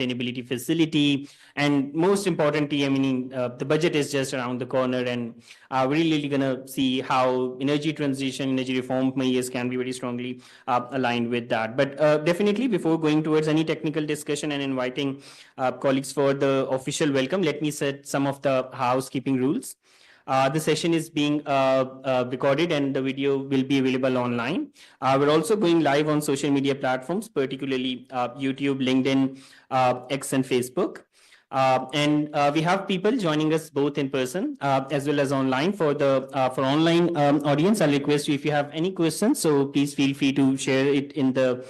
sustainability facility. And most importantly, I mean, the budget is just around the corner, and we're really going to see how energy transition, energy reform measures can be very strongly aligned with that. But definitely, before going towards any technical discussion and inviting colleagues for the official welcome, let me set some of the housekeeping rules. The session is being recorded and the video will be available online. We're also going live on social media platforms, particularly YouTube, LinkedIn, X, and Facebook. And we have people joining us both in person as well as online. For the for online audience, I'll request you if you have any questions, so please feel free to share it in the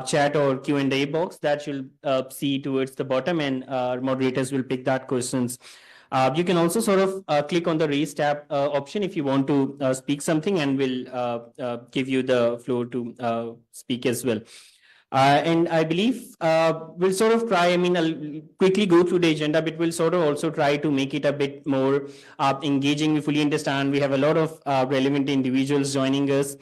chat or Q&A box that you'll see towards the bottom, and our moderators will pick that questions. You can also sort of click on the raise tab option if you want to speak something, and we'll give you the floor to speak as well. And I believe we'll sort of try, I mean, I'll quickly go through the agenda, but we'll sort of also try to make it a bit more engaging. We fully understand we have a lot of relevant individuals joining us.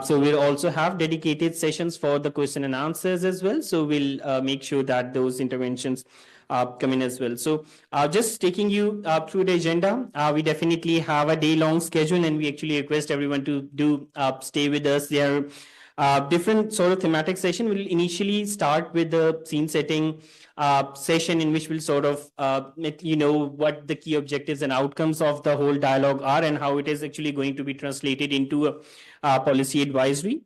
So we'll also have dedicated sessions for the question and answers as well. So we'll make sure that those interventions come in as well. So just taking you through the agenda, we definitely have a day-long schedule, and we actually request everyone to do stay with us. There are different sort of thematic session. We'll initially start with the scene setting session, in which we'll sort of let you know what the key objectives and outcomes of the whole dialogue are, and how it is actually going to be translated into a policy advisory.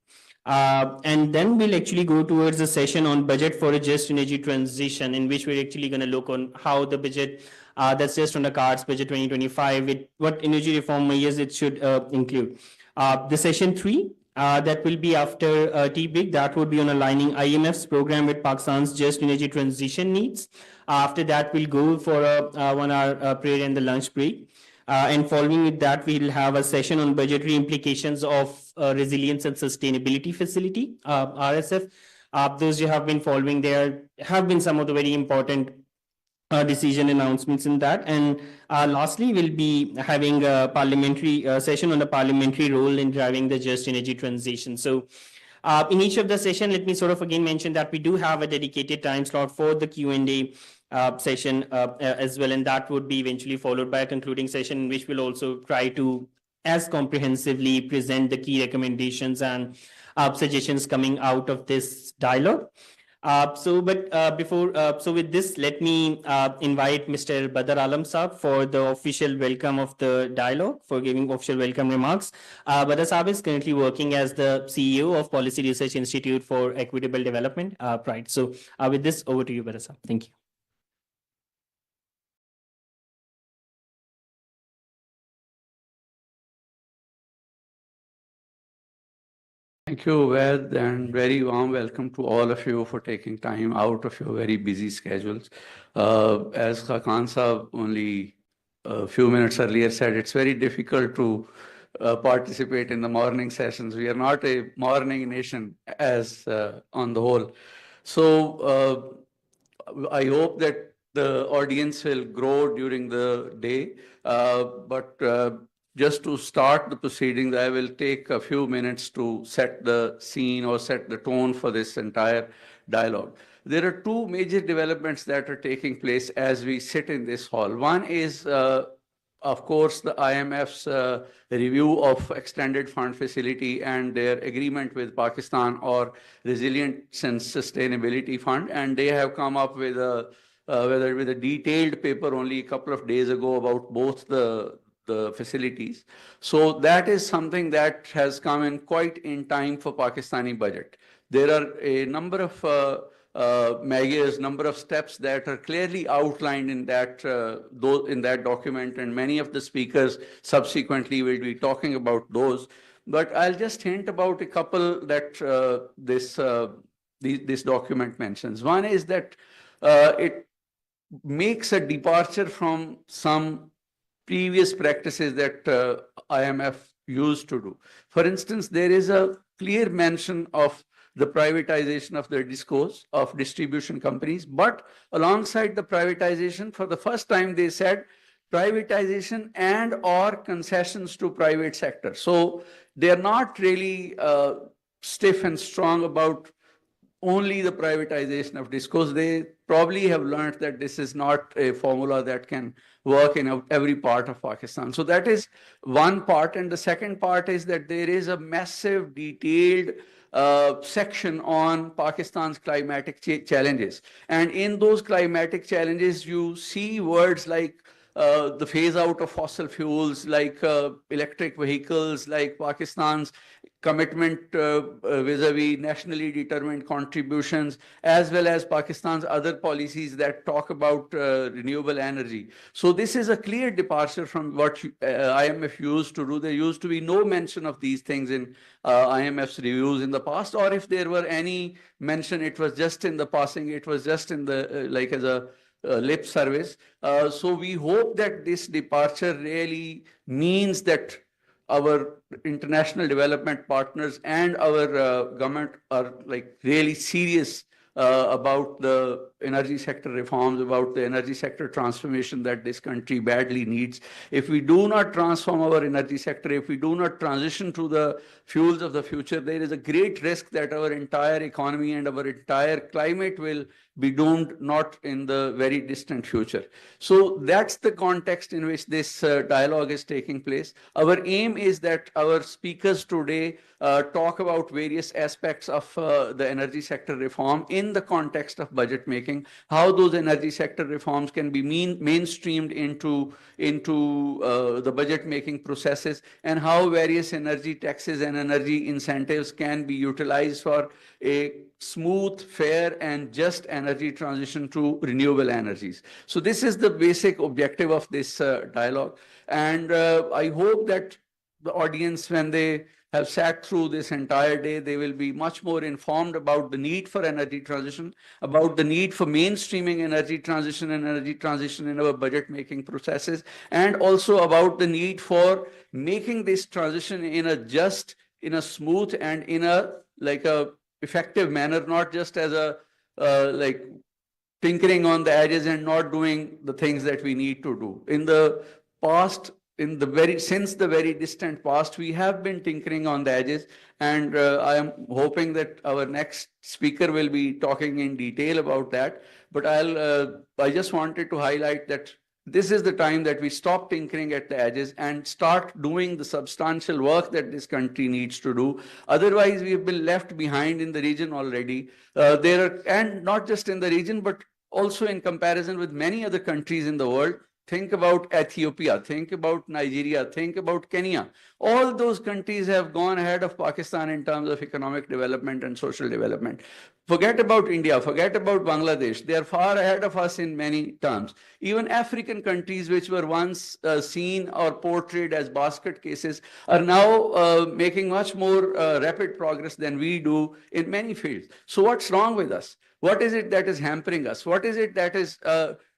And then we'll actually go towards a session on budget for a just energy transition, in which we're actually going to look on how the budget that's just on the cards, budget 2025, what energy reform measures it should include. The session 3, that will be after tea break, that would be on aligning IMF's program with Pakistan's just energy transition needs. After that, we'll go for a 1 hour prayer and the lunch break. And following with that, we'll have a session on budgetary implications of resilience and sustainability facility, RSF. Those you have been following, there have been some of the very important decision announcements in that. And lastly, we'll be having a parliamentary session on the parliamentary role in driving the just energy transition. So in each of the session, let me sort of again mention that we do have a dedicated time slot for the Q&A session as well, and that would be eventually followed by a concluding session, in which we'll also try to as comprehensively present the key recommendations and suggestions coming out of this dialogue. So with this, let me invite Mr. Badr Alam Saab for the official welcome of the dialogue, for giving official welcome remarks. Badr Saab is currently working as the CEO of Policy Research Institute for Equitable Development, Pride. So with this, over to you, Badr Saab. Thank you. Thank you, Ved, and very warm welcome to all of you for taking time out of your very busy schedules. As Khan Saab only a few minutes earlier said, it's very difficult to participate in the morning sessions. We are not a morning nation as on the whole. So I hope that the audience will grow during the day, but just to start the proceedings, I will take a few minutes to set the scene or set the tone for this entire dialogue. There are two major developments that are taking place as we sit in this hall. One is, of course, the IMF's review of extended fund facility and their agreement with Pakistan or Resilience and Sustainability Fund, and they have come up with a detailed paper only a couple of days ago about both the facilities. So that is something that has come in quite in time for Pakistani budget. There are a number of measures, number of steps that are clearly outlined in that document, and many of the speakers subsequently will be talking about those. But I'll just hint about a couple that this document mentions. One is that it makes a departure from some previous practices that IMF used to do. For instance, there is a clear mention of the privatization of the discourse of distribution companies, but alongside the privatization, for the first time, they said privatization and or concessions to private sector. So they are not really stiff and strong about only the privatization of discos. They probably have learned that this is not a formula that can work in every part of Pakistan. So that is one part. And the second part is that there is a massive detailed section on Pakistan's climatic challenges. And in those climatic challenges, you see words like the phase out of fossil fuels, like electric vehicles, like Pakistan's commitment vis-a-vis nationally determined contributions, as well as Pakistan's other policies that talk about renewable energy. So this is a clear departure from what IMF used to do. There used to be no mention of these things in IMF's reviews in the past, or if there were any mention, it was just in the passing, it was just in the, like as a lip service. So we hope that this departure really means that our international development partners and our government are like really serious about the energy sector reforms, about the energy sector transformation that this country badly needs. If we do not transform our energy sector, if we do not transition to the fuels of the future, there is a great risk that our entire economy and our entire climate will be doomed, not in the very distant future. So that's the context in which this dialogue is taking place. Our aim is that our speakers today talk about various aspects of the energy sector reform in the context of budget making, how those energy sector reforms can be mainstreamed into the budget making processes, and how various energy taxes and energy incentives can be utilized for a smooth, fair, and just energy transition to renewable energies. So this is the basic objective of this dialogue. And I hope that the audience, when they have sat through this entire day, they will be much more informed about the need for energy transition, about the need for mainstreaming energy transition and energy transition in our budget making processes, and also about the need for making this transition in a just, in a smooth, and in a like a effective manner, not just as a like tinkering on the edges and not doing the things that we need to do. In the past, since the very distant past, we have been tinkering on the edges, and I am hoping that our next speaker will be talking in detail about that. But I just wanted to highlight that this is the time that we stop tinkering at the edges and start doing the substantial work that this country needs to do. Otherwise, we have been left behind in the region already. And not just in the region, but also in comparison with many other countries in the world. Think about Ethiopia, think about Nigeria, think about Kenya. All those countries have gone ahead of Pakistan in terms of economic development and social development. Forget about India, forget about Bangladesh. They are far ahead of us in many terms. Even African countries, which were once seen or portrayed as basket cases, are now making much more rapid progress than we do in many fields. So what's wrong with us? What is it that is hampering us? What is it that is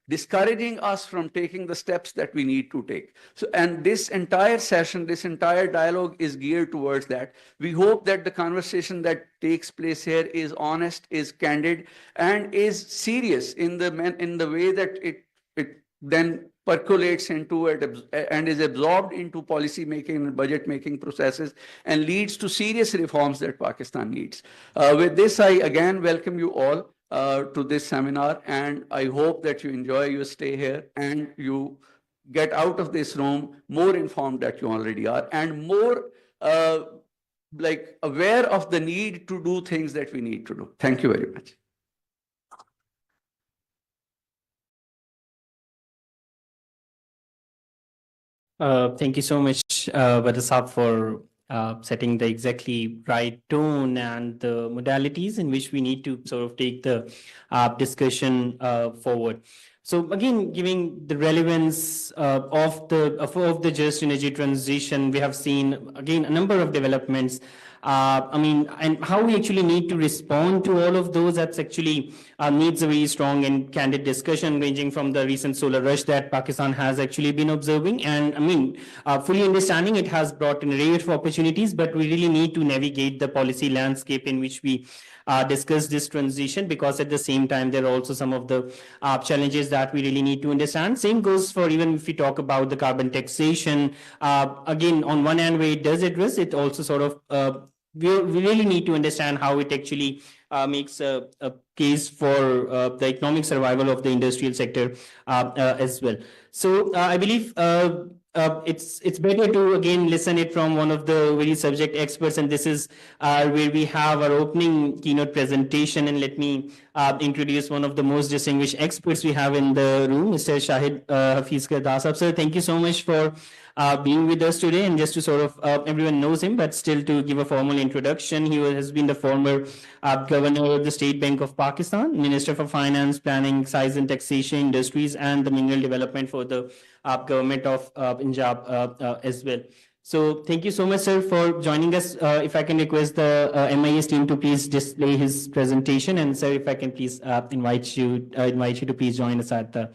discouraging us from taking the steps that we need to take? So, and this entire session, this entire dialogue is geared towards that. We hope that the conversation that takes place here is honest, is candid, and is serious in the way that it then percolates into it and is absorbed into policy making and budget making processes and leads to serious reforms that Pakistan needs. With this, I again welcome you all to this seminar, and I hope that you enjoy your stay here and you get out of this room more informed than you already are, and more like aware of the need to do things that we need to do. Thank you very much. Thank you so much, Badasab, for setting the exactly right tone and the modalities in which we need to sort of take the discussion forward. So again, giving the relevance of the just energy transition, we have seen again a number of developments. I mean, and how we actually need to respond to all of those, that's actually needs a very strong and candid discussion, ranging from the recent solar rush that Pakistan has actually been observing. And I mean, fully understanding it has brought an array of opportunities, but we really need to navigate the policy landscape in which we discuss this transition, because at the same time, there are also some of the challenges that we really need to understand. Same goes for even if we talk about the carbon taxation. Again, on one hand, where it does address, it also sort of we really need to understand how it actually makes a case for the economic survival of the industrial sector as well. So I believe it's better to again listen it from one of the very subject experts, and this is where we have our opening keynote presentation. And let me introduce one of the most distinguished experts we have in the room, Mr. Shahid Hafiz Dasab. Sir, thank you so much for being with us today. And just to sort of, everyone knows him, but still to give a formal introduction, has been the former governor of the State Bank of Pakistan, Minister for Finance, Planning, Excise and Taxation, Industries, and the Mineral Development for the government of Punjab as well. So thank you so much, sir, for joining us. If I can request the MIS team to please display his presentation, and sir, if I can please invite you to please join us at the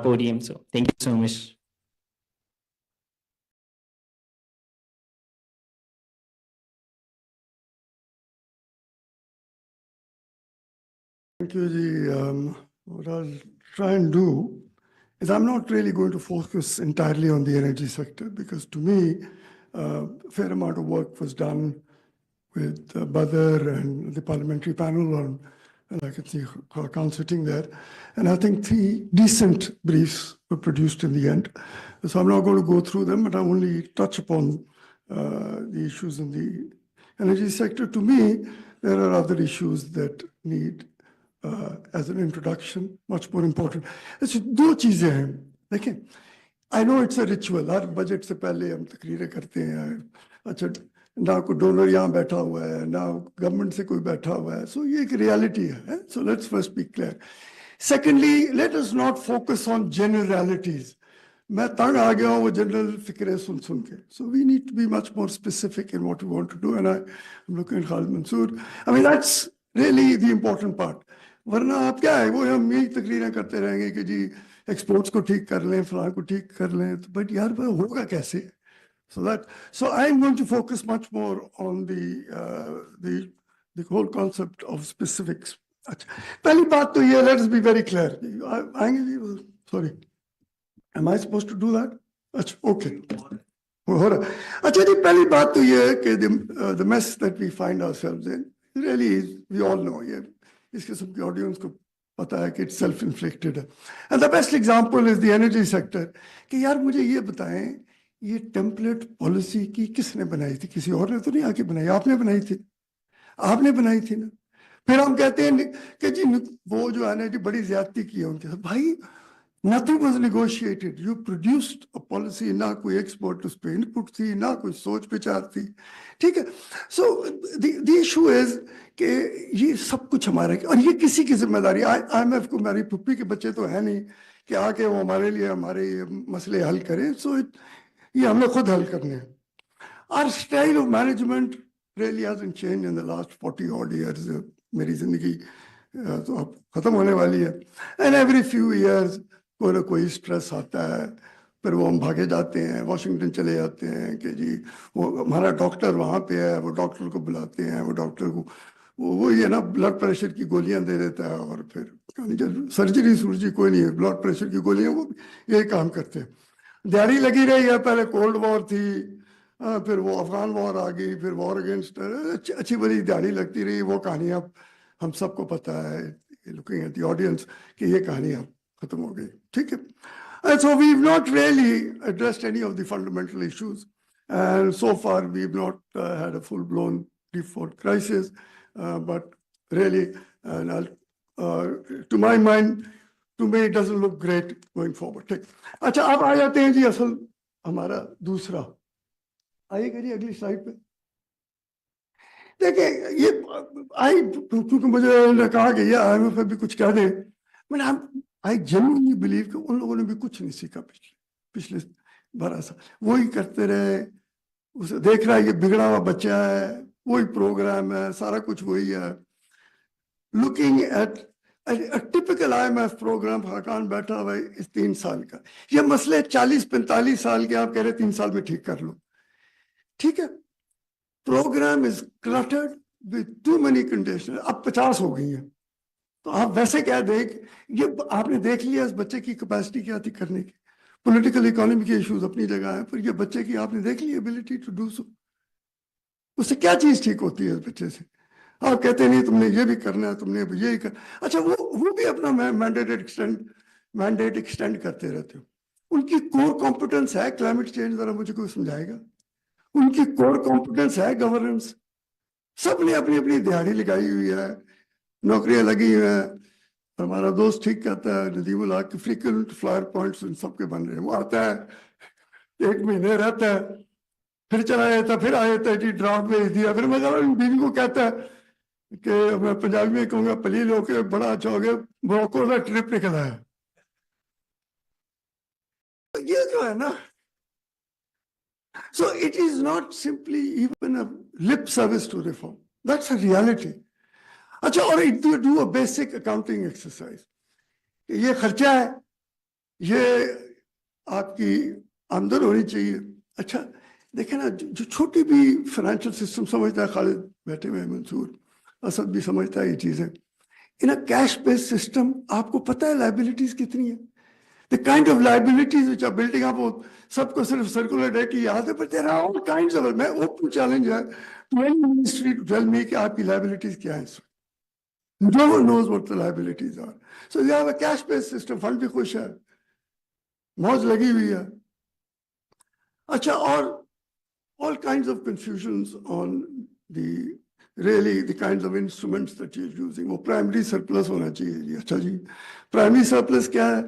podium. So thank you so much. Thank you, Ji. What I'll try and do is I'm not really going to focus entirely on the energy sector, because to me, a fair amount of work was done with Badr and the parliamentary panel on, and I can see Khan sitting there. And I think 3 decent briefs were produced in the end. So I'm not going to go through them, but I only touch upon the issues in the energy sector. To me, there are other issues that need as an introduction, much more important. ऐसे 2 चीजें हैं, देखें, I know it's a ritual, her budget से पहले हम तकरीरें करते हैं, अच्छा ना कोई डोनर यहाँ बैठा हुआ है, ना गवर्नमेंट से कोई बैठा हुआ है, so ये एक reality है, so let's first be clear. Secondly, let us not focus on generalities. मैं तंग आ गया हूँ वो जनरल फिक्रें सुन के. So we need to be much more specific in what we want to do, and I'm looking at Khalid Mansoor. I mean, that's really the important part. वरना आप क्या है, वो हम यही तकरीरें करते रहेंगे कि जी एक्सपोर्ट्स को ठीक कर लें, फलां को ठीक कर लें, तो बट यार वो होगा कैसे? So I'm going to focus much more on the whole concept of specifics. अच्छा, पहली बात तो ये, let's be very clear. आएंगे जी, sorry, am I supposed to do that? अच्छा, okay. हो रहा. अच्छा जी, पहली बात तो ये है कि the mess that we find ourselves in really is, we all know, ये इस किस्म की ऑडियंस को पता है कि it's self-inflicted है. And the best example is the energy sector. कि यार मुझे ये बताएं, ये टेम्पलेट पॉलिसी की किसने बनाई थी? किसी और ने तो नहीं आके बनाई, आपने बनाई थी, आपने बनाई थी ना. फिर हम कहते हैं कि जी वो जो है ना जी बड़ी ज्यादती की है उनके साथ. भाई, nothing was negotiated. You produced a policy, ना कोई एक्सपोर्ट उस पे इनपुट थी, ना कोई सोच विचार थी, ठीक है. So the issue is कि ये सब कुछ हमारा, और ये किसी की जिम्मेदारी, IMF को, मेरी पुप्पी के बच्चे तो है नहीं कि आके वो हमारे लिए हमारे मसले हल करें. So ये हमने खुद हल करने हैं. Our style of management really hasn't changed in the last 40 odd years. मेरी जिंदगी तो अब खत्म होने वाली है. And every few years कोई ना कोई स्ट्रेस आता है, फिर वो हम भागे जाते हैं, वाशिंगटन चले जाते हैं कि जी वो हमारा डॉक्टर वहाँ पे है, वो डॉक्टर को बुलाते हैं, वो डॉक्टर को वो ये ना ब्लड प्रेशर की गोलियां दे देता है, और फिर सर्जरी कोई नहीं है, ब्लड प्रेशर की गोलियां, वो यही काम करते हैं. दिहाड़ी लगी रही है, पहले कोल्ड वॉर थी, फिर वो अफगान वॉर आ गई, फिर वॉर अगेंस्ट, अच्छी बड़ी दिहाड़ी लगती रही. वो कहानी अब हम सबको पता है, लुकिंग एट द ऑडियंस, कि ये कहानी अब खत्म हो गई, ठीक है. And so we've not really addressed any of the fundamental issues, and so far we've not had a full-blown default crisis, but really, to my mind, to me, it doesn't look great going forward. ठीक. अच्छा, अब आ जाते हैं जी असल हमारा दूसरा. आइएगा जी अगली स्लाइड पे. देखिए, ये क्योंकि मुझे कहा कि ये IMF भी कुछ कह दे, मैंने I genuinely believe कि उन लोगों ने भी कुछ नहीं सीखा पिछले 12 साल. वही करते रहे, उसे देख रहा है ये बिगड़ा हुआ बच्चा है, वही प्रोग्राम है, सारा कुछ वही है. Looking at a typical IMF program, Khaqan बैठा हुआ है इस 3 साल का, ये मसले 40-45 साल के आप कह रहे 3 साल में ठीक कर लो, ठीक है. Program is cluttered with too many conditions. अब 50 हो गई हैं, तो आप वैसे क्या ये आपने देख लिया इस बच्चे की कैपेसिटी क्या थी करने की. पॉलिटिकल इकोनॉमी के इश्यूज अपनी जगह है, पर ये बच्चे की आपने देख ली एबिलिटी टू डू सो. उससे क्या चीज ठीक होती है इस बच्चे से? آپ کہتے نہیں تم نے یہ بھی کرنا ہے, تم نے یہی کر. اچھا وہ بھی اپنا مینڈیٹ ایکسٹینڈ کرتے رہتے ہو. ان کی کور کمپٹنس ہے کلائمیٹ چینج, ذرا مجھے کوئی سمجھائے گا؟ ان کی کور کمپٹنس ہے گورننس. سب نے اپنی اپنی دیہڑی لگائی ہوئی ہے, نوکریاں لگی ہوئی ہیں. ہمارا دوست ٹھیک کہتا ہے, ندیم الحق کے فریکوینٹ فلائر پوائنٹس ان سب کے بن رہے ہیں. وہ آتا ہے 1 مہینے رہتا ہے, پھر چلا جاتا, پھر آ جاتا ہے جی ڈرافٹ بھیج دیا. پھر میں بیوی کو کہتا ہے کہ میں پنجابی میں کہوں گا پلیز ہو کے بڑا اچھا ہو گیا, موقع کا ٹرپ نکل آیا. یہ جو ہے نا, so it is not simply even a lip service to reform. That's a reality. اچھا, اور do a basic accounting exercise. یہ خرچہ ہے, یہ آپ کی آمدن ہونی چاہیے. اچھا دیکھیں نا, جو چھوٹی بھی فائنینشیل سسٹم سمجھتا ہے, خالد بیٹھے ہوئے, منصور, اسد بھی سمجھتا ہے یہ چیزیں. ان اے کیش بیس سسٹم آپ کو پتہ ہے لائبلٹیز کتنی ہیں. The kind of liabilities which are building up, سب کو صرف circular debt کی یاد ہے, but there are all kinds of, میں open challenge ہے to any ministry to tell me کہ آپ کی liabilities کیا ہیں. No one knows what the liabilities are. So you have a cash based system, fund بھی خوش ہے, موج لگی ہوئی ہے. اچھا, اور all kinds of confusions on the kinds of instruments that you're using. وہ primary surplus ہونا چاہیے جی. اچھا جی, primary surplus کیا ہے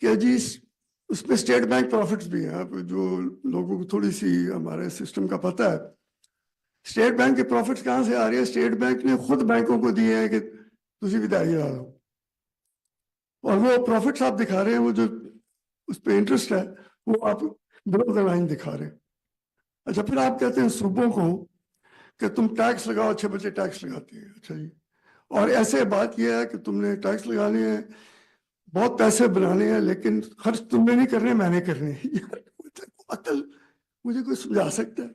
کہ جی اس میں اسٹیٹ بینک پروفٹس بھی ہیں. جو لوگوں کو تھوڑی سی ہمارے سسٹم کا پتہ ہے, اسٹیٹ بینک کے پروفٹس کہاں سے آ رہی ہے؟ اسٹیٹ بینک نے خود بینکوں کو دیے ہیں کہ تسی بھی دہائی لا لو, اور وہ پروفٹس آپ دکھا رہے ہیں, وہ جو اس پہ انٹرسٹ ہے وہ آپ بلو دا لائن دکھا رہے ہیں. اچھا, پھر آپ کہتے ہیں صوبوں کو کہ تم ٹیکس لگاؤ, اچھے بچے ٹیکس لگاتے ہیں. اچھا جی, اور ایسے بات یہ ہے کہ تم نے ٹیکس لگانے ہیں, بہت پیسے بنانے ہیں, لیکن خرچ تم نے نہیں کرنے, میں نے کرنے. عقل مجھے کوئی سمجھا سکتا ہے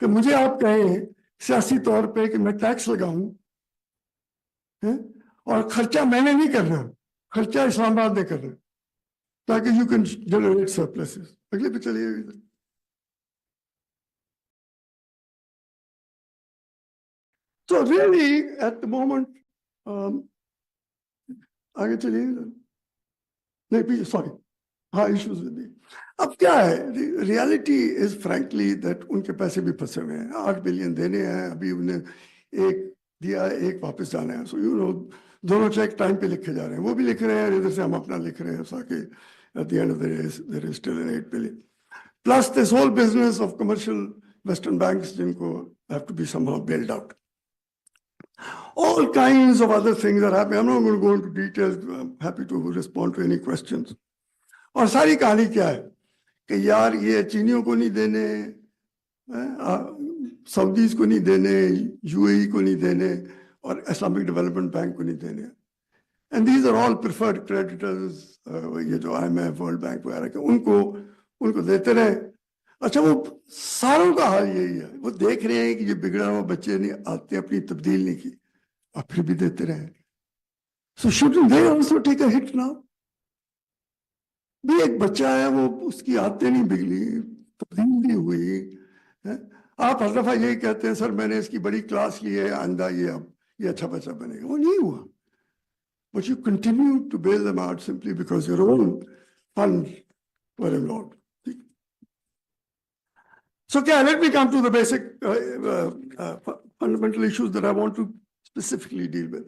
کہ مجھے آپ کہیں سیاسی طور پہ کہ میں ٹیکس لگاؤں اور خرچہ میں نے نہیں کرنا, خرچہ اسلام آباد نے کرنا, تاکہ یو کین جنریٹ سرپلسز. اگلے پہ چلیے. So really at the moment آگے چلیے, نہیں پیچھے, سوری, ہاں ایشوز ود دی. اب کیا ہے, reality is frankly that in کے پیسے بھی پھنسے ہوئے ہیں. 8 بلین دینے ہیں, ابھی انہیں ایک دیا, ایک واپس جانا ہے. سو یو نو, دونوں چیک ٹائم پہ لکھے جا رہے ہیں, وہ بھی لکھ رہے ہیں, ادھر سے ہم اپنا لکھ رہے ہیں, تاکہ at the end of the day there is still an 8 billion. Plus this whole business of commercial Western banks جن کو have to be somehow bailed out. All kinds of other things are happening. I'm not going to go into details. I'm happy to respond to any questions. اور ساری کہانی کیا ہے کہ یار یہ چینیوں کو نہیں دینے, سعودیز کو نہیں دینے, یو اے ای کو نہیں دینے, اور اسلامک ڈیولپمنٹ بینک کو نہیں دینے. And these are all preferred creditors, یہ جو آئی ایم ایف, ورلڈ بینک وغیرہ کے, ان کو دیتے رہے. اچھا, وہ ساروں کا حال یہی ہے, وہ دیکھ رہے ہیں کہ یہ بگڑا ہوا بچے نے آتے اپنی تبدیل نہیں کی, اور پھر بھی دیتے رہے. سو shouldn't they also take a hit now? بھی ایک بچہ ہے, وہ اس کی عادتیں نہیں بگڑی, تبدیل نہیں ہوئی. آپ ہر دفعہ یہی کہتے ہیں سر میں نے اس کی بڑی کلاس لی ہے, آئندہ یہ اچھا بچہ بنے گا. وہ نہیں ہوا. But you continue to bail them out simply because your own funds were involved. So let me come to the basic fundamental issues that I want to specifically deal with.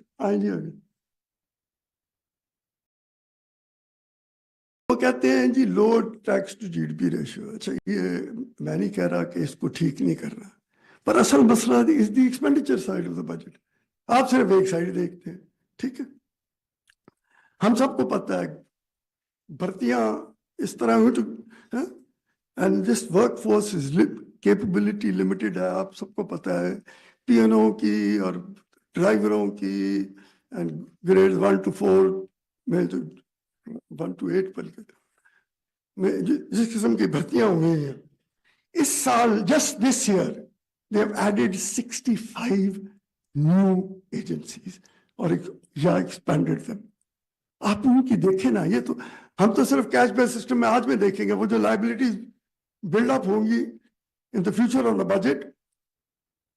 وہ کہتے ہیں جی low tax to G D P ratio. اچھا, یہ میں نہیں کہہ رہا کہ اس کو ٹھیک نہیں کرنا, پر اصل مسئلہ is the expenditure side of the budget. آپ صرف ایک سائڈ دیکھتے ہیں, ٹھیک ہے. ہم سب کو پتہ ہے بھرتیاں اس طرح ہوئی, and this work force is capability limited ہے. آپ سب کو پتہ ہے پی این او کی اور ڈرائیوروں کی, اینڈ گریڈ 1 to 4 میں جو 1 to 8 بلکہ جس قسم کی بھرتیاں ہوئی ہیں اس سال, just this year they have added 65 new agencies اور یا expanded them. آپ ان کی دیکھیں نا, یہ تو ہم تو صرف کیش بیس سسٹم میں آج میں دیکھیں گے, وہ جو لائبلٹیز بلڈ اپ ہوں گی in the future on the budget,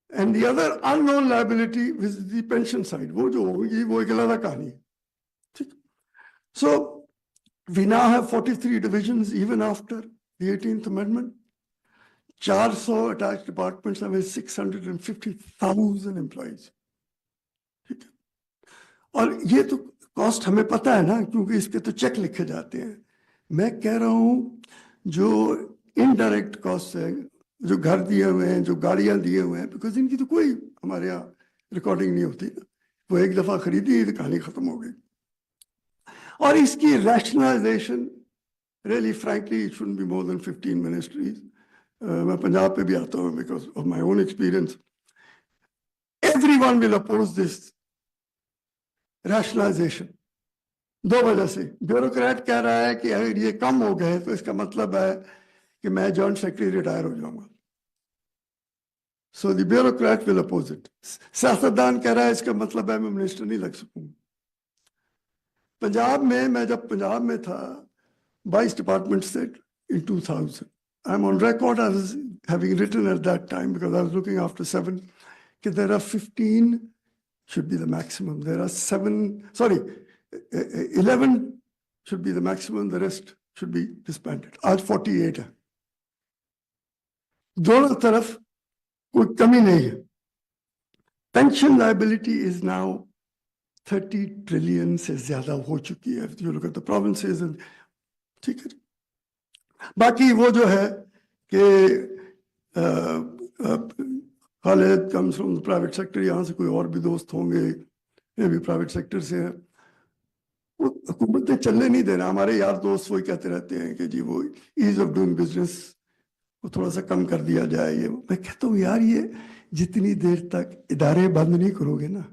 And the other unknown liability is the pension side. वो जो होगी वो एक अलग कहानी है. ठीक? So we now have 43 divisions even after the 18th Amendment. 400 attached departments have 650,000 employees. ठीक है? और ये तो कॉस्ट हमें पता है ना, क्योंकि इस पे तो चेक लिखे जाते हैं. मैं कह रहा हूँ जो इनडायरेक्ट कॉस्ट है, जो घर दिए हुए हैं, जो गाड़ियां दिए हुए हैं, बिकॉज इनकी तो कोई हमारे यहाँ रिकॉर्डिंग नहीं होती ना. वो एक दफा खरीदी तो कहानी खत्म हो गई. और इसकी rationalisation really frankly it shouldn't be more than 15 ministries. मैं पंजाब पे भी आता हूँ because of my own experience. Everyone will oppose this rationalisation. दो वजह से. ब्यूरोक्रेट कह रहा है कि अगर ये कम हो गए तो इसका मतलब है कि मैं जॉइंट सेक्रेटरी रिटायर हो जाऊंगा. So the bureaucrat will oppose it. सियासतदान कह रहा है इसका मतलब है मैं मिनिस्टर नहीं लग सकूंगा. पंजाब में, मैं जब पंजाब में था, 22 डिपार्टमेंट्स थे in 2000. I'm on record as having written at that time, because I was looking after 7, that there are 15 should be the maximum. There are 11 should be the maximum, the rest should be disbanded. आज 48 है. दोनों तरफ कोई कमी नहीं है. Pension liability is now 30 trillion से ज्यादा हो चुकी है. If you look at the provinces and ठीक है. बाकी वो जो है कि Khalid comes from the private sector, यहाँ से कोई और भी दोस्त होंगे ये भी प्राइवेट सेक्टर से है. वो हुकूमत ने चलने नहीं देना. हमारे यार दोस्त वही कहते रहते हैं कि जी वो ईज ऑफ डूइंग बिजनेस वो थोड़ा सा कम कर दिया जाए. ये मैं कहता हूँ यार, ये जितनी देर तक इदारे बंद नहीं करोगे ना,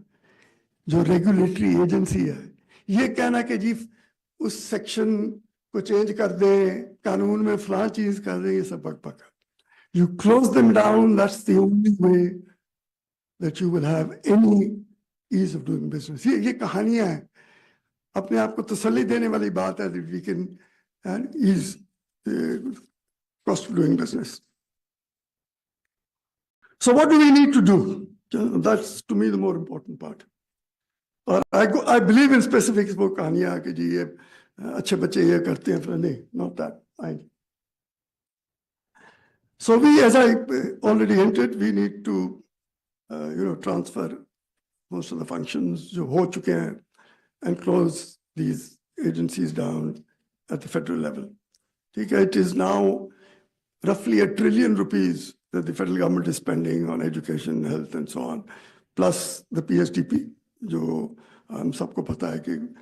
जो रेगुलेटरी एजेंसी है, ये कहना कि जी उस सेक्शन को चेंज कर दें, कानून में फलां चीज कर दें, ये सब बकबक है. You close them down, that's the only way that you will have any ease of doing business. ये कहानियां हैं. अपने आप को तसल्ली देने वाली बात है that we can ease the cost of doing business. So what do we need to do? That's to me the more important part. और I believe in specifics. वो कहानियां कि जी ये अच्छे बच्चे ये करते हैं, फिर नहीं, not that. So we, as I already hinted, we need to transfer most of the functions जो हो चुके हैं and close these agencies down at the federal level. It is now roughly $1 trillion that the federal government is spending on education, health, and so on, plus the PSDP, जो हम सबको पता है कि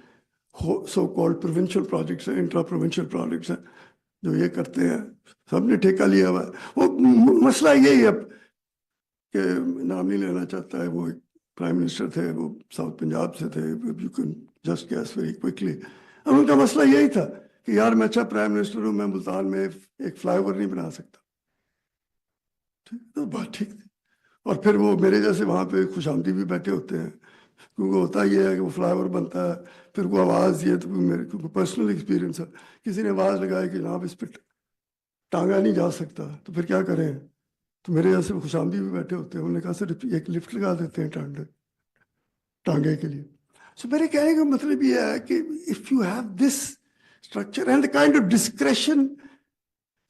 so-called provincial projects हैं, intra-provincial projects हैं, जो ये करते हैं, सबने ठेका लिया हुआ है. वो मसला यही है कि नाम नहीं लेना चाहता है. वो प्राइम मिनिस्टर थे, वो साउथ पंजाब से थे. You can just guess very quickly. अब उनका मसला यही था कि यार मैं अच्छा प्राइम मिनिस्टर हूँ, मैं मुल्तान में एक फ्लाईओवर नहीं बना सकता. ठीक, तो बात ठीक थी. और फिर वो मेरे जैसे वहाँ पे खुशामदी भी बैठे होते हैं, क्योंकि होता ये है कि वो फ्लाईओवर बनता है, फिर वो आवाज़ ये, तो मेरे को पर्सनल एक्सपीरियंस है, किसी ने आवाज़ लगाई कि जनाब इस पर टांगा नहीं जा सकता, तो फिर क्या करें. तो मेरे जैसे खुशामदी भी बैठे होते हैं, उन्होंने कहा सर एक लिफ्ट लगा देते हैं टांगे के लिए. सो मेरे कहने का मतलब ये है कि if you have this structure and the kind of discretion,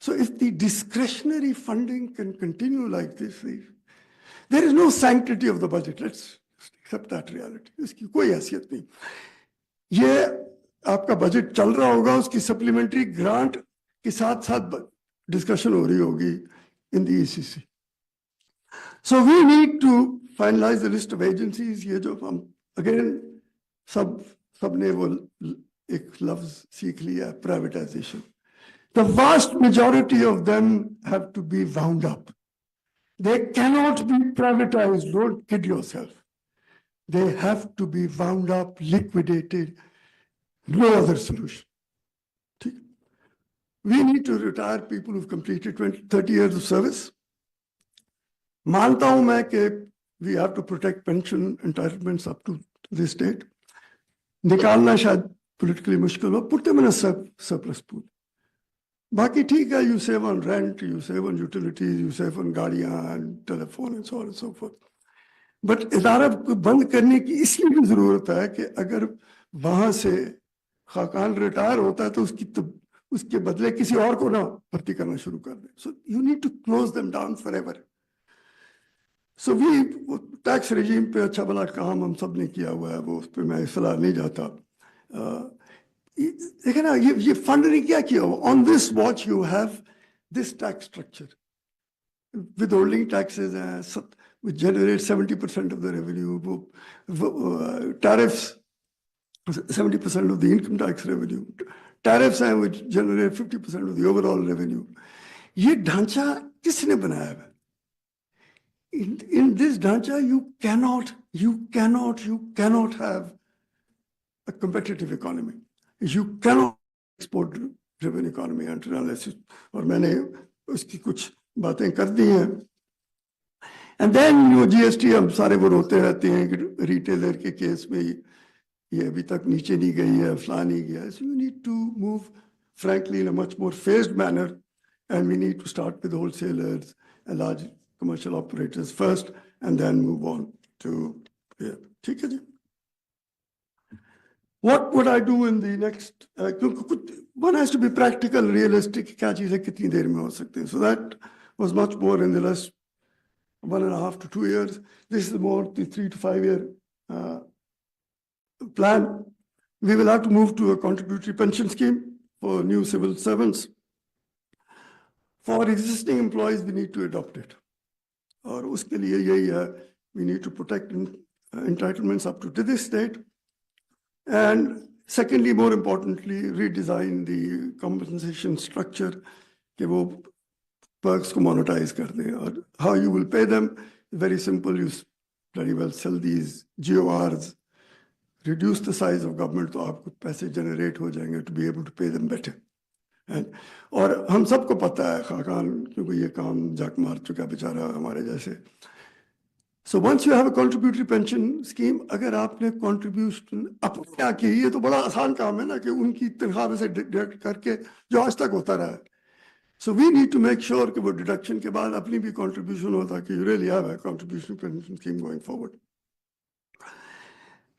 so if the discretionary funding can continue like this, there is no sanctity of the budget. Let's accept that reality. इसकी कोई हैसियत नहीं. ये आपका बजट चल रहा होगा, उसकी सप्लीमेंट्री ग्रांट के साथ साथ डिस्कशन हो रही होगी in the ECC. So we need to finalize the list of agencies. ये जो हम again सबने वो एक लफ्ज सीख लिया, privatization. The vast majority of them have to be wound up. They cannot be privatized. Don't kid yourself. They have to be wound up, liquidated. No other solution. We need to retire people who've completed 30 years of service. मानता हूं मैं कि we have to protect pension entitlements up to this date. निकालना शायद politically मुश्किल हो, put them in a surplus pool. बाकी ठीक है, you save on rent, you save on utilities, you save on गाड़ियाँ and telephone and so on and so forth. But इदारा को बंद करने की इसलिए भी जरूरत है कि अगर वहां से खाकान रिटायर होता है तो उसके बदले किसी और को ना भर्ती करना शुरू कर दे. So you need to close them down forever. So we tax regime पे अच्छा भला काम हम सब ने किया हुआ है, वो उस पर मैं सलाह नहीं जाता. देखिए ना, ये फंड ने क्या किया हुआ. On this watch you have this tax structure, withholding taxes which generate 70% of the revenue, tariffs 70% of the income tax revenue, tariffs which generate 50% of the overall revenue. ये ढांचा किसने बनाया है? In this ढांचा you cannot have a competitive economy. You cannot export driven economy until unless you, और मैंने उसकी कुछ बातें कर दी हैं. एंड देन वो जीएसटी हम सारे वो रोते रहते हैं कि रिटेलर के केस में ये अभी तक नीचे नहीं गई है, फला नहीं गया. So you need to move frankly in a much more phased manner, and we need to start with wholesalers and large commercial operators first and then move on to ठीक है जी. What would I do in the next? One has to be practical, realistic. क्या चीज़ें कितनी देर में हो सकती हैं? So that was much more in the last 1.5 to 2 years. This is more the 3 to 5 year plan. We will have to move to a contributory pension scheme for new civil servants. For existing employees, we need to adopt it. और उसके लिए यही है, we need to protect entitlements up to this date. And secondly, more importantly, redesign the compensation structure कि वो perks को monetize कर दें. और how you will pay them, very simple. You very well sell these GORs, reduce the size of government, तो आपको पैसे generate हो जाएंगे to be able to pay them better. और हम सबको पता है खाकान, क्योंकि ये काम जाक मार चुका बेचारा हमारे जैसे. So once you have a contributory pension scheme, अगर आपने contribution अपने यहाँ की, ये तो बड़ा आसान काम है ना कि उनकी तनख्वाह में से deduct करके जो आज तक होता रहा है. So we need to make sure कि वो deduction के बाद अपनी भी contribution हो ताकि you really have a contribution pension scheme going forward.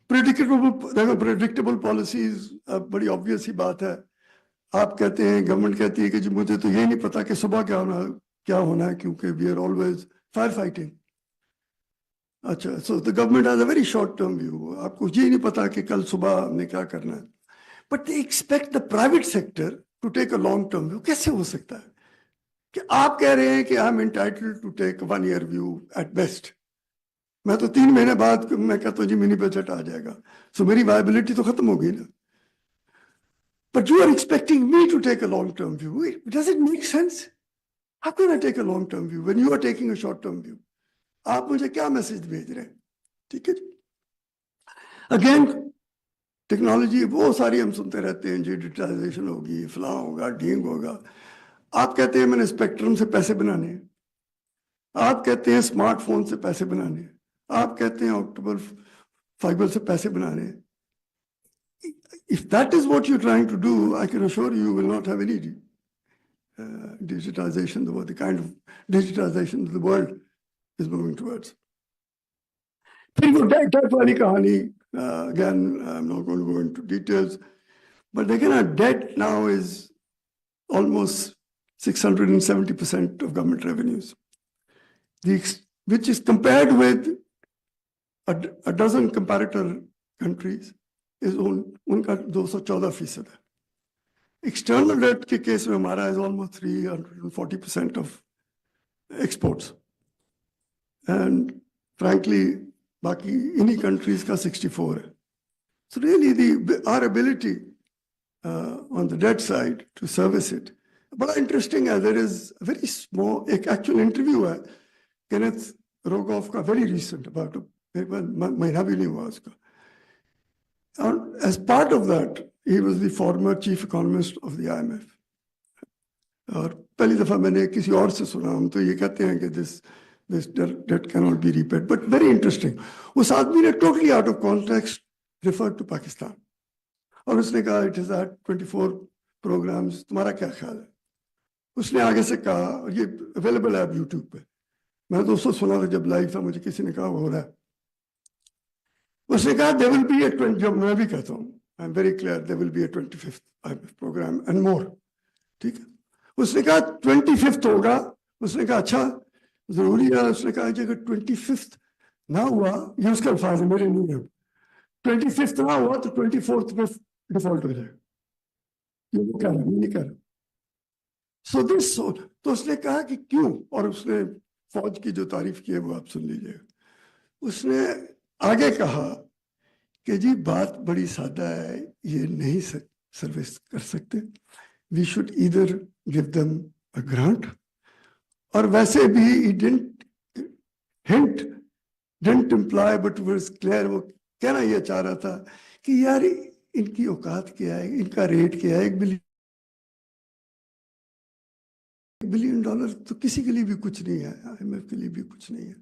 Predictable policies, बड़ी obvious ही बात है. आप कहते हैं, गवर्नमेंट कहती है कि जी मुझे तो ये नहीं पता कि सुबह क्या होना है क्योंकि we are always firefighting. अच्छा, so the government has a very short term view. आपको ये नहीं पता कि कल सुबह हमने क्या करना है. But they expect the private sector to take a long term view. कैसे हो सकता है कि आप कह रहे हैं कि I'm entitled to take 1 year view at best. मैं तो 3 महीने बाद मैं कहता हूँ जी मिनी बजट आ जाएगा. So मेरी viability तो खत्म हो गई ना. But you are expecting me to take a long-term view. Does it make sense? How can I take a long-term view when you are taking a short-term view? आप मुझे क्या मैसेज भेज रहे हैं? ठीक है. Again, टेक्नोलॉजी वो सारी हम सुनते रहते हैं, डिजिटाइजेशन होगी, फला होगा, डींग होगा. आप कहते हैं मैंने स्पेक्ट्रम से पैसे बनाने हैं. आप कहते हैं स्मार्टफोन से पैसे बनाने हैं. आप कहते हैं ऑक्टोबर फाइबर से पैसे बनाने हैं. If that is what you're trying to do, I can assure you will not have any digitization, the kind of digitization that the world is moving towards. Again, I'm not going to go into details, but again, our debt now is almost 670% of government revenues, which is compared with a dozen comparator countries. is उनका 214%. External debt के case में हमारा is almost 340% of exports, and frankly बाकी इन्हीं countries का 64 है. So really our ability on the debt side to service it. But interesting है, there is a very small एक actual interview है Kenneth Rogoff का, very recent, about महीना भी नहीं हुआ उसका. As part of that, he was the former chief economist of the IMF. और पहली दफा मैंने किसी और से सुना, हम तो ये कहते हैं कि this debt cannot be repaid, but very interesting. उस आदमी ने totally out of context referred to Pakistan. और उसने कहा it has had 24 programs. तुम्हारा क्या ख्याल है? उसने आगे से कहा, और ये अवेलेबल है अब यूट्यूब पे, मैं दोस्तों सुना था जब लाइव था, मुझे किसी ने कहा हो रहा है, उसने कहा दे विल बी ए 20, जब मैं भी कहता हूँ I am very clear, they will be a 25th programme and more, ठीक है। उसने कहा 25th होगा, उसने कहा अच्छा जरूरी है, उसने कहा कि अगर 25th ना हुआ, ये उसका अल्फाज है मेरे नहीं है, 25th ना हुआ तो 24th में डिफॉल्ट हो जाएगा, ये वो कह रहा है, मैं नहीं कह रहा। सो दिस, तो उसने कहा कि क्यों, और उसने फौज की जो तारीफ की है वो आप सुन लीजिएगा। उसने आगे कहा कि जी बात बड़ी सादा है, ये नहीं सर्विस कर सकते, we should either give them a grant, और वैसे भी hint didn't imply but was clear, वो कहना ये चाह रहा था कि यार इनकी औकात क्या है, इनका रेट क्या है, $1 बिलियन तो किसी के लिए भी कुछ नहीं है, IMF के लिए भी कुछ नहीं है।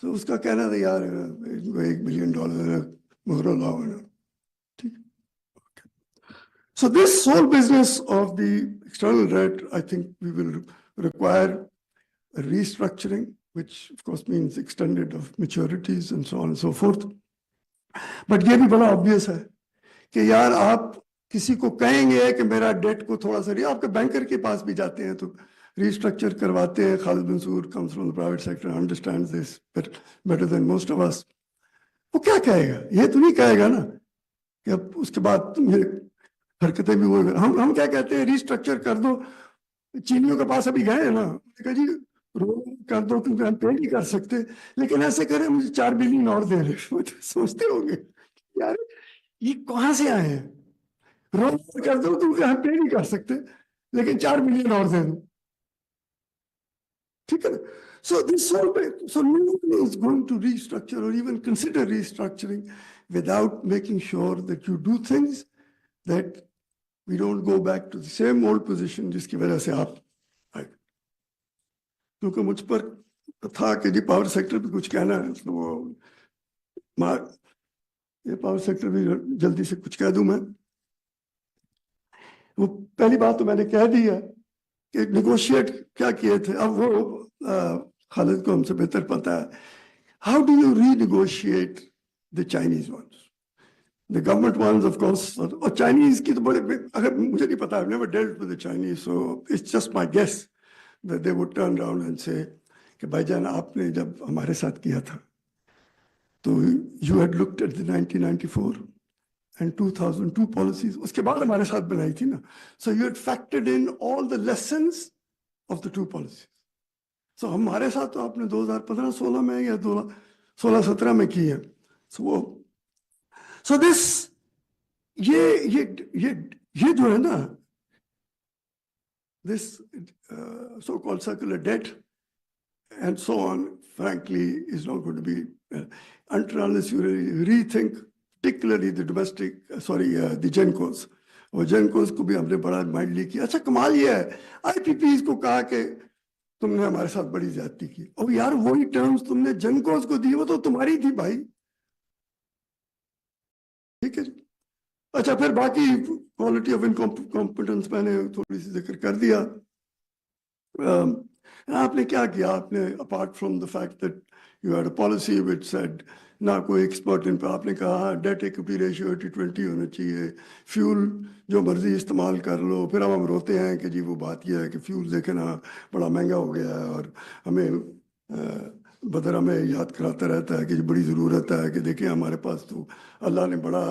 तो उसका कहना था यार इनको $1 बिलियन मुहर लाओ ना, ठीक। So this whole business of the external debt, I think we will require a restructuring, which of course means extended of maturities and so on and so forth. But ये भी बड़ा obvious है कि यार आप किसी को कहेंगे कि मेरा डेट को थोड़ा सा, आपके बैंकर के पास भी जाते हैं तो restructure करवाते हैं, Khalid Mansoor comes from the private sector, understands this better than most of us. वो क्या कहेगा, ये तो नहीं कहेगा ना कि अब उसके बाद तुम ये हरकतें भी वो, हम क्या कहते हैं, रिस्ट्रक्चर कर दो, चीनियों के पास अभी गए हैं ना, कहा जी रोल कर दो क्योंकि हम पे नहीं कर सकते, लेकिन ऐसे करें मुझे 4 बिलियन और दे रहे, सोचते होंगे यार ये कहां से आए हैं, रोल कर दो क्योंकि हम पे नहीं कर सकते, लेकिन 4 बिलियन और दे दो, ठीक है ना। So this whole, so no one is going to restructure or even consider restructuring without making sure that you do things that we don't go back to the same old position जिसकी वजह से आप आए। क्योंकि मुझ पर था कि जी पावर सेक्टर पे कुछ कहना है, तो वो ये पावर सेक्टर भी जल्दी से कुछ कह दूं मैं। वो पहली बात तो मैंने कह दी है कि नेगोशिएट क्या किए थे, अब वो खालिद को हमसे बेहतर पता है, how do you renegotiate the Chinese ones, the government ones, of course, और Chinese की तो बड़े, अगर मुझे नहीं पता, I've never dealt with the Chinese, so it's just my guess that they would turn around and say कि भाईजान आपने जब हमारे साथ किया था तो you had looked at the 1994 and 2002 policies, उसके बाद हमारे साथ बनाई थी ना, so you had factored in all the lessons of the two policies. So हमारे साथ तो आपने 2015-16 में या 16-17 में की है, so this ये जो है ना, this so-called circular debt and so on, frankly, is not going to be unless you rethink, particularly the domestic, the GENCOs. और GENCOs को भी हमने बड़ा माइंडली किया। अच्छा कमाल ये है, IPPs को कहा कि तुमने हमारे साथ बड़ी ज्यादती की, और यार वही टर्म्स तुमने GENCOs को दी, वो तो तुम्हारी थी भाई, ठीक है। अच्छा फिर बाकी क्वालिटी ऑफ इनकॉम्पिटेंस मैंने थोड़ी सी जिक्र कर दिया। आपने क्या किया, आपने apart from the fact that you had a policy which said ना कोई एक्सपर्ट इन पे, आपने कहा डेट इक्विटी रेशियो 80-20 होना चाहिए, फ्यूल जो मर्जी इस्तेमाल कर लो, फिर हम रोते हैं कि जी वो बात यह है कि फ्यूल देखे ना बड़ा महंगा हो गया है, और हमें बदर हमें याद कराता रहता है कि बड़ी ज़रूरत है कि देखिए हमारे पास तो अल्लाह ने बड़ा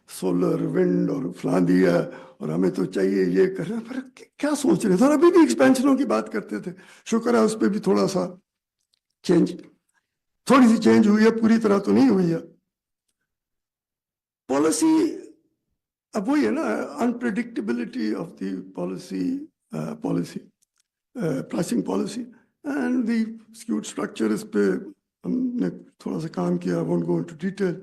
सोलर विंड और फलां दिया और हमें तो चाहिए ये करना, पर क्या सोच रहे थे, और अभी भी एक्सपेंशनों की बात करते थे, शुक्र है उस पर भी थोड़ा सा थोड़ी सी चेंज हुई है, पूरी तरह तो नहीं हुई है। पॉलिसी अब वही है ना, unpredictability of the policy pricing policy and the skewed structure, इस पे हमने थोड़ा सा काम किया, वोंट गो इनटू डिटेल।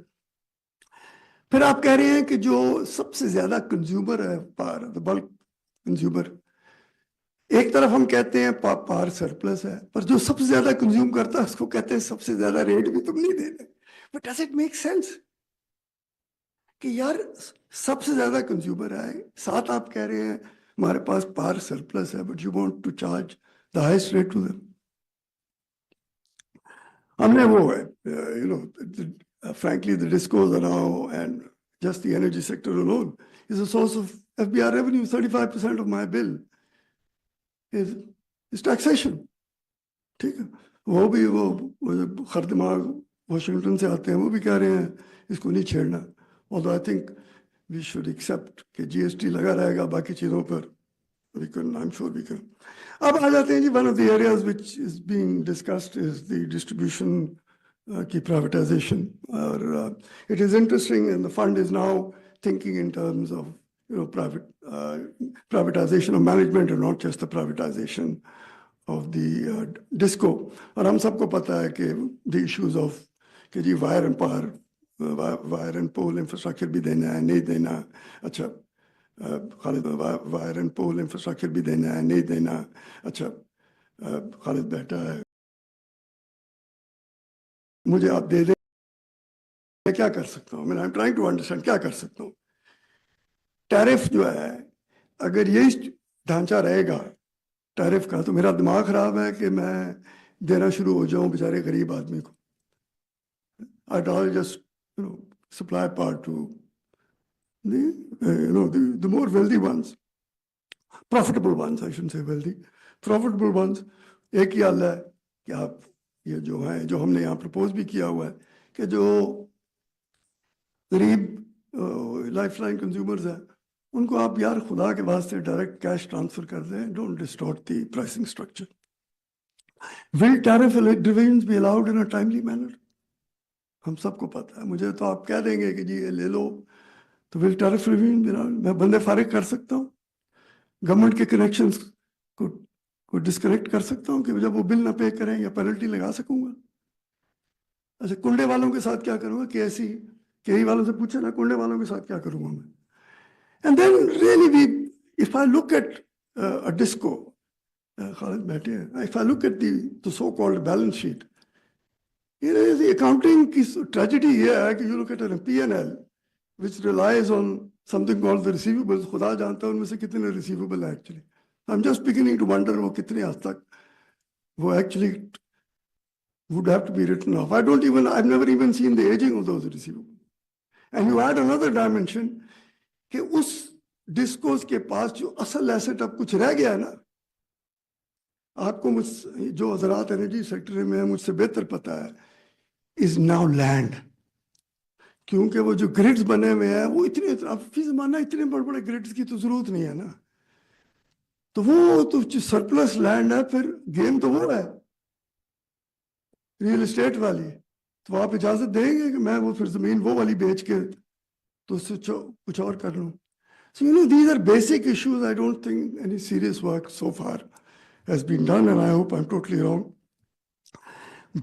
फिर आप कह रहे हैं कि जो सबसे ज्यादा कंज्यूमर है पावर, द बल्क कंज्यूमर, एक तरफ हम कहते हैं पावर सरप्लस है, पर जो सबसे ज्यादा कंज्यूम करता है उसको कहते हैं सबसे ज्यादा रेट भी तुम नहीं दे रहे। But does it make sense कि यार सबसे ज्यादा कंज्यूमर है, साथ आप कह रहे हैं ہمارے پاس پار سرپلس ہے, but you want to charge the highest rate to them. ہم نے وہ ہے, frankly, the discos are now, and just the energy sector alone is a source of FBR revenue. 35% of my bill is taxation. ٹھیک ہے, وہ بھی وہ خردماغ Washington سے آتے ہیں, وہ بھی کہہ رہے ہیں اس کو نہیں چھیڑنا. although I think we should accept کہ GST لگا رہے گا باقی چیزوں پر. I'm sure we can. اب آ جاتے ہیں جی, one of the areas which is being discussed is the distribution کی privatization. اور it is interesting, and the fund is now thinking in terms of privatization of management and not just the privatization of the disco. اور ہم سب کو پتا ہے کہ the issues of کہ جی wire and power, wire and pole infrastructure بھی دینا ہے نہیں دینا. اچھا خالد, وائر اینڈ پول انفراسٹرکچر بھی دینا ہے نہیں دینا. اچھا خالد بیٹھا ہے, مجھے آپ دے دیں, میں کیا کر سکتا ہوں؟ I'm trying to understand کیا کر سکتا ہوں. ٹیرف جو ہے, اگر یہی ڈھانچہ رہے گا ٹیرف کا, تو میرا دماغ خراب ہے کہ میں دینا شروع ہو جاؤں بیچارے غریب آدمی کو. I'll just supply part to the more wealthy ones, profitable ones, I shouldn't say wealthy, profitable ones. ایک ہی حل ہے کہ آپ یہ جو ہیں, جو ہم نے یہاں پرپوز بھی کیا ہوا ہے, کہ جو غریب لائف لائن کنزیومرز ہیں ان کو آپ یار خدا کے واسطے ڈائریکٹ کیش ٹرانسفر کر دیں. Don't distort the pricing structure. Will tariff divisions be allowed in a timely manner? ہم سب کو پتہ ہے. مجھے تو آپ کہہ دیں گے کہ جی یہ لے لو, تو ول ٹیرف ریویو میں بندے فارغ کر سکتا ہوں, گورنمنٹ کے کنیکشنز کو ڈسکنیکٹ کر سکتا ہوں کہ جب وہ بل نہ پے کریں یا پینلٹی لگا سکوں گا. اچھا کنڈے والوں کے ساتھ کیا کروں گا؟ کے ای والوں سے پوچھا نا, کنڈے والوں کے ساتھ کیا کروں گا میں. And then really if I look at a disco, Khalid بیٹھے ہیں, if I look at the so-called balance sheet, the accounting کی tragedy یہ ہے کہ you look at a P&L which relies on something called the receivables. خدا جانتا ہے ان میں سے کتنے receivable ہیں actually. I'm just beginning to wonder وہ کتنے حد تک وہ actually would have to be written off. I've never even seen the aging of those receivables. And you add another dimension کہ اس ڈسکوز کے پاس جو اصل ایسٹ اب کچھ رہ گیا ہے نا, آپ کو جو حضرات انرجی سیکٹر میں مجھ سے بہتر پتا ہے, is now land. کیونکہ وہ جو گریڈز بنے ہوئے ہیں وہ اتنے, فی زمانہ اتنے بڑے بڑے گریڈز کی تو ضرورت نہیں ہے نا. تو وہ تو سرپلس لینڈ ہے, پھر گیم تو وہ ہے ریئل اسٹیٹ والی. تو آپ اجازت دیں گے کہ میں وہ پھر زمین وہ والی بیچ کے تو اس سے کچھ اور کر لوں. So these are basic issues. I don't think any serious work so far has been done, and I hope I'm totally wrong.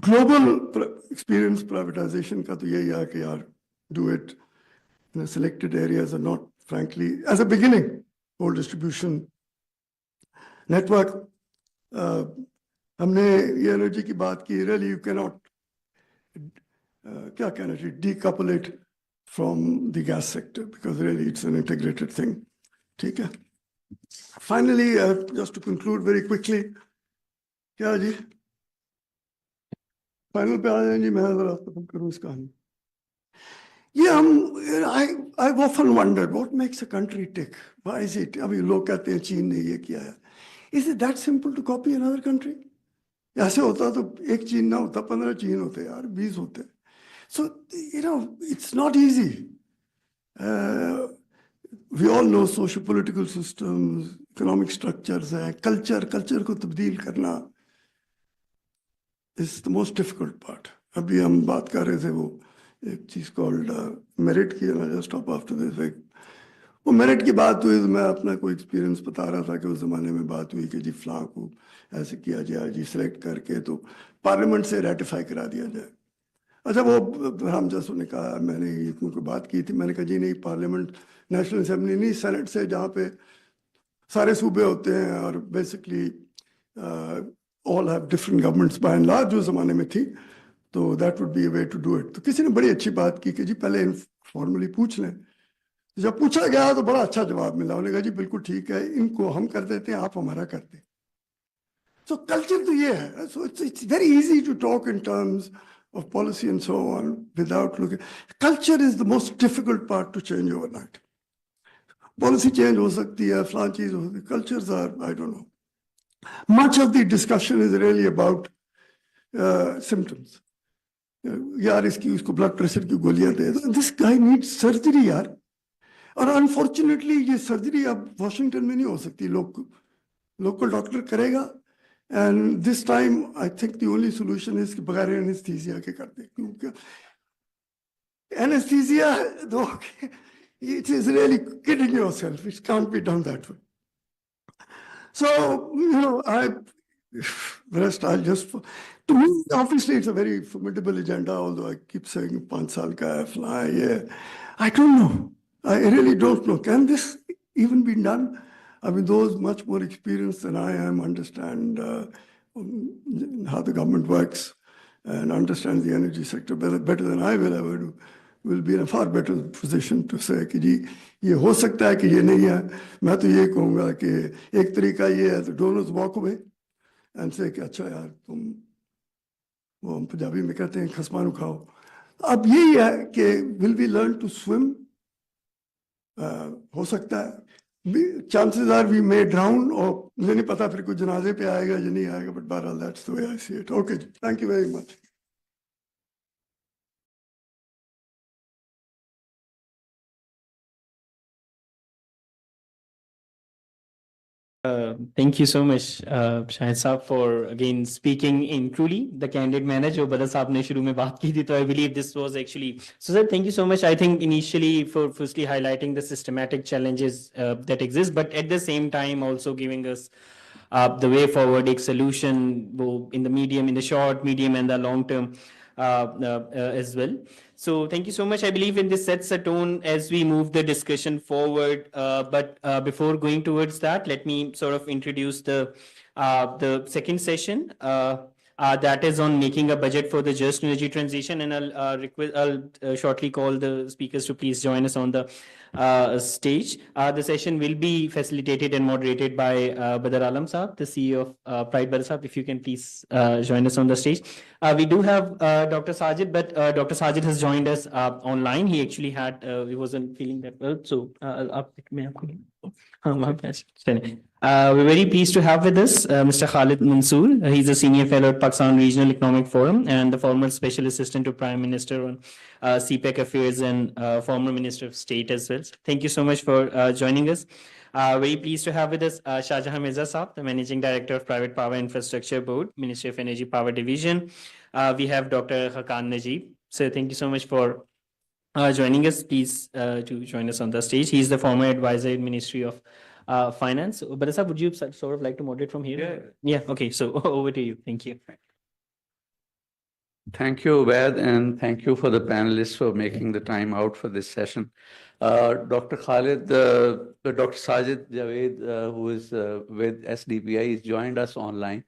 Global experience privatization کا تو یہی ہے کہ یار do it in selected areas and not, frankly, as a beginning, whole distribution network. ہم نے یہ energy کی بات کی, really you cannot کیا کہنا چاہیے decouple it from the gas sector, because really it's an integrated thing. ٹھیک ہے. Finally, just to conclude very quickly, کیا جی فائنل پہ آ جائیں جی, میں ذرا ختم کروں اس کہانی. یہ I've often wondered what makes a country tick. Why is it? ابھی لوگ کہتے ہیں چین نے یہ کیا ہے. Is it that simple to copy another country? ایسے ہوتا تو ایک چین نہ ہوتا, 15 چین ہوتے یار, 20 ہوتے. So, it's not easy. We all know socio-political systems, economic structures ہیں, culture کو تبدیل کرنا is the most difficult part. ابھی ہم بات کر رہے تھے وہ ایک چیز called merit کی, just stop after this. وہ میرٹ کی بات ہوئی تو میں اپنا کوئی ایکسپیرینس بتا رہا تھا کہ اس زمانے میں بات ہوئی کہ جی فلاں کو ایسے کیا جائے, جی سلیکٹ کر کے تو پارلیمنٹ سے ریٹیفائی کرا دیا جائے. اچھا وہ ہم جیسوں نے کہا, میں نے کیونکہ بات کی تھی, میں نے کہا جی نہیں, پارلیمنٹ نیشنل اسمبلی نہیں, سینٹ سے, جہاں پہ سارے صوبے ہوتے ہیں اور basically all have different governments by and large جو زمانے میں تھی, تو that would be a way to do it. تو کسی نے بڑی اچھی بات کی کہ جی پہلے فارملی پوچھ لیں. जब पूछा गया तो बड़ा अच्छा जवाब मिला, उन्होंने कहा जी बिल्कुल ठीक है, इनको हम कर देते हैं, आप हमारा करते हैं। So culture तो ये है. So it's very easy to talk in terms of policy and so on without looking. Culture is the most difficult part to change overnight. Policy change हो सकती है, फलां चीज हो सकती है. Cultures are, I don't know. Much of the discussion is really about symptoms. यार इसकी उसको ब्लड प्रेशर की गोलियां दे. This guy needs surgery यार. और अनफॉर्चुनेटली ये सर्जरी अब वॉशिंगटन में नहीं हो सकती, लोकल डॉक्टर करेगा. And this time I think the only solution is कि बगैर एनेस्थीसिया के कर दे, क्योंकि एनेस्थीसिया दो it is really kidding yourself, it can't be done that way. So, the rest I'll just, to me, obviously it's a very formidable agenda, although I keep saying 5 saal ka hai, fly, yeah. I don't know. I really don't know. Can this even be done? I mean, those much more experienced than I am understand how the government works and understand the energy sector better than I will ever do. Will be in a far better position to say कि जी ये हो सकता है कि ये नहीं है. मैं तो ये कहूँगा कि एक तरीका ये है तो donors walk away and say कि अच्छा यार तुम, वो हम पंजाबी में कहते हैं खसमानू खाओ. अब यही है कि will we learn to swim? हो सकता है, chances are we may drown, और मुझे नहीं पता फिर कोई जनाजे पे आएगा या नहीं आएगा, but बहरहाल that's the way I see it. Okay, thank you very much. Thank you so much, Shahid Saab, for again speaking in truly the candid manner. जो बदर साहब ने शुरू में बात की थी, तो I believe this was actually. So sir, thank you so much. I think initially for firstly highlighting the systematic challenges that exist, but at the same time also giving us the way forward, a solution in the medium, in the short, medium, and the long term as well. So thank you so much. I believe in this sets a tone as we move the discussion forward. But before going towards that, let me sort of introduce the second session. That is on making a budget for the just energy transition, and I'll shortly call the speakers to please join us on the stage. The session will be facilitated and moderated by Badar Alam Saab, the CEO of Pride Badar Saab. If you can please join us on the stage. We do have Dr. Sajid, but Dr. Sajid has joined us online. He actually he wasn't feeling that well, so we're very pleased to have with us Mr. Khalid Mansoor. He's a senior fellow at Pakistan Regional Economic Forum and the former special assistant to Prime Minister on CPEC affairs and former Minister of State as well. Thank you so much for joining us. Very pleased to have with us Shah Jahan Mirza Saab, the Managing Director of Private Power Infrastructure Board, Ministry of Energy Power Division. We have Dr. Hakan Najib. So thank you so much for joining us. Please to join us on the stage. He's the former advisor in Ministry of Finance. Badar Saab, would you sort of like to moderate from here? Yeah. Okay. So over to you. Thank you. Thank you, Ved, and thank you for the panelists for making the time out for this session. Dr. Khalid, Dr. Sajid Javed, who is with SDPI, has joined us online.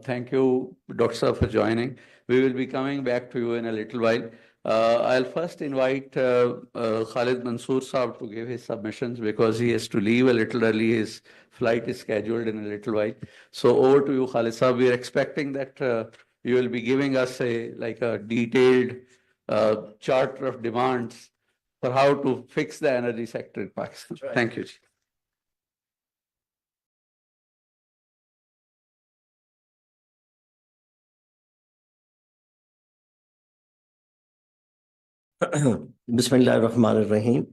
Thank you, Dr. Sir, for joining. We will be coming back to you in a little while. I'll first invite Khalid Mansoor Saab to give his submissions because he has to leave a little early. His flight is scheduled in a little while. So over to you, Khalid Saab. We are expecting that you will be giving us a detailed charter of demands for how to fix the energy sector in Pakistan. Right. Thank you. Bismillah ar-Rahman ar-Rahim.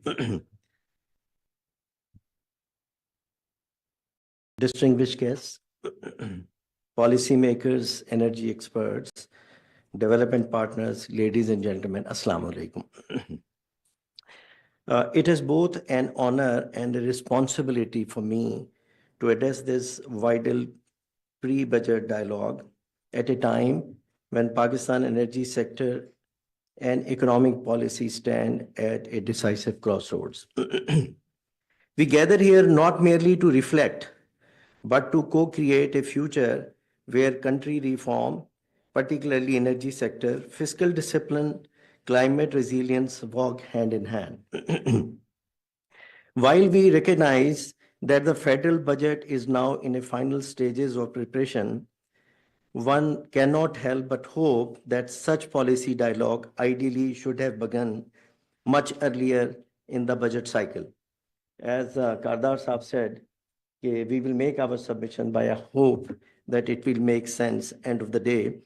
Distinguished guests, policymakers, energy experts, development partners, ladies and gentlemen, Assalamu alaikum. It is both an honor and a responsibility for me to address this vital pre-budget dialogue at a time when Pakistan energy sector and economic policy stand at a decisive crossroads. We gather here not merely to reflect, but to co-create a future where country reform, particularly energy sector, fiscal discipline, climate resilience walk hand in hand. While we recognize that the federal budget is now in a final stages of preparation, one cannot help but hope that such policy dialogue ideally should have begun much earlier in the budget cycle. As Kardar Saab said, we will make our submission by a hope that it will make sense end of the day.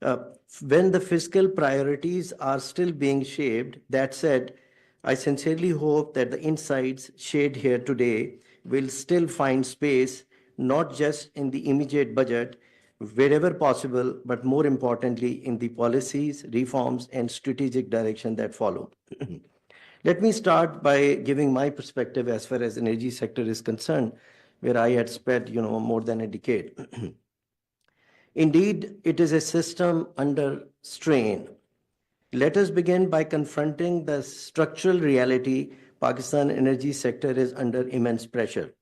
Uh, when the fiscal priorities are still being shaped, that said, I sincerely hope that the insights shared here today will still find space, not just in the immediate budget, wherever possible, but more importantly, in the policies, reforms, and strategic direction that follow. Let me start by giving my perspective as far as energy sector is concerned, where I had spent, more than a decade. Indeed, it is a system under strain. Let us begin by confronting the structural reality Pakistan energy sector is under immense pressure.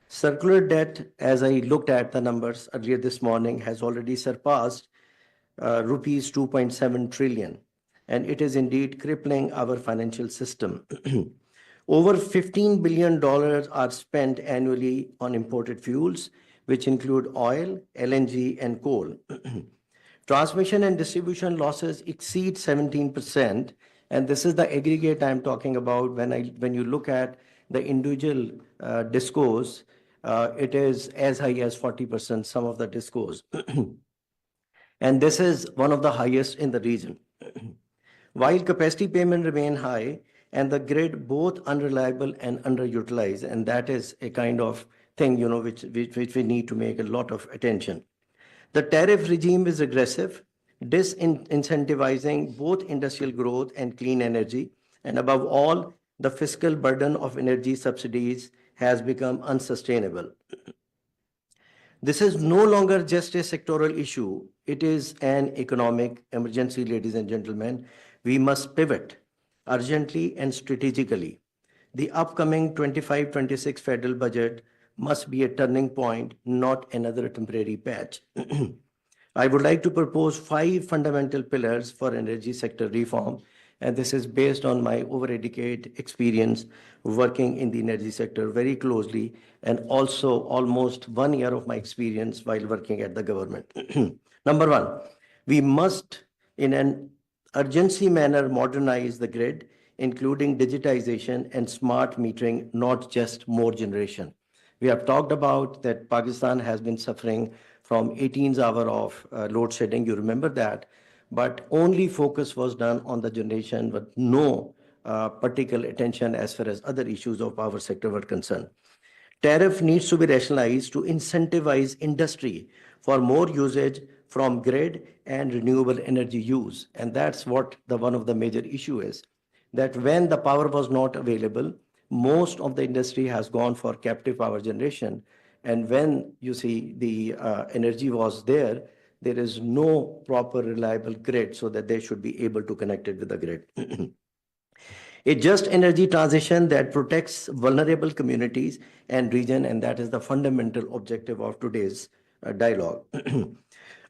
Circular debt, as I looked at the numbers earlier this morning, has already surpassed rupees 2.7 trillion, and it is indeed crippling our financial system. Over $15 billion are spent annually on imported fuels, which include oil, LNG, and coal. Transmission and distribution losses exceed 17%, and this is the aggregate I'm talking about. When you look at the individual discos, it is as high as 40%, some of the discos. And this is one of the highest in the region. While capacity payment remain high and the grid both unreliable and underutilized, and that is a kind of thing, which we need to make a lot of attention. The tariff regime is aggressive, disincentivizing both industrial growth and clean energy. And above all, the fiscal burden of energy subsidies has become unsustainable. This is no longer just a sectoral issue. It is an economic emergency, ladies and gentlemen. We must pivot urgently and strategically. The upcoming 25-26 federal budget must be a turning point, not another temporary patch. I would like to propose 5 fundamental pillars for energy sector reform, and this is based on my over a decade experience working in the energy sector very closely, and also almost 1 year of my experience while working at the government. Number 1, we must, in an urgency manner, modernize the grid, including digitization and smart metering, not just more generation. We have talked about that Pakistan has been suffering from 18 hours of load shedding. You remember that. But only focus was done on the generation with no particular attention as far as other issues of power sector were concerned. Tariff needs to be rationalized to incentivize industry for more usage from grid and renewable energy use. And that's what one of the major issue is, that when the power was not available, most of the industry has gone for captive power generation. And when you see the energy was there, there is no proper reliable grid so that they should be able to connect it with the grid. A just energy transition that protects vulnerable communities and region, and that is the fundamental objective of today's dialogue.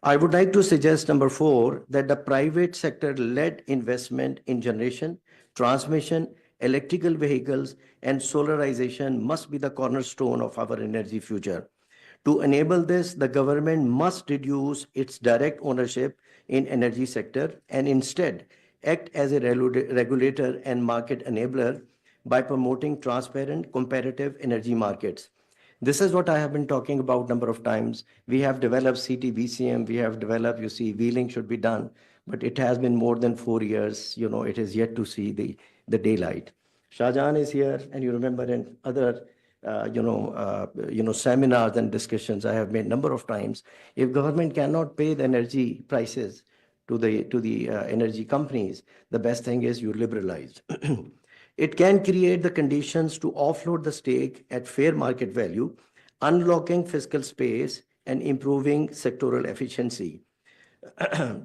I would like to suggest number 4, that the private sector led investment in generation, transmission, electrical vehicles, and solarization must be the cornerstone of our energy future. To enable this, the government must reduce its direct ownership in energy sector and instead act as a regulator and market enabler by promoting transparent, competitive energy markets. This is what I have been talking about number of times. We have developed CTBCM, we have developed, wheeling should be done, but it has been more than 4 years, it is yet to see the daylight. Shahjahan is here, and you remember in other seminars and discussions I have made number of times. If government cannot pay the energy prices to the energy companies, the best thing is you liberalize. It can create the conditions to offload the stake at fair market value, unlocking fiscal space and improving sectoral efficiency.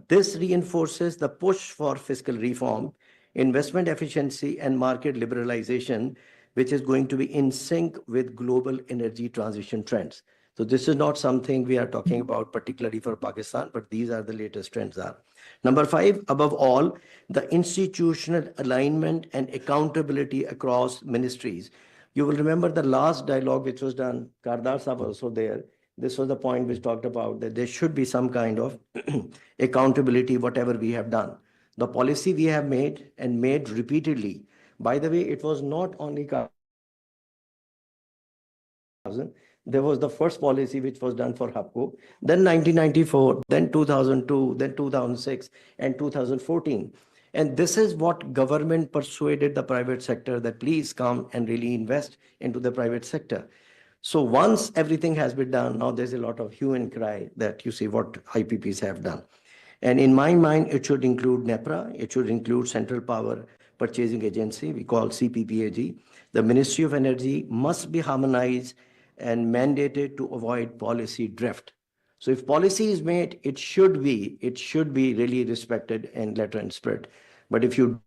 This reinforces the push for fiscal reform, investment efficiency, and market liberalization, which is going to be in sync with global energy transition trends. So this is not something we are talking about particularly for Pakistan, but these are the latest trends are. Number 5, above all, the institutional alignment and accountability across ministries. You will remember the last dialogue which was done, Kardar Sahab also there. This was the point which talked about that there should be some kind of accountability, whatever we have done. The policy we have made and made repeatedly. By the way, it was not only there was the first policy which was done for HAPCO, then 1994, then 2002, then 2006, and 2014. And this is what government persuaded the private sector that please come and really invest into the private sector. So once everything has been done, now there's a lot of hue and cry that you see what IPPs have done. And in my mind, it should include NEPRA, it should include Central Power Purchasing Agency, we call CPPAG. The Ministry of Energy must be harmonized and mandated to avoid policy drift. So if policy is made, it should be really respected in letter and spirit. But if you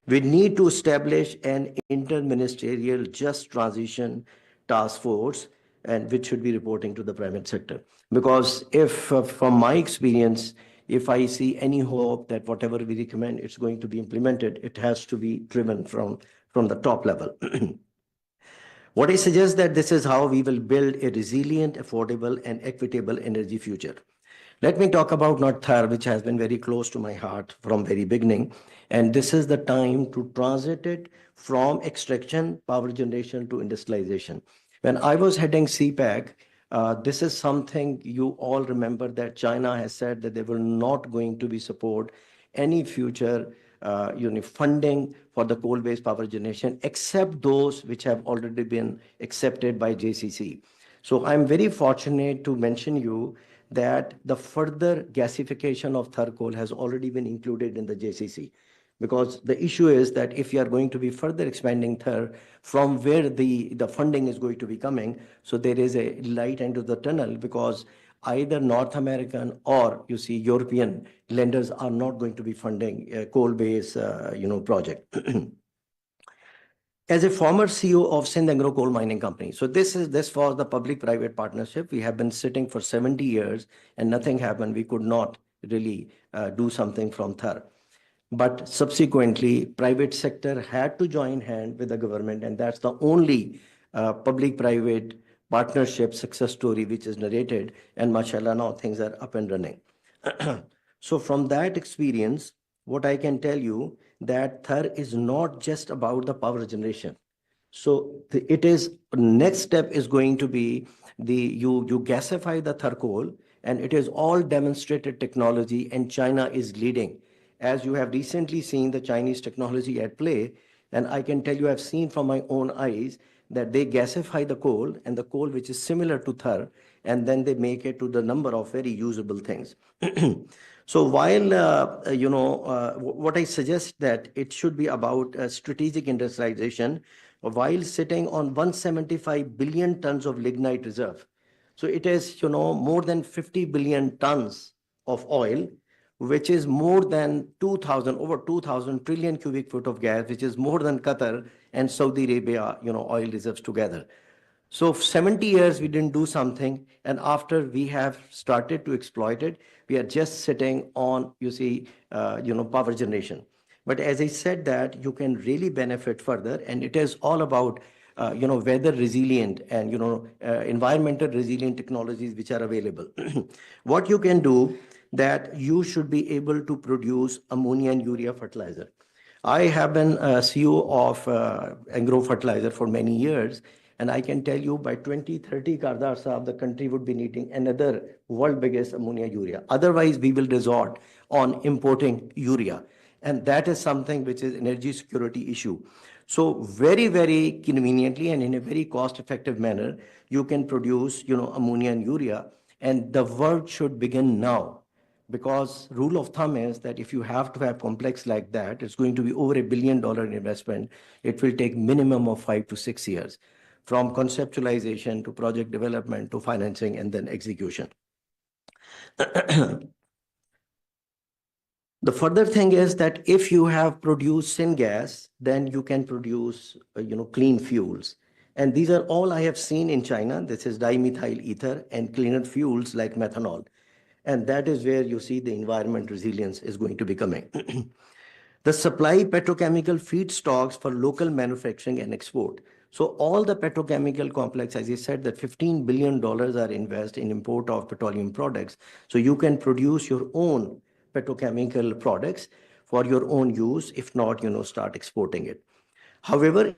we need to establish an interministerial just transition task force, and which should be reporting to the private sector. Because if, from my experience, if I see any hope that whatever we recommend, it's going to be implemented, it has to be driven from the top level. What I suggest that this is how we will build a resilient, affordable, and equitable energy future. Let me talk about not Thar, which has been very close to my heart from very beginning. And this is the time to transit it from extraction, power generation to industrialization. When I was heading CPAC, this is something you all remember that China has said that they were not going to be support any future funding for the coal-based power generation, except those which have already been accepted by JCC. So I'm very fortunate to mention you that the further gasification of Thar coal has already been included in the JCC. Because the issue is that if you are going to be further expanding Thar from where the funding is going to be coming, so there is a light into the tunnel, because either North American or European lenders are not going to be funding a coal-based project. As a former CEO of Sindh Agro Coal Mining Company, so this was the public-private partnership. We have been sitting for 70 years and nothing happened. We could not really do something from Thar. But subsequently, private sector had to join hand with the government, and that's the only public-private partnership success story which is narrated, and mashallah, now things are up and running. So from that experience, what I can tell you that Thar is not just about the power generation. So it is, next step is going to be you gasify the Thar coal, and it is all demonstrated technology, and China is leading. As you have recently seen the Chinese technology at play, and I can tell you I've seen from my own eyes that they gasify the coal, and the coal which is similar to Thar, and then they make it to the number of very usable things. So while, what I suggest that it should be about strategic industrialization, while sitting on 175 billion tons of lignite reserve. So it is, more than 50 billion tons of oil, which is more than over 2,000 trillion cubic foot of gas, which is more than Qatar and Saudi Arabia, oil reserves together. So 70 years we didn't do something, and after we have started to exploit it, we are just sitting on, power generation. But as I said that, you can really benefit further, and it is all about, weather resilient and, environmental resilient technologies which are available. What you can do, that you should be able to produce ammonia and urea fertilizer. I have been CEO of agro fertilizer for many years, and I can tell you by 2030, Kardar Sahab, the country would be needing another world biggest ammonia urea. Otherwise, we will resort on importing urea. And that is something which is energy security issue. So very, very conveniently and in a very cost-effective manner, you can produce, ammonia and urea, and the work should begin now. Because rule of thumb is that if you have to have complex like that, it's going to be over $1 billion investment. It will take minimum of 5 to 6 years, from conceptualization to project development to financing and then execution. The further thing is that if you have produced syngas, then you can produce, clean fuels. And these are all I have seen in China. This is dimethyl ether and cleaner fuels like methanol. And that is where you see the environment resilience is going to be coming. The supply petrochemical feedstocks for local manufacturing and export. So all the petrochemical complex, as I said, that $15 billion are invested in import of petroleum products. So you can produce your own petrochemical products for your own use. If not, start exporting it. However,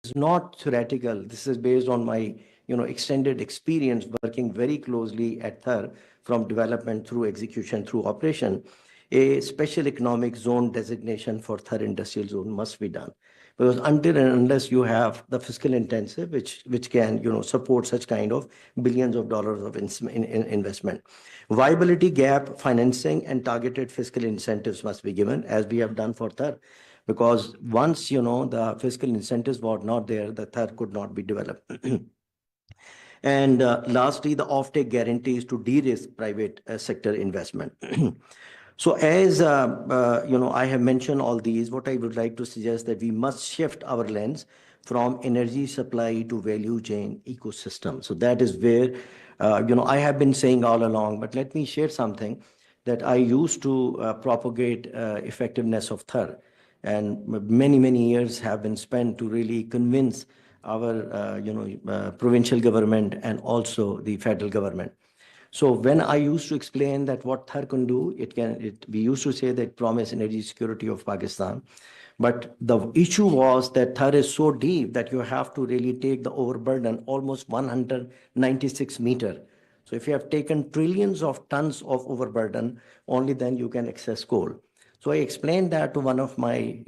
it's not theoretical. This is based on my, extended experience working very closely at THER from development through execution through operation. A special economic zone designation for THER industrial zone must be done. Because until and unless you have the fiscal intensive, which can, support such kind of billions of dollars of investment. Viability gap financing and targeted fiscal incentives must be given, as we have done for THER. Because once, the fiscal incentives were not there, the THER could not be developed. And lastly, the offtake guarantees to de-risk private sector investment. So as I have mentioned all these, what I would like to suggest that we must shift our lens from energy supply to value chain ecosystem. So that is where I have been saying all along. But let me share something that I used to propagate effectiveness of THER, and many years have been spent to really convince our provincial government and also the federal government. So when I used to explain that what THER can do, we used to say that promise energy security of Pakistan. But the issue was that THER is so deep that you have to really take the overburden almost 196 meter. So if you have taken trillions of tons of overburden, only then you can access coal. So I explained that to one of my,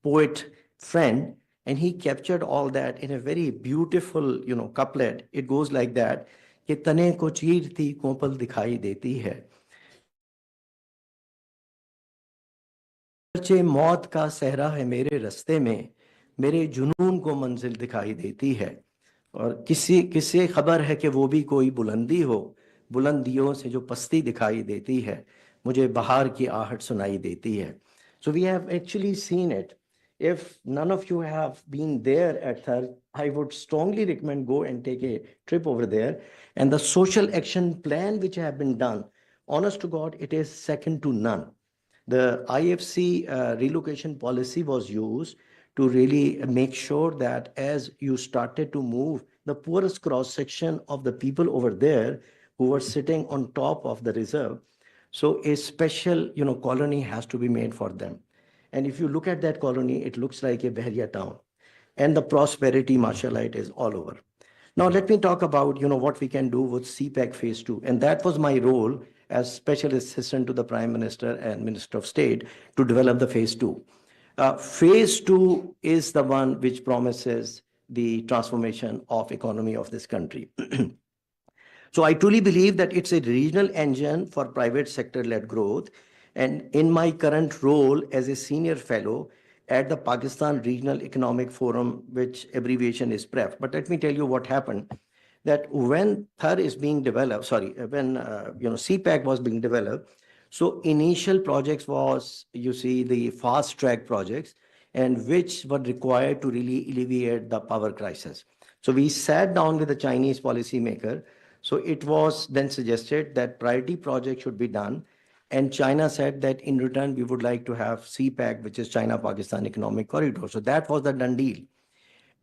poet friend, and he captured all that in a very beautiful, couplet. It goes like that. कि तने को चीरती कोपल दिखाई देती है, चे मौत का सहरा है मेरे रास्ते में, मेरे जुनून को मंजिल दिखाई देती है. और किसी खबर है कि वो भी कोई बुलंदी हो, बुलंदियों से जो पस्ती दिखाई देती है, मुझे बाहर की आहट सुनाई देती है. So we have actually seen it. If none of you have been there at THER, I would strongly recommend go and take a trip over there. And the social action plan which have been done, honest to God, it is second to none. The IFC relocation policy was used to really make sure that as you started to move the poorest cross section of the people over there who were sitting on top of the reserve, so a special, colony has to be made for them. And if you look at that colony, it looks like a Bahria town. And the prosperity, mashallah, it is all over. Now, let me talk about, what we can do with CPEC Phase 2. And that was my role as Special Assistant to the Prime Minister and Minister of State to develop the Phase 2. Phase 2 is the one which promises the transformation of economy of this country. So I truly believe that it's a regional engine for private sector-led growth. And in my current role as a senior fellow at the Pakistan Regional Economic Forum, which abbreviation is PREF. But let me tell you what happened, that when THER is being developed, when CPEC was being developed, so initial projects was, the fast track projects, and which were required to really alleviate the power crisis. So we sat down with the Chinese policymaker. So it was then suggested that priority projects should be done. And China said that in return, we would like to have CPEC, which is China-Pakistan Economic Corridor. So that was the done deal.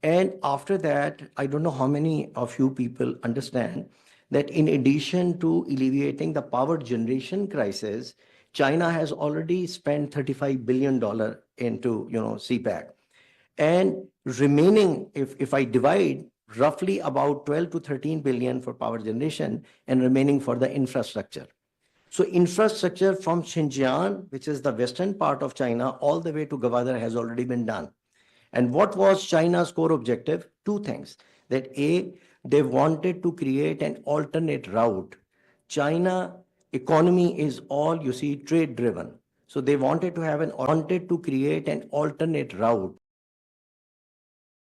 And after that, I don't know how many of you people understand that in addition to alleviating the power generation crisis, China has already spent $35 billion into, CPEC. And remaining, if I divide, roughly about 12 to 13 billion for power generation and remaining for the infrastructure. So infrastructure from Xinjiang, which is the western part of China, all the way to Gwadar has already been done. And what was China's core objective? Two things. That A, they wanted to create an alternate route. China economy is all, trade driven. So they wanted to create an alternate route.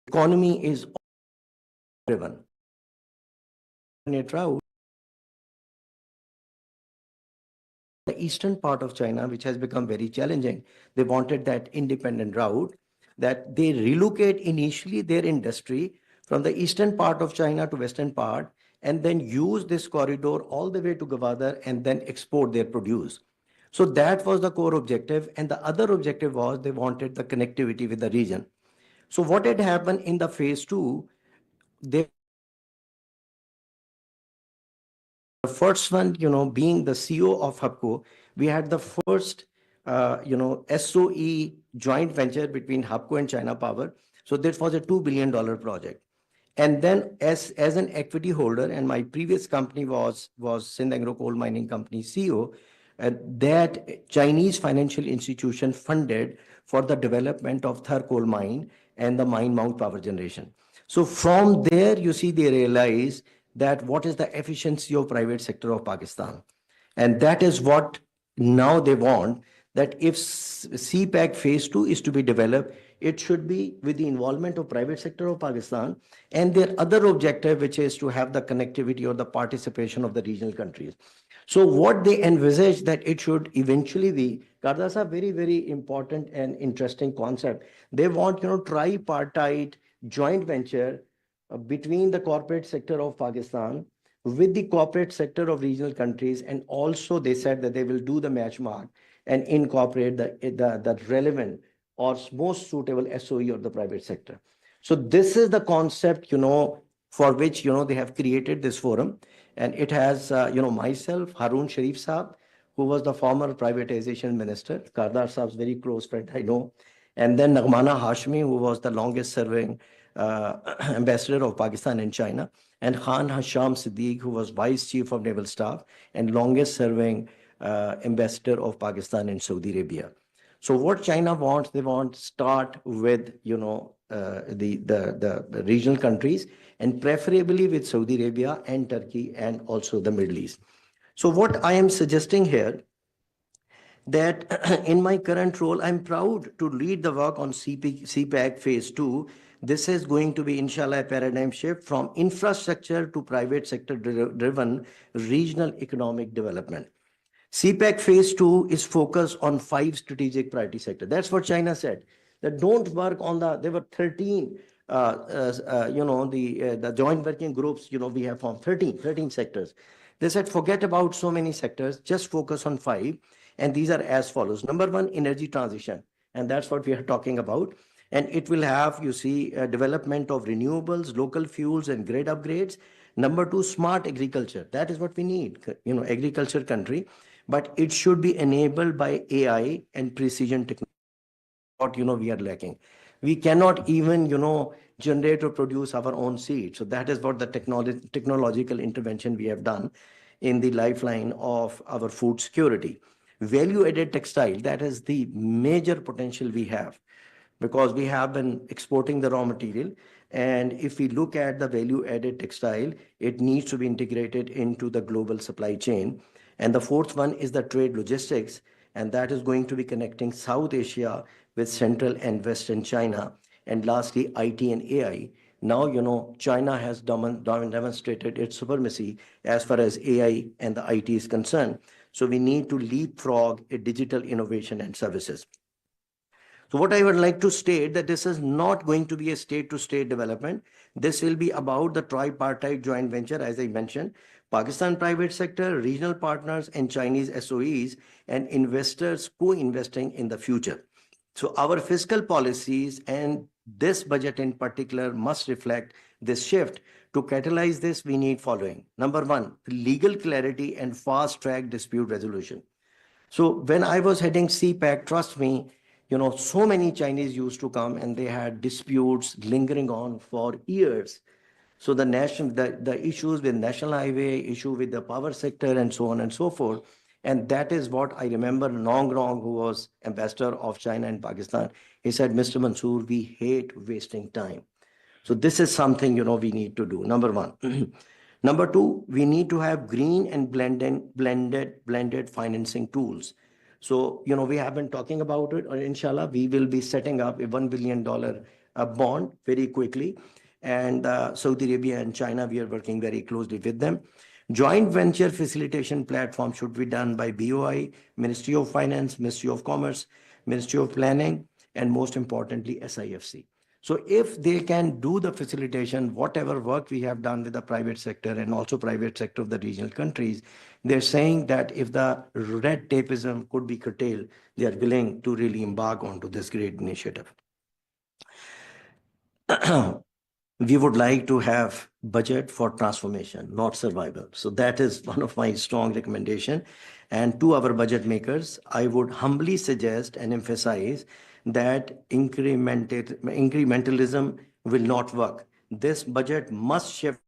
Economy is driven. Alternate route. The eastern part of China, which has become very challenging, they wanted that independent route, that they relocate initially their industry from the eastern part of China to western part, and then use this corridor all the way to Gwadar and then export their produce. So that was the core objective. And the other objective was they wanted the connectivity with the region. So what had happened in the phase two, they the first one, being the CEO of HUBCO, we had the first, SOE joint venture between HUBCO and China Power. So this was a $2 billion project. And then as an equity holder, and my previous company was Sindh Agro Coal Mining Company CEO, that Chinese financial institution funded for the development of Thar coal mine and the mine mount power generation. So from there, you see, they realize that what is the efficiency of private sector of Pakistan. And that is what now they want, that if CPEC phase 2 is to be developed, it should be with the involvement of private sector of Pakistan and their other objective, which is to have the connectivity or the participation of the regional countries. So what they envisage that it should eventually be, Kardas, a very, very important and interesting concept. They want, tripartite joint venture between the corporate sector of Pakistan with the corporate sector of regional countries. And also they said that they will do the match mark and incorporate the relevant or most suitable SOE of the private sector. So this is the concept, for which, they have created this forum. And it has, myself, Harun Sharif Saab, who was the former privatization minister, Kardar Saab's very close friend, I know. And then Nagmana Hashmi, who was the longest serving ambassador of Pakistan in China, and Khan Hasham Siddiq, who was vice chief of naval staff and longest serving ambassador of Pakistan in Saudi Arabia. So what China wants, they want start with, the regional countries and preferably with Saudi Arabia and Turkey and also the Middle East. So what I am suggesting here, that in my current role, I'm proud to lead the work on CPEC phase 2. This is going to be, inshallah, a paradigm shift from infrastructure to private sector driven regional economic development. CPEC phase 2 is focused on 5 strategic priority sectors. That's what China said. That don't work on there were 13, the joint working groups, we have formed 13 sectors. They said, forget about so many sectors, just focus on 5. And these are as follows. Number 1, energy transition. And that's what we are talking about. And it will have, development of renewables, local fuels and grid upgrades. Number 2, smart agriculture. That is what we need, agriculture country. But it should be enabled by AI and precision technology. What, we are lacking. We cannot even, generate or produce our own seed. So that is what the technological intervention we have done in the lifeline of our food security. Value-added textile, that is the major potential we have, because we have been exporting the raw material. And if we look at the value-added textile, it needs to be integrated into the global supply chain. And the fourth one is the trade logistics, and that is going to be connecting South Asia with Central and Western China. And lastly, IT and AI. Now, China has demonstrated its supremacy as far as AI and the IT is concerned. So we need to leapfrog a digital innovation and services. So what I would like to state, that this is not going to be a state-to-state development. This will be about the tripartite joint venture, as I mentioned, Pakistan private sector, regional partners, and Chinese SOEs and investors co-investing in the future. So our fiscal policies and this budget in particular must reflect this shift. To catalyze this, we need following. Number 1, legal clarity and fast-track dispute resolution. So when I was heading CPEC, trust me, so many Chinese used to come and they had disputes lingering on for years. So the issues with national highway, issue with the power sector and so on and so forth. And that is what I remember Nong Rong, who was ambassador of China and Pakistan. He said, Mr. Mansoor, we hate wasting time. So this is something, we need to do. Number 1. Number 2, we need to have green and blended financing tools. So, we have been talking about it. Inshallah, we will be setting up a $1 billion bond very quickly. And Saudi Arabia and China, we are working very closely with them. Joint venture facilitation platform should be done by BOI, Ministry of Finance, Ministry of Commerce, Ministry of Planning, and most importantly, SIFC. So if they can do the facilitation, whatever work we have done with the private sector and also private sector of the regional countries, they're saying that if the red tapeism could be curtailed, they are willing to really embark onto this great initiative. We would like to have budget for transformation, not survival. So that is one of my strong recommendation. And to our budget makers, I would humbly suggest and emphasize that incrementalism will not work. This budget must shift.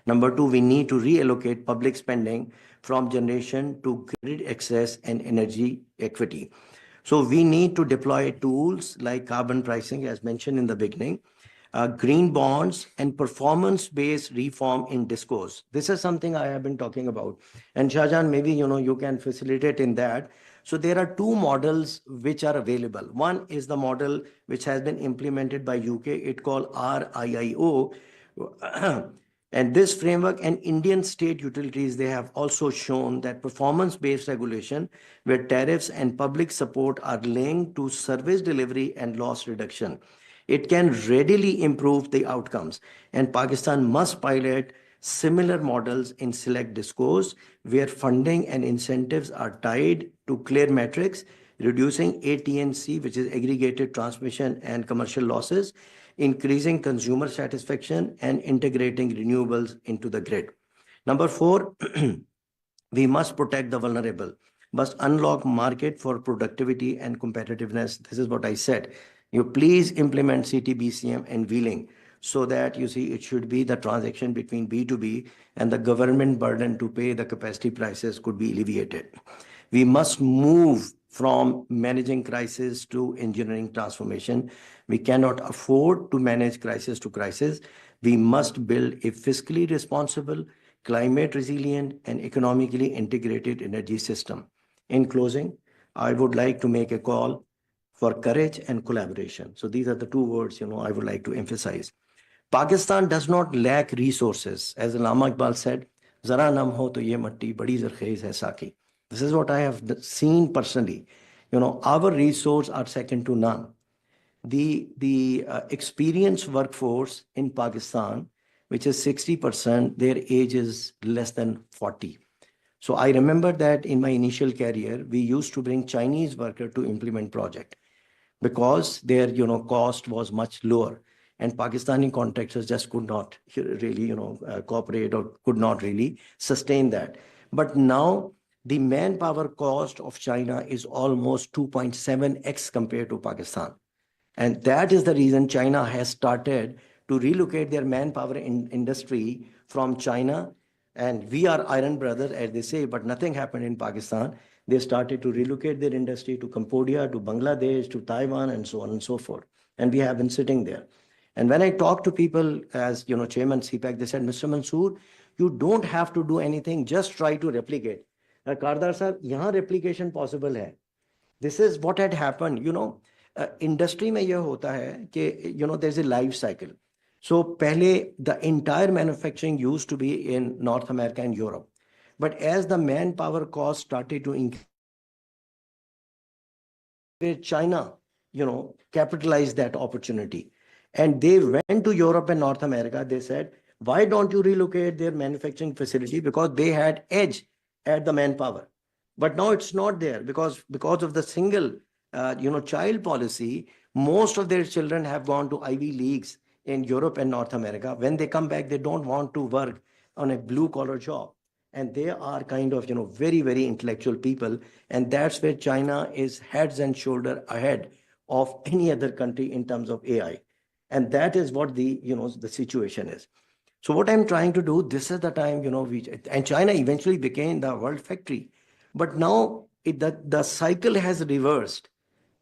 Number two, we need to reallocate public spending from generation to grid access and energy equity. So we need to deploy tools like carbon pricing, as mentioned in the beginning, green bonds, and performance-based reform in discourse. This is something I have been talking about. And Shahjahan, maybe you can facilitate in that. So there are two models which are available. One is the model which has been implemented by UK. It called RIIO. And this framework and Indian state utilities, they have also shown that performance-based regulation where tariffs and public support are linked to service delivery and loss reduction. It can readily improve the outcomes. And Pakistan must pilot similar models in select discourse where funding and incentives are tied to clear metrics, reducing AT&C, which is aggregated transmission and commercial losses, increasing consumer satisfaction, and integrating renewables into the grid. Number four, we must protect the vulnerable, must unlock market for productivity and competitiveness. This is what I said. You please implement CTBCM and wheeling so that you see it should be the transaction between B2B and the government burden to pay the capacity prices could be alleviated. We must move from managing crisis to engineering transformation. We cannot afford to manage crisis to crisis. We must build a fiscally responsible, climate resilient, and economically integrated energy system. In closing, I would like to make a call for courage and collaboration. So these are the two words, I would like to emphasize. Pakistan does not lack resources. As Allama Iqbal said, Zara nam ho to ye matti badi zarkhiz hai saki. This is what I have seen personally. Our resources are second to none. The experienced workforce in Pakistan, which is 60%, their age is less than 40. So I remember that in my initial career, we used to bring Chinese worker to implement project because their cost was much lower, and Pakistani contractors just could not really cooperate or could not really sustain that. But now the manpower cost of China is almost 2.7x compared to Pakistan. And that is the reason China has started to relocate their manpower industry from China. And we are iron brothers, as they say, but nothing happened in Pakistan. They started to relocate their industry to Cambodia, to Bangladesh, to Taiwan, and so on and so forth. And we have been sitting there. And when I talk to people as, Chairman CPAC, they said, Mr. Mansoor, you don't have to do anything, just try to replicate. Kardar sir, yahan replication possible hai. This is what had happened, industry में यह होता है कि there's a life cycle. So पहले the entire manufacturing used to be in North America and Europe, but as the manpower cost started to increase, China capitalized that opportunity, and they went to Europe and North America. They said, why don't you relocate their manufacturing facility, because they had edge at the manpower. But now it's not there because of the single child policy. Most of their children have gone to Ivy Leagues in Europe and North America. When they come back, they don't want to work on a blue collar job. And they are kind of, very, very intellectual people. And that's where China is heads and shoulders ahead of any other country in terms of AI. And that is what the situation is. So what I'm trying to do, this is the time, and China eventually became the world factory. But now the cycle has reversed.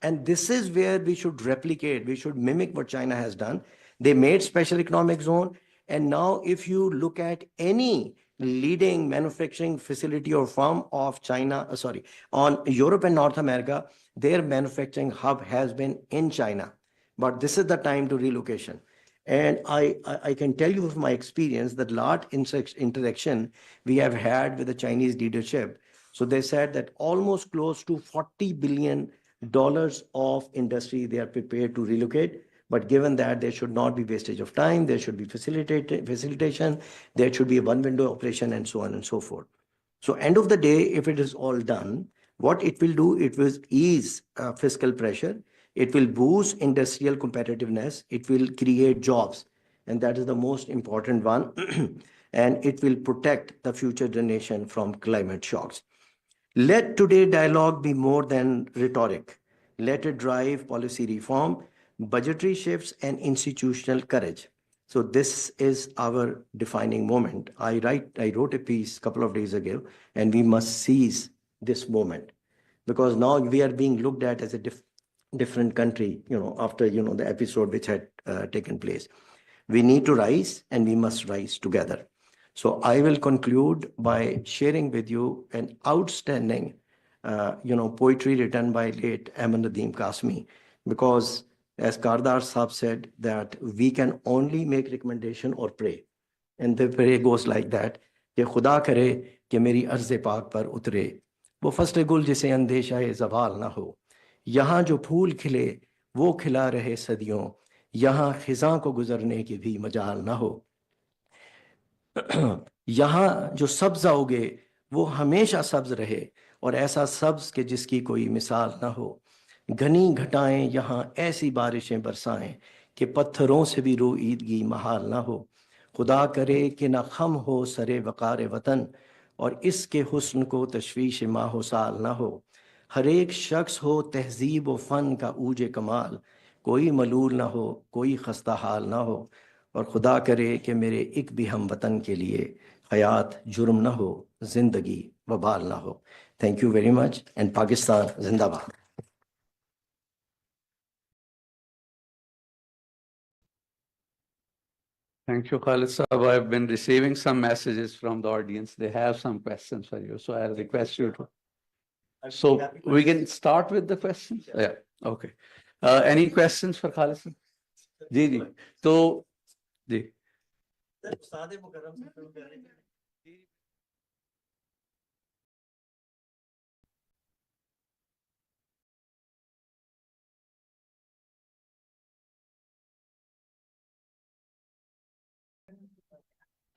And this is where we should replicate, we should mimic what China has done. They made special economic zone. And now if you look at any leading manufacturing facility or firm of China, on Europe and North America, their manufacturing hub has been in China. But this is the time to relocation. And I can tell you from my experience that large interaction we have had with the Chinese leadership. So they said that almost close to $40 billion dollars of industry they are prepared to relocate. But given that there should not be wastage of time, there should be facilitation, there should be a one window operation, and so on and so forth. So end of the day, if it is all done, what it will do, it will ease fiscal pressure. It will boost industrial competitiveness. It will create jobs. And that is the most important one. And it will protect the future generation from climate shocks. Let today's dialogue be more than rhetoric. Let it drive policy reform, budgetary shifts, and institutional courage. So this is our defining moment. I wrote a piece a couple of days ago, and we must seize this moment, because now we are being looked at as a different country, after, the episode which had taken place. We need to rise, and we must rise together. So I will conclude by sharing with you an outstanding, poetry written by late Ahmad Nadeem Qasmi, because as Kardar Sahab said, that we can only make recommendation or pray. And the prayer goes like that, کہ خدا کرے کہ میری عرض پاک پر اترے وہ فصل گل جسے اندیشہ زوال نہ ہو. یہاں جو پھول کھلے وہ کھلا رہے صدیوں, یہاں خزاں کو گزرنے کی بھی مجال نہ ہو. یہاں جو سبزہ اگے وہ ہمیشہ سبز رہے, اور ایسا سبز کہ جس کی کوئی مثال نہ ہو. گھنی گھٹائیں یہاں ایسی بارشیں برسائیں کہ پتھروں سے بھی روئیدگی محال نہ ہو. خدا کرے کہ نہ خم ہو سرے وقار وطن, اور اس کے حسن کو تشویش ماہ و سال نہ ہو. ہر ایک شخص ہو تہذیب و فن کا اوج کمال, کوئی ملول نہ ہو, کوئی خستہ حال نہ ہو. اور خدا کرے کہ میرے ایک بھی ہم وطن کے لیے حیات جرم نہ ہو, زندگی وبال نہ ہو. Thank you very much, and Pakistan زندہ باد. Thank you, Khalid Saab. I've been receiving some messages from the audience. They have some questions for you, so I'll request you to. So we can start with the questions? Yeah, okay. Any questions for Khalid Saab? Ji, ji. So, ji.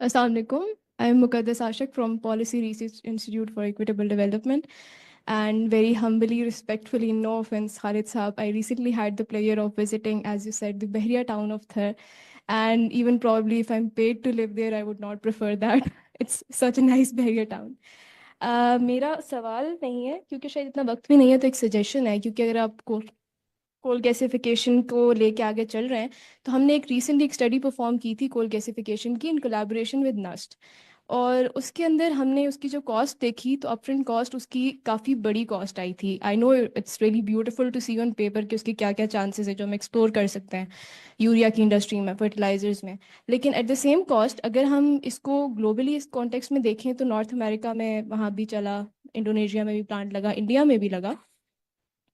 Assalamu alaikum. I am Muqaddas Ashik from Policy Research Institute for Equitable Development. And very humbly, respectfully, no offense, Khalid Saab, I recently had the pleasure of visiting, as you said, the Bahriya town of Thar. And even probably if I'm paid to live there, I would not prefer that. It's such a nice Bahriya town. میرا سوال نہیں ہے کیونکہ شاید اتنا وقت بھی نہیں ہے, تو ایک سجیشن ہے, کیونکہ اگر آپ کو کول گیسیفیکیشن کو لے کے آگے چل رہے ہیں, تو ہم نے ایک ریسنٹلی ایک اسٹڈی پرفارم کی تھی کول گیسیفیکیشن کی ان کولیبوریشن ود نسٹ, اور اس کے اندر ہم نے اس کی جو کاسٹ دیکھی تو اپ فرنٹ کاسٹ اس کی کافی بڑی کاسٹ آئی تھی. I know it's really beautiful to see on paper کہ اس کی کیا کیا چانسز ہے جو ہم ایکسپلور کر سکتے ہیں یوریا کی انڈسٹری میں, فرٹیلائزرز میں, لیکن ایٹ دا سیم کاسٹ اگر ہم اس کو گلوبلی اس کانٹیکس میں دیکھیں تو نارتھ امریکہ میں وہاں بھی چلا, انڈونیشیا میں بھی پلانٹ لگا, انڈیا میں بھی لگا,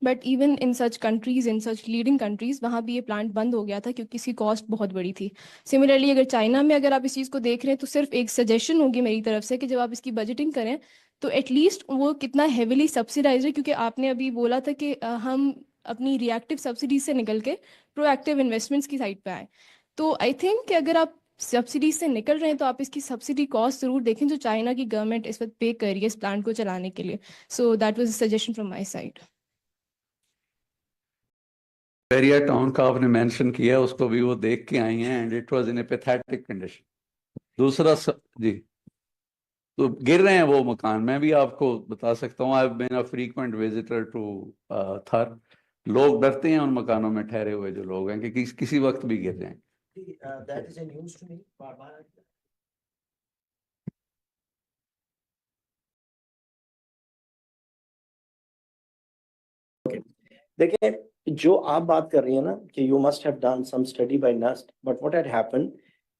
but even in such countries, in such leading countries, وہاں بھی یہ پلانٹ بند ہو گیا تھا کیونکہ اس کی کاسٹ بہت بڑی تھی. سملرلی اگر چائنا میں اگر آپ اس چیز کو دیکھ رہے ہیں تو صرف ایک سجیشن ہوگی میری طرف سے کہ جب آپ اس کی بجٹنگ کریں تو ایٹ لیسٹ وہ کتنا ہیویلی سبسیڈائز ہے, کیونکہ آپ نے ابھی بولا تھا کہ ہم اپنی ری ایکٹیو سبسڈیز سے نکل کے پرو ایکٹیو انویسٹمنٹس کی سائڈ پہ آئیں. تو آئی تھنک کہ اگر آپ سبسڈیز سے نکل رہے ہیں تو آپ اس کی سبسڈی کاسٹ ضرور دیکھیں جو چائنا کی گورنمنٹ اس وقت پے کر رہی ہے اس پلانٹ کو چلانے کے لیے. So that was a suggestion from my side. بحریہ ٹاؤن کا آپ نے مینشن کیا, اس کو بھی وہ دیکھ کے آئی ہیں, and it was in a pathetic condition. دوسرا جی, تو گر رہے ہیں وہ مکان. میں بھی آپ کو بتا سکتا ہوں, آئی بین اے فریکوینٹ وزٹر ٹو تھر. لوگ ڈرتے ہیں ان مکانوں میں ٹھہرے ہوئے جو لوگ ہیں کہ کسی وقت بھی گر جائیں. دیکھیں, جو آپ بات کر رہی ہیں نا کہ you must have done some study by NUST, but what had happen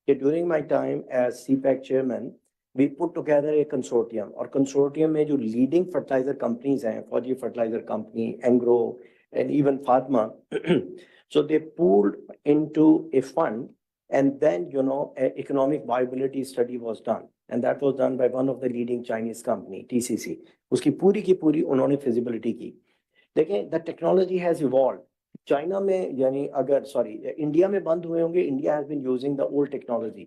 کہ during my time as CPEC chairman we put together a consortium, اور کنسورٹیم میں جو لیڈنگ فرٹیلائزر کمپنیز ہیں, Fauji fertiliser company, Engro and even pharma, so they pooled into a fund, and then economic viability study was done, and that was done by one of the leading Chinese company, TCC. اس کی پوری کی پوری انہوں نے feasibility کی دیکھیں the technology has evolved. China میں یعنی اگر انڈیا میں بند ہوئے ہوں گے, India has been using the old technology.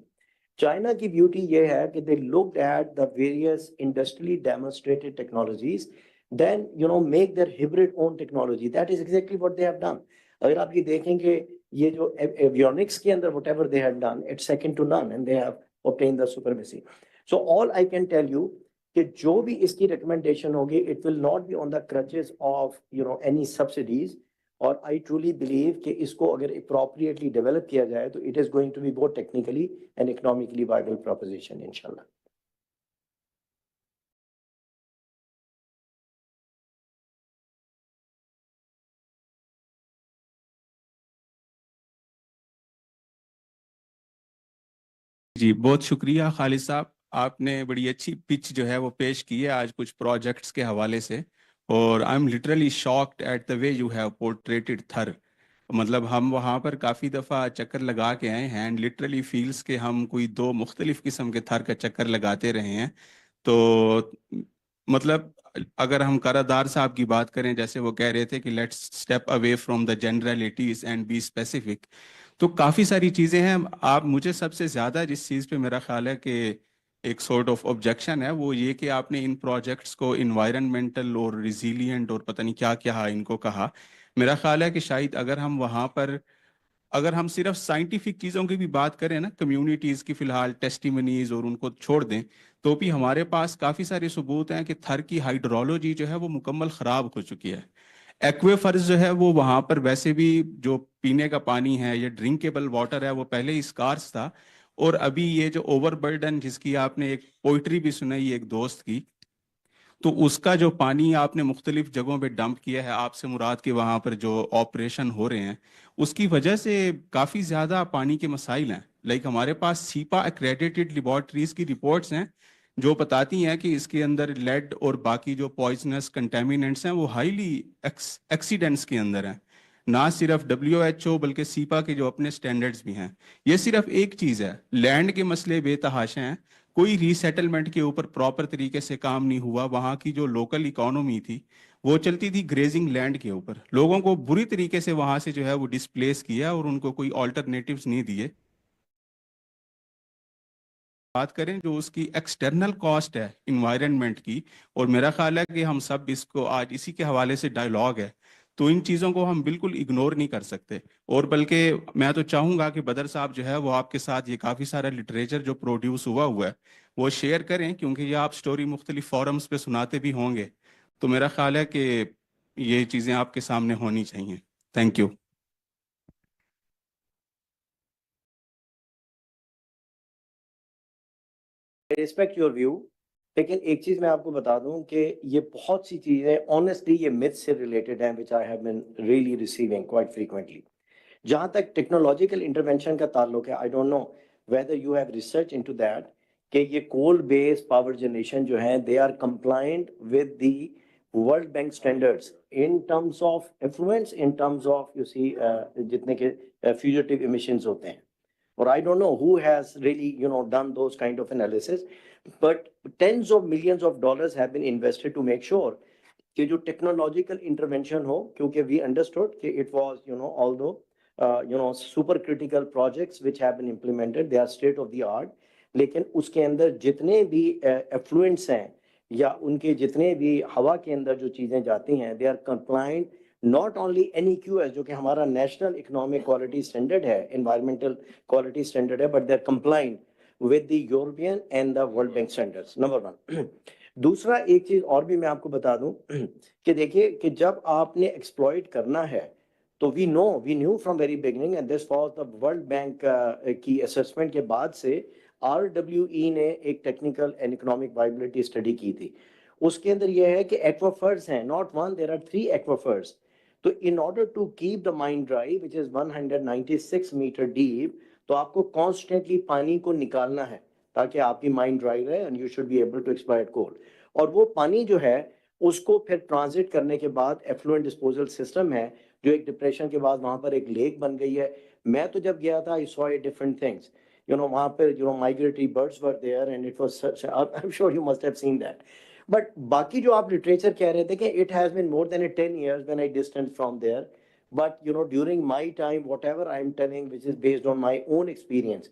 China کی بیوٹی یہ ہے کہ they looked at the various industrially demonstrated technologies, then make their hybrid own technology. That is exactly what they have done. اگر آپ یہ دیکھیں کہ یہ جو avionics کے اندر whatever they have done, it's second to none and they have obtained the supremacy. So all I can tell you کہ جو بھی اس کی ریکمنڈیشن ہوگی it will not be on the crutches of any subsidies. اور I truly believe کہ اس کو اگر appropriately develop کیا جائے تو it is going to be both technically and economically viable proposition inshallah. جی بہت شکریہ خالد صاحب, آپ نے بڑی اچھی پچ جو ہے وہ پیش کی ہے آج کچھ پروجیکٹس کے حوالے سے, اور I am literally shocked at the way you have portrayed Thar. مطلب ہم وہاں پر کافی دفعہ چکر لگا کے آئے ہیں اینڈ لٹرلی فیلس کہ ہم کوئی 2 مختلف قسم کے تھر کا چکر لگاتے رہے ہیں. تو مطلب اگر ہم قرارداد صاحب کی بات کریں, جیسے وہ کہہ رہے تھے کہ let's step away from the generalities and be specific, تو کافی ساری چیزیں ہیں. آپ مجھے سب سے زیادہ جس چیز پہ میرا خیال ہے کہ ایک سورٹ آف آبجیکشن ہے وہ یہ کہ آپ نے ان پروجیکٹس کو انوائرنمنٹل اور ریزیلینٹ اور پتہ نہیں کیا کیا ان کو کہا. میرا خیال ہے کہ شاید اگر ہم وہاں پر اگر ہم صرف سائنٹیفک چیزوں کی بھی بات کریں نا, کمیونٹیز کی فی الحال ٹیسٹیمنیز اور ان کو چھوڑ دیں, تو بھی ہمارے پاس کافی سارے ثبوت ہیں کہ تھر کی ہائیڈرولوجی جو ہے وہ مکمل خراب ہو چکی ہے. ایکویفرز جو ہے وہ وہاں پر ویسے بھی جو پینے کا پانی ہے یا ڈرنکیبل واٹر ہے وہ پہلے ہی اسکارس تھا, اور ابھی یہ جو اوور برڈن جس کی آپ نے ایک پوئٹری بھی سنائی ایک دوست کی, تو اس کا جو پانی آپ نے مختلف جگہوں پہ ڈمپ کیا ہے, آپ سے مراد کے وہاں پر جو آپریشن ہو رہے ہیں اس کی وجہ سے کافی زیادہ پانی کے مسائل ہیں. لائک ہمارے پاس سیپا ایکریڈیٹڈ لیبارٹریز کی رپورٹس ہیں جو بتاتی ہیں کہ اس کے اندر لیڈ اور باقی جو پوائزنس کنٹامیننٹس ہیں وہ ہائیلی ایکسیڈنٹس کے اندر ہیں. نہ صرف WHO بلکہ سیپا کے جو اپنے سٹینڈرڈز بھی ہیں. یہ صرف ایک چیز ہے, لینڈ کے مسئلے بے تحاشا ہیں, کوئی ری سیٹلمنٹ کے اوپر پراپر طریقے سے کام نہیں ہوا. وہاں کی جو لوکل اکانومی تھی وہ چلتی تھی گریزنگ لینڈ کے اوپر, لوگوں کو بری طریقے سے وہاں سے جو ہے وہ ڈسپلیس کیا اور ان کو کوئی آلٹرنیٹیوز نہیں دیے. بات کریں جو اس کی ایکسٹرنل کاسٹ ہے انوائرنمنٹ کی, اور میرا خیال ہے کہ ہم سب اس کو آج اسی کے حوالے سے ڈائیلاگ ہے, تو ان چیزوں کو ہم بالکل اگنور نہیں کر سکتے. اور بلکہ میں تو چاہوں گا کہ بدر صاحب جو ہے وہ آپ کے ساتھ یہ کافی سارا لٹریچر جو پروڈیوس ہوا ہے وہ شیئر کریں, کیونکہ یہ آپ سٹوری مختلف فورمز پہ سناتے بھی ہوں گے, تو میرا خیال ہے کہ یہ چیزیں آپ کے سامنے ہونی چاہیے. Thank you. Respect your view, لیکن ایک چیز میں آپ کو بتا دوں کہ یہ بہت سی چیزیں آنیسٹلی یہ میتھ سے ریلیٹڈ ہیں which I have been really receiving quite frequently. جہاں تک ٹیکنالوجیکل انٹرونشن کا تعلق ہے, I don't know whether you have research into that, کہ یہ کول بیس پاور جنریشن جو ہیں they are compliant with the World Bank standards in terms of effluents, in terms of you see جتنے کے fugitive emissions ہوتے ہیں. Or I don't know who has really, done those kind of analysis, but tens of millions of dollars have been invested to make sure کہ جو technological intervention ہو, کیونکہ we understood کہ it was, although, super critical projects which have been implemented, they are state of the art, لیکن اس کے اندر جتنے بھی effluents ہیں یا ان کے جتنے بھی ہوا کے اندر جو چیزیں جاتی ہیں, they are compliant not only NEQS جو کہ ہمارا نیشنل اکنامک کوالٹی اسٹینڈرڈ ہے, انوائرمنٹل کوالٹی اسٹینڈرڈ ہے, but they are compliant with the European and the World Bank standards. Number one. دوسرا ایک چیز اور بھی میں آپ کو بتا دوں کہ دیکھیے کہ جب آپ نے ایکسپلوئٹ کرنا ہے تو we knew from very beginning, and this was the World Bank کی assessment کے بعد سے RWE نے ایک technical and economic viability study کی تھی. اس کے اندر یہ ہے کہ ایکوافرز ہیں, not one, there are 3 aquifers. تو in order to keep the mine dry, which is 196 meter deep, تو آپ کو constantly پانی کو نکالنا ہے تاکہ آپ کی mine dry رہے and you should be able to exploit coal. اور وہ پانی جو ہے اس کو پھر ٹرانزٹ کرنے کے بعد effluent disposal system ہے جو ایک ڈپریشن کے بعد وہاں پر ایک لیک بن گئی ہے. میں تو جب گیا تھا I saw different things. وہاں پر migratory birds were there and it was such, I'm sure you must have seen that. But باقی جو آپ لٹریچر کہہ رہے تھے کہ it has been more than 10 years when I distanced from there. But during my time, whatever I'm telling, which is based on my own experience.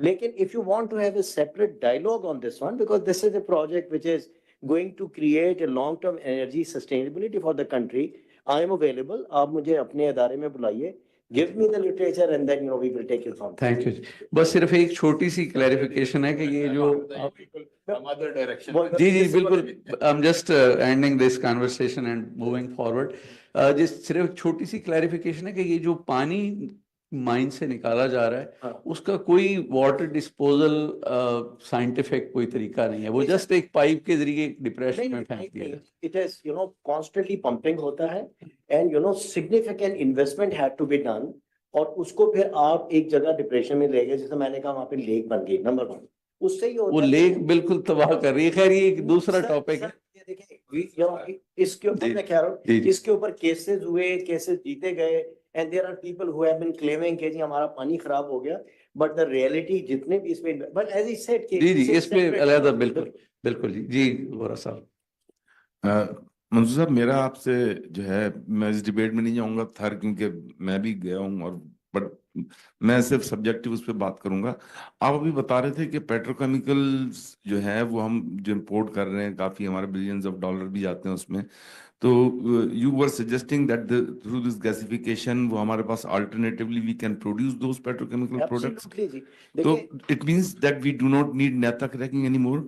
Lekin if you want to have a separate dialogue on this one, because this is a project which is going to create a long-term energy sustainability for the country, I am available. آپ مجھے اپنے ادارے میں بلائیے. Give me the literature and then we will take it from there. Thank you. بس صرف ایک چھوٹی سی clarification ہے کہ یہ جو جی جی بالکل I am just ending this conversation and moving forward. جس صرف چھوٹی سی کلیریفیکیشن ہے کہ یہ جو پانی مائن سے نکالا جا رہا ہے اس کا کوئی واٹر ڈسپوزل سائنٹیفک کوئی طریقہ نہیں ہے, وہ جسٹ ایک پائپ کے ذریعے ڈپریشن میں پھینک دیا جاتا ہے. It is, constantly pumping ہوتا ہے and significant investment had to be done. اور اس کو پھر آپ ایک جگہ ڈپریشن میں لے گئے, جیسے میں نے کہا وہاں پہ لیک بن گئی نمبر 1. اس سے وہ لیک بالکل تباہ کر رہی ہے. خیر یہ ایک دوسرا ٹاپک ہے. اس کے اوپر میں کہہ رہا ہوں, اس کے اوپر کیسز ہوئے, کیسز جیتے گئے, and there are people who have been claiming کہ جی ہمارا پانی خراب ہو گیا, but the reality جتنے بھی اس میں, but as I said جی جی اس میں علیحدہ بالکل بالکل جی جی غورا صاحب. منصور صاحب میرا آپ سے جو ہے, میں اس ڈیبیٹ میں نہیں جاؤں گا تھر کیونکہ میں بھی گیا ہوں, اور بٹ میں صرف سبجیکٹیو اس پہ بات کروں گا. آپ ابھی بتا رہے تھے کہ پیٹروکیمیکلز جو ہے وہ ہم جو امپورٹ کر رہے ہیں کافی, ہمارے بلینز آف ڈالر بھی جاتے ہیں اس میں, تو you were suggesting that through this gasification وہ ہمارے پاس alternatively we can produce those petrochemical products, تو it means that we do not need naphtha cracking any more.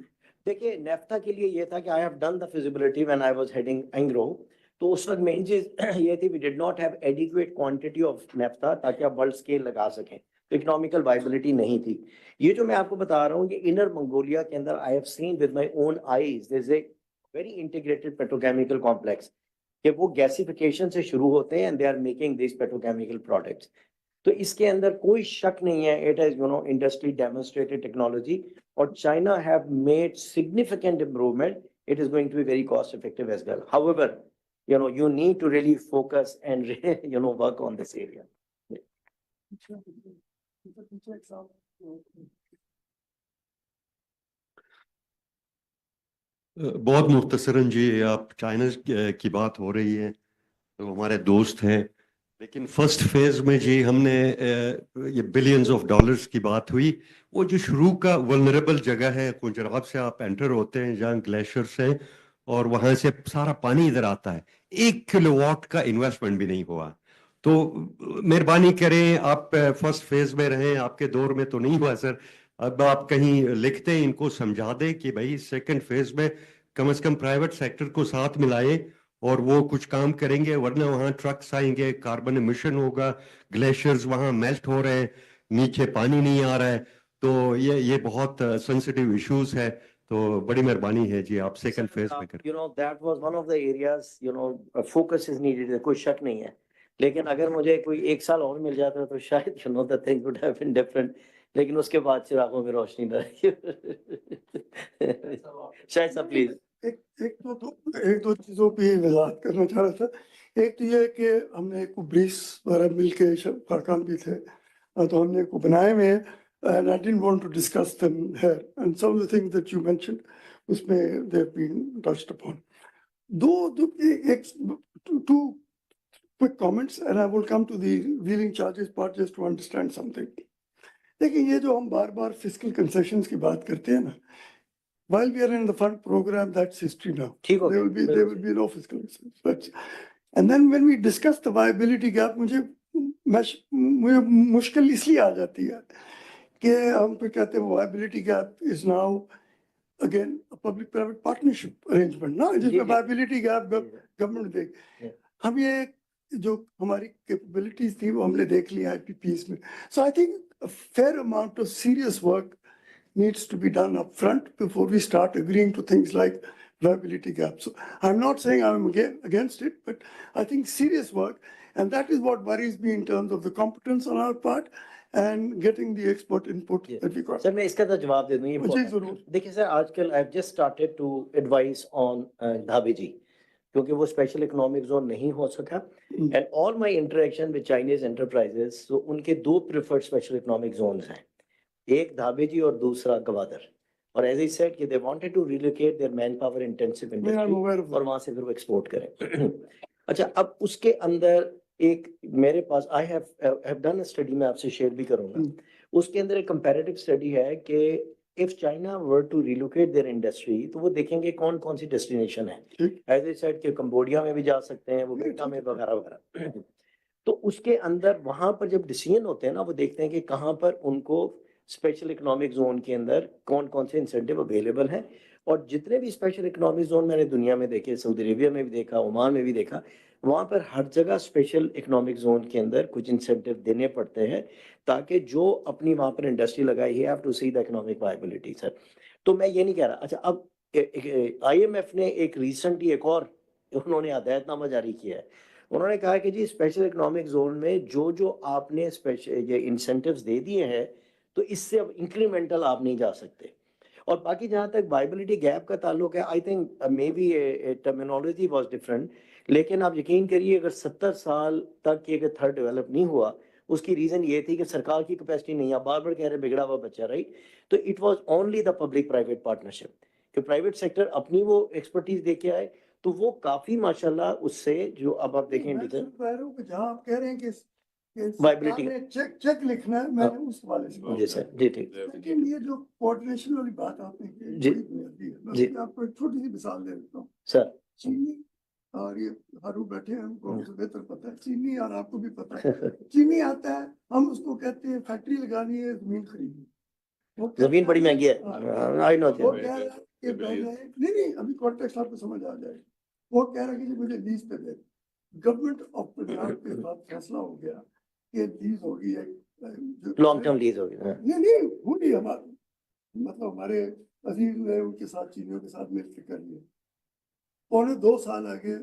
دیکھیے نیفتا کے لیے یہ تھا کہ I have done the feasibility when I was heading Angro, تو اس وقت مین چیز یہ تھی we did not have adequate quantity of naphtha تاکہ آپ ورلڈ اسکیل لگا سکیں, تو اکنامیکل وائبلٹی نہیں تھی. یہ جو میں آپ کو بتا رہا ہوں یہ انر منگولیا کے اندر I have seen with my own eyes there is a very integrated petrochemical complex کہ وہ گیسیفیکیشن سے شروع ہوتے ہیں and they are making these petrochemical products. تو اس کے اندر کوئی شک نہیں ہے, it is industry demonstrated technology, اور China have made significant improvement. It is going to be very cost effective as well. However, you need to really focus and work on this area. بہت مختصراً جی, آپ China کی بات ہو رہی ہے تو ہمارے دوست ہیں, لیکن فرسٹ فیز میں جی ہم نے یہ بلینز آف ڈالرز کی بات ہوئی, وہ جو شروع کا ولنریبل جگہ ہے کنجراب سے آپ انٹر ہوتے ہیں جہاں گلیشیئرس ہیں اور وہاں سے سارا پانی ادھر آتا ہے, 1 کلو واٹ کا انویسٹمنٹ بھی نہیں ہوا. تو مہربانی کریں آپ فرسٹ فیز میں رہیں, آپ کے دور میں تو نہیں ہوا سر, اب آپ کہیں لکھتے ہیں ان کو سمجھا دیں کہ بھائی سیکنڈ فیز میں کم از کم پرائیویٹ سیکٹر کو ساتھ ملائے اور وہ کچھ کام کریں گے, ورنہ وہاں ٹرکس آئیں گے, کاربن ایمیشن ہوگا, گلیشیئرز وہاں میلٹ ہو رہے ہیں, نیچے پانی نہیں آ رہا ہے, تو یہ بہت سینسٹیو ایشوز ہے. تو بڑی مہربانی ہے جی آپ سیکنڈ فیز میں کریں. That was one of the areas, focus is needed, کوئی شک نہیں ہے, لیکن اگر مجھے کوئی 1 سال اور مل جاتا تو شاید the thing would have been different, لیکن اس کے بعد چراغوں میں روشنی نہ رہی. شاید صاحب پلیز. ایک دو چیزوں پہ وضاحت کرنا چاہ رہا تھا. ایک تو یہ کہ ہم نے ایک بریس وغیرہ مل کے خاکان بھی تھے, تو ہم نے کو بنائے ہوئے ہیں, and I didn't want to discuss them here, and some of the things that you mentioned اس میں they have been touched upon. Two quick comments, and I will come to the wheeling charges part just to understand something. لیکن یہ جو ہم بار بار fiscal concessions کی بات کرتے ہیں نا, while we are in the fund program, that's history now. There will be no fiscal concessions. And then when we discuss the viability gap, مجھے مشکل اس لیے آ جاتی ہے کہ ہم پہ کہتے ہیں viability gap is now again a public private partnership arrangement, نا, جس میں viability gap گورنمنٹ دے. ہم یہ جو ہماری capabilities تھی وہ ہم نے دیکھ لی IPPs میں. So I think a fair amount of serious work needs to be done up front before we start agreeing to things like viability gap. So I'm not saying I'm against it, but I think serious work, and that is what worries me in terms of the competence on our part and getting the expert input that we got. سر میں اس کا تو جواب دے دوں. یہ دیکھیے سر, آج کل I've just started to advise on دھابے جی, کیونکہ وہ اسپیشل اکنامک زون نہیں ہو سکا, and all my interaction with Chinese enterprises, so ان کے 2 preferred special economic zones ہیں, ایک دھابے جی اور دوسرا گوادر. اور ایز اے سیڈ کہ they wanted to relocate their manpower intensive industry اور وہاں سے پھر وہ ایکسپورٹ کریں. اچھا اب اس کے اندر ایک میرے پاس I have done a study میں آپ سے شیئر بھی کروں گا. اس کے اندر ایک کمپیریٹیو اسٹڈی ہے کہ if China were to relocate their industry تو وہ دیکھیں گے کون کون سی ڈیسٹینیشن ہے. ایز اے سیڈ کہ کمبوڈیا میں بھی جا سکتے ہیں, وہ ویتنام میں وغیرہ وغیرہ. تو اس کے اندر وہاں پر جب ڈیسیژن ہوتے ہیں نا, وہ دیکھتے ہیں کہ کہاں پر ان کو اسپیشل اکنامک زون کے اندر کون کون سے انسینٹیو اویلیبل ہیں. اور جتنے بھی اسپیشل اکنامک زون میں نے دنیا میں دیکھے, سعودی عربیہ میں بھی دیکھا, عمان میں بھی دیکھا, وہاں پر ہر جگہ اسپیشل اکنامک زون کے اندر کچھ انسینٹیو دینے پڑتے ہیں تاکہ جو اپنی وہاں پر انڈسٹری لگائی ہے have to see the economic viability. Sir تو میں یہ نہیں کہہ رہا. اچھا اب آئی ایم ایف نے ایک ریسنٹلی ایک اور انہوں نے ہدایت نامہ جاری کیا ہے. انہوں نے کہا کہ جی اسپیشل اکنامک زون میں جو آپ نے یہ انسینٹیوز دے دیے ہیں تو اس سے اب انکریمنٹل آپ نہیں جا سکتے. اور باقی جہاں تک وائبلٹی گیپ کا تعلق ہے, I think maybe terminology was different, لیکن آپ یقین کریے اگر 70 سال تک یہ تھرڈ ڈیولپ نہیں ہوا, اس کی ریزن یہ تھی کہ سرکار کی کیپیسٹی نہیں ہے. بار بار کہہ رہے بگڑا ہوا بچہ, رائٹ. تو it was only the public private partnership کہ پرائیویٹ سیکٹر اپنی وہ ایکسپرٹیز دے کے آئے, تو وہ کافی ماشاءاللہ اس سے جو اب آپ دیکھیں جہاں آپ کہہ رہے ہیں کہ وائبلٹی چیک لکھنا ہے, میں نے اس والے سے جی سر, جی ٹھیک. لیکن یہ جو کوآرڈینیشن والی بات آپ نے کی جی. بڑی بنیادی ہے. جی. میں آپ کو ایک چھوٹی سی مثال دے دیتا ہوں. سر چینی اور یہ ہارو بیٹھے ہیں, ان کو ہم سے بہتر پتا ہے چینی, اور آپ کو بھی پتا ہے چینی آتا ہے, ہم اس کو کہتے ہیں فیکٹری لگانی ہے, زمین خریدنی. زمین بڑی مہنگی ہے. آئی نو. وہ کہہ رہا ہے کہ نہیں ابھی کانٹیکسٹ آپ کو سمجھ آ جائے. وہ کہہ رہا ہے کہ مجھے لیز پہ دے. گورنمنٹ آف پنجاب کے ساتھ فیصلہ ہو گیا کہ لیز ہوگی, لانگ ٹرم لیز ہوگی. نہیں ہوگی, ہمارے مطلب ہمارے عزیز نے ان کے ساتھ چینیوں کے ساتھ مل کے کر لیا. 2.25 سال آگے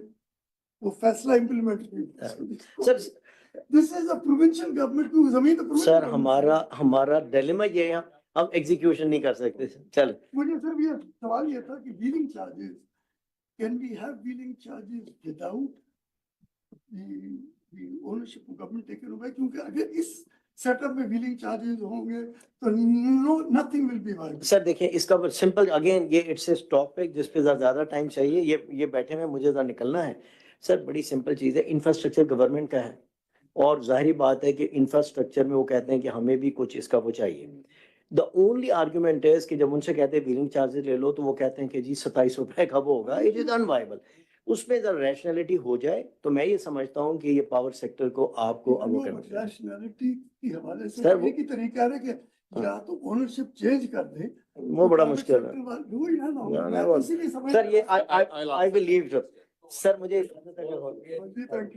وہ فیصلہ امپلیمنٹ سر. دس از اے پروونشل گورنمنٹ کی زمین تو سر ہمارا ڈیلیما یہ ہے, ہم ایگزیکیوشن نہیں کر سکتے. چل مجھے صرف یہ سوال یہ تھا کہ wheeling charges, can we have wheeling charges without the ownership of government taken over, کیونکہ اگر اس سیٹ اپ میں ویلنگ چارجز ہوں گے تو نتھنگ ول بی وائبل. سر دیکھیں اس کا سمپل اگین یہ اٹس اے ٹاپک جس پہ زیادہ ٹائم چاہیے, یہ بیٹھے میں مجھے ذرا نکلنا ہے. سر بڑی سمپل چیز ہے, انفراسٹرکچر گورنمنٹ کا ہے, اور ظاہری بات ہے کہ انفراسٹرکچر میں وہ کہتے ہیں کہ ہمیں بھی کچھ اس کا وہ چاہیے. دا اونلی آرگومنٹ ہے کہ جب ان سے کہتے ہیں ویلنگ چارجز لے لو تو وہ کہتے ہیں کہ جی 27 روپے کا وہ ہوگا, اٹ از انوائبل. اس میں ذرا ریشنلٹی ہو جائے تو میں یہ سمجھتا ہوں کہ یہ پاور سیکٹر کو آپ کو اب وہ کرنا ریشنلٹی کے حوالے سے ایک ہی طریقہ ہے کہ یا تو اونرشپ چینج کر دیں, وہ بڑا مشکل ہے. سر یہ آئی ول لیو. سر مجھے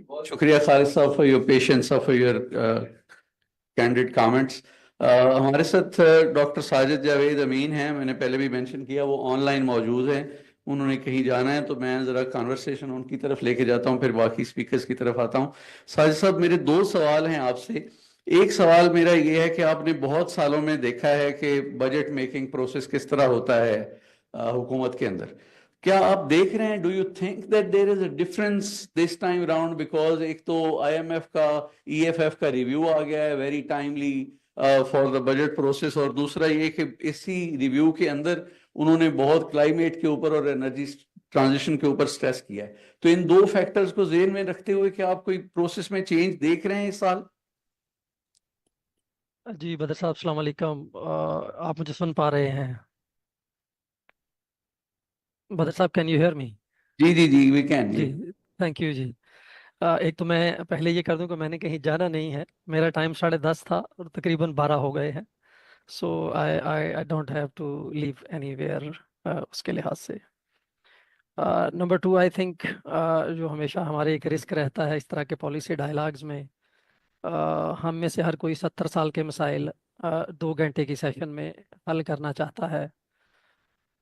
بہت شکریہ خالد صاحب فار یور پیشنس اور فار یور کینڈیڈ کامنٹس. ہمارے ساتھ ڈاکٹر ساجد جاوید امین ہیں, میں نے پہلے بھی مینشن کیا, وہ آن لائن موجود ہیں. انہوں نے کہیں جانا ہے تو میں ذرا کانورسیشن ان کی طرف لے کے جاتا ہوں, پھر باقی اسپیکرز کی طرف آتا ہوں. ساجد صاحب میرے 2 سوال ہیں آپ سے. ایک سوال میرا یہ ہے کہ آپ نے بہت سالوں میں دیکھا ہے کہ بجٹ میکنگ پروسیس کس طرح ہوتا ہے حکومت کے اندر. کیا آپ دیکھ رہے ہیں, do you think that there is a difference this time around, because ایک تو آئی ایم ایف کا ای ایف ایف کا ریویو آ گیا ہے very timely for the budget process, اور دوسرا یہ کہ اسی ریویو کے اندر انہوں نے بہت کلائمیٹ کے اوپر اور انرجی ٹرانزیشن کے اوپر سٹریس کیا ہے. تو ان 2 فیکٹرز کو ذہن میں رکھتے ہوئے کہ آپ کوئی پروسیس میں چینج دیکھ رہے ہیں اس سال؟ جی بدر صاحب السلام علیکم. آپ مجھے سن پا رہے ہیں؟ بدر صاحب کین یو ہیئر می؟ جی جی جی وی کین. جی تھینک یو. جی ایک تو میں پہلے یہ کر دوں کہ میں نے کہیں جانا نہیں ہے, میرا ٹائم 10:30 تھا اور تقریباً 12 ہو گئے ہیں. So I don't have to leave anywhere اس کے لحاظ سے. نمبر 2 آئی تھنک جو ہمیشہ ہمارے ایک رسک رہتا ہے اس طرح کے پالیسی ڈائلاگز میں, ہم میں سے ہر کوئی 70 سال کے مسائل 2 گھنٹے کی سیشن میں حل کرنا چاہتا ہے,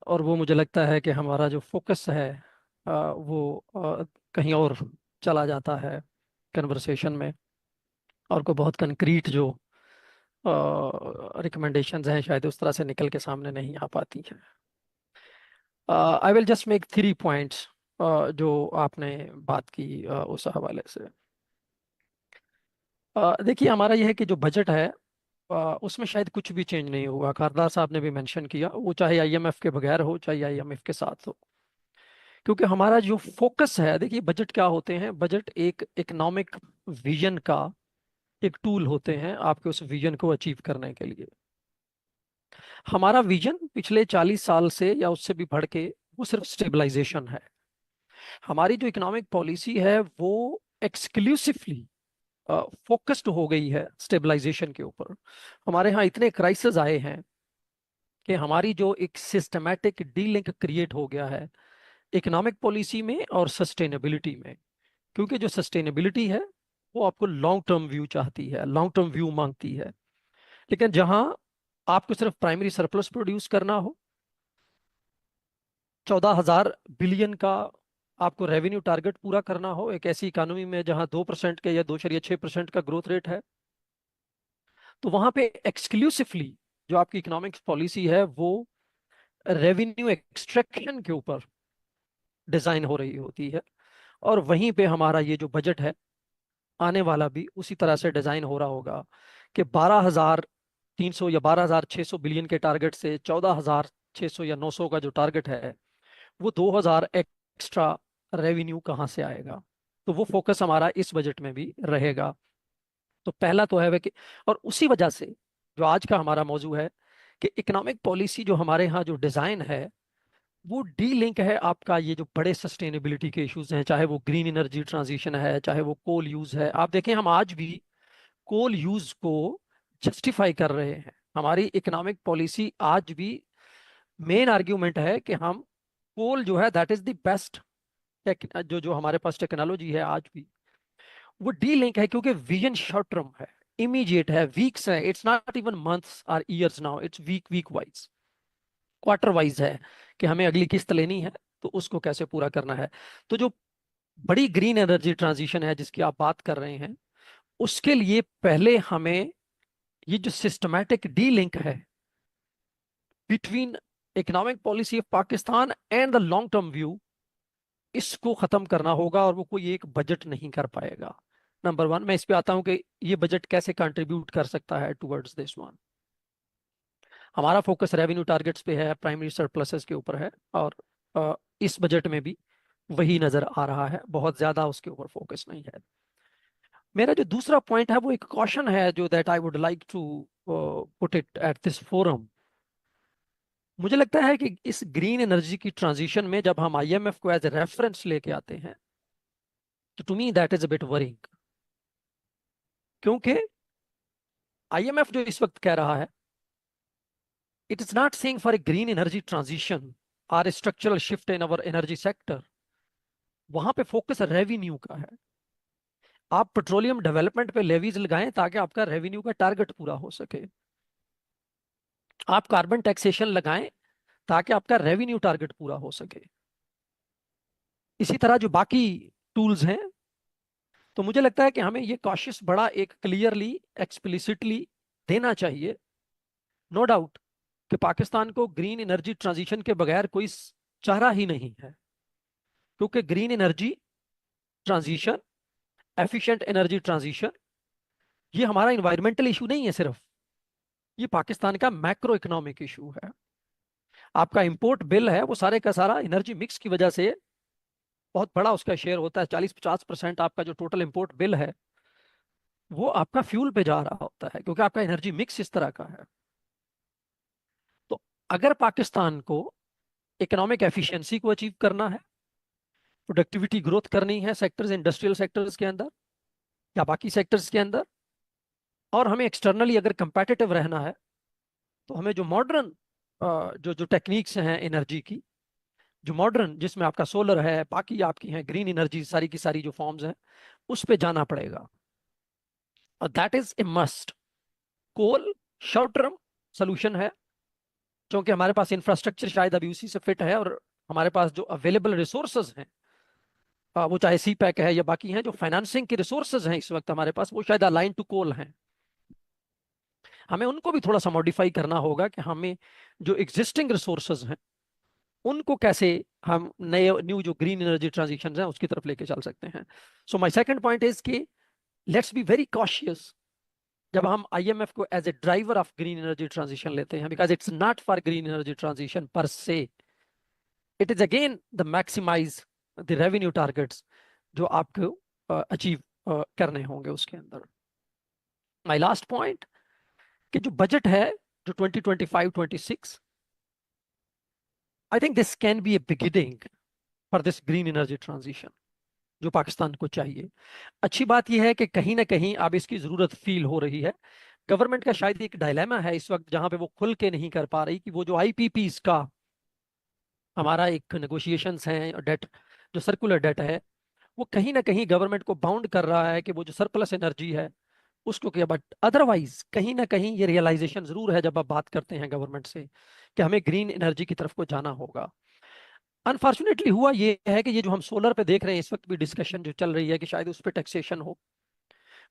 اور وہ مجھے لگتا ہے کہ ہمارا جو فوکس ہے وہ کہیں اور چلا جاتا ہے کنورسیشن میں, اور کوئی بہت کنکریٹ جو ریکمنڈیشنز ہیں شاید اس طرح سے نکل کے سامنے نہیں آ پاتی ہیں. آئی ول جسٹ میک 3 پوائنٹس جو آپ نے بات کی اس حوالے سے. دیکھیے ہمارا یہ ہے کہ جو بجٹ ہے उसमें शायद कुछ भी चेंज नहीं हुआ. खारदार साहब ने भी मेंशन किया, वो चाहे IMF के बगैर हो चाहे IMF के साथ हो, क्योंकि हमारा जो फोकस है, देखिए बजट क्या होते हैं, बजट एक इकोनॉमिक विजन का एक टूल होते हैं आपके उस विजन को अचीव करने के लिए. हमारा विजन पिछले 40 साल से या उससे भी बढ़ के वो सिर्फ स्टेबलाइजेशन है. हमारी जो इकोनॉमिक पॉलिसी है वो एक्सक्लूसिवली फोकस्ड हो गई है स्टेबलाइजेशन के ऊपर. हमारे यहाँ इतने क्राइसिस आए हैं कि हमारी जो एक सिस्टमैटिक डीलिंक क्रिएट हो गया है इकोनॉमिक पॉलिसी में और सस्टेनेबिलिटी में. क्योंकि जो सस्टेनेबिलिटी है वो आपको लॉन्ग टर्म व्यू चाहती है, लॉन्ग टर्म व्यू मांगती है. लेकिन जहां आपको सिर्फ प्राइमरी सरप्लस प्रोड्यूस करना हो, 14,000 बिलियन का आपको रेवेन्यू टारगेट पूरा करना हो एक ऐसी इकोनॉमी में जहां 2% के या 2.6% का ग्रोथ रेट है, तो वहां पे एक्सक्लूसिवली जो आपकी इकोनॉमिक्स पॉलिसी है वो रेवेन्यू एक्सट्रैक्शन के ऊपर डिजाइन हो रही होती है. और वहीं पे हमारा ये जो बजट है आने वाला भी उसी तरह से डिजाइन हो रहा होगा कि 12,300 या 12,600 बिलियन के टारगेट से 14,600 या 900 का जो टारगेट है वो 2,000 एक्स्ट्रा रेवेन्यू कहाँ से आएगा. तो वो फोकस हमारा इस बजट में भी रहेगा. तो पहला तो है कि, और उसी वजह से जो आज का हमारा मौजू है कि इकोनॉमिक पॉलिसी जो हमारे यहाँ जो डिजाइन है वो डी लिंक है आपका ये जो बड़े सस्टेनेबिलिटी के इश्यूज हैं, चाहे वो ग्रीन एनर्जी ट्रांजिशन है, चाहे वो कोल यूज है. आप देखें हम आज भी कोल यूज को जस्टिफाई कर रहे हैं. हमारी इकोनॉमिक पॉलिसी आज भी मेन आर्ग्यूमेंट है कि हम कोल जो है दैट इज द बेस्ट जो जो हमारे पास टेक्नोलॉजी है आज भी वो डी लिंक है, क्योंकि विजन शॉर्ट टर्म है, इमीडिएट है, वीक्स है. इट्स नॉट इवन मंथ्स और years now, it's week wise, quarter wise है कि हमें अगली किस्त लेनी है तो उसको कैसे पूरा करना है. तो जो बड़ी ग्रीन एनर्जी ट्रांजिशन है जिसकी आप बात कर रहे हैं उसके लिए पहले हमें ये जो सिस्टमैटिक डी लिंक है between economic policy of Pakistan and the long term view, इसको खत्म करना होगा और वो कोई एक बजट नहीं कर पाएगा. नंबर वन, मैं इस पे आता हूं कि ये बजट कैसे कंट्रीब्यूट कर सकता है टुवर्ड्स दिस वन. हमारा फोकस रेवेन्यू टारगेट्स पे है, प्राइमरी सरप्लसेस के ऊपर है, और इस बजट में भी वही नजर आ रहा है, बहुत ज्यादा उसके ऊपर फोकस नहीं है. मेरा जो दूसरा पॉइंट है वो एक कॉशन है जो that I would like to put it at this forum. मुझे लगता है कि इस ग्रीन एनर्जी की ट्रांजिशन में जब हम IMF को एज ए रेफरेंस लेके आते हैं तो to me that is a bit worrying. क्योंकि IMF जो इस वक्त कह रहा है it is not saying for a green energy transition or a structural shift in our energy sector. वहां पे फोकस रेवेन्यू का है. आप पेट्रोलियम डेवलपमेंट पे लेवीज लगाएं ताकि आपका रेवेन्यू का टारगेट पूरा हो सके. आप कार्बन टैक्सेशन लगाएं ताकि आपका रेवेन्यू टारगेट पूरा हो सके. इसी तरह जो बाकी टूल्स हैं, तो मुझे लगता है कि हमें ये कॉशियस बड़ा एक क्लियरली एक्सप्लिसिटली देना चाहिए. नो डाउट कि पाकिस्तान को ग्रीन एनर्जी ट्रांजिशन के बगैर कोई चारा ही नहीं है, क्योंकि green energy transition, efficient energy transition, ये हमारा इन्वायरमेंटल इशू नहीं है सिर्फ, ये पाकिस्तान का मैक्रो इकोनॉमिक इशू है. आपका इंपोर्ट बिल है वो सारे का सारा एनर्जी मिक्स की वजह से बहुत बड़ा उसका शेयर होता है. 40-50% आपका जो टोटल इंपोर्ट बिल है वो आपका फ्यूल पे जा रहा होता है, क्योंकि आपका एनर्जी मिक्स इस तरह का है. तो अगर पाकिस्तान को इकोनॉमिक एफिशिएंसी को अचीव करना है, प्रोडक्टिविटी ग्रोथ करनी है सेक्टर्स, इंडस्ट्रियल सेक्टर्स के अंदर या बाकी सेक्टर्स के अंदर, और हमें एक्सटर्नली अगर कंपेटिटिव रहना है, तो हमें जो मॉडर्न जो जो टेक्निक्स हैं एनर्जी की, जो मॉडर्न जिसमें आपका सोलर है, बाकी आपकी हैं ग्रीन एनर्जी, सारी की सारी जो फॉर्म्स हैं, उस पे जाना पड़ेगा. और that is a must. Coal short term solution है, क्योंकि हमारे पास इंफ्रास्ट्रक्चर शायद अभी उसी से फिट है, और हमारे पास जो अवेलेबल रिसोर्सेज हैं, वो चाहे CPEC है या बाकी हैं, जो फाइनेंसिंग के रिसोर्सेज हैं इस वक्त हमारे पास, वो शायद अलाइन टू कोल हैं. हमें उनको भी थोड़ा सा मॉडिफाई करना होगा कि हमें जो एग्जिस्टिंग रिसोर्सेज हैं उनको कैसे हम नए न्यू जो ग्रीन एनर्जी ट्रांजिशन है उसकी तरफ लेके चल सकते हैं. So my second point is कि लेट्स बी वेरी कॉशियस जब हम IMF को as a driver of green energy transition लेते हैं, because it's not for green energy transition per se, it is again the maximise the revenue targets जो आपको achieve करने होंगे उसके अंदर. माय लास्ट पॉइंट कि जो बजट है जो 2025-26, आई think this can be A beginning for this green energy transition जो पाकिस्तान को चाहिए. अच्छी बात यह है कि कहीं ना कहीं अब इसकी जरूरत फील हो रही है. गवर्नमेंट का शायद एक डायलेमा है इस वक्त जहां पे वो खुल के नहीं कर पा रही कि वो जो IPPs का हमारा एक नेगोशिएशंस हैं, डेट जो सर्कुलर डेट है, वो कहीं ना कहीं गवर्नमेंट को बाउंड कर रहा है कि वो जो सरप्लस एनर्जी है उसको किया. बट अदरवाइज कहीं ना कहीं ये रियलाइजेशन जरूर है जब आप बात करते हैं गवर्नमेंट से कि हमें ग्रीन एनर्जी की तरफ को जाना होगा. अनफॉर्चुनेटली हुआ ये है कि ये जो हम सोलर पे देख रहे हैं इस वक्त भी डिस्कशन जो चल रही है कि शायद उस पर टैक्सेशन हो.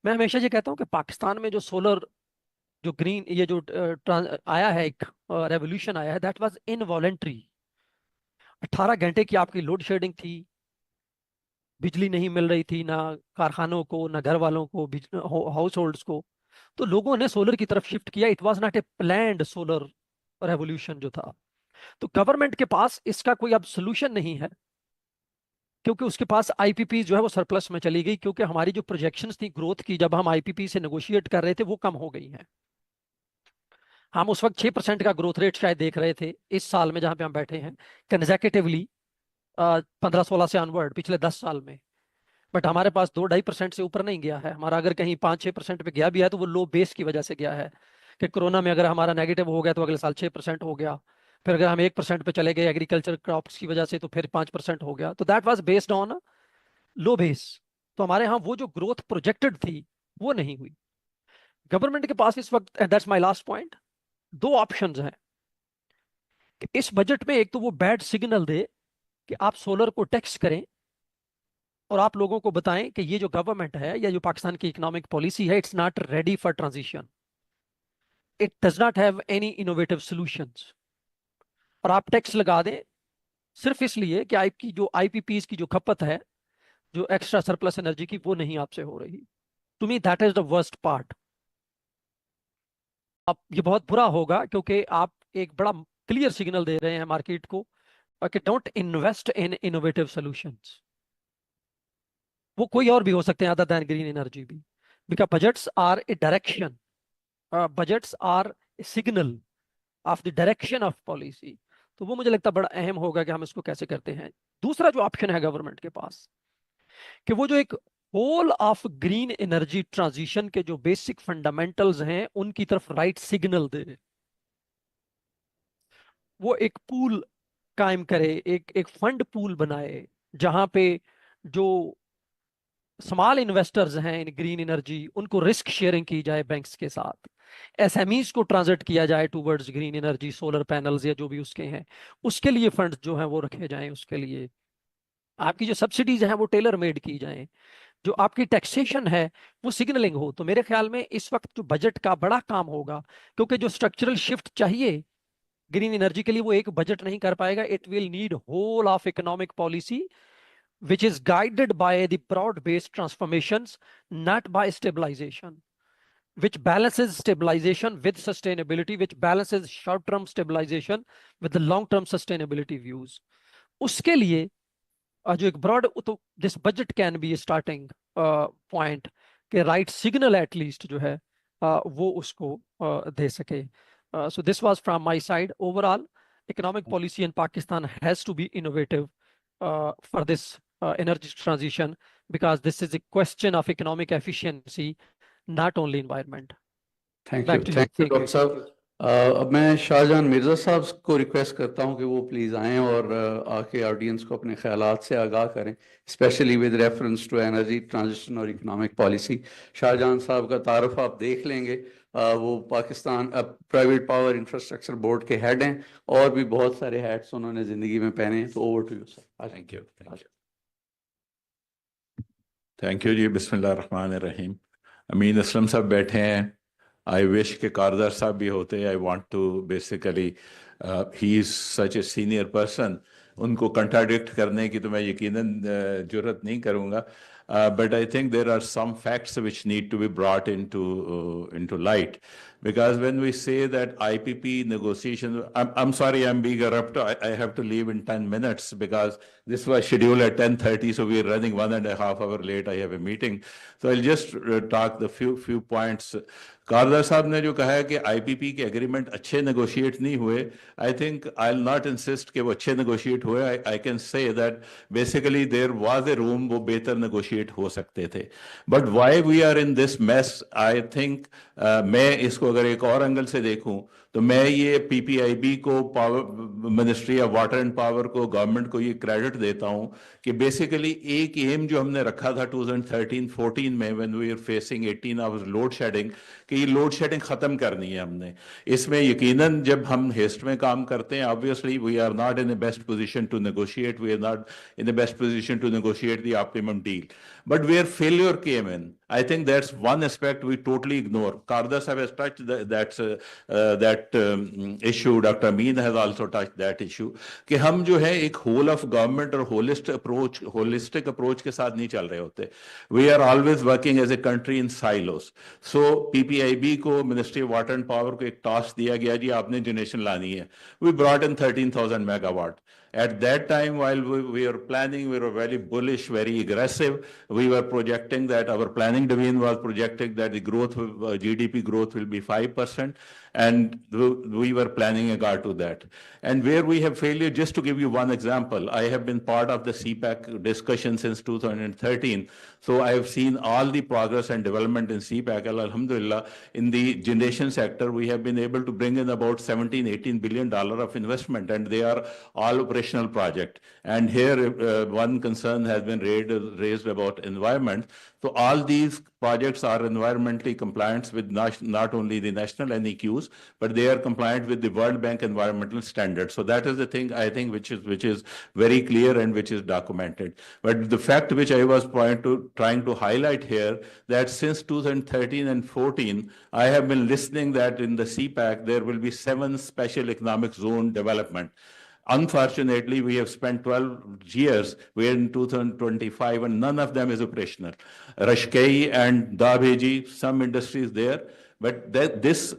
मैं हमेशा ये कहता हूँ कि पाकिस्तान में जो सोलर जो ग्रीन ये जो आया है एक रेवोल्यूशन आया है, दैट वाज इनवॉलेंट्री. 18 घंटे की आपकी लोड शेडिंग थी, बिजली नहीं मिल रही थी ना कारखानों को ना घर वालों को, हाउस होल्ड्स को. तो लोगों ने सोलर की तरफ शिफ्ट किया. It was not a planned solar revolution जो था. तो गवर्नमेंट के पास इसका कोई अब सोल्यूशन नहीं है क्योंकि उसके पास IPP जो है वो सरप्लस में चली गई, क्योंकि हमारी जो प्रोजेक्शंस थी ग्रोथ की जब हम IPP से नेगोशिएट कर रहे थे वो कम हो गई हैं. हम उस वक्त 6% का ग्रोथ रेट शायद देख रहे थे इस साल में जहां पे हम बैठे हैं कंसेक्यूटिवली 15-16 से अनवर्ड पिछले 10 साल में. बट हमारे पास 2-2.5% से ऊपर नहीं गया है. हमारा अगर कहीं 5-6% पे गया भी है तो वो लो बेस की वजह से गया है कि कोरोना में अगर हमारा नेगेटिव हो गया तो अगले साल 6% हो गया. फिर अगर हम 1% पे चले गए एग्रीकल्चर क्रॉप्स की वजह से तो फिर 5% हो गया. तो that was based on low base. तो हमारे यहाँ वो जो ग्रोथ प्रोजेक्टेड थी वो नहीं हुई. गवर्नमेंट के पास इस वक्त, दैट्स माय लास्ट पॉइंट, दो ऑप्शंस हैं कि इस बजट में एक तो वो बैड सिग्नल दे कि आप सोलर को टैक्स करें और आप लोगों को बताएं कि ये जो गवर्नमेंट है या जो पाकिस्तान की इकोनॉमिक पॉलिसी है, it's not ready for transition, it does not have any innovative solutions. और आप टैक्स लगा दें सिर्फ इसलिए कि आपकी जो IPPs की जो खपत है, जो एक्स्ट्रा सरप्लस एनर्जी की, वो नहीं आपसे हो रही. To me that is the worst part. अब ये बहुत बुरा होगा क्योंकि आप एक बड़ा क्लियर सिग्नल दे रहे हैं मार्केट को कि don't invest in innovative solutions. वो कोई और भी हो सकते हैं अदर दैन ग्रीन एनर्जी भी, because budgets are a direction, budgets are a signal of the direction of policy. तो वो मुझे लगता है बड़ा अहम होगा कि हम इसको कैसे करते हैं. दूसरा जो ऑप्शन है गवर्नमेंट के पास कि वो जो एक whole of green energy transition के जो बेसिक फंडामेंटल्स हैं उनकी तरफ राइट सिग्नल दे. वो एक पूल कायम करे, एक फंड पूल बनाए जहां पे जो स्मॉल इन्वेस्टर्स हैं इन ग्रीन एनर्जी उनको रिस्क शेयरिंग की जाए बैंक्स के साथ. SMEs को ट्रांजिट किया जाए towards green energy, solar panels या जो भी उसके हैं, उसके लिए फंड जो है वो रखे जाएं. उसके लिए आपकी जो सब्सिडीज हैं वो टेलर मेड की जाएं. जो आपकी टैक्सेशन है वो सिग्नलिंग हो. तो मेरे ख्याल में इस वक्त जो बजट का बड़ा काम होगा, क्योंकि जो स्ट्रक्चरल शिफ्ट चाहिए ग्रीन एनर्जी के लिए वो एक बजट नहीं कर पाएगा. It will need whole of economic policy which is guided by the broad-based transformations, not by stabilization, which balances stabilization with sustainability, which balances short-term stabilization with the long-term sustainability views. उसके लिए जो एक broad, तो this budget can be a starting point कि right signal at least जो है वो उसको दे सके. So this was from my side. Overall, economic policy in Pakistan has to be innovative for this energy transition, because this is a question of economic efficiency, not only environment. Thank Back you. to you. Thank you Thank you. Doctor साहब. अब मैं शाहजहां मिर्जा साहब को request करता हूं कि वो please आएं और आके ऑडियंस को अपने ख्यालात से आगाह करें, specially with reference to energy transition और इकोनॉमिक पॉलिसी. शाहजहां साहब का तारुफ आप देख लेंगे. वो Pakistan private power infrastructure board के हेड हैं और भी बहुत सारे हैट्स उन्होंने ज़िंदगी में पहने हैं. तो over to you sir. Thank you. Thank you ji. बिस्मिल्लाहिर्रहमानिर्रहीम. अमीन असलम साहब बैठे हैं. आई विश के कारदार साहब भी होते. I want to basically, he is such a senior person. उनको कंट्राडिक्ट करने की तो मैं यकीनन जुर्रत नहीं करूँगा. but I think there are some facts which need to be brought into light. Because when we say that IPP negotiations, I'm sorry, I'm being abrupt. I have to leave in 10 minutes because this was scheduled at 10:30, so we're running 1.5 hours late. I have a meeting. So I'll just talk the few points. कारदार साहब ने जो कहा है कि IPP के agreement अच्छे negotiate नहीं हुए, I think I will not insist कि वो अच्छे नेगोशिएट हुए. I can say that basically there was a room वो बेहतर नेगोशिएट हो सकते थे. But why we are in this mess, I think मैं इसको अगर एक और एंगल से देखूं तो मैं ये पीपीआईबी को, power ministry of water and power को, गवर्नमेंट को ये क्रेडिट देता हूं कि बेसिकली एक एम जो हमने रखा था 2013-14 में when we are facing 18 hours load shedding, कि ये लोड शेडिंग खत्म करनी है हमने. इसमें यकीनन जब हम हेस्ट में काम करते हैं, obviously we are not in the best position to negotiate, we are not in the best position to negotiate the optimum deal. But where failure came in, I think that's one aspect we totally ignore. Karda Sahib has touched that issue. Dr. Amin has also touched that issue. कि हम जो है एक whole of government और holistic approach के साथ नहीं चल रहे होते. We are always working as a country in silos. So PPIB को, Ministry of Water and Power को एक task दिया गया, जी आपने generation लानी है. We brought in 13,000 megawatt. At that time, while we were planning, we were very bullish, very aggressive. We were projecting that our planning division was projecting that the growth, GDP growth will be 5%. And we were planning regard to that. And where we have failure, just to give you one example, I have been part of the CPAC discussion since 2013. So I have seen all the progress and development in CPAC. Alhamdulillah, in the generation sector, we have been able to bring in about $17-18 billion of investment, and they are all operational projects. And here, one concern has been raised about environment. So all these projects are environmentally compliant with not only the national NEQs, but they are compliant with the World Bank environmental standards. So that is the thing, I think, which is very clear and which is documented. But the fact which I was trying to highlight here, that since 2013 and 14, I have been listening that in the CPAC, there will be 7 special economic zone development. Unfortunately, we have spent 12 years. We're in 2025 and none of them is operational. Rashkei and Dabheji, some industries there, but this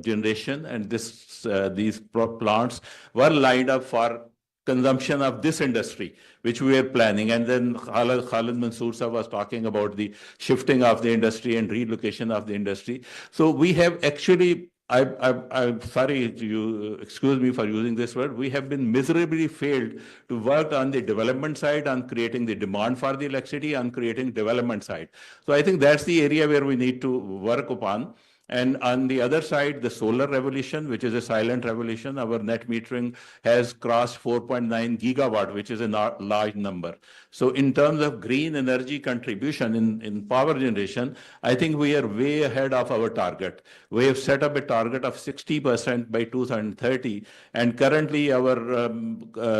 generation and these plants were lined up for consumption of this industry, which we are planning. And then Khalid Mansoor Sahib was talking about the shifting of the industry and relocation of the industry. So we have actually, I'm sorry, you excuse me for using this word, we have been miserably failed to work on the development side, on creating the demand for the electricity, on creating development side. So I think that's the area where we need to work upon. And on the other side, the solar revolution, which is a silent revolution, our net metering has crossed 4.9 gigawatt, which is a large number. So in terms of green energy contribution in power generation, I think we are way ahead of our target. We have set up a target of 60% by 2030. And currently our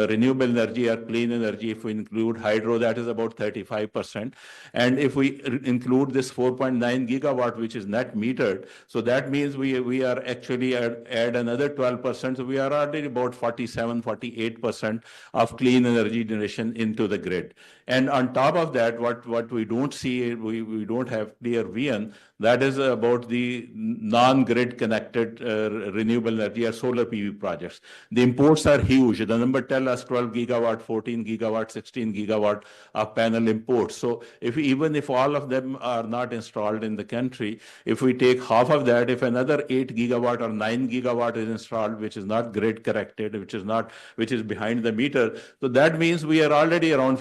renewable energy or clean energy, if we include hydro, that is about 35%. And if we include this 4.9 gigawatt, which is net metered, so that means we are actually add another 12%. So we are already about 47-48% of clean energy generation into the grid. And on top of that, what we don't see, we don't have clear vision, that is about the non-grid connected renewable energy or solar PV projects. The imports are huge. The number tell us 12 gigawatt, 14 gigawatt, 16 gigawatt of panel imports. So even if all of them are not installed in the country, if we take half of that, if another 8 gigawatt or 9 gigawatt is installed, which is not grid connected, which is behind the meter, so that means we are already around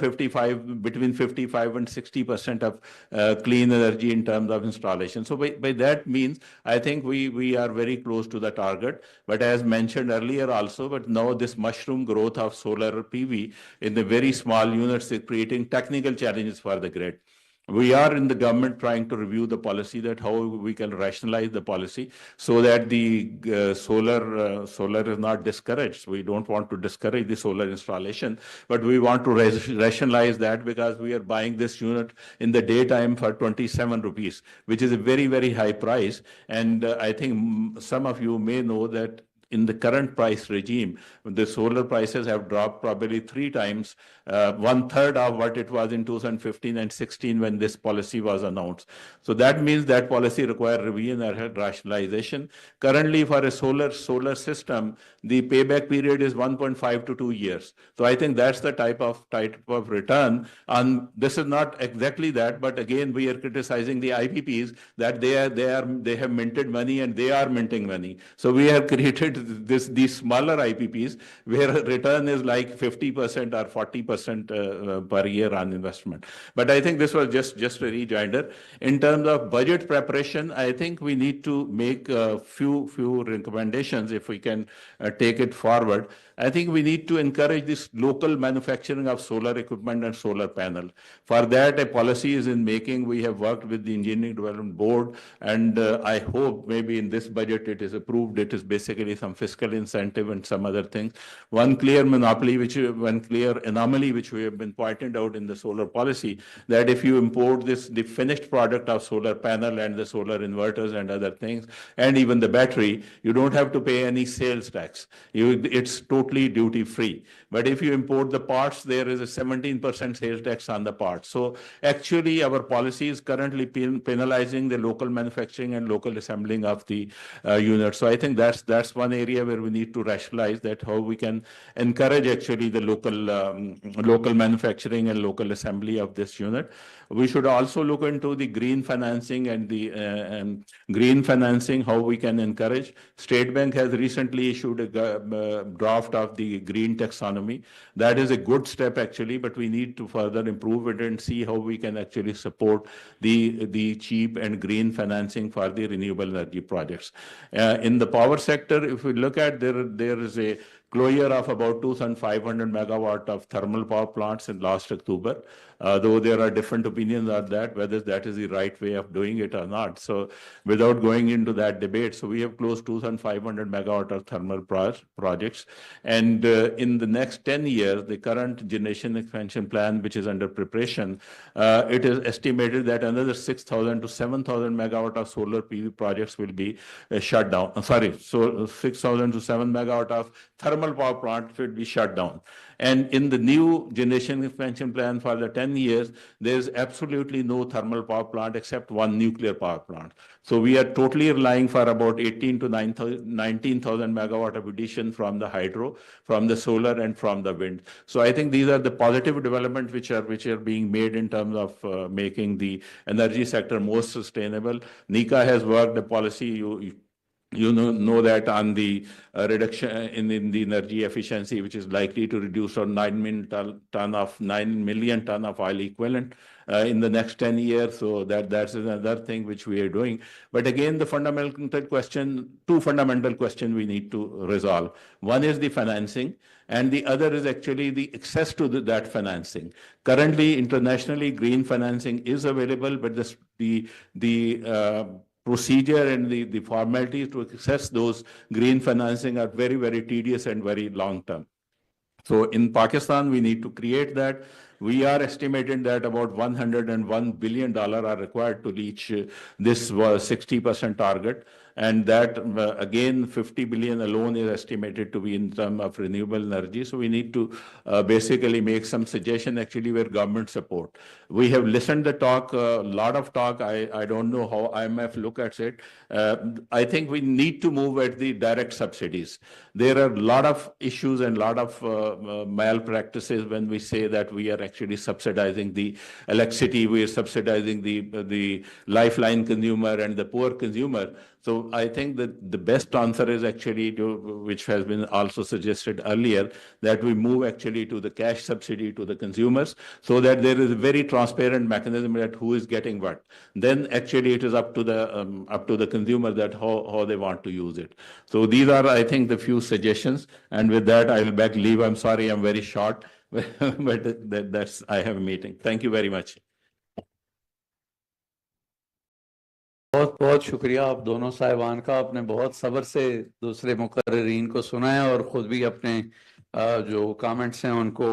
between 55 and 60% of clean energy in terms of installation. So by that means, I think we are very close to the target. But as mentioned earlier also, but now this mushroom growth of solar PV in the very small units is creating technical challenges for the grid. We are in the government trying to review the policy, that how we can rationalize the policy so that the solar is not discouraged. We don't want to discourage the solar installation, but we want to rationalize that, because we are buying this unit in the daytime for 27 rupees, which is a very, very high price. And I think some of you may know that in the current price regime, the solar prices have dropped probably 3 times, 1/3 of what it was in 2015 and 16 when this policy was announced. So that means that policy requires revision and rationalization. Currently, for a solar system, the payback period is 1.5 to 2 years. So I think that's the type of return. And this is not exactly that, but again, we are criticizing the IPPs that they have minted money and they are minting money. So we have created these smaller IPPs where return is like 50% or 40% per year on investment. But I think this was just a rejoinder. In terms of budget preparation, I think we need to make a few recommendations if we can take it forward. I think we need to encourage this local manufacturing of solar equipment and solar panel. For that, a policy is in making. We have worked with the Engineering Development Board, and I hope maybe in this budget it is approved. It is basically some fiscal incentive and some other things. One clear anomaly which we have been pointed out in the solar policy, that if you import the finished product of solar panel and the solar inverters and other things, and even the battery, you don't have to pay any sales tax. It's totally duty free. But if you import the parts, there is a 17% sales tax on the parts. So actually our policy is currently penalizing the local manufacturing and local assembling of the units. So I think that's one area where we need to rationalize that, how we can encourage actually the local manufacturing and local assembly of this unit. We should also look into the green financing and the green financing, how we can encourage. State Bank has recently issued a draft of the green taxonomy. That is a good step actually, but we need to further improve it and see how we can actually support the cheap and green financing for the renewable energy projects. In the power sector, if we look at there is a closure of about 2,500 megawatt of thermal power plants in last October, though there are different opinions on that, whether that is the right way of doing it or not. So without going into that debate, so we have closed 2,500 megawatt of thermal projects. And in the next 10 years, the current generation expansion plan, which is under preparation, it is estimated that another 6,000 to 7,000 megawatt of solar PV projects will be shut down. So 6,000 to 7 megawatt of thermal power plant should be shut down. And in the new generation expansion plan for the 10 years, there's absolutely no thermal power plant except one nuclear power plant. So we are totally relying for about 18 to 19,000 megawatt of addition from the hydro, from the solar, and from the wind. So I think these are the positive developments which are being made in terms of making the energy sector more sustainable. NICA has worked a policy. You know that on the reduction in the energy efficiency, which is likely to reduce on 9 million ton of oil equivalent in the next 10 years. So that's another thing which we are doing. But again, two fundamental questions we need to resolve. One is the financing, and the other is actually the access to that financing. Currently, internationally, green financing is available, but the procedure and the formalities to access those green financing are very, very tedious and very long term. So in Pakistan, we need to create that. We are estimating that about $101 billion are required to reach this 60% target. And that, again, 50 billion alone is estimated to be in terms of renewable energy. So we need to basically make some suggestion actually where government support. We have listened to talk, a lot of talk. I don't know how IMF look at it. I think we need to move at the direct subsidies. There are a lot of issues and a lot of malpractices when we say that we are actually subsidizing the electricity, we are subsidizing the lifeline consumer and the poor consumer. So I think that the best answer is actually which has been also suggested earlier, that we move actually to the cash subsidy to the consumers, so that there is a very transparent mechanism that who is getting what. Then actually it is up to the consumer that how they want to use it. So these are, I think, the few suggestions. And with that, I will back leave. I'm sorry, I'm very short, but that's I have a meeting. Thank you very much. बहुत बहुत शुक्रिया आप दोनों साहिबान का। आपने बहुत सब्र से दूसरे मुकर्रीन को सुना है और ख़ुद भी अपने जो कमेंट्स हैं उनको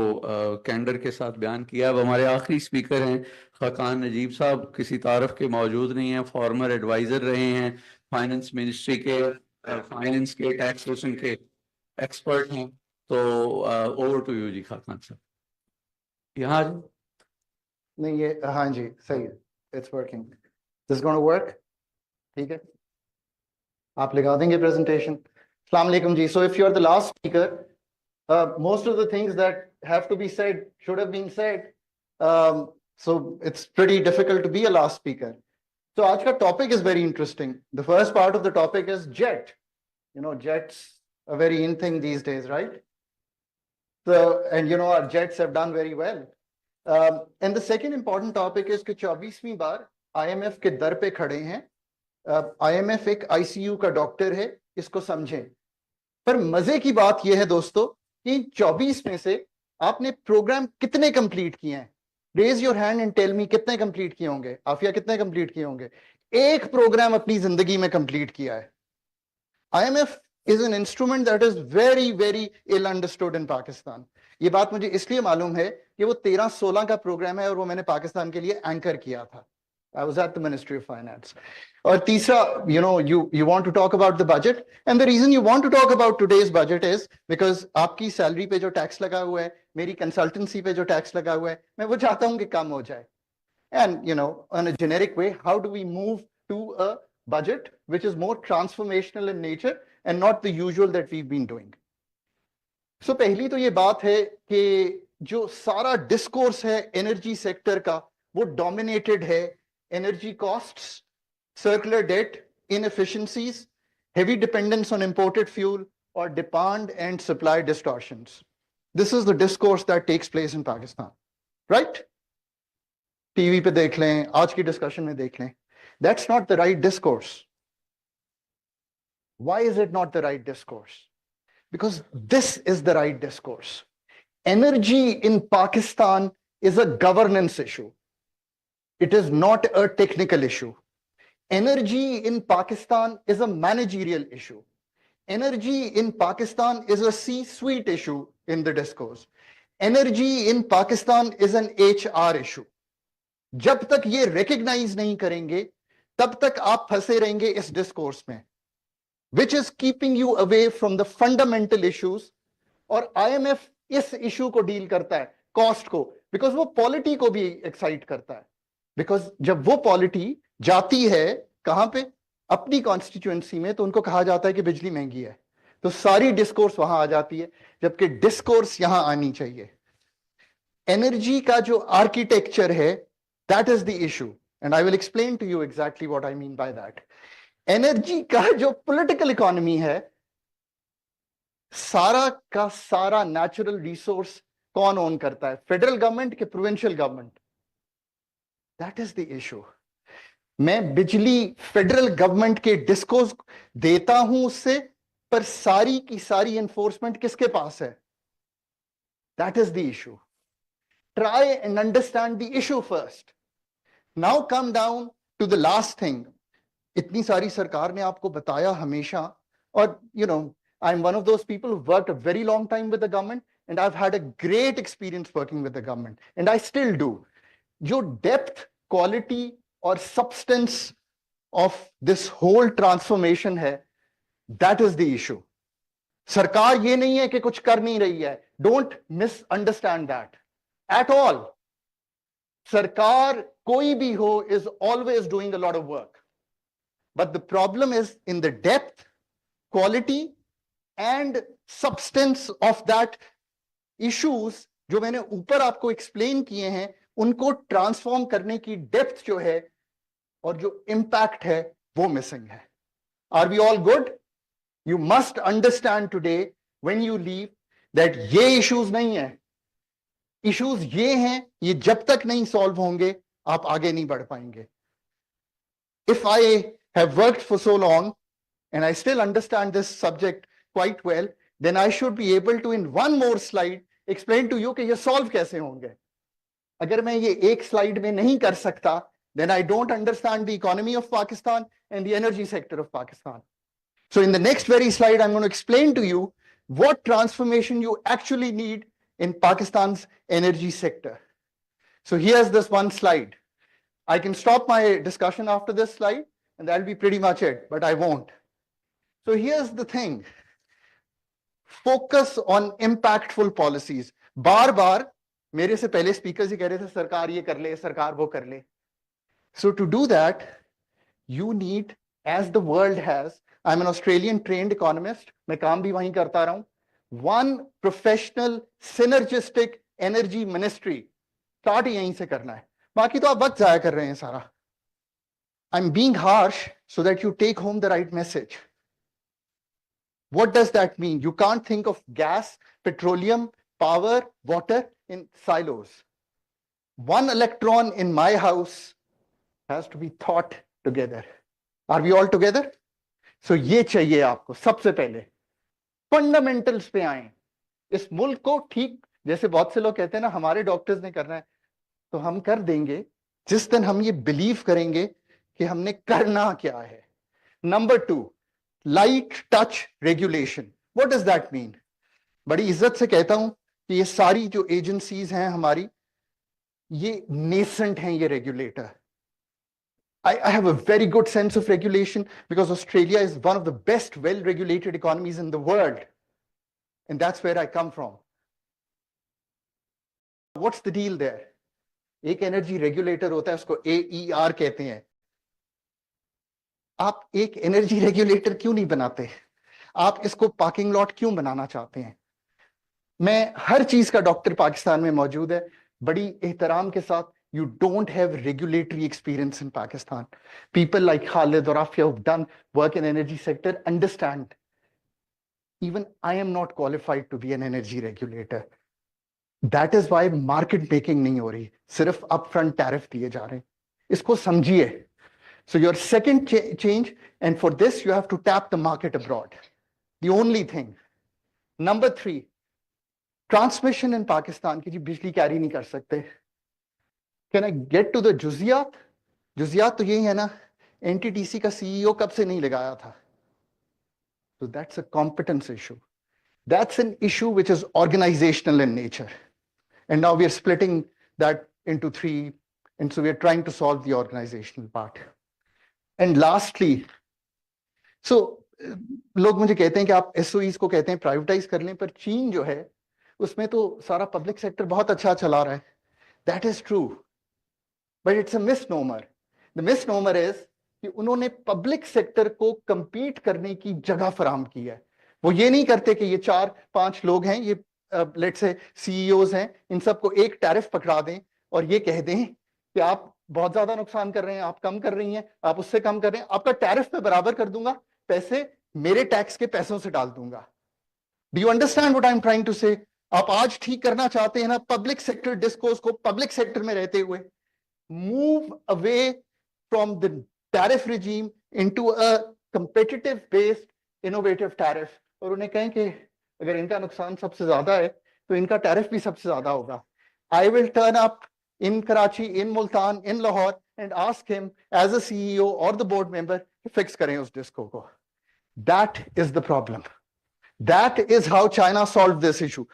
कैंडर के साथ बयान किया। अब हमारे आखिरी स्पीकर हैं खाकान नजीब साहब, किसी तारफ़ के मौजूद नहीं हैं, फॉर्मर एडवाइज़र रहे हैं फाइनेंस मिनिस्ट्री के, फाइनेंस के टैक्सेशन के एक्सपर्ट हैं, तो over to you ji Khan साहब। यहाँ नहीं ये हाँ जी सही है, it's working, this gonna work, ठीक है, आप लगा देंगे प्रेजेंटेशन। अस्सलाम वालेकुम जी, so if you are the last speaker, most of the things that have to be said should have been said, so it's pretty difficult to be a last speaker. So आज का topic is very interesting. The first part of the topic is jet. You know, jets are very in thing these days, right? So, and you know, our jets have done very well. And the second important topic is कि 24वीं बार IMF के दर पे खड़े हैं। IMF एक ICU का doctor है, इसको समझें। पर मजे की बात यह है दोस्तों कि 24 में से आपने प्रोग्राम कितने कंप्लीट किए हैं? Raise your hand and tell me कितने कंप्लीट किए होंगे? आफिया कितने कंप्लीट किए होंगे? एक प्रोग्राम अपनी जिंदगी में कंप्लीट किया है। IMF is an instrument that is very very ill understood in Pakistan. ये बात मुझे इसलिए मालूम है कि वो 13-16 का प्रोग्राम है और वो मैंने पाकिस्तान के लिए एंकर किया था। I was at the Ministry of Finance. और तीसरा, you know, you want to talk about the budget, and the reason you want to talk about today's budget is because आपकी सैलरी पे जो टैक्स लगा हुआ है, मेरी कंसल्टेंसी पे जो टैक्स लगा हुआ है, मैं वो चाहता हूं कि कम हो जाए। And you know, in a generic way, how do we move to a budget which is more transformational in nature and not the usual that we've been doing? So पहली तो ये बात है कि जो सारा डिस्कोर्स है एनर्जी सेक्टर का, वो डोमिनेटेड है energy costs, circular debt, inefficiencies, heavy dependence on imported fuel, or demand and supply distortions. This is the discourse that takes place in Pakistan, right? TV pe dekh lein, aaj ki discussion mein dekh lein. That's not the right discourse. Why is it not the right discourse? Because this is the right discourse. Energy in Pakistan is a governance issue. It is not a technical issue. Energy in Pakistan is a managerial issue. Energy in Pakistan is a C-suite issue in the discourse. Energy in Pakistan is an HR issue. जब तक ये recognize नहीं करेंगे, तब तक आप फंसे रहेंगे इस discourse में, which is keeping you away from the fundamental issues. और IMF इस issue को deal करता है, cost को, because वो polity को भी excite करता है. बिकॉज जब वो पॉलिटी जाती है कहां पे, अपनी कॉन्स्टिट्यूएंसी में, तो उनको कहा जाता है कि बिजली महंगी है, तो सारी डिस्कोर्स वहां आ जाती है, जबकि डिस्कोर्स यहां आनी चाहिए। एनर्जी का जो आर्किटेक्चर है, that is the issue, and I will explain to you exactly what I mean by that. Energy का जो पॉलिटिकल इकोनॉमी है, सारा का सारा नेचुरल रिसोर्स कौन ओन करता है? फेडरल गवर्नमेंट के provincial government? That is the issue. मैं बिजली फेडरल गवर्नमेंट के डिस्कोर्स देता हूं उससे, पर सारी की सारी एनफोर्समेंट किसके पास है? That is the issue. Try and understand the issue first. Now come down to the last thing. इतनी सारी सरकार ने आपको बताया हमेशा, और you know, I'm one of those people who worked a very long time with the government, and I've had a great experience working with the government, and I still do. जो depth, quality और substance of this whole transformation है, that is the issue. सरकार ये नहीं है कि कुछ कर नहीं रही है, don't misunderstand that at all. सरकार कोई भी हो is always doing a lot of work, but the problem is in the depth, quality and substance of that issues जो मैंने ऊपर आपको एक्सप्लेन किए हैं, उनको ट्रांसफॉर्म करने की डेप्थ जो है और जो इंपैक्ट है, वो मिसिंग है। Are we all good? You must understand today when you leave that ये इश्यूज नहीं है, इश्यूज ये हैं, ये जब तक नहीं सॉल्व होंगे आप आगे नहीं बढ़ पाएंगे। If I have worked for so long and I still understand this subject quite well, then I should be able to in one more slide explain to you कि ये solve कैसे होंगे। अगर मैं ये एक स्लाइड में नहीं कर सकता, then I don't understand the economy of Pakistan and the energy sector of Pakistan. So in the next very slide, I'm going to explain to you what transformation you actually need in Pakistan's energy sector. So here's this one slide. I can stop my discussion after this slide, and that'll be pretty much it, but I won't. So here's the thing. Focus on impactful policies. बार बार मेरे से पहले speakers ही कह रहे थे सरकार ये कर ले, सरकार वो कर ले. So to do that, you need, as the world has, I'm an Australian trained economist, मैं काम भी वहीं करता रहा हूं, one professional synergistic energy ministry. Start यहीं से करना है, बाकी तो आप वक्त जाया कर रहे हैं सारा. I'm being harsh so that you take home the right message. What does that mean? You can't think of gas, petroleum, power, water in silos. One electron in my house has to be thought together. Are we all together? So ये चाहिए आपको सबसे पहले. Fundamentals पे आए. इस मुल्क को ठीक, जैसे बहुत से लोग कहते हैं ना हमारे डॉक्टर्स ने करना है, तो हम कर देंगे जिस दिन हम ये बिलीव करेंगे कि हमने करना क्या है. Number 2, light touch regulation. What does that mean? बड़ी इज्जत से कहता हूं कि ये सारी जो एजेंसीज हैं हमारी, ये नेसेंट हैं, ये regulator. I have a very good sense of regulation because Australia is one of the best well-regulated economies in the world. And that's where I come from. What's the deal there? एक energy regulator होता है, उसको AER कहते हैं. आप एक energy regulator क्यों नहीं बनाते? आप इसको पार्किंग लॉट क्यों बनाना चाहते हैं? मैं हर चीज का डॉक्टर पाकिस्तान में मौजूद है, बड़ी एहतराम के साथ. You don't have regulatory experience in Pakistan. People like Khalid or Afia who've done work in energy sector understand. Even I am not qualified to be an energy regulator. That is why market making नहीं हो रही, सिर्फ upfront tariff दिए जा रहे हैं. इसको समझिए. So your second change, and for this you have to tap the market abroad. The only thing. Number 3, transmission in Pakistan की जी बिजली कैरी नहीं कर सकते. Can I get to the जुजियात? जुजियात तो यही है ना, NTTC का CEO कब से नहीं लगाया था. So that's a competence issue. That's an issue which is organizational in nature. And now we are splitting that into 3. And so we are trying to solve the organizational part. And lastly, so लोग मुझे कहते हैं कि आप SOEs को कहते हैं privatise कर लें, पर चीन जो है उसमें तो सारा पब्लिक सेक्टर बहुत अच्छा चला रहा है. That is true. But it's a misnomer. The misnomer is कि उन्होंने पब्लिक सेक्टर को compete करने की जगह फराहम की है. वो ये नहीं करते कि ये 4-5 लोग हैं, ये let's say CEOs हैं, इन सबको एक टैरिफ पकड़ा दें और ये कह दें कि आप बहुत ज्यादा नुकसान कर रहे हैं, आप कम कर रही हैं, आप उससे कम कर रहे हैं, आपका टैरिफ पे बराबर कर दूंगा, पैसे मेरे टैक्स के पैसों से डाल दूंगा. Do you understand what I'm trying to say? आप आज ठीक करना चाहते हैं ना पब्लिक सेक्टर डिस्कोर्स को, पब्लिक सेक्टर में रहते हुए move away from the tariff regime into a competitive based innovative tariff. और उन्हें कहें कि अगर इनका नुकसान सबसे ज्यादा है तो इनका टैरिफ भी सबसे ज्यादा होगा. I will turn up in Karachi, in Multan, in Lahore and ask him as a CEO or the board member to fix करें उस डिस्को को. That is the problem. That is how China solved this issue.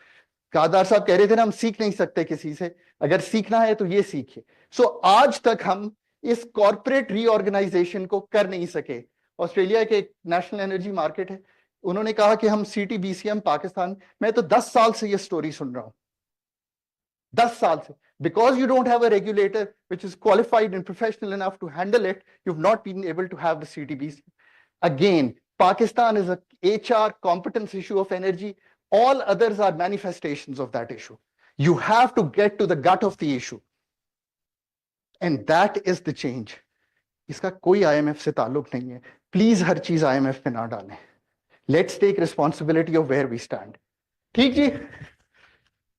कादार साहब कह रहे थे ना हम सीख नहीं सकते किसी से, अगर सीखना है तो ये सीखिए. सो आज तक हम इस कॉर्पोरेट रीऑर्गेनाइजेशन को कर नहीं सके. ऑस्ट्रेलिया के एक नेशनल एनर्जी मार्केट है, उन्होंने कहा कि हम CTBCM पाकिस्तान, मैं तो 10 साल से ये स्टोरी सुन रहा हूं, 10 साल से. Because you don't have a regulator which is qualified and professional enough to handle it, you've not been able to have the CTBCM. Again, Pakistan is a HR competence issue of energy. All others are manifestations of that issue. You have to get to the gut of the issue. And that is the change. इसका कोई IMF से ताल्लुक नहीं है. Please हर चीज IMF पे ना डालें. Let's take responsibility of where we stand. ठीक जी?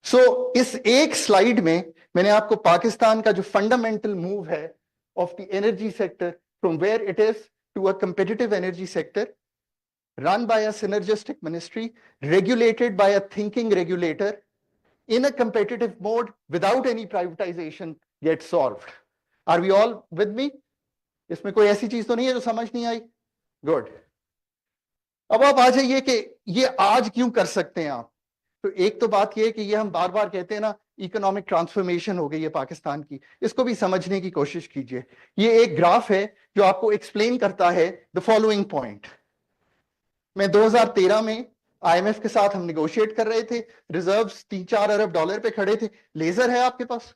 So इस एक स्लाइड में मैंने आपको पाकिस्तान का जो फंडामेंटल मूव है of the energy sector from where it is to a competitive energy sector run by a synergistic ministry, regulated by a thinking regulator, in a competitive mode without any privatization get solved. Are we all with me? इसमें कोई ऐसी चीज तो नहीं है जो समझ नहीं आई? Good. अब आप आ जाइए कि ये आज क्यों कर सकते हैं आप. तो एक तो बात ये है कि ये हम बार बार कहते हैं ना इकोनॉमिक ट्रांसफॉर्मेशन हो गई है पाकिस्तान की, इसको भी समझने की कोशिश कीजिए. ये एक ग्राफ है जो आपको एक्सप्लेन करता है द फॉलोइंग पॉइंट. میں 2013 میں IMF کے ساتھ ہم نیگوشیٹ کر رہے تھے, ریزروز 3-4 ارب ڈالر پہ کھڑے تھے. لیزر ہے آپ کے پاس؟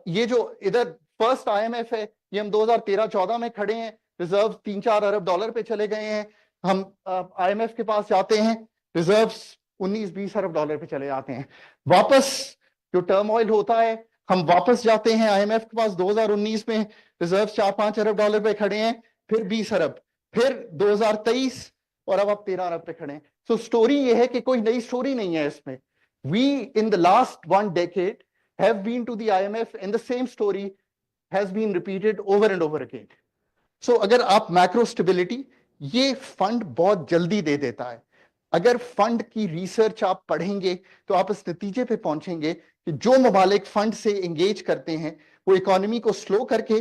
یہ جو ادھر فرسٹ IMF ہے, یہ ہم 2013-14 میں کھڑے ہیں, ریزروز 3-4 ارب ڈالر پہ چلے گئے ہیں. ہم IMF کے پاس جاتے ہیں, ریزروز 19-20 ارب ڈالر پہ چلے جاتے ہیں. واپس جو ٹرم آئل ہوتا ہے, ہم واپس جاتے ہیں IMF کے پاس 2019 میں, ریزروز 4-5 ارب ڈالر پہ کھڑے ہیں, پھر 20 ارب, پھر 2023, اور اب آپ 13 ارب پہ کھڑے ہیں. سو سٹوری یہ ہے کہ کوئی نئی سٹوری نہیں ہے اس میں. We in the last 1 decade have been to the IMF and the same story has been repeated over and over again. So اگر آپ میکرو اسٹیبلٹی, یہ فنڈ بہت جلدی دے دیتا ہے. اگر فنڈ کی ریسرچ آپ پڑھیں گے تو آپ اس نتیجے پہ پہنچیں گے کہ جو ممالک فنڈ سے انگیج کرتے ہیں وہ اکانومی کو سلو کر کے,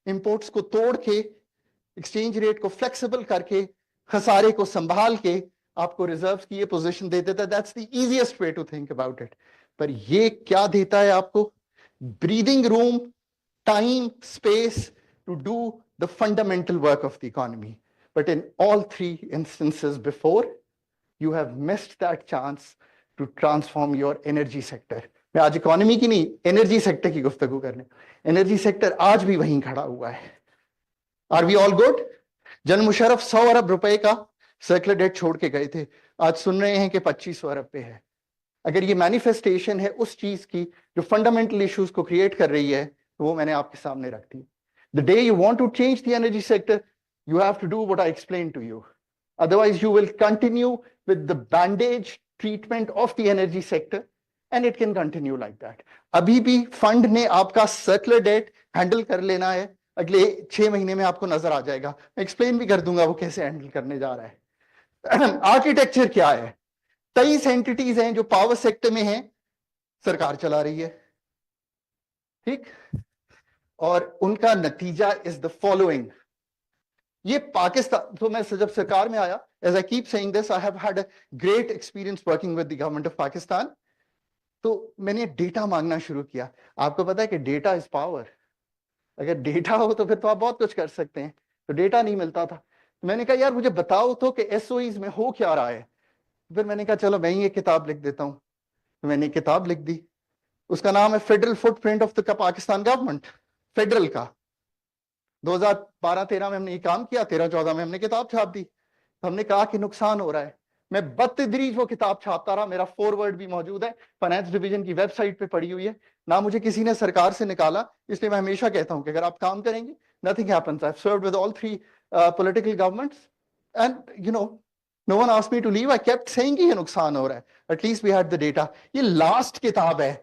امپورٹس کو توڑ کے, ایکسچینج ریٹ کو فلیکسیبل کر کے, خسارے کو سنبھال کے آپ کو ریزروز کی یہ پوزیشن دے دیتا ہے. That's the easiest way to think about it. پر یہ کیا دیتا ہے آپ کو؟ Breathing room, time, space to do the fundamental work of the economy. But in all 3 instances before, you have missed that chance to transform your energy sector. میں آج economy کی نہیں, انرجی سیکٹر کی گفتگو کرنے. انرجی سیکٹر آج بھی وہیں کھڑا ہوا ہے. Are we all good? جن مشرف 100 ارب روپے کا سرکولر ڈیٹ چھوڑ کے گئے تھے, آج سن رہے ہیں کہ 2500 ارب پہ ہے. اگر یہ مینیفیسٹیشن ہے اس چیز کی جو فنڈامنٹل ایشوز کو کریٹ کر رہی ہے, تو وہ میں نے آپ کے سامنے رکھ دی. The day you want to change the energy sector, you have to do what I explained to you. Otherwise, you will continue with the bandage treatment of the energy sector, and it can continue like that. Abhi bhi fund ne aapka circular debt handle kar lena hai. اگلے 6 مہینے میں آپ کو نظر آ جائے گا. میں explain بھی کر دوں گا وہ کیسے ہینڈل کرنے جا رہا ہے. آرکیٹیکچر کیا ہے؟ 23 اینٹیز ہیں جو پاور سیکٹر میں ہیں, سرکار چلا رہی ہے, ٹھیک, اور ان کا نتیجہ از دا فالوئنگ. یہ پاکستان, تو میں جب سرکار میں آیا, as I keep seeing this, I have had a great experience working with the government of Pakistan. تو میں نے ڈیٹا مانگنا شروع کیا. آپ کو پتا ہے کہ ڈیٹا از پاور. اگر ڈیٹا ہو تو پھر تو آپ بہت کچھ کر سکتے ہیں. تو ڈیٹا نہیں ملتا تھا. تو میں نے کہا یار مجھے بتاؤ تو کہ SOEs میں ہو کیا رہا ہے. پھر میں نے کہا چلو میں ہی ایک کتاب لکھ دیتا ہوں. تو میں نے ایک کتاب لکھ دی, اس کا نام ہے federal footprint of the Pakistan government. Federal کا 2012-13 میں ہم نے یہ کام کیا, 13-14 میں ہم نے کتاب چھاپ دی. تو ہم نے کہا کہ نقصان ہو رہا ہے. میں بتدریج وہ کتاب چھاپتا رہا. میرا فارورڈ بھی موجود ہے, فائنانس ڈویژن کی ویب سائٹ پہ پڑی ہوئی ہے. نہ مجھے کسی نے سرکار سے نکالا. اس لیے میں ہمیشہ کہتا ہوں کہ اگر آپ کام کریں گے, nothing happens. I've served with all 3 political governments and no one asked me to leave. I kept saying کہ یہ نقصان ہو رہا ہے. At least we had the data. یہ لاسٹ کتاب ہے.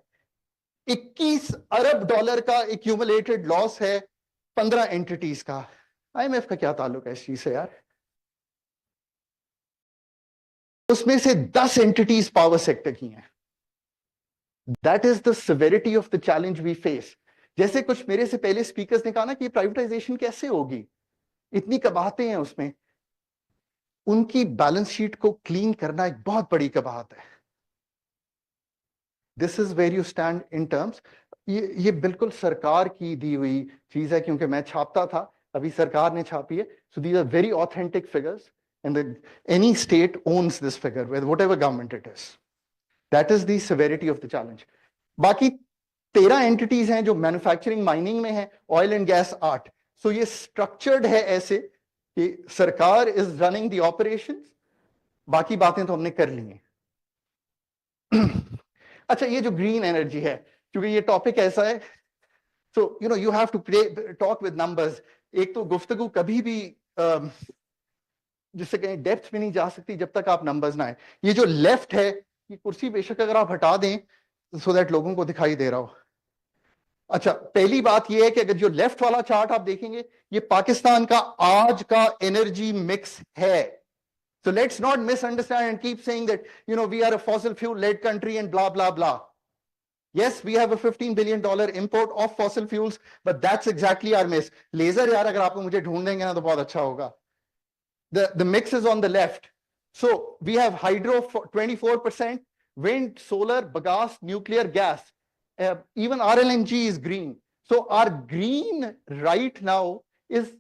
21 ارب ڈالر کا ایکیومولیٹڈ لاس ہے 15 اینٹیز کا. IMF کا کیا تعلق ہے اس چیز سے یار؟ اس میں سے 10 اینٹیز پاور سیکٹر کی ہیں. That is the severity of the challenge we face. جیسے کچھ میرے سے پہلے اسپیکرز نے کہا نا کہ پرائیویٹائزیشن کیسے ہوگی, اتنی کباہتیں ہیں اس میں. ان کی بیلنس شیٹ کو کلین کرنا ایک بہت بڑی کباہت ہے. This is where you stand in terms. یہ بالکل سرکار کی دی ہوئی چیز ہے, کیونکہ میں چھاپتا تھا, ابھی سرکار نے چھاپی ہے. So these are very authentic figures, and any state owns this figure with whatever government it is. That is the severity of the challenge. باقی 13 اینٹیز ہیں جو مینوفیکچرنگ مائننگ میں ہیں, آئل اینڈ گیس 8. سو یہ اسٹرکچرڈ ہے ایسے کہ سرکار از رننگ دی آپریشن, باقی باتیں تو ہم نے کر لی ہیں. اچھا, یہ جو گرین انرجی ہے, کیونکہ یہ ٹاپک ایسا ہے, so you have to talk with numbers. ایک تو گفتگو کبھی بھی جس سے کہیں ڈیپتھ میں نہیں جا سکتی جب تک آپ نمبرز نہ آئیں. یہ جو لیفٹ ہے, یہ کرسی بے شک اگر آپ ہٹا دیں سو دیٹ لوگوں کو دکھائی دے رہا ہو. اچھا, پہلی بات یہ ہے کہ اگر جو لیفٹ والا چارٹ آپ دیکھیں گے, یہ پاکستان کا آج کا انرجی مکس ہے. So let's not misunderstand and keep saying that, we are a fossil fuel led country and blah, blah, blah. Yes, we have a $15 billion import of fossil fuels, but that's exactly our miss. Laser yaar, agar aap mujhe dhoond denge na to bahut acha hoga. The mix is on the left. So we have hydro 24%, wind, solar, bagasse, nuclear, gas. Even RLNG is green. So our green right now is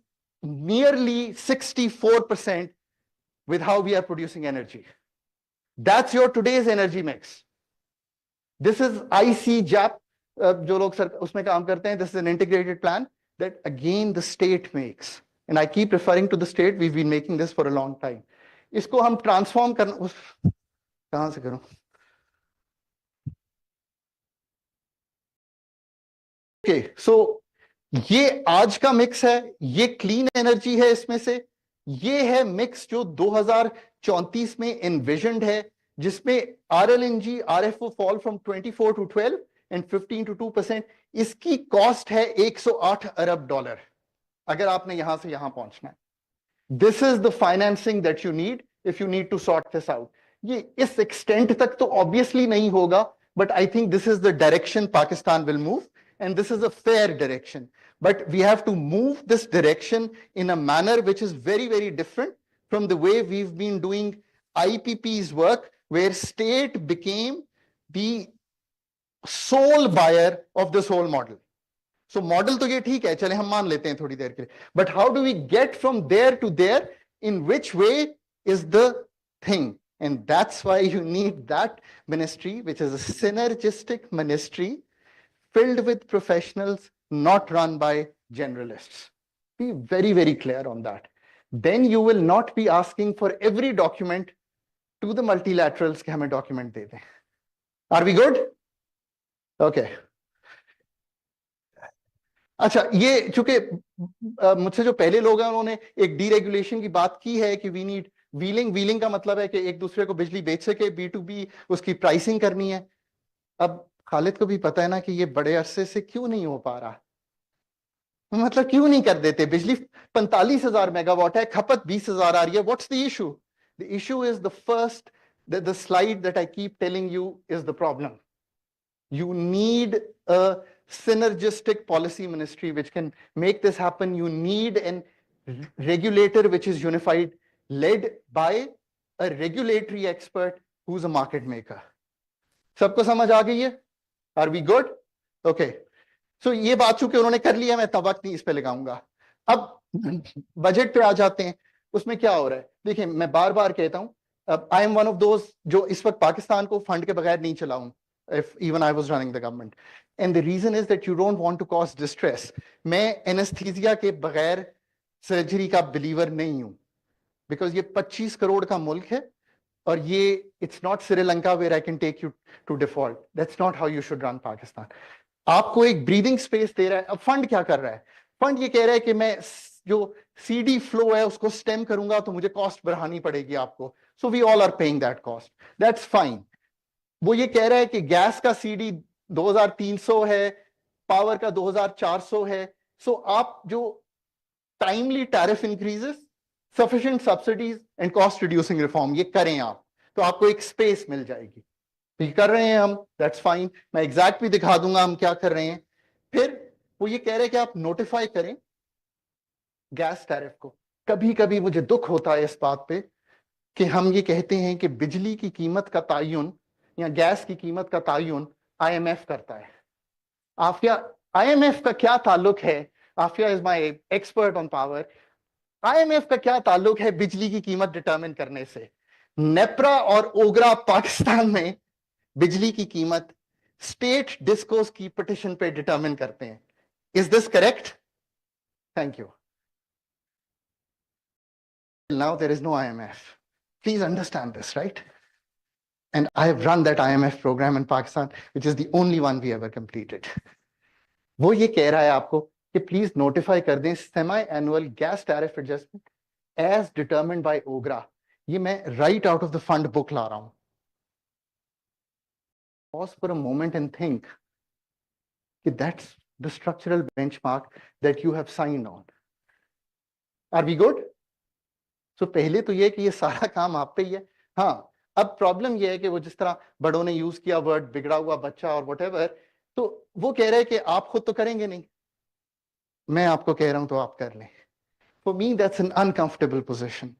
nearly 64% with how we are producing energy. That's your today's energy mix. This is IC-JAP, जो लोग उसमें काम करते हैं, this is an integrated plan that again the state makes. And I keep referring to the state, we've been making this for a long time. इसको हम transform करना, कहाँ से करूं? Okay, so ये आज का मिक्स है, ये क्लीन एनर्जी है इसमें से, ये है मिक्स जो 2034 में envisioned है, जिसमें RLNG, RFO fall from 24 to 12 and 15 to 2%. इसकी कॉस्ट है 108 अरब डॉलर अगर आपने यहां से यहां पहुंचना है. This is the financing that you need if you need to sort this out. ये इस extent तक तो obviously नहीं होगा, but I think this is the direction Pakistan will move, and this is a fair direction. But we have to move this direction in a manner which is very, very different from the way we've been doing IPP's work, where state became the sole buyer of this whole model. So model तो ये ठीक है, चले हम मान लेते हैं थोड़ी देर के लिए. But how do we get from there to there? In which way is the thing? And that's why you need that ministry, which is a synergistic ministry filled with professionals, not run by generalists. Be very, very clear on that. Then you will not be asking for every document to the multilaterals कि हमें document दे दें. Are we good? Okay. अच्छा, ये चूंकि मुझसे जो पहले लोग हैं उन्होंने एक डीरेगुलेशन की बात की है कि वी नीड व्हीलिंग का मतलब है कि एक दूसरे को बिजली बेच सके, B2B उसकी प्राइसिंग करनी है. अब खालिद को भी पता है ना कि ये बड़े अरसे से क्यों नहीं हो पा रहा, मतलब क्यों नहीं कर देते. बिजली 45,000 मेगावाट है, खपत 20,000 आ रही है. What's the issue? The issue is the first, the slide that I keep telling you is the problem. You need a synergistic policy ministry which can make this happen. You need a regulator which is unified, led by a regulatory expert who's a market maker. सबको समझ आ गई है? Are we good? Okay. So ये बात चूंकि उन्होंने कर लिया, मैं तब वक्त नहीं इस पे लगाऊंगा. अब बजट पे आ जाते हैं. उसमें क्या हो रहा है? देखिए, मैं बार बार कहता हूं, I am one of those जो इस वक्त पाकिस्तान को फंड के बगैर नहीं चलाऊं. If even I was running the government, and the reason is that you don't want to cause distress. मैं anesthesia के बगैर सर्जरी का believer नहीं हूं, because ये 25 करोड़ का मुल्क है और ये it's not Sri Lanka where I can take you to default. That's not how you should run Pakistan. आपको एक breathing space दे रहा है. अब फंड क्या कर रहा है? फंड ये कह रहा है कि मैं जो CD flow है उसको stem करूंगा तो मुझे cost बढ़ानी पड़ेगी आपको. So we all are paying that cost. That's fine. वो ये कह रहा है कि गैस का CD 2300 है, पावर का 2400 है. सो आप जो timely tariff increases, sufficient subsidies and cost reducing reform ये करें आप, तो आपको एक स्पेस मिल जाएगी. ये कर रहे हैं हम, दैट्स फाइन. मैं एग्जैक्ट भी दिखा दूंगा हम क्या कर रहे हैं. फिर वो ये कह रहे हैं कि आप नोटिफाई करें गैस टैरिफ को. कभी कभी मुझे दुख होता है इस बात पे कि हम ये कहते हैं कि बिजली की कीमत का तयन या गैस की कीमत का तयन IMF करता है. आफिया, IMF का क्या ताल्लुक है? Aafia is my expert on power. IMF का क्या ताल्लुक है बिजली की कीमत डिटरमिन करने से? नेप्रा और ओगरा पाकिस्तान में बिजली की कीमत स्टेट डिस्कोस की पिटिशन पे डिटरमिन करते हैं. Is this correct? Thank you. Now there is no IMF. Please understand this, right? And I have run that IMF program in Pakistan, which is the only one we ever completed. वो ये कह रहा है आपको कि please notify कर दें semi annual gas tariff adjustment as determined by OGRA. ये मैं right out of the fund book ला रहा हूं. Pause for a moment and think that that's the structural benchmark that you have signed on. Are we good? So पहले तो ये कि ये सारा काम आप पे ही है. हाँ, अब प्रॉब्लम ये है कि वो जिस तरह बड़ों ने यूज किया वर्ड बिगड़ा हुआ बच्चा और व्हाटएवर, तो वो कह रहे हैं कि आप खुद तो करेंगे नहीं, मैं आपको कह रहा हूं तो आप कर लें. For me, that's an uncomfortable position.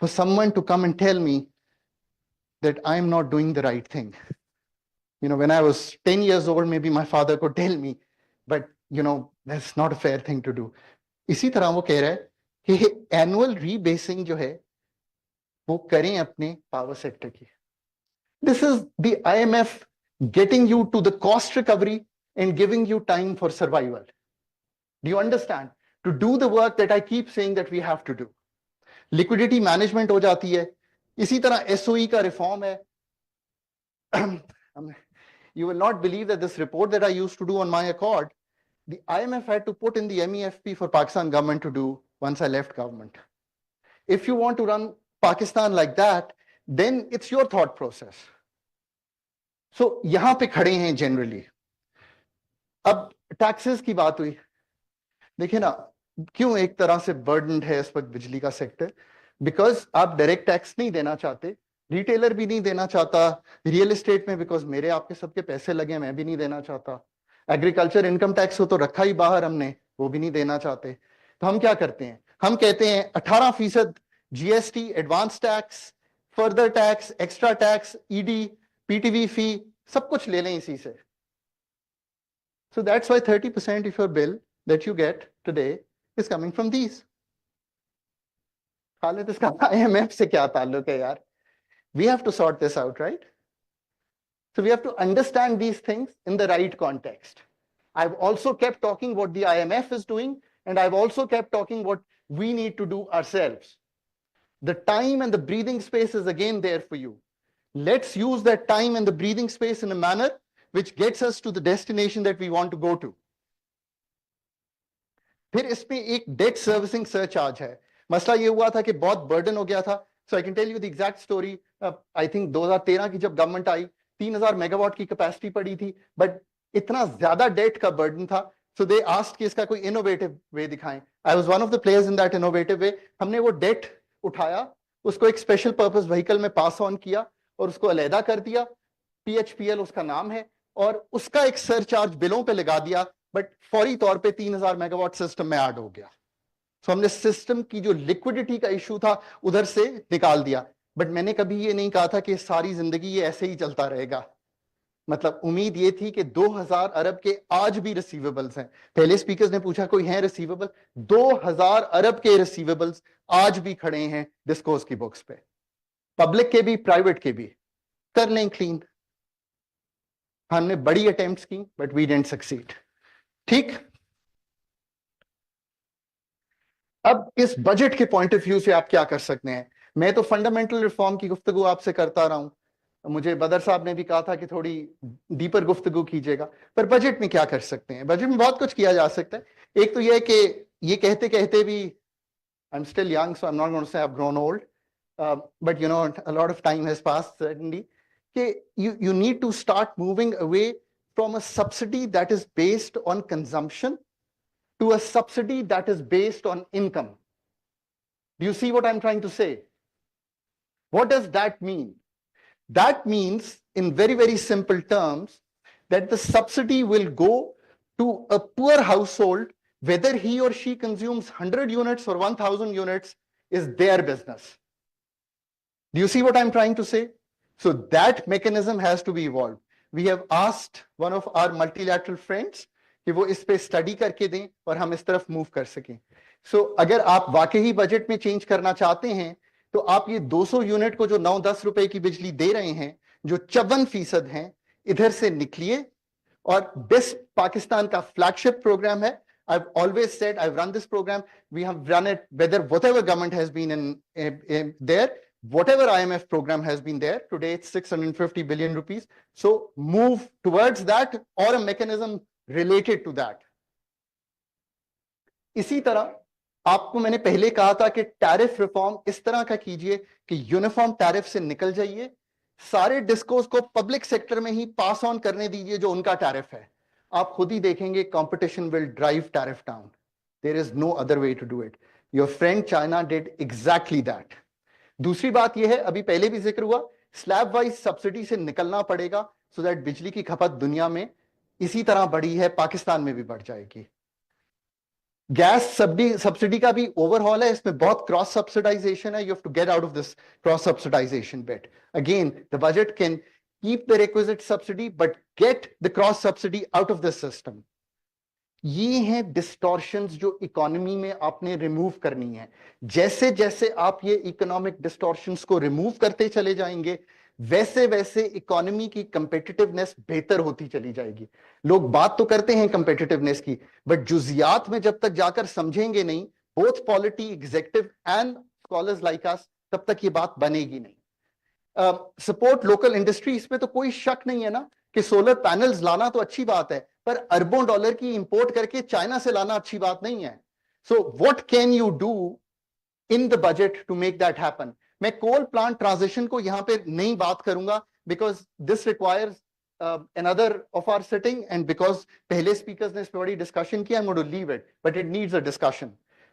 For someone to come and tell me that I'm not doing the right thing. You know, when I was 10 years old, maybe my father could tell me, but you know, that's not a fair thing to do. इसी तरह वो कह रहा है कि annual rebasing जो है वो करें अपने पावर सेक्टर की. This is the IMF getting you to the cost recovery and giving you time for survival. Do you understand? To do the work that I keep saying that we have to do. Liquidity management हो जाती है. इसी तरह SOE का reform है. You will not believe that this report that I used to do on my accord, the IMF had to put in the MEFP for Pakistan government to do once I left government. If you want to run Pakistan like that, then it's your thought process. So यहाँ पे खड़े हैं generally. अब taxes की बात हुई. देखिए ना, क्यों एक तरह से burdened है इस वक्त बिजली का सेक्टर? Because आप direct tax नहीं देना चाहते, रिटेलर भी नहीं देना चाहता, रियल एस्टेट में बिकॉज मेरे आपके सबके पैसे लगे, मैं भी नहीं देना चाहता, एग्रीकल्चर इनकम टैक्स हो तो रखा ही बाहर हमने, वो भी नहीं देना चाहते. तो हम क्या करते हैं? हम कहते हैं 18% GST, advance tax, further tax, extra tax, ED, PTV fee, सब कुछ ले लें इसी से. So that's why 30% of your bill that you get today is coming from these. Khalid, इसका IMF से क्या ताल्लुक है यार? We have to sort this out, right? So we have to understand these things in the right context. I've also kept talking what the IMF is doing, and I've also kept talking what we need to do ourselves. The time and the breathing space is again there for you. Let's use that time and the breathing space in a manner which gets us to the destination that we want to go to. फिर इसमें एक date servicing surcharge है. मसला ये हुआ था कि बहुत बर्डन हो गया था. So I can tell you the exact story. I think 2013 की जब गवर्नमेंट आई, 3000 मेगावाट की कैपेसिटी पड़ी थी, बट इतना ज्यादा डेट का बर्डन था. So they asked कि इसका कोई इनोवेटिव वे दिखाएं. I was one of the players in that innovative way. हमने वो डेट उठाया, उसको एक स्पेशल पर्पस व्हीकल में पास ऑन किया और उसको अलहदा कर दिया. PHPL उसका नाम है, और उसका एक सरचार्ज बिलों पे लगा दिया, बट फौरी तौर पे 3000 मेगावाट सिस्टम में ऐड हो गया. So हमने सिस्टम की जो लिक्विडिटी का इशू था उधर से निकाल दिया. बट मैंने कभी ये नहीं कहा था कि सारी जिंदगी ये ऐसे ही चलता रहेगा. मतलब उम्मीद ये थी कि 2000 अरब के आज भी रिसीवेबल्स हैं. पहले स्पीकर्स ने पूछा कोई है रिसीवेबल? 2000 अरब के रिसीवेबल्स आज भी खड़े हैं डिस्कोर्स की बुक्स पे, पब्लिक के भी, प्राइवेट के भी. कर लें क्लीन. हमने बड़ी अटेम्प्ट्स की, बट वी डिडंट सक्सीड. ठीक. अब इस बजट के पॉइंट ऑफ व्यू से आप क्या कर सकते हैं? मैं तो फंडामेंटल रिफॉर्म की गुफ्तगू आपसे करता रहा हूं. मुझे बदर साहब ने भी कहा था कि थोड़ी डीपर गुफ्तगू कीजिएगा. पर बजट में क्या कर सकते हैं? बजट में बहुत कुछ किया जा सकता है. एक तो यह है कि ये कहते कहते भी, I am still young, so I am not going to say I have grown old, but you know a lot of time has passed certainly, कि you need to start moving away from a subsidy that is based on consumption to a subsidy that is based on income. Do you see what I'm trying to say? What does that mean? That means, in very, very simple terms, that the subsidy will go to a poor household, whether he or she consumes 100 units or 1000 units is their business. Do you see what I'm trying to say? So that mechanism has to be evolved. We have asked one of our multilateral friends कि वो इस पे study करके दें और हम इस तरफ मूव कर सकें. सो अगर आप वाकई बजट में चेंज करना चाहते हैं, तो आप ये 200 यूनिट को जो 9-10 रुपए की बिजली दे रहे हैं, जो 54% हैं, इधर से निकलिए. और बेस्ट पाकिस्तान का फ्लैगशिप प्रोग्राम है. I've always said, I've run this program, we have run it, whatever government has been in there, whatever IMF program has been there, today it's 650 billion rupees. So move towards that or a mechanism related to that. इसी तरह आपको मैंने पहले कहा था कि tariff reform इस तरह का कीजिए कि यूनिफॉर्म टैरिफ से निकल जाइए. सारे डिस्कोस को पब्लिक सेक्टर में ही पास ऑन करने दीजिए जो उनका टैरिफ है. आप खुद ही देखेंगे competition will drive tariff down. There is no other way to do it. Your friend China did exactly that. दूसरी बात यह है, अभी पहले भी जिक्र हुआ, स्लैब वाइज सब्सिडी से निकलना पड़ेगा, सो दैट बिजली की खपत दुनिया में इसी तरह बढ़ी है, पाकिस्तान में भी बढ़ जाएगी. गैस सब्सिडी का भी ओवरहॉल है, इसमें बहुत क्रॉस सब्सिडाइजेशन है. You have to get out of this cross subsidisation bit. Again the budget can keep the requisite subsidy but get the cross subsidy out of this system. یہ ہیں distortions جو economy میں آپ نے remove کرنی ہے. جیسے جیسے آپ یہ اکنامک ڈسٹورشنز کو ریموو کرتے چلے جائیں گے ویسے ویسے اکانومی کی کمپیٹیٹیونیس بہتر ہوتی چلی جائے گی. لوگ بات تو کرتے ہیں کمپیٹیٹیونیس کی, بٹ جزیات میں جب تک جا کر سمجھیں گے نہیں, both polity executive and scholars like us, تب تک یہ بات بنے گی نہیں. سپورٹ لوکل انڈسٹری, اس میں تو کوئی شک نہیں ہے نا کہ سولر پینلز لانا تو اچھی بات ہے, پر اربوں ڈالر کی امپورٹ کر کے چائنا سے لانا اچھی بات نہیں ہے. So what can you do in the budget to make that happen. میں کول پلانٹ ٹرانزیشن کو یہاں پہ نہیں بات کروں گا because this requires another of our sitting, and because پہلے اسپیکرز نے اس پہ بڑی ڈسکشن کی, I'm going to leave it, but it needs a discussion.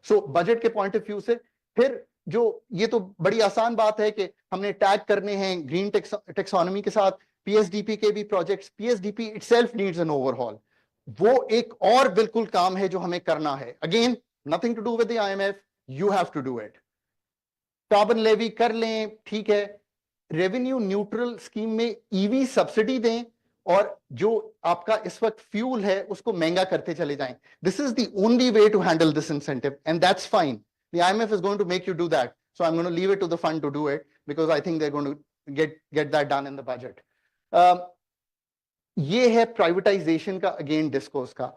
So budget کے پوائنٹ آف ویو سے پھر جو یہ تو بڑی آسان بات ہے کہ ہم نے ٹیگ کرنے ہیں گرین ٹیکسانومی کے ساتھ, پی ایس ڈی پی کے بھی projects, P S D P itself needs an overhaul. وہ ایک اور بالکل کام ہے جو ہمیں کرنا ہے. Again nothing to do with the I M F, you have to do it. Carbon levy کر لیں, ٹھیک ہے, ریونیو نیوٹرل اسکیم میں ای وی سبسڈی دیں, اور جو آپ کا اس وقت فیول ہے اس کو مہنگا کرتے چلے جائیں. This is the only way to handle this incentive, and that's fine. The IMF is going to make you do that. So I'm going to leave it to the fund to do it because I think they're going to get that done in the budget. یہ ہے privatization کا again discourse کا.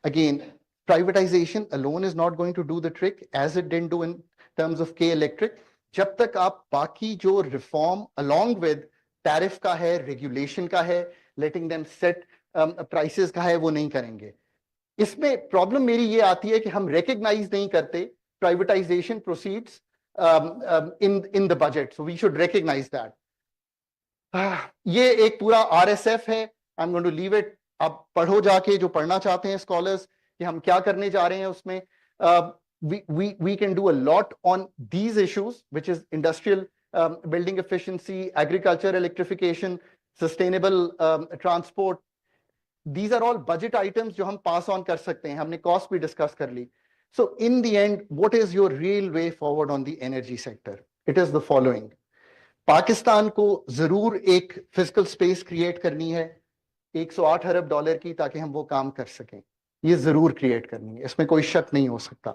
Again, privatization alone is not going to do the trick as it didn't do in terms of K Electric. جب تک آپ باقی جو reform along with tariff کا ہے, regulation کا ہے, letting them set prices کا ہے, وہ نہیں کریں گے. اس میں پرابلم میری یہ آتی ہے کہ ہم ریکگنائز نہیں کرتے privatization proceeds in the budget. So we should recognize that. یہ ایک پورا RSF ہے. I'm going to leave it. آپ پڑھو جا کے جو پڑھنا چاہتے ہیں scholars کہ ہم کیا کرنے جا رہے ہیں اس میں. We can do a lot on these issues, which is industrial building efficiency, agriculture electrification, sustainable transport. These are all budget items جو ہم pass on کر سکتے ہیں. ہم نے cost بھی discuss کر لی. So in the end, what is your real way forward on the energy sector? It is the following. Pakistan کو ضرور ایک فزیکل اسپیس کریٹ کرنی ہے $108 ارب کی, تاکہ ہم وہ کام کر سکیں. یہ ضرور کریٹ کرنی ہے, اس میں کوئی شک نہیں ہو سکتا.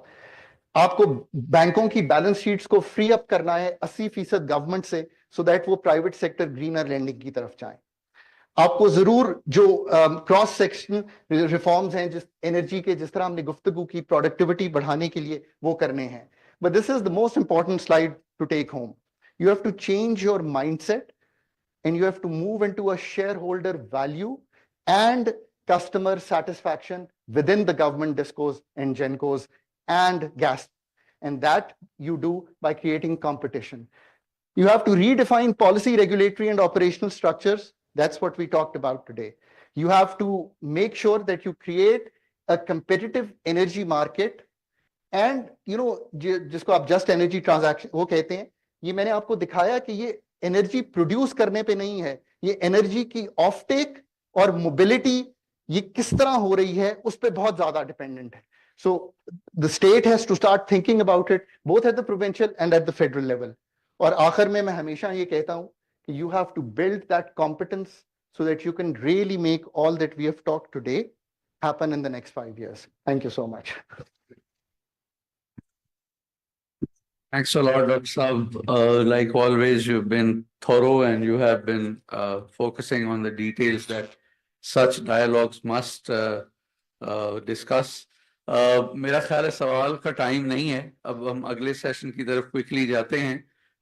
آپ کو بینکوں کی بیلنس شیٹس کو فری اپ کرنا ہے 80% گورنمنٹ سے, سو دیٹ وہ پرائیویٹ سیکٹر گرینر لینڈنگ کی طرف جائیں. آپ کو ضرور جو کراس سیکشن ریفارمز ہیں جس انرجی کے, جس طرح ہم نے گفتگو کی پروڈکٹیوٹی بڑھانے کے لیے, وہ کرنے ہیں. But this is the most important slide to take home. You have to change your mindset and you have to move into a shareholder value and customer satisfaction within the government discos and gencos and gas, and that you do by creating competition. You have to redefine policy, regulatory and operational structures. That's what we talked about today. You have to make sure that you create a competitive energy market, and you know jisko aap just energy transaction wo kehte hain, ye maine aapko dikhaya ki ye energy produce karne pe nahi hai, ye energy ki off take aur mobility یہ کس طرح ہو رہی ہے اس پہ بہت زیادہ dependent ہے. سو the state has to start thinking about it both at the provincial and at the federal level. اور آخر میں ہمیشہ یہ کہتا ہوں کہ you have to build that competence so that you can really make all that we have talked today happen in the next 5 years. Thank you so much. Thanks a lot, Dr. Saab. Like always, you've been thorough and you have been focusing on the details that such dialogues must discuss. میرا خیال ہے سوال کا time نہیں ہے, اب ہم اگلے سیشن کی طرف کوئکلی جاتے ہیں.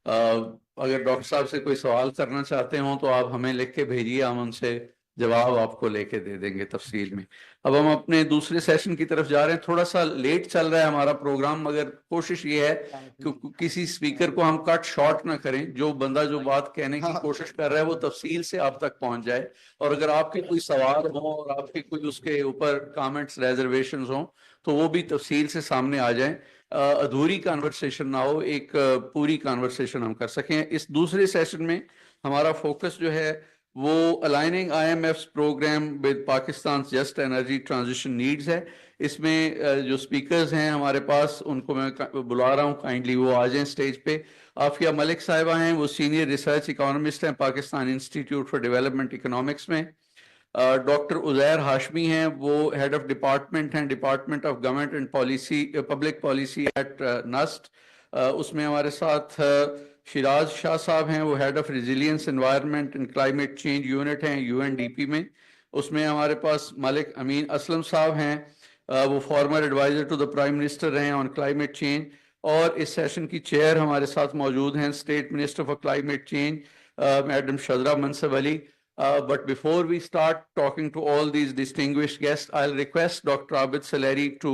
اگر ڈاکٹر صاحب سے کوئی سوال کرنا چاہتے ہوں تو آپ ہمیں لکھ کے بھیجیے, ہم ان سے جواب آپ کو لے کے دے دیں گے تفصیل میں. اب ہم اپنے دوسرے سیشن کی طرف جا رہے ہیں. تھوڑا سا لیٹ چل رہا ہے ہمارا پروگرام, مگر کوشش یہ ہے کہ کسی اسپیکر کو ہم کٹ شارٹ نہ کریں. جو بندہ جو بات کہنے کی کوشش کر رہا ہے وہ تفصیل سے آپ تک پہنچ جائے, اور اگر آپ کے کوئی سوال ہوں اور آپ کے کوئی اس کے اوپر کامنٹس ریزرویشنز ہوں تو وہ بھی تفصیل سے سامنے آ جائیں. ادھوری کانورسیشن نہ ہو, ایک پوری کانورسیشن ہم کر سکیں. اس دوسرے سیشن میں ہمارا فوکس جو ہے وہ aligning IMF's programme with Pakistan's just energy transition needs ہے. اس میں جو اسپیکرز ہیں ہمارے پاس ان کو میں بلا رہا ہوں, کائنڈلی وہ آ جائیں اسٹیج پہ. عافیہ ملک صاحبہ ہیں, وہ سینئر ریسرچ اکانومسٹ ہیں Pakistan Institute for Development Economics میں. डॉक्टर उज़ैर हाशमी हैं, वो हेड ऑफ डिपार्टमेंट हैं, department of government and policy, public policy at NUST. उसमें हमारे साथ शिराज शाह साहब हैं, वो head of resilience environment and climate change unit हैं यूएनडीपी में। उसमें हमारे पास मालिक अमीन असलम साहब हैं, वो former adviser to the prime minister रहे हैं ऑन क्लाइमेट चेंज। और इस सेशन की चेयर हमारे साथ मौजूद हैं state minister for climate change madam Shazra Mansab Ali. But before we start talking to all these distinguished guests, I'll request Dr. Abid Saleri to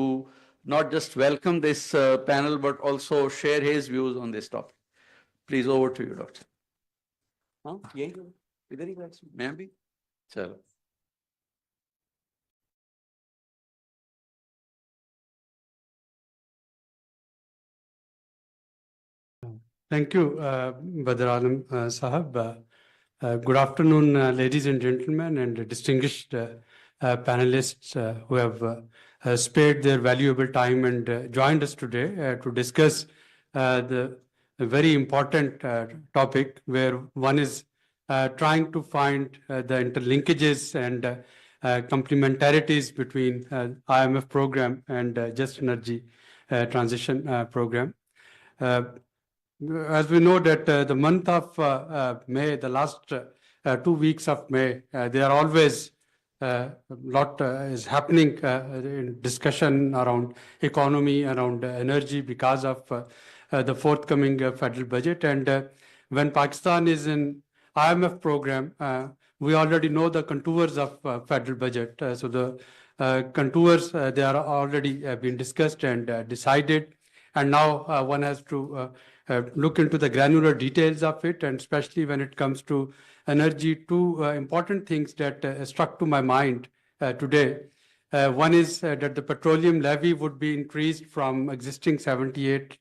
not just welcome this panel, but also share his views on this topic. Please, over to you, Doctor. हाँ, यही इधर ही बैठ मैं भी चलो। Thank you, Badr Alam Sahab. Good afternoon, ladies and gentlemen, and distinguished panelists who have spared their valuable time and joined us today to discuss the very important topic where one is trying to find the interlinkages and complementarities between IMF program and Just Energy Transition Program. As we know that the month of May, the last 2 weeks of May, there are always a lot is happening in discussion around economy, around energy because of the forthcoming federal budget. And when Pakistan is in IMF program, we already know the contours of federal budget. So the contours, they are already been discussed and decided. And now one has to look into the granular details of it, and especially when it comes to energy, two important things that struck to my mind today. One is that the petroleum levy would be increased from existing 78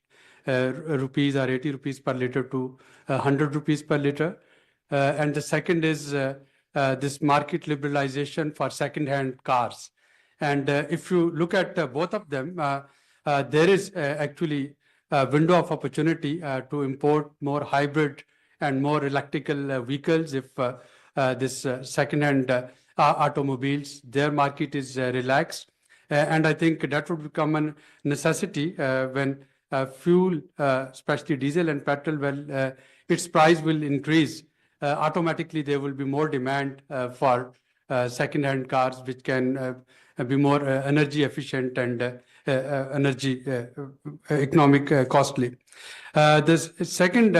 rupees or 80 rupees per liter to 100 rupees per liter. And the second is this market liberalization for second-hand cars. And if you look at both of them, there is actually a window of opportunity to import more hybrid and more electrical vehicles if this second-hand automobiles, their market is relaxed. And I think that would become a necessity when fuel, especially diesel and petrol, well, its price will increase. Automatically, there will be more demand for second-hand cars, which can be more energy efficient and energy economic costly. The second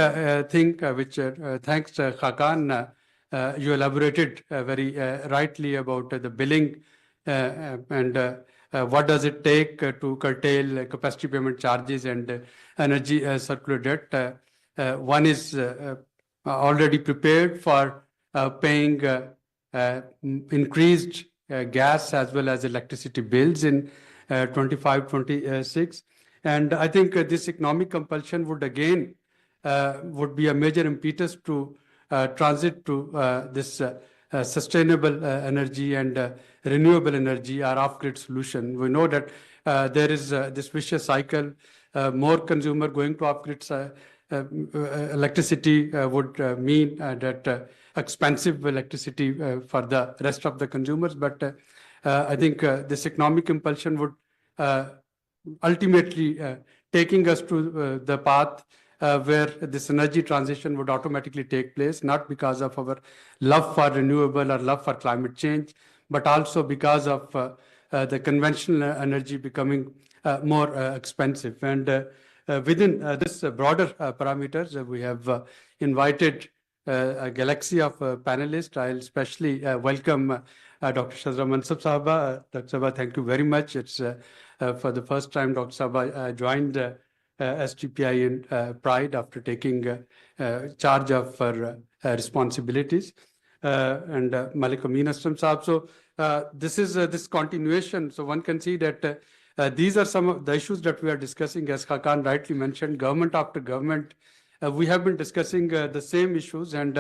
thing which thanks Khakan, you elaborated very rightly about the billing and what does it take to curtail capacity payment charges and energy circular debt. One is already prepared for paying increased gas as well as electricity bills in 25-26. And I think this economic compulsion would again would be a major impetus to transit to this sustainable energy and renewable energy or off-grid solution. We know that there is this vicious cycle, more consumer going to off-grid electricity would mean that expensive electricity for the rest of the consumers. But I think this economic impulsion would ultimately taking us to the path where this energy transition would automatically take place, not because of our love for renewable or love for climate change, but also because of the conventional energy becoming more expensive. And within this broader parameters, we have invited a galaxy of panelists. I'll especially welcome Dr. Shazra Mansab Sahaba. Dr. Sahaba, thank you very much. It's for the first time Dr. Sahaba joined STPI in Pride after taking charge of her responsibilities. And Malik Amin Aslam Sahab. So this is this continuation. So one can see that these are some of the issues that we are discussing. As Khakan rightly mentioned, government after government, we have been discussing the same issues, and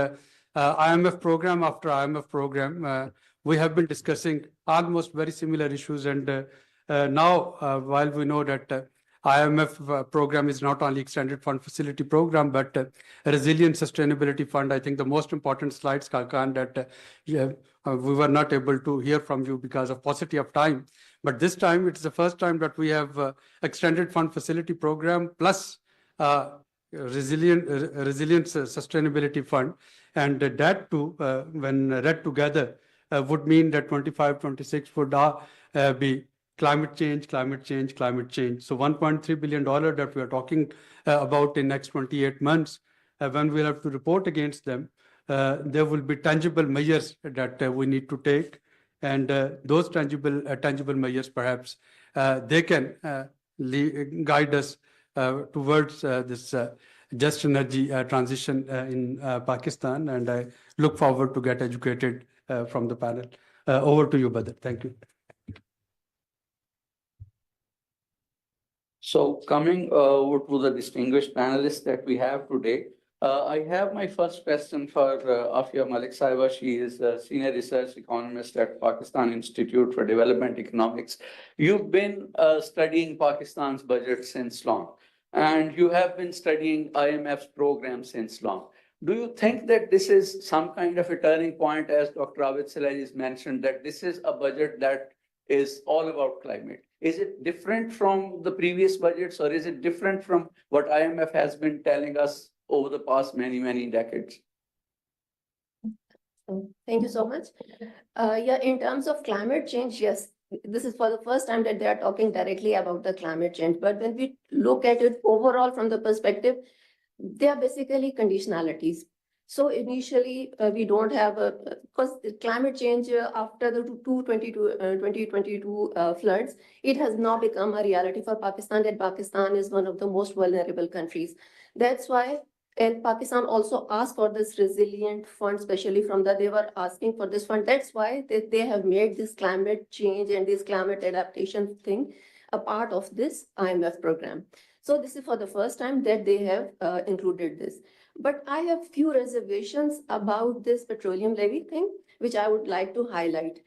IMF program after IMF program, we have been discussing almost very similar issues. And now, while we know that IMF program is not only extended fund facility program, but resilient sustainability fund. I think the most important slides, Khan, that we were not able to hear from you because of paucity of time. But this time, it's the first time that we have extended fund facility program plus resilience sustainability fund. And that too, when read together, would mean that 25-26 would be climate change, climate change, climate change. So $1.3 billion that we are talking about in next 28 months, when we'll have to report against them, there will be tangible measures that we need to take. And those tangible measures, perhaps, they can guide us towards this just energy transition in Pakistan. And I look forward to get educated from the panel. Over to you, Badr. Thank you. So coming to the distinguished panelists that we have today, I have my first question for Afia Malik Saiba. She is a senior research economist at Pakistan Institute for Development Economics. You've been studying Pakistan's budget since long, and you have been studying IMF's program since long. Do you think that this is some kind of a turning point, as Dr. Abid Salehi mentioned, that this is a budget that is all about climate? Is it different from the previous budgets, or is it different from what IMF has been telling us over the past many decades? Thank you so much. Yeah, in terms of climate change, yes, this is for the first time that they are talking directly about the climate change. But when we look at it overall from the perspective, they are basically conditionalities. So initially, we don't have because climate change after the 2022 floods, it has now become a reality for Pakistan, that Pakistan is one of the most vulnerable countries. That's why, and Pakistan also asked for this resilient fund, especially from they were asking for this fund. That's why they have made this climate change and this climate adaptation thing a part of this IMF program. So this is for the first time that they have included this. But I have few reservations about this petroleum levy thing, which I would like to highlight.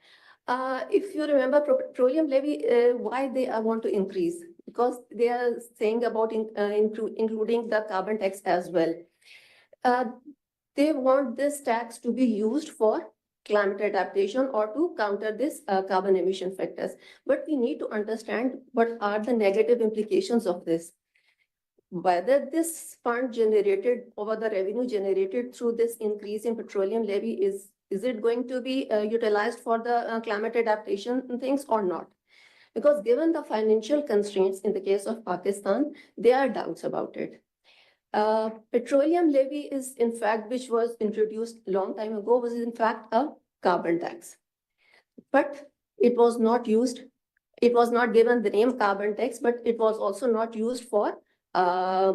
If you remember petroleum levy, why they want to increase? Because they are saying about including the carbon tax as well. They want this tax to be used for climate adaptation or to counter this carbon emission factors. But we need to understand what are the negative implications of this. Whether this fund generated or the revenue generated through this increase in petroleum levy is it going to be utilized for the climate adaptation things or not? Because given the financial constraints in the case of Pakistan, there are doubts about it. Petroleum levy is in fact, which was introduced a long time ago, was in fact a carbon tax. But it was not used, it was not given the name carbon tax, but it was also not used for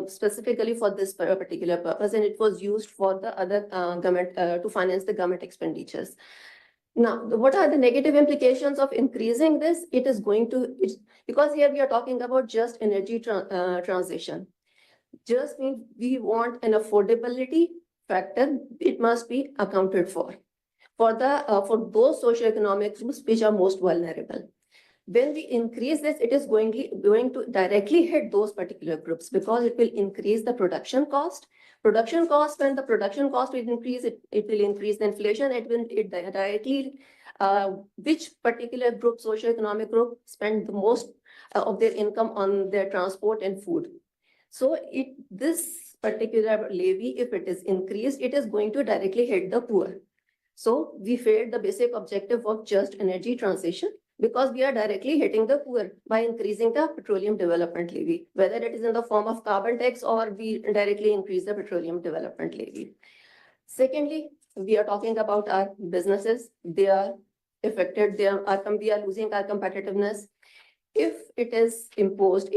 specifically for this particular purpose, and it was used for the other government to finance the government expenditures. Now, what are the negative implications of increasing this? It is going to, because here we are talking about just energy transition. Just means we want an affordability factor. It must be accounted for those socioeconomic groups which are most vulnerable. When we increase this, it is going to directly hit those particular groups because it will increase the production cost. When the production cost will increase, it will increase the inflation. It directly, which particular group, socioeconomic group, spend the most of their income on their transport and food. So this particular levy, if it is increased, it is going to directly hit the poor. So we failed the basic objective of just energy transition, because we are directly hitting the poor by increasing the petroleum development levy, whether it is in the form of carbon tax or we directly increase the petroleum development levy. Secondly, we are talking about our businesses. They are affected. We are losing our competitiveness. If it is imposed,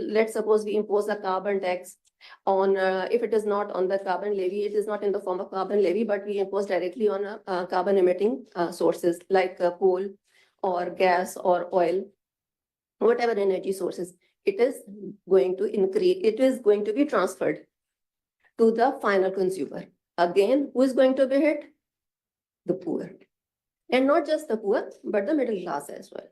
let's suppose we impose a carbon tax on, if it is not on the carbon levy, it is not in the form of carbon levy, but we impose directly on carbon emitting sources like coal, or gas or oil, whatever energy sources, it is going to increase, it is going to be transferred to the final consumer. Again, who is going to be hit? The poor. And not just the poor, but the middle class as well.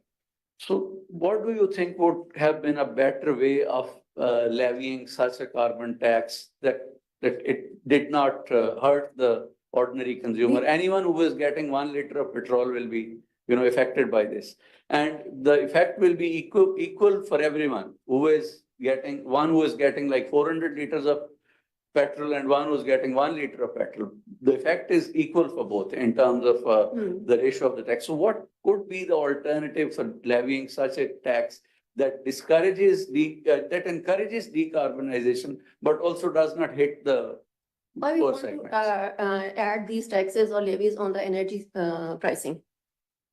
So what do you think would have been a better way of levying such a carbon tax that it did not hurt the ordinary consumer. Anyone who is getting 1 liter of petrol will be, affected by this. And the effect will be equal for everyone who is getting, one who is getting like 400 liters of petrol and one who's getting 1 liter of petrol. The effect is equal for both in terms of the ratio of the tax. So what could be the alternative for levying such a tax that discourages that encourages decarbonization, but also does not hit the Why we poor want to segments? add these taxes or levies on the energy pricing?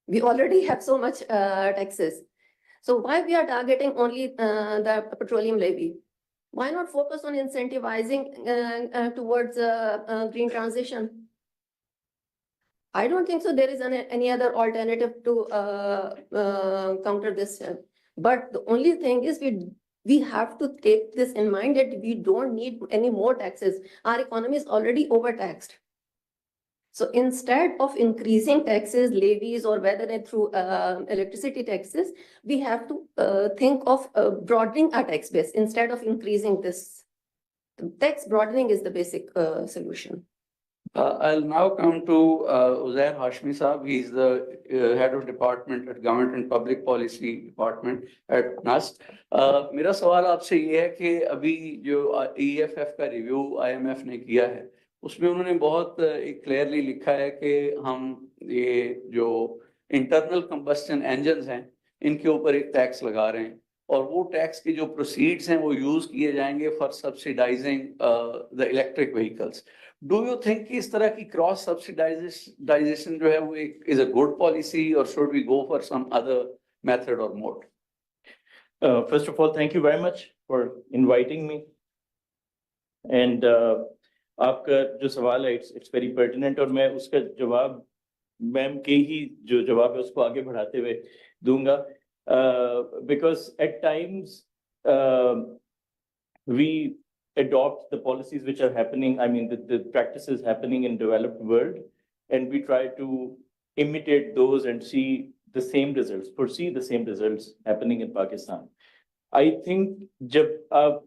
We already have so much taxes. So why we are targeting only the petroleum levy? Why not focus on incentivizing towards green transition? I don't think so. There is any other alternative to counter this. But the only thing is we have to take this in mind that we don't need any more taxes. Our economy is already overtaxed. So instead of increasing taxes, levies, or whether it through electricity taxes, we have to think of broadening our tax base instead of increasing this. Tax broadening is the basic solution. I'll now come to Uzair Hashmi Saab. He's the head of department at Government and Public Policy Department at NAST. मेरा सवाल आपसे ये है कि अभी जो EFF का review IMF ने किया है, उसमें उन्होंने बहुत क्लियरली लिखा है कि हम ये जो इंटरनल कंबस्टन इंजन्स हैं, इनके ऊपर एक टैक्स लगा रहे हैं और वो टैक्स की जो प्रोसीड्स हैं वो यूज किए जाएंगे for subsidising the electric vehicles. Do you think इस तरह की क्रॉस सब्सिडाइजेशन जो है वो एक is a good policy or should we go for some other method or mode? First of all, thank you very much for inviting me. And आपका जो सवाल है it's very pertinent और मैं उसका जवाब मैम के ही जो जवाब है उसको आगे बढ़ाते हुए दूंगा. Because at times we adopt the policies which are happening, I mean the practices happening in developed world, and we try to imitate those and see the same results, foresee the same results happening in Pakistan. I think जब आप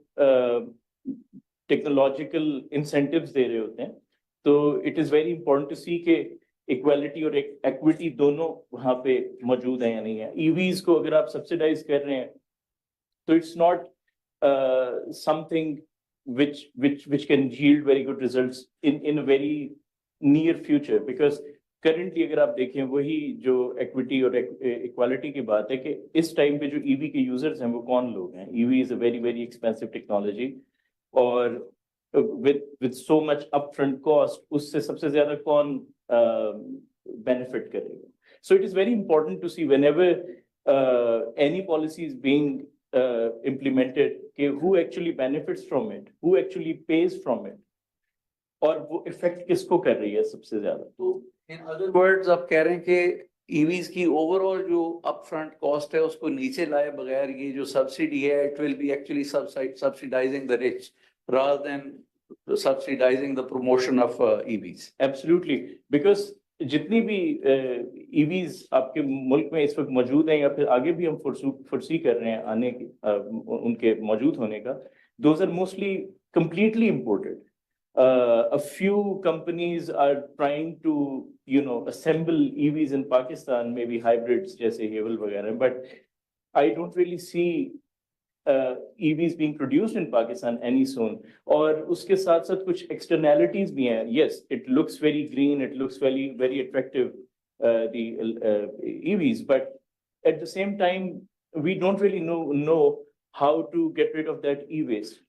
technological incentives दे रहे होते हैं, तो it is very important to see कि equality और equity दोनों वहाँ पे मौजूद हैं या नहीं है. EVs को अगर आप subsidize कर रहे हैं, तो it's not something which can yield very good results in a very near future, because currently अगर आप देखें वही जो equity और equality की बात है कि इस टाइम पे जो EV के users हैं वो कौन लोग हैं. EV is a very expensive technology और with so much upfront cost उससे सबसे ज़्यादा कौन benefit करेगा. So it is very important to see whenever any policy is being implemented, who actually benefits from it, who actually pays from it, और वो effect किसको कर रही है सबसे ज़्यादा. तो in other words आप कह रहे हैं कि EVs की overall जो upfront cost है उसको नीचे लाए बगैर ये जो subsidy है, it will be actually subsidizing the rich rather than subsidizing the promotion of EVs. Absolutely, because जितनी भी EVs आपके मुल्क में इस वक्त मौजूद हैं या फिर आगे भी हम फोर्सी कर रहे हैं आने उनके मौजूद होने का, those are mostly completely imported. A few companies are trying to assemble EVs in Pakistan, maybe hybrids जैसे Havel वगैरह, but I don't really see EVs being produced in Pakistan any soon. और उसके साथ साथ कुछ externalities भी हैं. Yes, it looks very green, it looks very attractive, the EVs, but at the same time we don't really know how to get rid of that e-waste.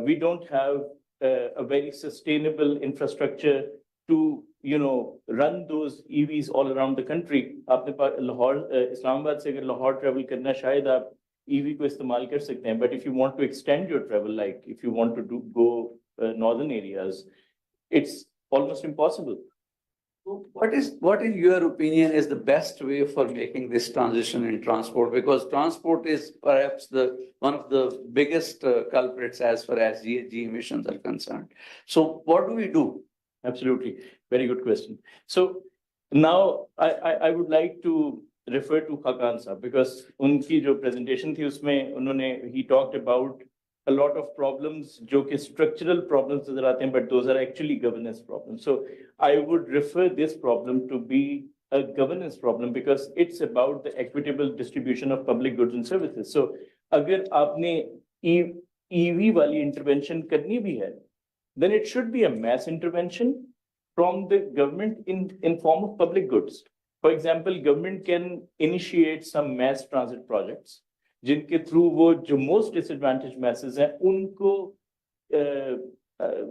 We don't have a very sustainable infrastructure to run those EVs all around the country. आपने लाहौर इस्लामाबाद से अगर Lahore travel करना शायद आप EV को इस्तेमाल कर सकते हैं, but if you want to extend your travel, like if you want to go northern areas, it's almost impossible. What in your opinion is the best way for making this transition in transport? Because transport is perhaps one of the biggest culprits as far as GHG emissions are concerned. So what do we do? Absolutely, very good question. So now I would like to refer to Hakan sir because उनकी जो presentation थी उसमें उन्होंने he talked about a lot of problems जो कि structural problems नजर आते हैं but those are actually governance problems. So I would refer this problem to be a governance problem because it's about the equitable distribution of public goods and services. So अगर आपने EV वाली intervention करनी भी है, then it should be a mass intervention from the government in form of public goods. For example, government can initiate some mass transit projects, जिनके through वो जो most disadvantaged masses हैं, उनको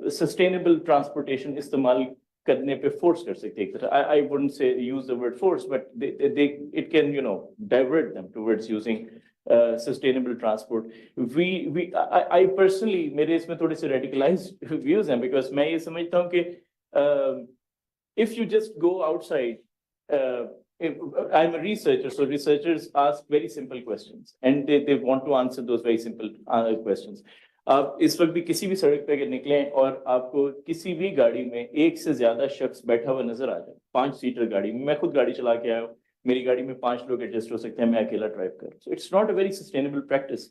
sustainable transportation इस्तेमाल करने पे force कर सकते हैं एक तरह. I wouldn't say use the word force, but it can divert them towards using sustainable transport. I personally मेरे इसमें थोड़े से radicalized views हैं because मैं ये समझता हूँ कि if you just go outside, I'm a researcher, so researchers ask very simple questions and they want to answer those very simple questions. आप इस वक्त भी किसी भी सड़क पे अगर निकलें और आपको किसी भी गाड़ी में एक से ज्यादा शख्स बैठा हुआ नजर आ जाए 5 सीटर गाड़ी में, मैं खुद गाड़ी चला के आया हूँ, मेरी गाड़ी में 5 लोग एडजस्ट हो सकते हैं, मैं अकेला ड्राइव करूँ. So it's not a very sustainable practice.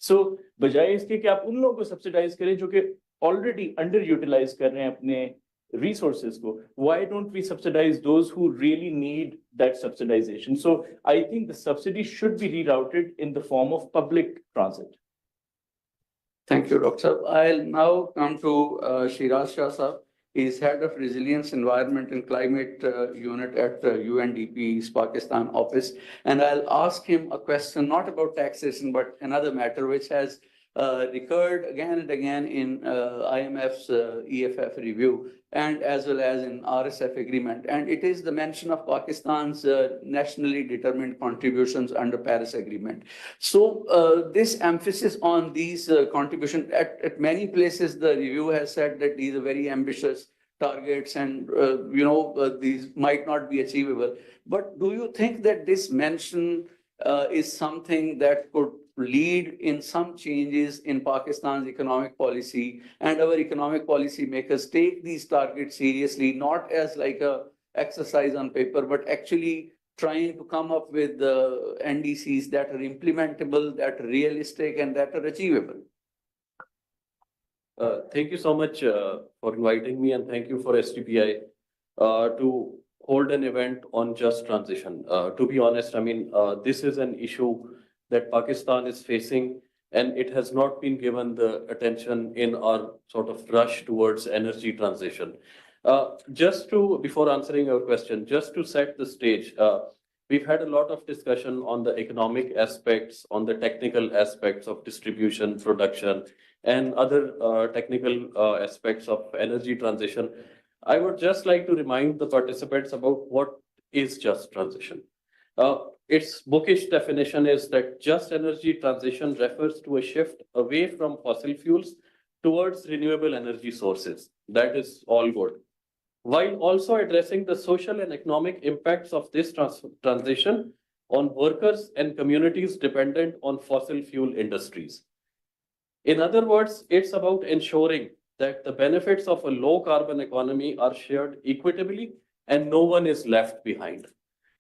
So बजाय इसके कि आप उन लोगों को सब्सिडाइज करें जो कि ऑलरेडी अंडर यूटिलाइज कर रहे हैं अपने resources go, why don't we subsidize those who really need that subsidization? So I think the subsidy should be rerouted in the form of public transit. Thank you, Dr. Saab. I'll now come to Shiraz Shah Saab. He's head of Resilience, Environment and Climate Unit at UNDP's Pakistan office. And I'll ask him a question, not about taxation, but another matter which has recurred again and again in IMF's EFF review and as well as in RSF agreement. And it is the mention of Pakistan's nationally determined contributions under Paris Agreement. So this emphasis on these contributions, at many places, the review has said that these are very ambitious targets and, these might not be achievable. But do you think that this mention is something that could lead in some changes in Pakistan's economic policy and our economic policy makers take these targets seriously, not as like a exercise on paper, but actually trying to come up with the NDCs that are implementable, that are realistic and that are achievable? Thank you so much for inviting me and thank you for STPI to hold an event on just transition. To be honest, I mean, this is an issue that Pakistan is facing, and it has not been given the attention in our sort of rush towards energy transition. Before answering your question, just to set the stage, we've had a lot of discussion on the economic aspects, on the technical aspects of distribution, production, and other technical aspects of energy transition. I would just like to remind the participants about what is just transition. Its bookish definition is that just energy transition refers to a shift away from fossil fuels towards renewable energy sources. That is all good. While also addressing the social and economic impacts of this transition on workers and communities dependent on fossil fuel industries. In other words, it's about ensuring that the benefits of a low carbon economy are shared equitably and no one is left behind.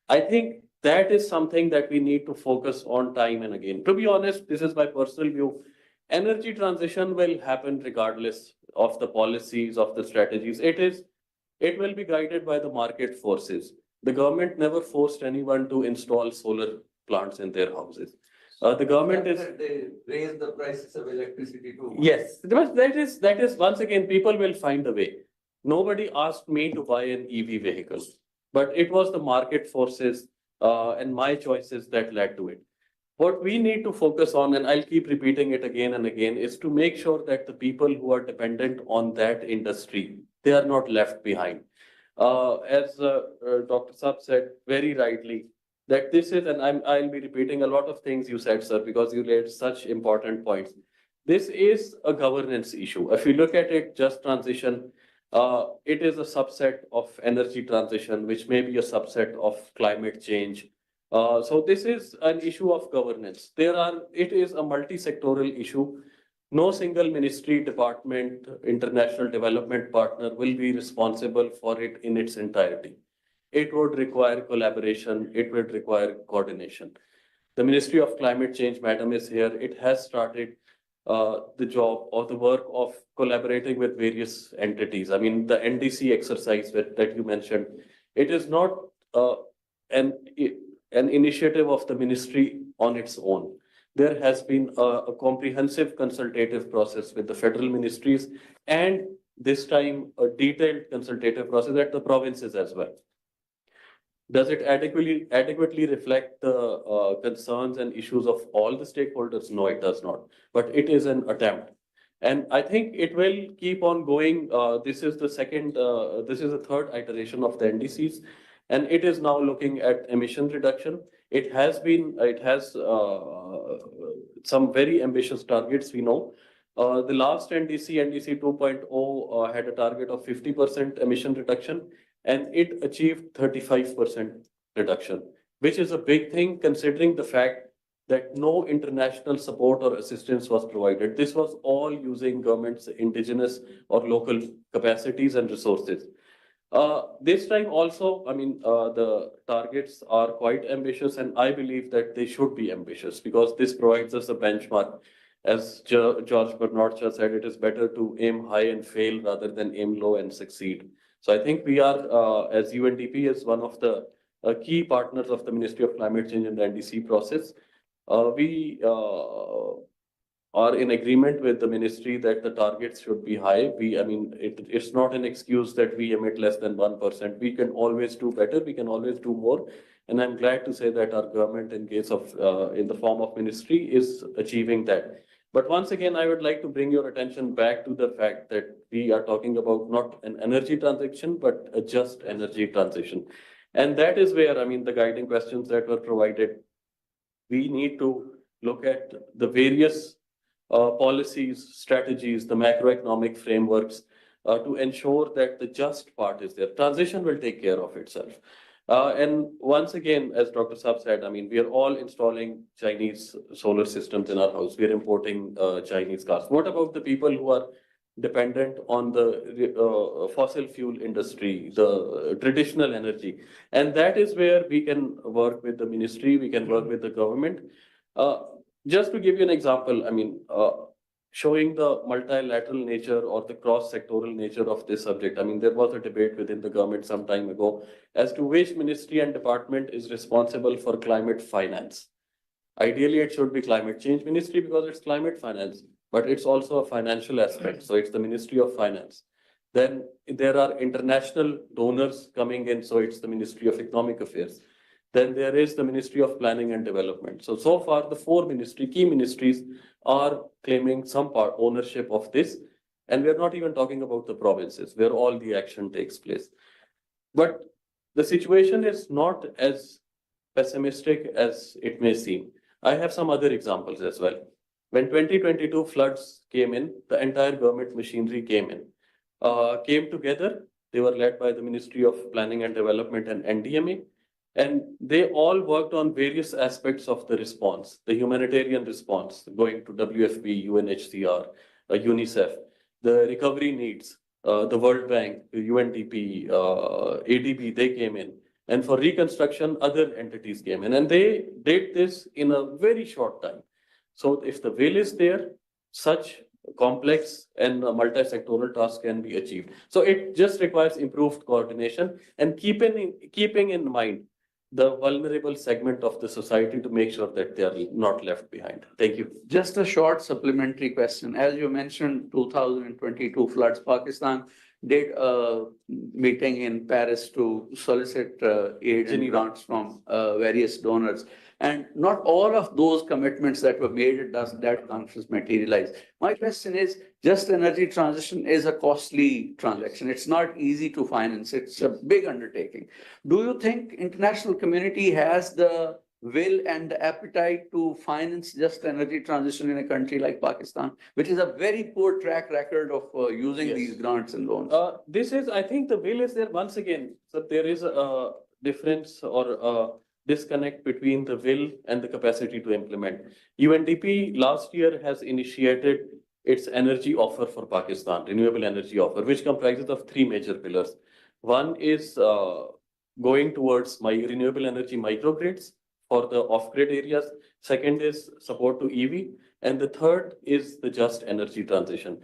I think that is something that we need to focus on time and again. To be honest, this is my personal view. Energy transition will happen regardless of the policies, of the strategies. It will be guided by the market forces. The government never forced anyone to install solar plants in their houses. The government they raise the prices of electricity too. Yes, but that is once again, people will find a way. Nobody asked me to buy an EV vehicle, but it was the market forces and my choices that led to it. What we need to focus on, and I'll keep repeating it again and again, is to make sure that the people who are dependent on that industry, they are not left behind. As Dr. Saab said very rightly, that this is, and I'll be repeating a lot of things you said, sir, because you laid such important points. This is a governance issue. If you look at it, just transition, it is a subset of energy transition, which may be a subset of climate change. So this is an issue of governance. It is a multi-sectoral issue. No single ministry, department, international development partner will be responsible for it in its entirety. it would require collaboration, it would require coordination. The Ministry of Climate Change, Madam, is here. It has started the job or the work of collaborating with various entities. I mean, the NDC exercise that you mentioned, it is not an initiative of the ministry on its own. There has been a comprehensive consultative process with the federal ministries, and this time a detailed consultative process at the provinces as well. Does it adequately reflect the concerns and issues of all the stakeholders? No, it does not. But it is an attempt. And I think it will keep on going. This is the third iteration of the NDCs, and it is now looking at emission reduction. It has some very ambitious targets, we know. The last NDC 2.0, had a target of 50% emission reduction, and it achieved 35% reduction, which is a big thing considering the fact that no international support or assistance was provided. This was all using government's indigenous or local capacities and resources. This time also, I mean, the targets are quite ambitious, and I believe that they should be ambitious because this provides us a benchmark. As George Bernard Shaw said, it is better to aim high and fail rather than aim low and succeed. So I think we are, as UNDP, is one of the key partners of the Ministry of Climate Change in the NDC process. We are in agreement with the ministry that the targets should be high. It's not an excuse that we emit less than 1%. We can always do better. We can always do more. And I'm glad to say that our government, in the form of ministry, is achieving that. But once again, I would like to bring your attention back to the fact that we are talking about not an energy transition, but a just energy transition. And that is where, the guiding questions that were provided, we need to look at the various policies, strategies, the macroeconomic frameworks to ensure that the just part is there. Transition will take care of itself. And once again, as Dr. Saab said, we are all installing Chinese solar systems in our house. We are importing Chinese cars. What about the people who are dependent on the fossil fuel industry, the traditional energy? And that is where we can work with the ministry, we can work with the government. Just to give you an example, showing the multilateral nature or the cross-sectoral nature of this subject. There was a debate within the government some time ago as to which ministry and department is responsible for climate finance. Ideally, it should be climate change ministry because it's climate finance, but it's also a financial aspect. So it's the Ministry of Finance. Then there are international donors coming in. So it's the Ministry of Economic Affairs. Then there is the Ministry of Planning and Development. So far, the four key ministries are claiming some part ownership of this. And we're not even talking about the provinces where all the action takes place. But the situation is not as pessimistic as it may seem. I have some other examples as well. When 2022 floods came in, the entire government machinery came together. They were led by the Ministry of Planning and Development and NDMA. And they all worked on various aspects of the response, the humanitarian response, going to WFP, UNHCR, UNICEF, the recovery needs, the World Bank, UNDP, ADB, they came in. And for reconstruction, other entities came in. And they did this in a very short time. So if the will is there, such complex and multi-sectoral tasks can be achieved. So it just requires improved coordination and keeping in mind the vulnerable segment of the society to make sure that they are not left behind. Thank you. Just a short supplementary question. As you mentioned, 2022 floods, Pakistan did a meeting in Paris to solicit aid and grants from various donors. And not all of those commitments that were made does that conference materialize. My question is, just energy transition is a costly transaction. It's not easy to finance. It's a big undertaking. Do you think international community has the will and the appetite to finance just energy transition in a country like Pakistan, which is a very poor track record of using these grants and loans? I think the will is there once again. So there is a difference or a disconnect between the will and the capacity to implement. UNDP last year has initiated its energy offer for Pakistan, renewable energy offer, which comprises of three major pillars. One is going towards my renewable energy microgrids for the off-grid areas. Second is support to EV. And the third is the just energy transition.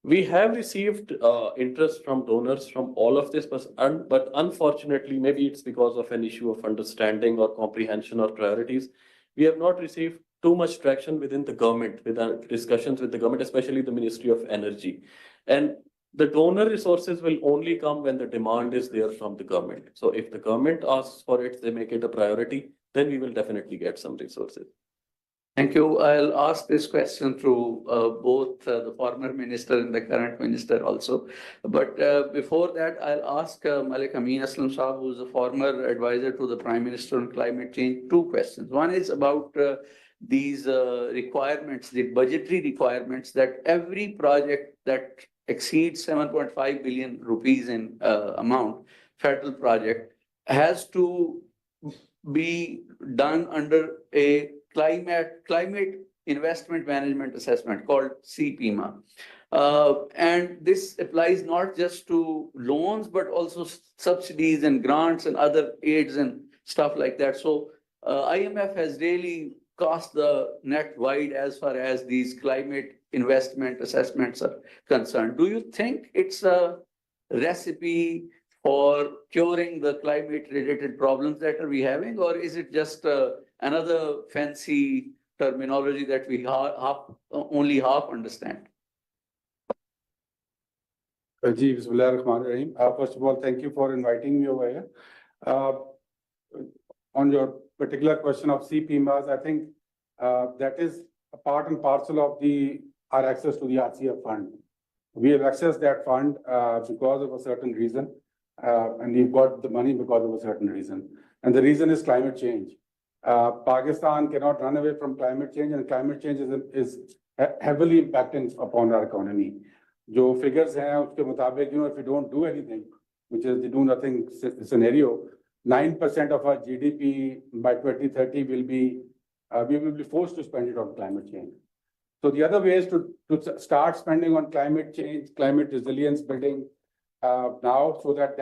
We have received interest from donors from all of this, but unfortunately, maybe it's because of an issue of understanding or comprehension or priorities, we have not received too much traction within the government, with our discussions with the government, especially the Ministry of Energy. And the donor resources will only come when the demand is there from the government. So if the government asks for it, they make it a priority, then we will definitely get some resources. Thank you. I'll ask this question through both the former minister and the current minister also. But before that, I'll ask Malik Amin Aslam Saab, who's a former advisor to the Prime Minister on climate change, two questions. One is about these requirements, the budgetary requirements that every project that exceeds 7.5 billion rupees in amount, federal project, has to be done under a climate investment management assessment called CPMA. And this applies not just to loans, but also subsidies and grants and other aids and stuff like that. So IMF has really cast the net wide as far as these climate investment assessments are concerned. Do you think it's a recipe for curing the climate-related problems that are we having, or is it just another fancy terminology that we only half understand? First of all, thank you for inviting me over here. On your particular question of CPMAs, I think that is a part and parcel of our access to the RCF fund. We have accessed that fund because of a certain reason, and we've got the money because of a certain reason. And the reason is climate change. Pakistan cannot run away from climate change, and climate change is heavily impacting upon our economy. Jo figures hain, uske mutabik, if we don't do anything, which is the do nothing scenario, 9% of our GDP by 2030 will be, we will be forced to spend it on climate change. So the other way is to start spending on climate change, climate resilience building now, so that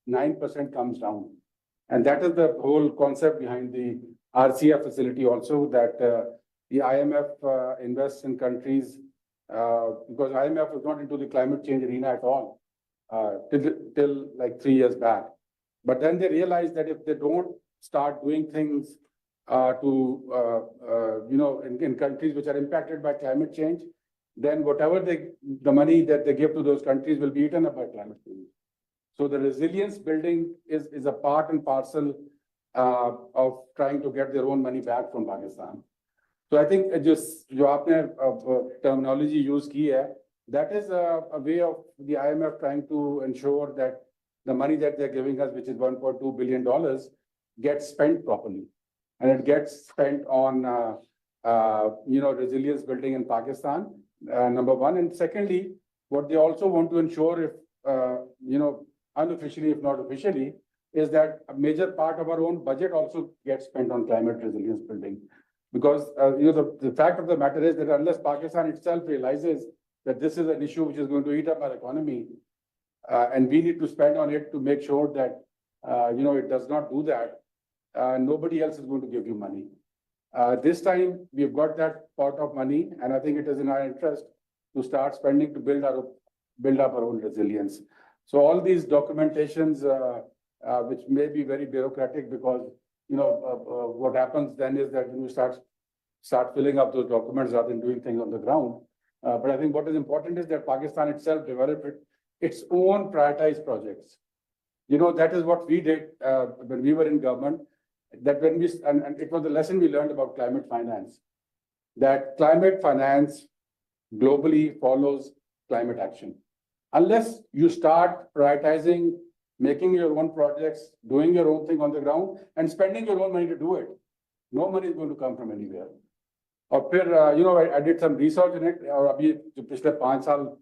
9% comes down. And that is the whole concept behind the RCF facility also, that the IMF invests in countries, because IMF was not into the climate change arena at all till like 3 years back. But then they realized that if they don't start doing things in countries which are impacted by climate change, then whatever the money that they give to those countries will be eaten up by climate change. So the resilience building is a part and parcel of trying to get their own money back from Pakistan. So I think just jo aapne terminology use ki hai, that is a way of the IMF trying to ensure that the money that they're giving us, which is $1.2 billion, gets spent properly. And it gets spent on resilience building in Pakistan, number one. And secondly, what they also want to ensure, if unofficially, if not officially, is that a major part of our own budget also gets spent on climate resilience building. Because the fact of the matter is that unless Pakistan itself realizes that this is an issue which is going to eat up our economy, and we need to spend on it to make sure that it does not do that, nobody else is going to give you money. This time we've got that pot of money, and I think it is in our interest to start spending to build up our own resilience. So all these documentations, which may be very bureaucratic, because what happens then is that you start filling up those documents rather than doing things on the ground. But I think what is important is that Pakistan itself developed its own prioritized projects. That is what we did when we were in government. That when and it was the lesson we learned about climate finance, that climate finance globally follows climate action. Unless you start prioritizing, making your own projects, doing your own thing on the ground, and spending your own money to do it, no money is going to come from anywhere. Or I did some research in it, और अभी जो पिछले 5 साल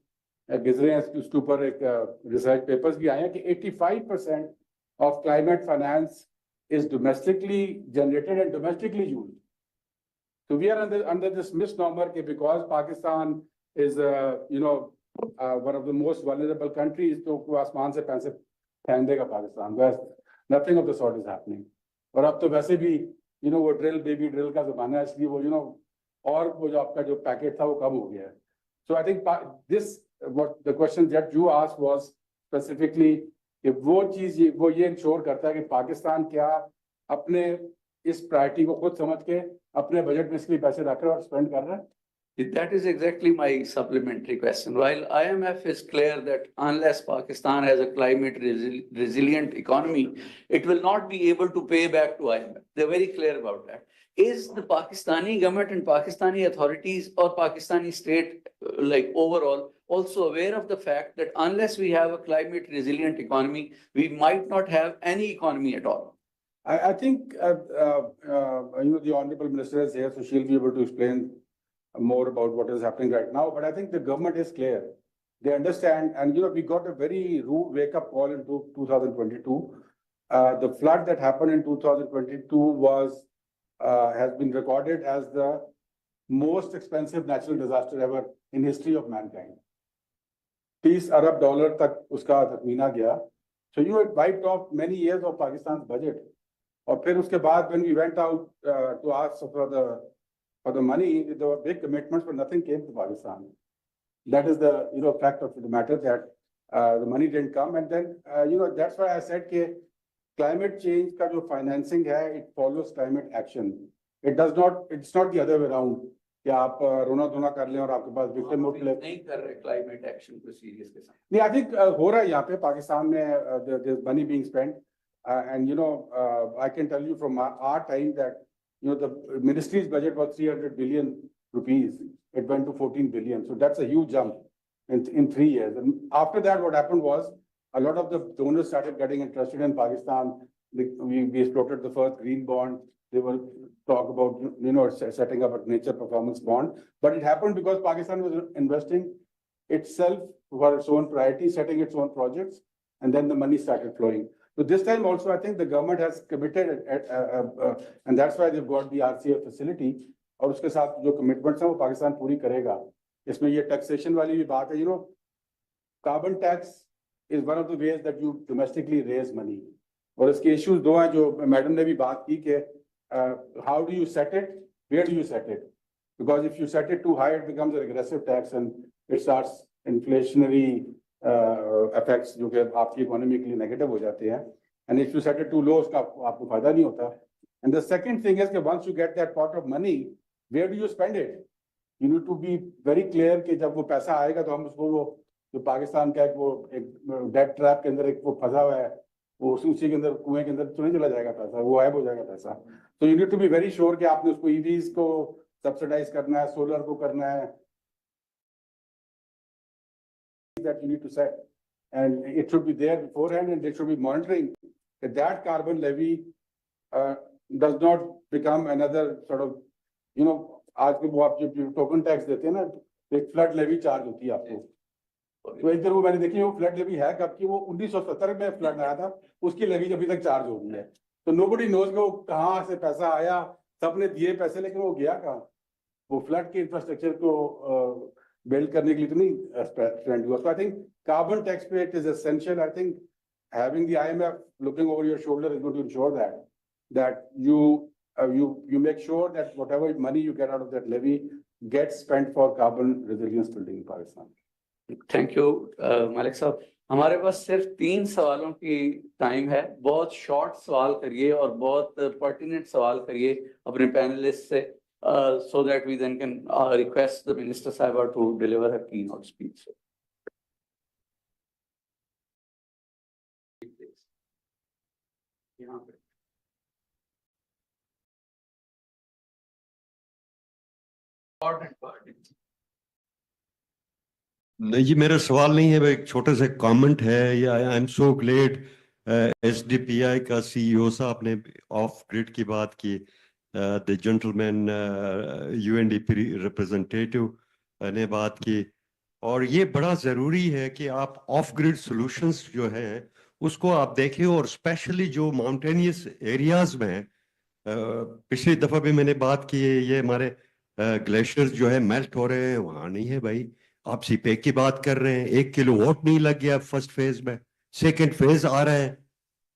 गुजरे हैं उसके ऊपर एक research papers भी आए हैं कि 85% of climate finance is domestically generated and domestically used. So we are under this misnomer that because Pakistan is one of the most vulnerable countries, तो आसमान से पैसे फेंक देगा पाकिस्तान, बस nothing of the sort is happening. और अब तो वैसे भी वो ड्रिल बेबी ड्रिल का जमाना है, इसलिए वो और वो जो आपका जो पैकेट था वो कम हो गया है। So I think this what the question that you asked was specifically कि वो चीज वो ये इंश्योर करता है कि पाकिस्तान क्या अपने इस प्रायोरिटी को खुद समझ के अपने बजट में इसके लिए पैसे रख रहा है और स्पेंड कर रहा है। That is exactly my supplementary question. While IMF is clear that unless Pakistan has a climate resilient economy, it will not be able to pay back to IMF. They're very clear about that. Is the Pakistani government and Pakistani authorities or Pakistani state, like overall, also aware of the fact that unless we have a climate resilient economy, we might not have any economy at all? I think the Honorable Minister is here, so she'll be able to explain more about what is happening right now. But I think the government is clear. They understand, and we got a very rude wake-up call in 2022. The flood that happened in 2022 has been recorded as the most expensive natural disaster ever in history of mankind. $30 arab tak uska takhmeena gaya. So it wiped off many years of Pakistan's budget. और फिर उसके बाद when we went out to ask for the money, there were big commitments, but nothing came to Pakistan. That is the fact of the matter, that the money didn't come. And then that's why I said that climate change ka jo financing hai, it follows climate action. It's not the other way around कि आप रोना धोना कर लें और आपके पास victim नहीं कर रहे climate action को serious के साथ। नहीं, I think हो रहा है यहाँ पे पाकिस्तान में, there's money being spent. And I can tell you from our time that the ministry's budget was 300 billion rupees. It went to 14 billion. So that's a huge jump in 3 years. And after that, what happened was a lot of the donors started getting interested in Pakistan. We floated the first green bond. They were talk about setting up a nature performance bond. But it happened because Pakistan was investing itself for its own priority, setting its own projects, and then the money started flowing. So this time also, I think the government has committed, and that's why they've got the RCF facility. और उसके साथ जो commitments हैं वो पाकिस्तान पूरी करेगा। इसमें ये taxation वाली भी बात है, carbon tax is one of the ways that you domestically raise money. और इसके issues दो हैं जो मैडम ने भी बात की कि how do you set it, where do you set it? Because if you set it too high, it becomes a regressive tax and it starts inflationary effects जो कि आपकी इकोनॉमी के लिए नेगेटिव हो जाते हैं, and if you set it too low, उसका आपको फायदा नहीं होता. And the second thing is कि once you get that pot of money, where do you spend it? You need to be very clear कि जब वो पैसा आएगा तो हम उसको वो जो पाकिस्तान का एक डेट ट्रैप के अंदर एक वो फंसा हुआ है, वो उसी के अंदर कुएं के अंदर तो नहीं चला जाएगा पैसा, वो गायब हो जाएगा पैसा. So you need to be very sure कि आपने उसको EVs को सब्सिडाइज करना है, सोलर को करना है, that you need to set, and it should be there beforehand, and they should be monitoring that carbon levy does not become another sort of आज के वो आप जो टोकन टैक्स देते हैं ना, एक फ्लड लेवी चार्ज होती है आपको. तो एक तरह वो मैंने देखी, वो फ्लड लेवी है कब की, वो 1970 में फ्लड आया था, उसकी लेवी अभी तक चार्ज हो गई है. तो nobody knows कि वो कहाँ से पैसा आया, सबने दिए पैसे लेकिन वो गया कहाँ. वो फ्लड के इंफ्रास्ट्रक्चर को build करने के लिए तो नहीं spend हुआ. So I think carbon tax पे it is essential. I think having the IMF looking over your shoulder is going to ensure that you make sure that whatever money you get out of that levy gets spent for carbon resilience building in Pakistan. Thank you, Malik साहब. हमारे पास सिर्फ 3 सवालों की time है. बहुत short सवाल करिए और बहुत पर्टिनेंट सवाल करिए अपने पैनलिस्ट से, so that we then can request the Minister Sahiba to deliver her keynote speech. नहीं जी, मेरा सवाल नहीं है, एक छोटा सा कमेंट है. I am so glad SDPI का CEO साहब ने ऑफ ग्रिड की बात की, द जेंटलमैन UNDP रिप्रेजेंटेटिव ने बात की, और ये बड़ा ज़रूरी है कि आप ऑफ ग्रिड सॉल्यूशंस जो है उसको आप देखें, और स्पेशली जो माउंटेनियस एरियाज में पिछली दफ़ा भी मैंने बात की है, ये हमारे ग्लेशियर्स जो है मेल्ट हो रहे हैं, वहाँ नहीं है भाई. आप सीपेक की बात कर रहे हैं, 1 किलोवाट नहीं लग गया फर्स्ट फेज में, सेकंड फेज आ रहा है,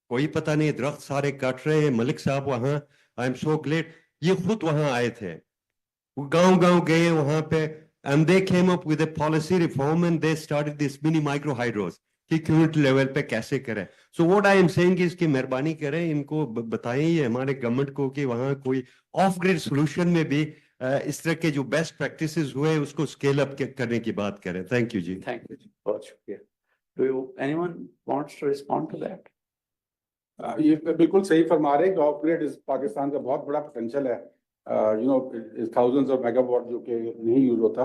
कोई पता नहीं, दरख्त सारे काट रहे हैं, मलिक साहब वहां, आई एम सो ग्लेड, ये खुद वहां आए थे, वो गांव गांव गए वहां पे, and they came up with a policy reform and they started this mini micro hydros कि community level पे कैसे करें. So what I am saying is कि मेहरबानी करें, इनको बताएं ये हमारे गवर्नमेंट को कि वहाँ कोई ऑफ ग्रिड सोल्यूशन में भी इस तरह के जो बेस्ट प्रैक्टिसेस हुए उसको स्केल अप करने की बात करें. थैंक यू जी. Thank you. बहुत शुक्रिया. Anyone wants to respond to that? ये बिल्कुल सही फरमा रहे हैं कि ऑफ ग्रिड पाकिस्तान का बहुत बड़ा पोटेंशियल है, थाउजेंड्स ऑफ मेगावाट जो कि नहीं यूज होता.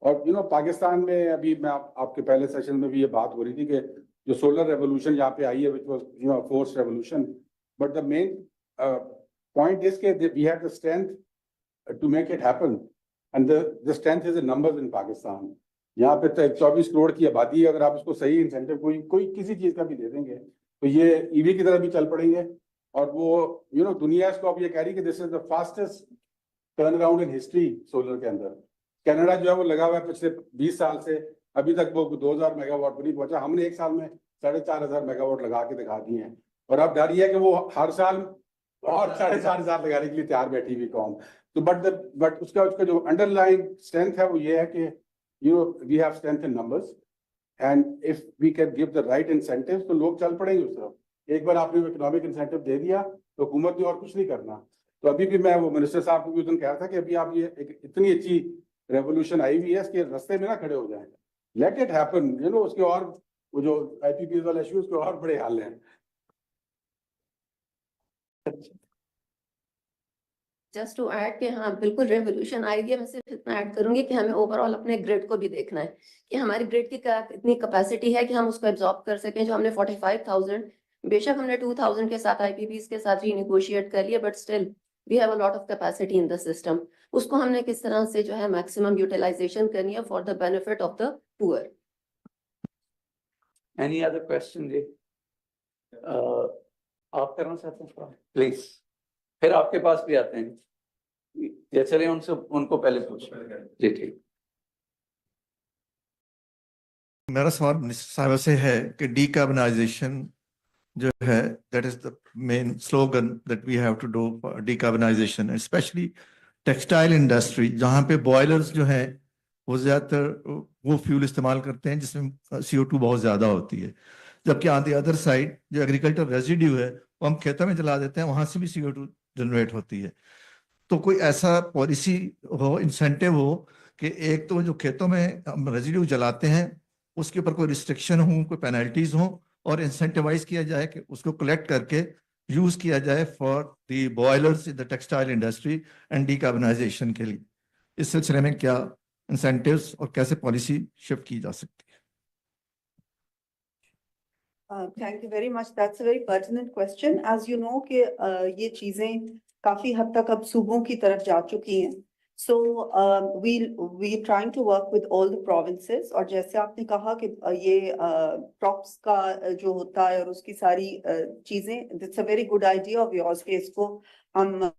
और पाकिस्तान में अभी मैं आपके पहले सेशन में भी ये बात हो रही थी कि जो सोलर रेवोल्यूशन यहाँ पे आई है, which was forced revolution, but the main point is के we have the strength to make it happen, and the strength is in numbers in Pakistan. यहाँ पे 24 करोड़ की आबादी है, अगर आप इसको सही इंसेंटिव कोई किसी चीज का भी दे देंगे तो ये ईवी की तरफ भी चल पड़ेंगे. और वो दुनिया इसको अब ये कह रही कि this is the fastest turn around in history solar के अंदर. कनाडा जो है वो लगा हुआ है पिछले 20 साल से, अभी तक वो 2000 मेगावाट पर नहीं पहुंचा. हमने एक साल में 4500 मेगावाट लगा के दिखा दिए हैं, और अब डर ये है कि वो हर साल और 4500 लगाने के लिए तैयार बैठी हुई कौम. तो बट उसका जो अंडरलाइन स्ट्रेंथ है वो ये है कि we have strength in numbers, and if we can give the right incentives तो लोग चल पड़ेंगे उस तरफ. एक बार आपने इकोनॉमिक इंसेंटिव दे दिया तो हुकूमत ने और कुछ नहीं करना. तो अभी भी मैं वो मिनिस्टर साहब को भी उस दिन कह रहा था कि अभी आप ये एक इतनी अच्छी रेवोल्यूशन आई हुई है, इसके रास्ते में ना खड़े हो जाए, लेट इट हैपन. उसके और वो जो IPP वाला इशू उसके और बड़े हाल हैं. जस्ट टू ऐड कि हाँ बिल्कुल रेवोल्यूशन आएगी है. मैं सिर्फ इतना ऐड करूंगी कि हमें ओवरऑल अपने ग्रिड को भी देखना है कि हमारी ग्रिड की इतनी कैपेसिटी है कि हम उसको एब्जॉर्ब कर सकें. जो हमने 45,000, बेशक हमने 2,000 के साथ IPPs के साथ रीनेगोशिएट कर लिया, but still we have a lot of capacity in the system. उसको हमने किस तरह से जो है मैक्सिमम यूटिलाइजेशन करनी है for the benefit of the poor. Any other question जी? आप करना चाहते हैं प्लीज, फिर आपके पास भी आते हैं. ये चलिए उनको पहले पूछ जी. ठीक. मेरा सवाल मिनिस्टर साहब से है कि डीकार्बनाइजेशन जो है, that is the main slogan that we have to do for decarbonisation, especially textile industry, जहाँ पे बॉयलर्स जो है वो ज़्यादातर वो फ्यूल इस्तेमाल करते हैं जिसमें CO2 बहुत ज़्यादा होती है, जबकि ऑन द अदर साइड जो एग्रीकल्चर रेजिड्यू है वो हम खेतों में जला देते हैं, वहाँ से भी CO2 जनरेट होती है. तो कोई ऐसा पॉलिसी हो, इंसेंटिव हो कि एक तो जो खेतों में हम रेजिड्यू जलाते हैं उसके ऊपर कोई रिस्ट्रिक्शन हो, कोई पेनल्टीज हो, और इंसेंटिवाइज किया जाए कि उसको कलेक्ट करके यूज किया जाए for the boilers in the textile industry and decarbonisation के लिए. इस सिलसिले में क्या इंसेंटिव्स और कैसे पॉलिसी शिफ्ट की जा सकती है? Thank you very much. That's a very pertinent question. As you know कि ये चीजें काफी हद तक अब सूबों की तरफ जा चुकी हैं. So we trying to work with all the provinces. और जैसे आपने कहा कि ये props का जो होता है और उसकी सारी चीजें, it's a very good idea of yours कि इसको हम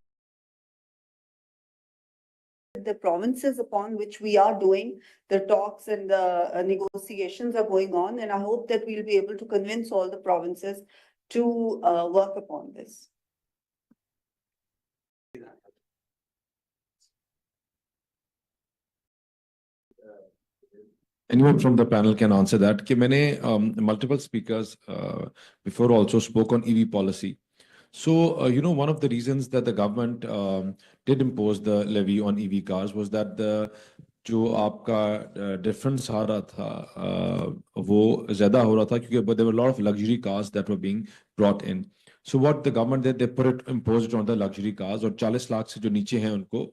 the provinces upon which we are doing the talks and the negotiations are going on, and I hope that we'll be able to convince all the provinces to work upon this. Anyone from the panel can answer that. कि मैंने multiple speakers before also spoke on EV policy. So, one of the reasons that the government did impose the levy on EV cars was that जो आपका difference आ रहा था वो ज़्यादा हो रहा था क्योंकि there were a lot of luxury cars that were being brought in. So what the government did, they imposed it on the luxury cars, और 40 लाख से जो नीचे हैं उनको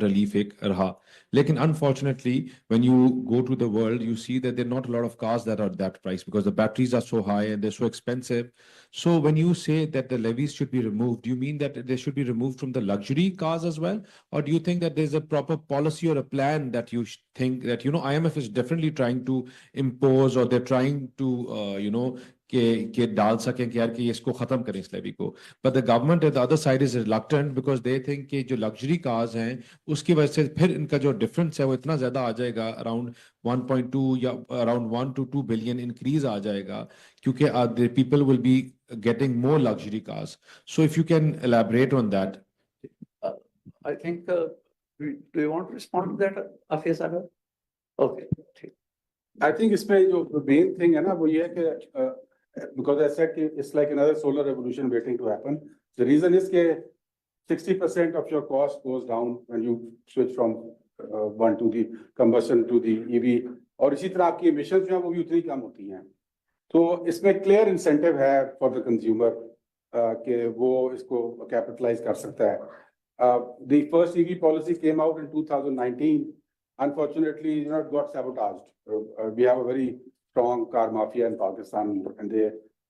relief एक रहा. Lekin unfortunately, when you go to the world, you see that there are not a lot of cars that are that price because the batteries are so high and they're so expensive. So when you say that the levies should be removed, do you mean that they should be removed from the luxury cars as well? Or do you think that there's a proper policy or a plan that you think that, IMF is definitely trying to impose, or they're trying to, कि डाल सकें कि यार कि इसको खत्म करें इस लेवी को, but the government at the other side is reluctant because they think कि जो लग्जरी कार्स हैं उसकी वजह से फिर इनका जो डिफरेंस है वो इतना ज्यादा आ जाएगा, अराउंड 1.2 या अराउंड 1 to 2 बिलियन इंक्रीज आ जाएगा, क्योंकि the people will be getting more luxury cars. So if you can elaborate on that. I think, do you want to respond to that, Afia Sagar? Okay. I think इसमें जो main thing है ना वो ये है कि because I said it's like another solar revolution waiting to happen. The reason is कि 60% of your cost goes down when you switch from one to the combustion to the EV, और इसी तरह आपकी emissions जो है वो भी उतनी कम होती हैं. तो इसमें क्लियर इंसेंटिव है फॉर द कंज्यूमर कि वो इसको कैपिटलाइज कर सकता है. The first EV policy came out in 2019. Unfortunately, it got sabotaged. We have a very strong car mafia in Pakistan, and they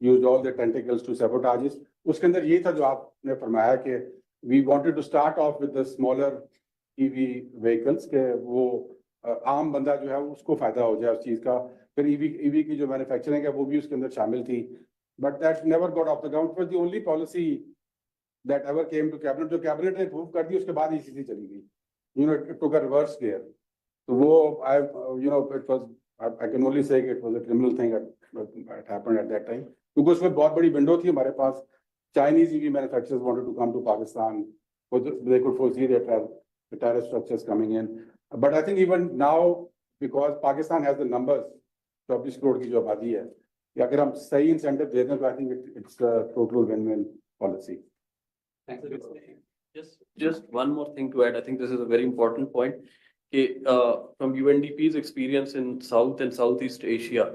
used all their tentacles to sabotage it. उसके अंदर ये था जो आपने फरमाया कि we wanted to start off with the smaller EV vehicles के वो आम बंदा जो है उसको फायदा हो जाए उस चीज का. फिर ईवी की जो मैन्युफैक्चरिंग है वो भी उसके अंदर शामिल थी, but that never got off the ground. It was the only policy that ever came to cabinet, जो कैबिनेट ने अप्रूव कर दी उसके बाद ईसीसी चली गई. It took a reverse gear. तो वो it was, I can only say it was a criminal thing that happened at that time, क्योंकि उसमें बहुत बड़ी विंडो थी हमारे पास. Chinese EV manufacturers wanted to come to Pakistan, they could foresee the tariff structures coming in. But I think even now, because Pakistan has the numbers, 24 crore की जो आबादी है, कि अगर हम सही इंसेंटिव दे दें तो I think it's a total win-win policy. Just one more thing to add. I think this is a very important point. From UNDP's experience in South and Southeast Asia,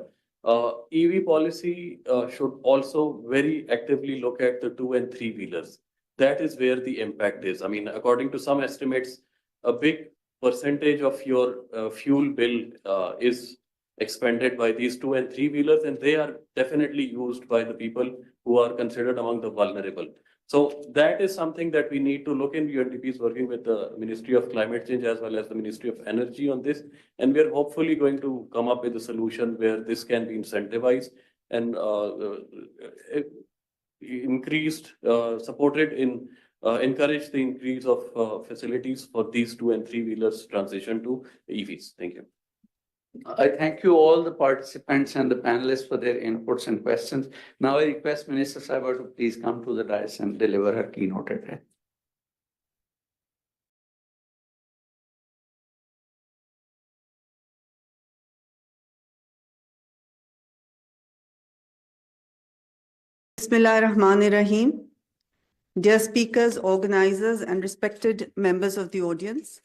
EV policy should also very actively look at the 2 and 3 wheelers. That is where the impact is. I mean, according to some estimates, a big percentage of your fuel bill is expended by these 2 and 3 wheelers, and they are definitely used by the people who are considered among the vulnerable. So that is something that we need to look in. UNDP is working with the Ministry of Climate Change as well as the Ministry of Energy on this, and we are hopefully going to come up with a solution where this can be incentivized and increased, supported in encourage the increase of facilities for these 2 and 3 wheelers transition to EVs. Thank you. I thank you all the participants and the panelists for their inputs and questions. Now I request Minister Sahiba to please come to the dais and deliver her keynote address. Bismillahirrahmanirrahim. Dear speakers, organizers, and respected members of the audience,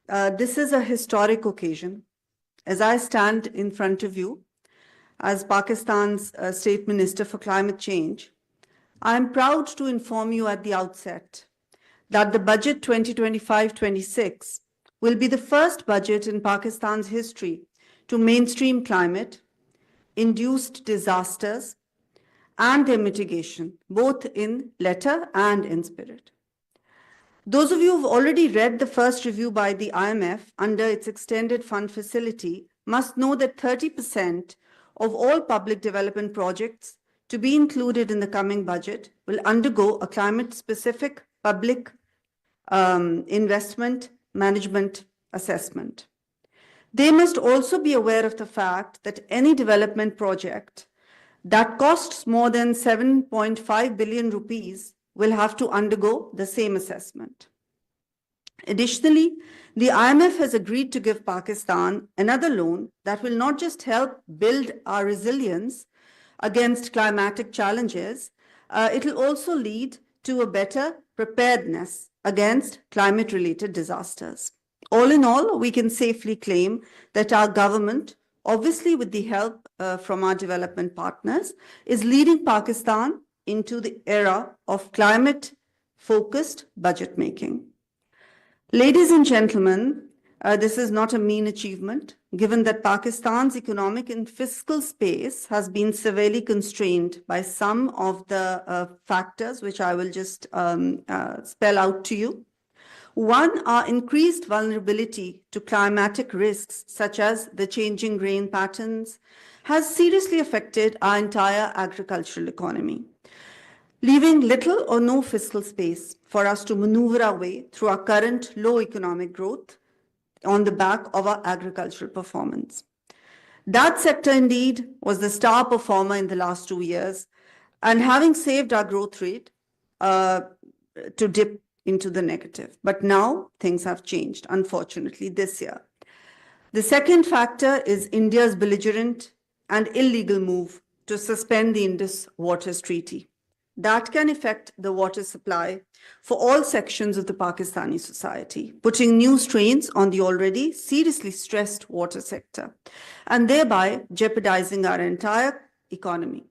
this is a historic occasion. As I stand in front of you as Pakistan's State Minister for Climate Change, I am proud to inform you at the outset that the budget 2025-26 will be the first budget in Pakistan's history to mainstream climate, induced disasters, and their mitigation, both in letter and in spirit. Those of you who've already read the first review by the IMF under its extended fund facility must know that 30% of all public development projects to be included in the coming budget will undergo a climate-specific public investment management assessment. They must also be aware of the fact that any development project that costs more than 7.5 billion rupees will have to undergo the same assessment. Additionally, the IMF has agreed to give Pakistan another loan that will not just help build our resilience against climatic challenges, it will also lead to a better preparedness against climate-related disasters. All in all, we can safely claim that our government, obviously with the help from our development partners, is leading Pakistan into the era of climate-focused budget making. Ladies and gentlemen, this is not a mean achievement, given that Pakistan's economic and fiscal space has been severely constrained by some of the factors which I will just spell out to you. One, our increased vulnerability to climatic risks, such as the changing rain patterns, has seriously affected our entire agricultural economy, leaving little or no fiscal space for us to maneuver our way through our current low economic growth on the back of our agricultural performance. That sector indeed was the star performer in the last 2 years, and having saved our growth rate to dip into the negative. But now things have changed, unfortunately, this year. The second factor is India's belligerent and illegal move to suspend the Indus Waters Treaty. That can affect the water supply for all sections of the Pakistani society, putting new strains on the already seriously stressed water sector, and thereby jeopardizing our entire economy.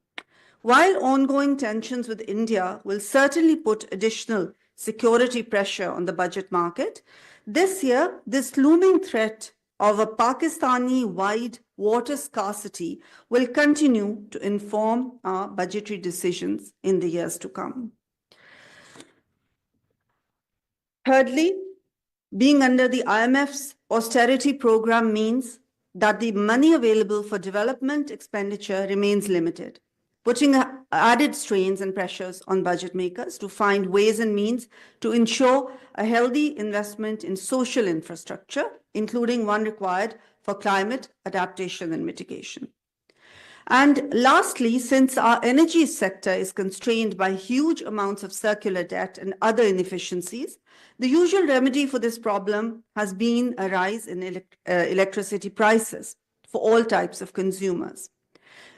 While ongoing tensions with India will certainly put additional security pressure on the budget market, this year, this looming threat of a Pakistani-wide water scarcity will continue to inform our budgetary decisions in the years to come. Thirdly, being under the IMF's austerity program means that the money available for development expenditure remains limited, putting added strains and pressures on budget makers to find ways and means to ensure a healthy investment in social infrastructure, including one required for climate adaptation and mitigation. And lastly, since our energy sector is constrained by huge amounts of circular debt and other inefficiencies, the usual remedy for this problem has been a rise in electricity prices for all types of consumers.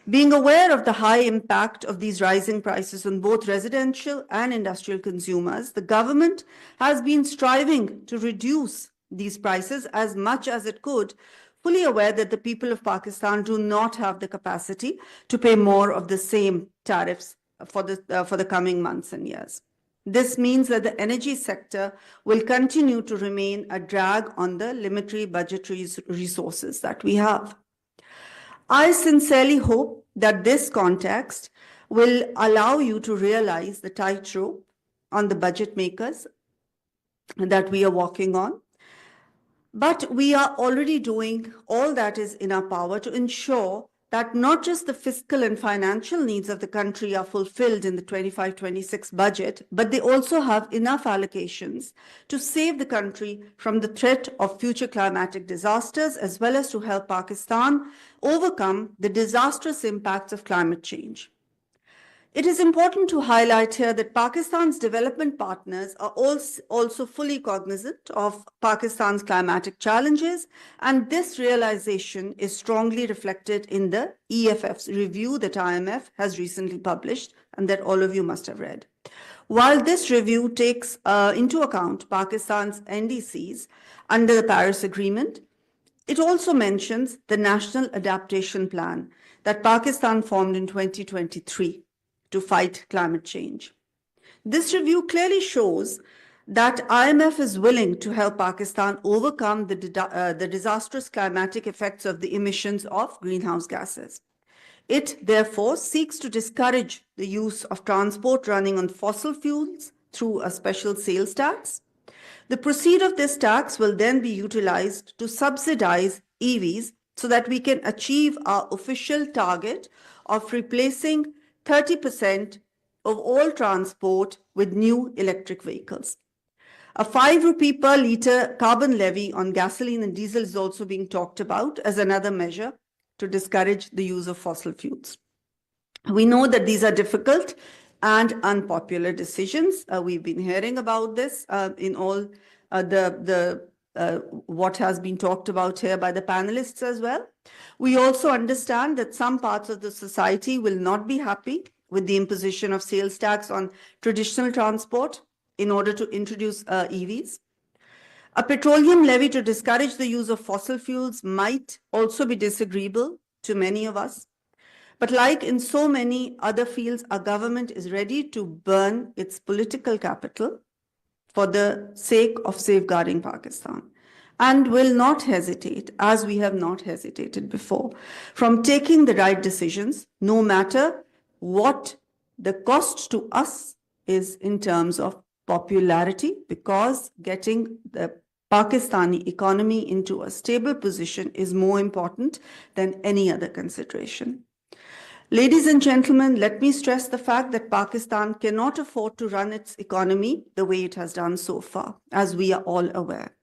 Being aware of the high impact of these rising prices on both residential and industrial consumers, the government has been striving to reduce these prices as much as it could, fully aware that the people of Pakistan do not have the capacity to pay more of the same tariffs for the coming months and years. This means that the energy sector will continue to remain a drag on the limited budgetary resources that we have. I sincerely hope that this context will allow you to realize the tightrope on the budget makers that we are walking on. But we are already doing all that is in our power to ensure that not just the fiscal and financial needs of the country are fulfilled in the 25-26 budget, but they also have enough allocations to save the country from the threat of future climatic disasters, as well as to help Pakistan overcome the disastrous impacts of climate change. It is important to highlight here that Pakistan's development partners are also fully cognizant of Pakistan's climatic challenges, and this realization is strongly reflected in the EFF's review that IMF has recently published and that all of you must have read. While this review takes into account Pakistan's NDCs under the Paris Agreement, it also mentions the National Adaptation Plan that Pakistan formed in 2023. To fight climate change. This review clearly shows that IMF is willing to help Pakistan overcome the disastrous climatic effects of the emissions of greenhouse gases. It therefore seeks to discourage the use of transport running on fossil fuels through a special sales tax. The proceeds of this tax will then be utilized to subsidize EVs so that we can achieve our official target of replacing 30% of all transport with new electric vehicles. A 5 rupee per litre carbon levy on gasoline and diesel is also being talked about as another measure to discourage the use of fossil fuels. We know that these are difficult and unpopular decisions. We've been hearing about this in all what has been talked about here by the panelists as well. We also understand that some parts of the society will not be happy with the imposition of sales tax on traditional transport in order to introduce EVs. A petroleum levy to discourage the use of fossil fuels might also be disagreeable to many of us. But like in so many other fields, our government is ready to burn its political capital for the sake of safeguarding Pakistan, and will not hesitate, as we have not hesitated before, from taking the right decisions, no matter what the cost to us is in terms of popularity, because getting the Pakistani economy into a stable position is more important than any other consideration. Ladies and gentlemen, let me stress the fact that Pakistan cannot afford to run its economy the way it has done so far, as we are all aware.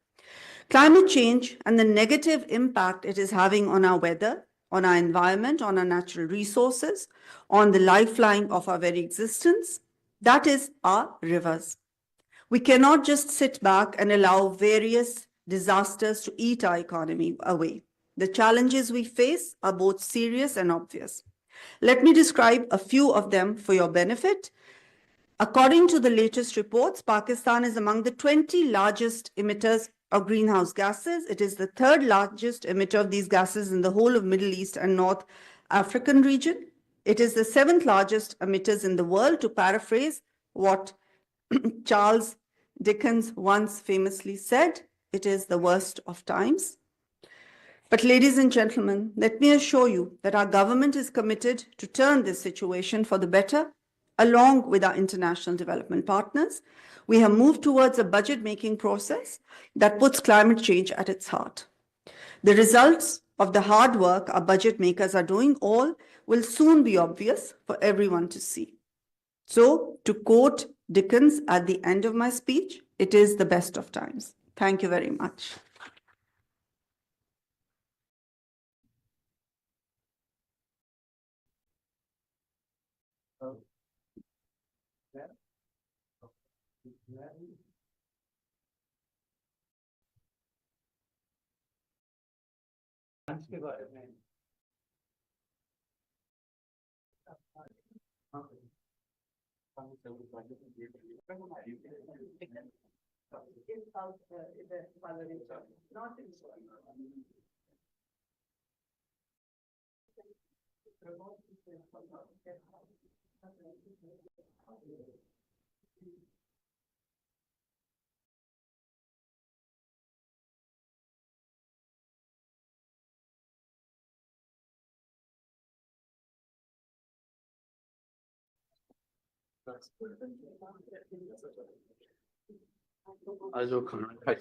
Climate change and the negative impact it is having on our weather, on our environment, on our natural resources, on the lifeline of our very existence, that is our rivers. We cannot just sit back and allow various disasters to eat our economy away. The challenges we face are both serious and obvious. Let me describe a few of them for your benefit. According to the latest reports, Pakistan is among the 20 largest emitters of greenhouse gases. It is the third largest emitter of these gases in the whole of Middle East and North African region. It is the seventh largest emitters in the world, to paraphrase what Charles Dickens once famously said, it is the worst of times. But ladies and gentlemen, let me assure you that our government is committed to turn this situation for the better, along with our international development partners. We have moved towards a budget-making process that puts climate change at its heart. The results of the hard work our budget makers are doing all will soon be obvious for everyone to see. So, to quote Dickens at the end of my speech, it is the best of times. Thank you very much. के बारे में आज जो खाना खाई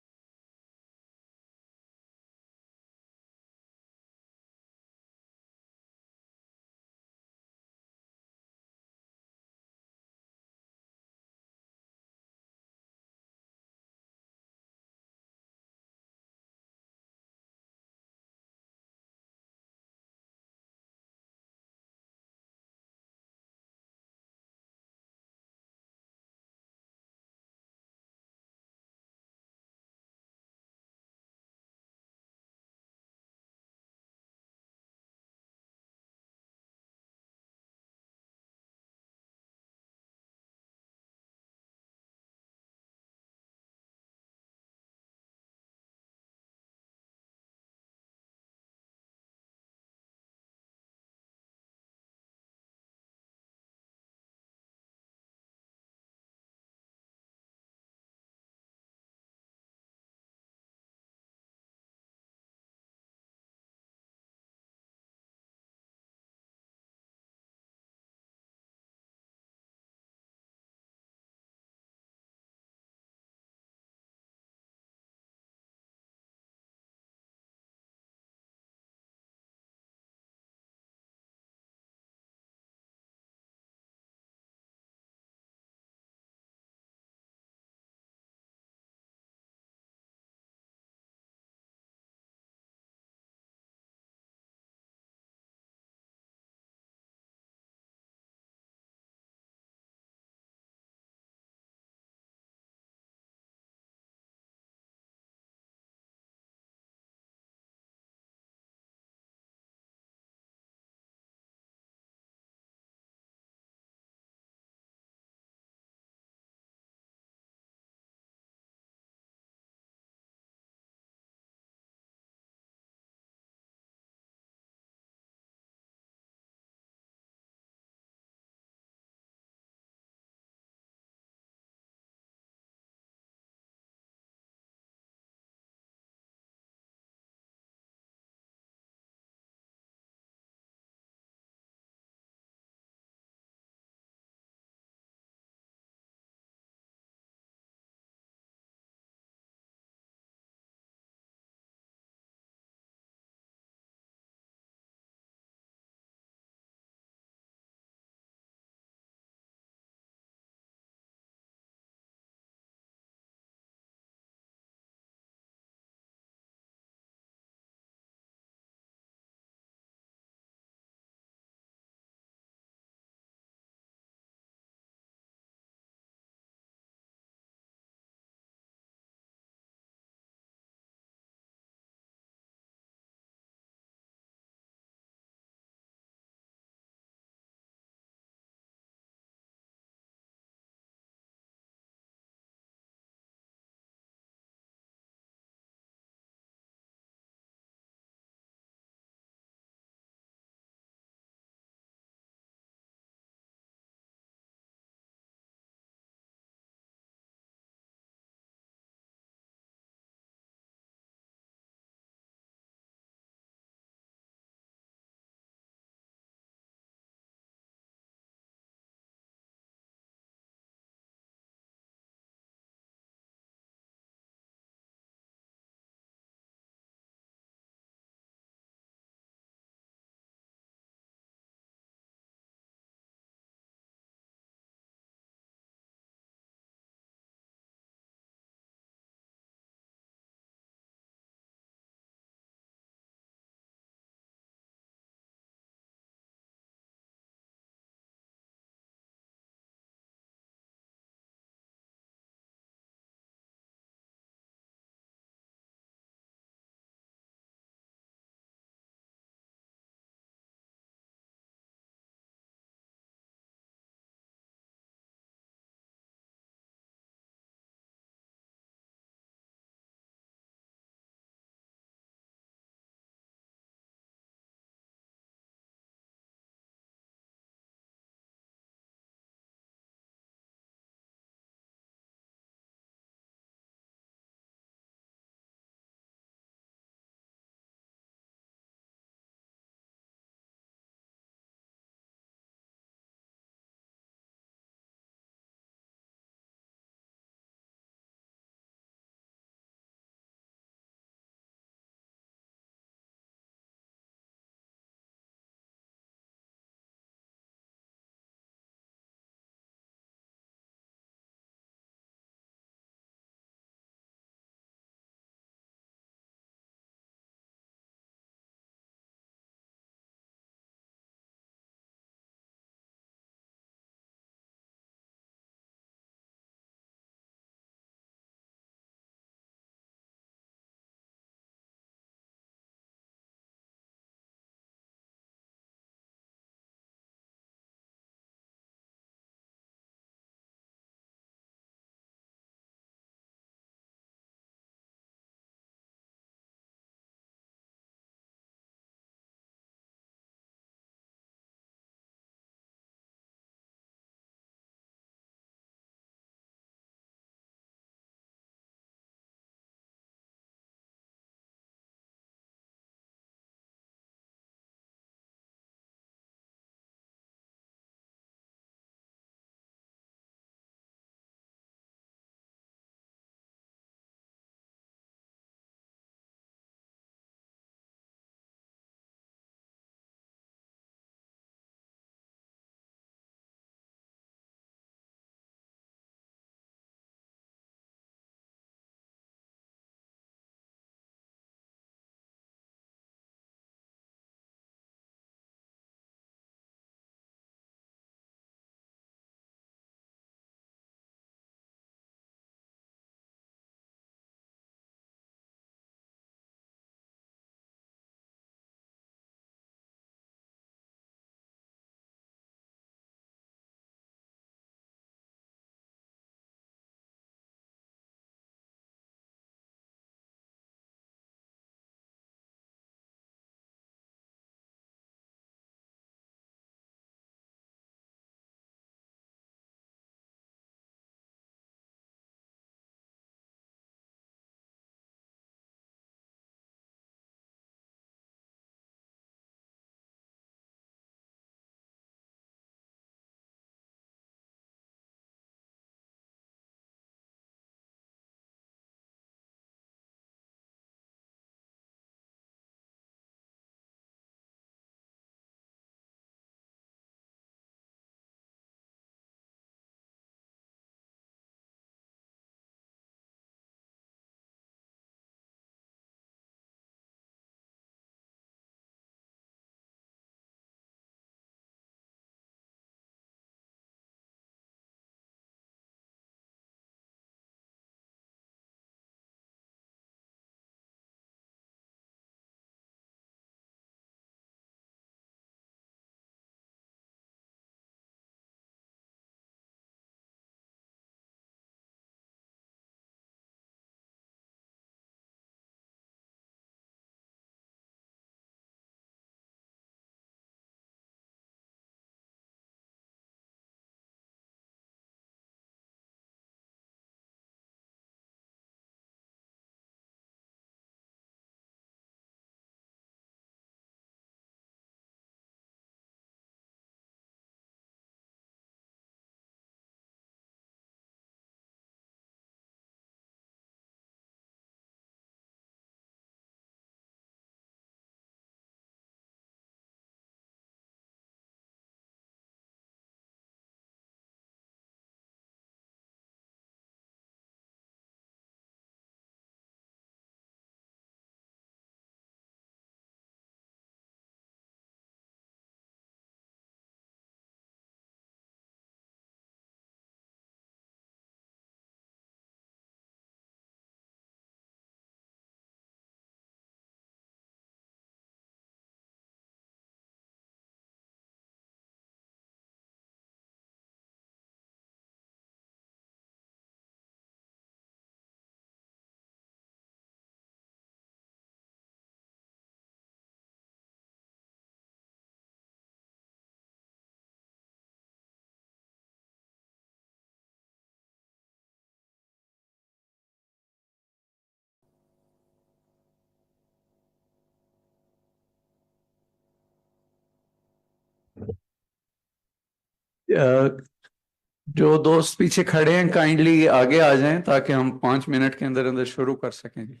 जो दोस्त पीछे खड़े हैं काइंडली आगे आ जाएं ताकि हम 5 मिनट के अंदर अंदर शुरू कर सकें जी।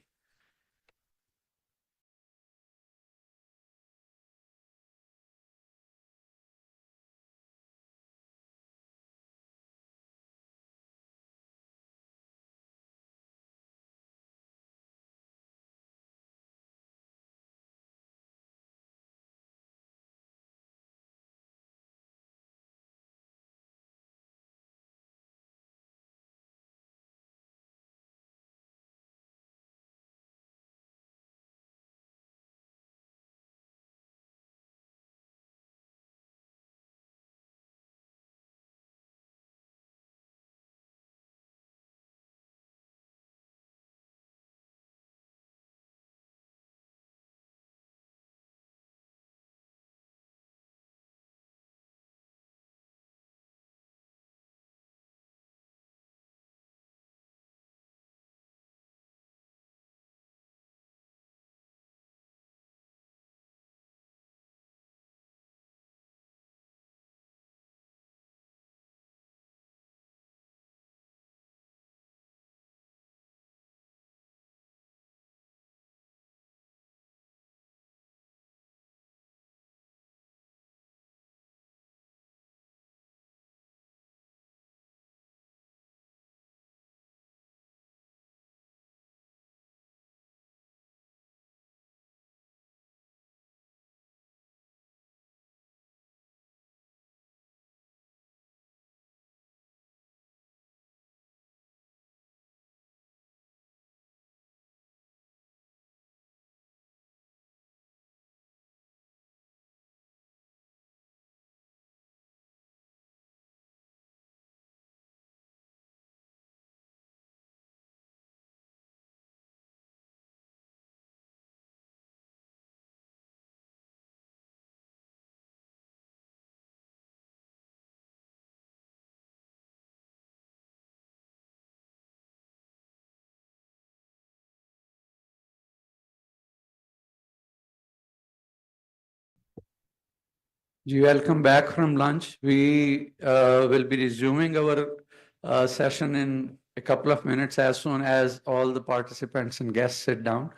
Welcome back from lunch. We will be resuming our session in a couple of minutes as soon as all the participants and guests sit down.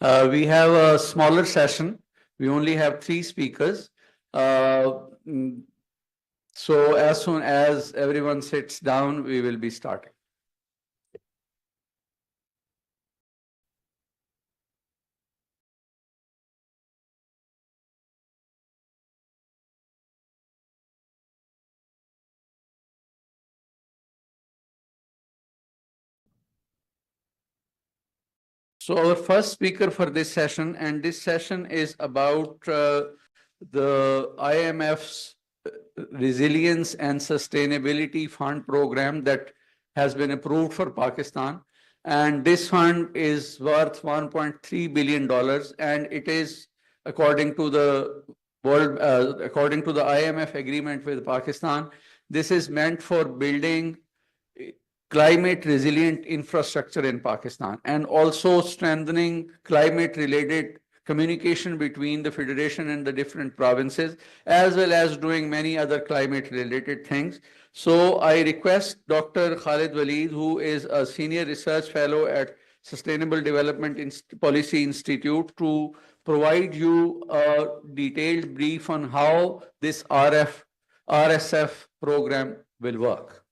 We have a smaller session. We only have 3 speakers. So as soon as everyone sits down, we will be starting. So our first speaker for this session, and this session is about the IMF's Resilience and Sustainability Fund program that has been approved for Pakistan. And this fund is worth $1.3 billion. And it is, according to the according to the IMF agreement with Pakistan, this is meant for building climate resilient infrastructure in Pakistan and also strengthening climate related communication between the federation and the different provinces, as well as doing many other climate related things. So I request Dr. Khalid Waleed, who is a senior research fellow at Sustainable Development Policy Institute, to provide you a detailed brief on how this RSF program will work.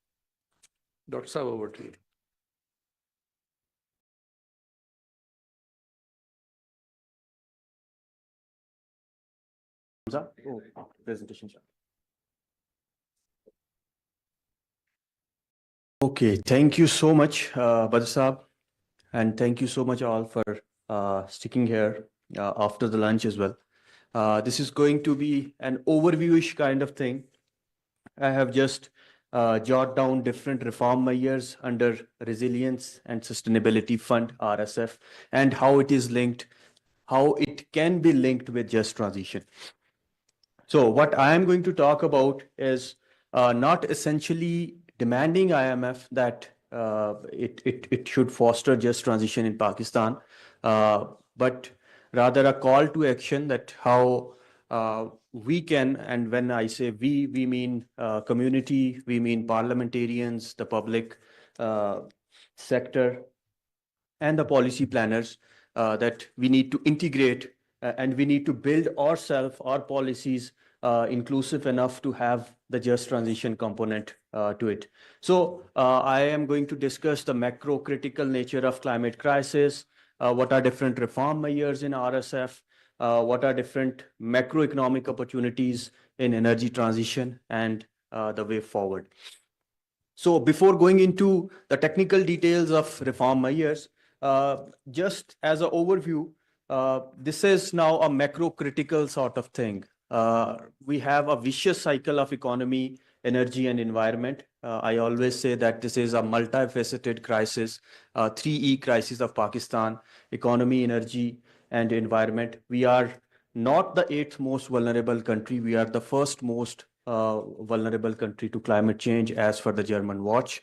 Dr. Saab, over to you. Presentation. Okay, thank you so much, Badr Saab, and thank you so much all for sticking here after the lunch as well. This is going to be an overview-ish kind of thing. I have just jot down different reform measures under Resilience and Sustainability Fund, RSF, and how it is linked, how it can be linked with just transition. So what I am going to talk about is not essentially demanding IMF that it should foster just transition in Pakistan, but rather a call to action that how we can, and when I say we mean community, we mean parliamentarians, the public sector, and the policy planners, that we need to integrate and we need to build ourselves, our policies, inclusive enough to have the just transition component to it. So I am going to discuss the macro critical nature of climate crisis, what are different reform measures in RSF, what are different macroeconomic opportunities in energy transition, and the way forward. So before going into the technical details of reform measures, just as an overview, this is now a macro critical sort of thing. We have a vicious cycle of economy, energy, and environment. I always say that this is a multifaceted crisis, 3E crisis of Pakistan: economy, energy, and environment. We are not the 8th most vulnerable country. We are the first most vulnerable country to climate change as for the German watch,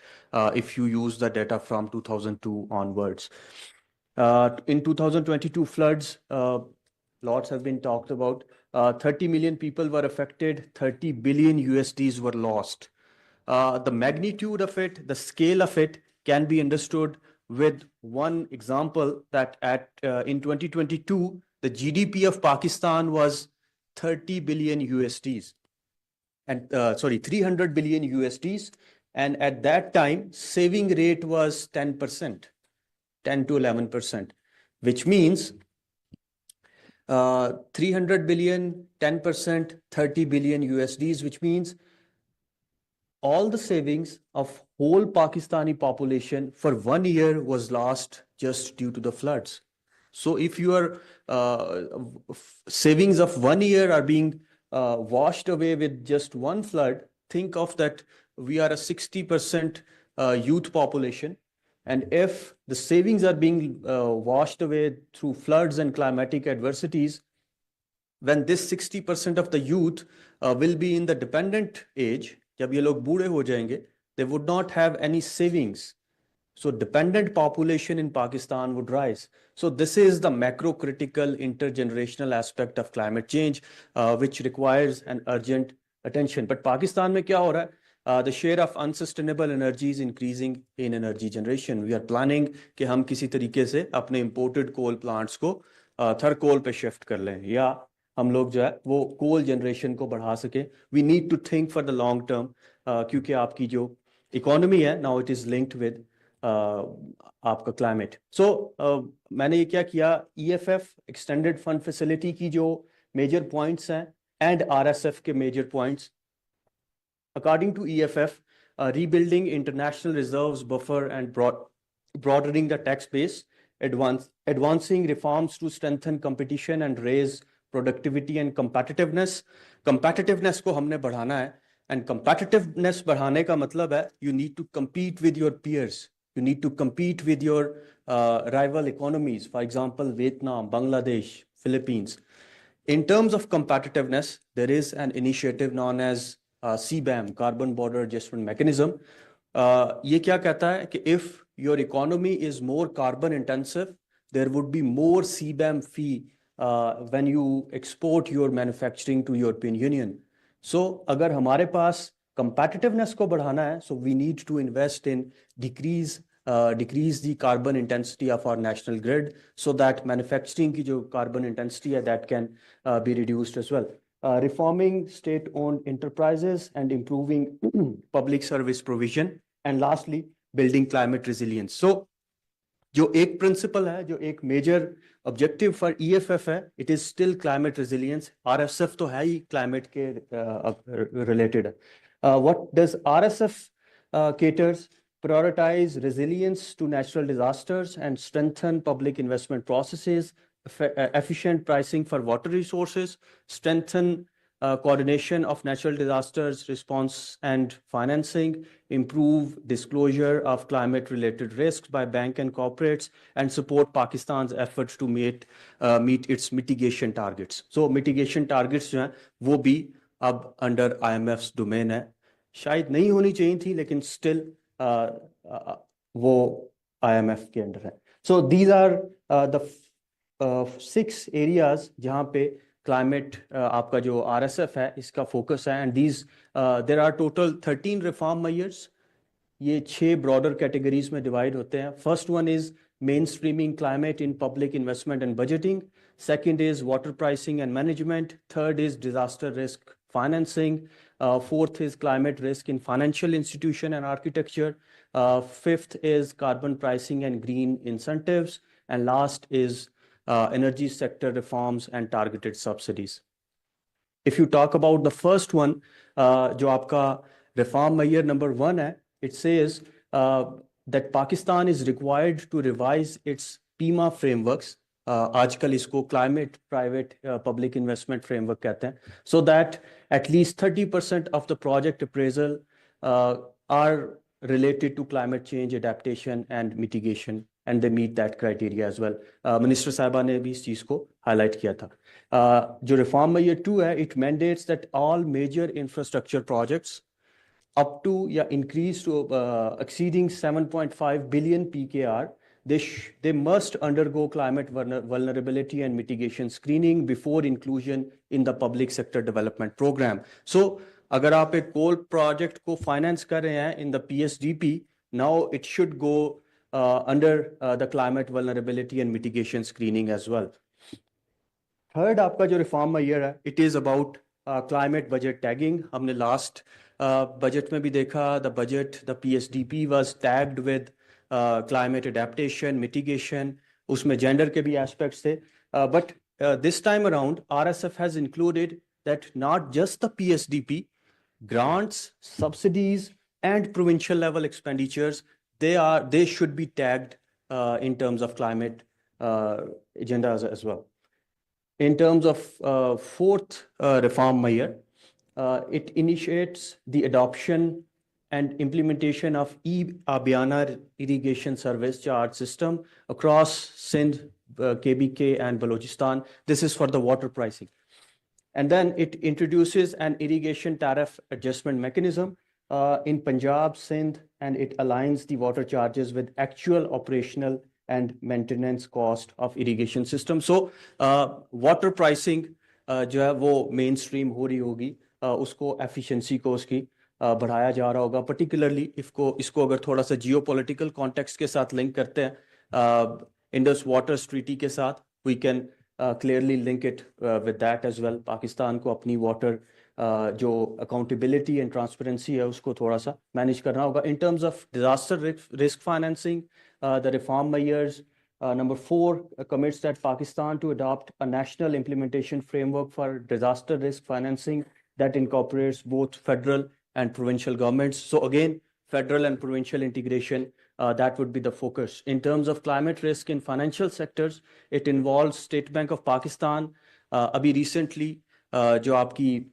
if you use the data from 2002 onwards. In 2022 floods, lots have been talked about. 30 million people were affected, 30 billion USDs were lost. The magnitude of it, the scale of it can be understood with one example that in 2022, the GDP of Pakistan was 30 billion USDs. And 300 billion USDs. And at that time, saving rate was 10%, 10 to 11%, which means 300 billion, 10%, 30 billion USDs, which means all the savings of whole Pakistani population for 1 year was lost just due to the floods. So if your savings of 1 year are being washed away with just one flood, think of that we are a 60% youth population. And if the savings are being washed away through floods and climatic adversities, when this 60% of the youth will be in the dependent age, जब ये लोग बूढ़े हो जाएंगे, they would not have any savings. So dependent population in Pakistan would rise. So this is the macro critical intergenerational aspect of climate change, which requires an urgent attention. But Pakistan में क्या हो रहा है? The share of unsustainable energy is increasing in energy generation. We are planning कि हम किसी तरीके से अपने imported coal plants को थर coal पे shift कर लें, या हम लोग जो है वो coal generation को बढ़ा सके. We need to think for the long term, क्योंकि आपकी जो economy है, now it is linked with आपका क्लाइमेट. सो मैंने ये क्या किया, EFF एक्सटेंडेड फंड फैसिलिटी की जो मेजर पॉइंट्स हैं एंड RSF के major points. According to EFF, rebuilding international reserves buffer and broadening the tax base, advancing reforms to strengthen competition and raise productivity and competitiveness. Competitiveness को हमने बढ़ाना है, and competitiveness बढ़ाने का मतलब है you need to compete with your peers. You need to compete with your rival economies, for example, Vietnam, Bangladesh, Philippines. In terms of competitiveness, there is an initiative known as CBAM, Carbon Border Adjustment Mechanism. ये क्या कहता है कि if your economy is more carbon intensive, there would be more CBAM fee when you export your manufacturing to European Union. So अगर हमारे पास competitiveness को बढ़ाना है, so we need to invest in decrease the carbon intensity of our national grid, so that manufacturing की जो carbon intensity है, that can be reduced as well. Reforming state-owned enterprises and improving public service provision, and lastly building climate resilience. So जो एक principle है, जो एक major objective for EFF है, it is still climate resilience. RSF तो है ही climate के related है. What does RSF caters? Prioritize resilience to natural disasters and strengthen public investment processes, efficient pricing for water resources, strengthen coordination of natural disasters response and financing, improve disclosure of climate-related risks by banks and corporates, and support Pakistan's efforts to meet its mitigation targets. So mitigation targets जो हैं वो भी अब under IMF's domain है. शायद नहीं होनी चाहिए थी, लेकिन still वो IMF के अंडर है. So these are the 6 areas जहाँ पे climate आपका जो RSF है इसका focus है, and these there are total 13 reform measures. ये 6 broader categories में divide होते हैं. First one is mainstreaming climate in public investment and budgeting. Second is water pricing and management. Third is disaster risk financing. Fourth is climate risk in financial institution and architecture. Fifth is carbon pricing and green incentives. And last is energy sector reforms and targeted subsidies. If you talk about the first one, जो आपका reform measure number 1 है, it says that Pakistan is required to revise its PIMA frameworks. आजकल इसको climate private public investment framework कहते हैं, so that at least 30% of the project appraisal are related to climate change adaptation and mitigation, and they meet that criteria as well. Minister साहिबा ने भी इस चीज को highlight किया था. जो reform measure 2 है, it mandates that all major infrastructure projects up to increase to exceeding 7.5 billion PKR, they must undergo climate vulnerability and mitigation screening before inclusion in the public sector development program. So, अगर आप एक coal project को finance कर रहे हैं in the PSDP, now it should go under the climate vulnerability and mitigation screening as well. Third, आपका जो reform measure है, it is about climate budget tagging. हमने last budget में भी देखा, the PSDP was tagged with climate adaptation, mitigation, उसमें gender के भी aspects थे. But this time around, RSF has included that not just the PSDP, grants, subsidies, and provincial level expenditures, they should be tagged in terms of climate agendas as well. In terms of fourth reform measure, it initiates the adoption and implementation of e-Abhyana irrigation service charge system across Sindh, KBK, and Balochistan. This is for the water pricing. And then it introduces an irrigation tariff adjustment mechanism in Punjab, Sindh, and it aligns the water charges with actual operational and maintenance cost of irrigation system. So water pricing जो है वो mainstream हो रही होगी, उसको efficiency को उसकी बढ़ाया जा रहा होगा. Particularly इसको अगर थोड़ा सा geopolitical context के साथ link करते हैं, Indus Waters Treaty के साथ, we can clearly link it with that as well. Pakistan को अपनी water जो accountability and transparency है उसको थोड़ा सा manage करना होगा. In terms of disaster risk financing, the reform measures number 4 commits that Pakistan to adopt a national implementation framework for disaster risk financing that incorporates both federal and provincial governments. So again, federal and provincial integration, that would be the focus. In terms of climate risk in financial sectors, it involves State Bank of Pakistan. अभी recently जो आपकी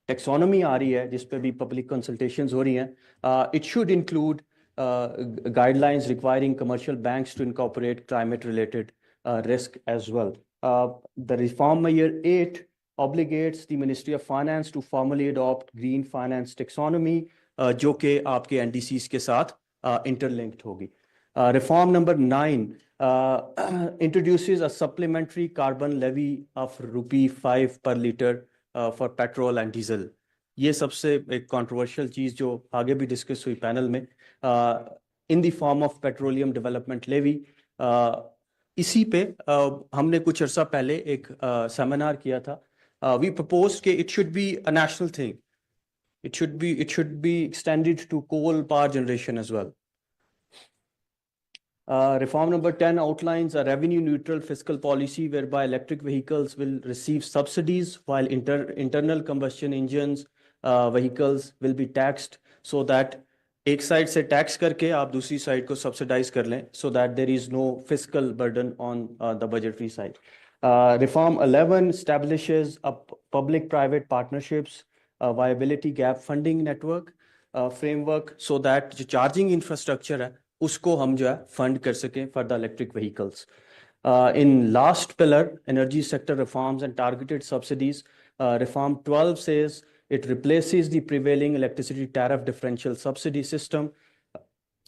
taxonomy आ रही है, जिस पे भी public consultations हो रही हैं, it should include guidelines requiring commercial banks to incorporate climate-related risk as well. The reform measure 8 obligates the Ministry of Finance to formally adopt green finance taxonomy, जो कि आपके NDCs के साथ interlinked होगी. Reform number 9 introduces a supplementary carbon levy of ₹5 per liter for petrol and diesel. ये सबसे एक controversial चीज जो आगे भी discuss हुई panel में, in the form of petroleum development levy. इसी पे हमने कुछ अर्सा पहले एक seminar किया था. We proposed that it should be a national thing. It should be extended to coal power generation as well. Reform number 10 outlines a revenue neutral fiscal policy whereby electric vehicles will receive subsidies while internal combustion engines vehicles will be taxed, so that एक side से tax करके आप दूसरी side को subsidise कर लें, so that there is no fiscal burden on the budgetary side. Reform 11 establishes a public-private partnerships viability gap funding network framework, so that जो charging infrastructure है उसको हम जो है fund कर सकें for the electric vehicles. In last pillar, energy sector reforms and targeted subsidies, reform 12 says it replaces the prevailing electricity tariff differential subsidy system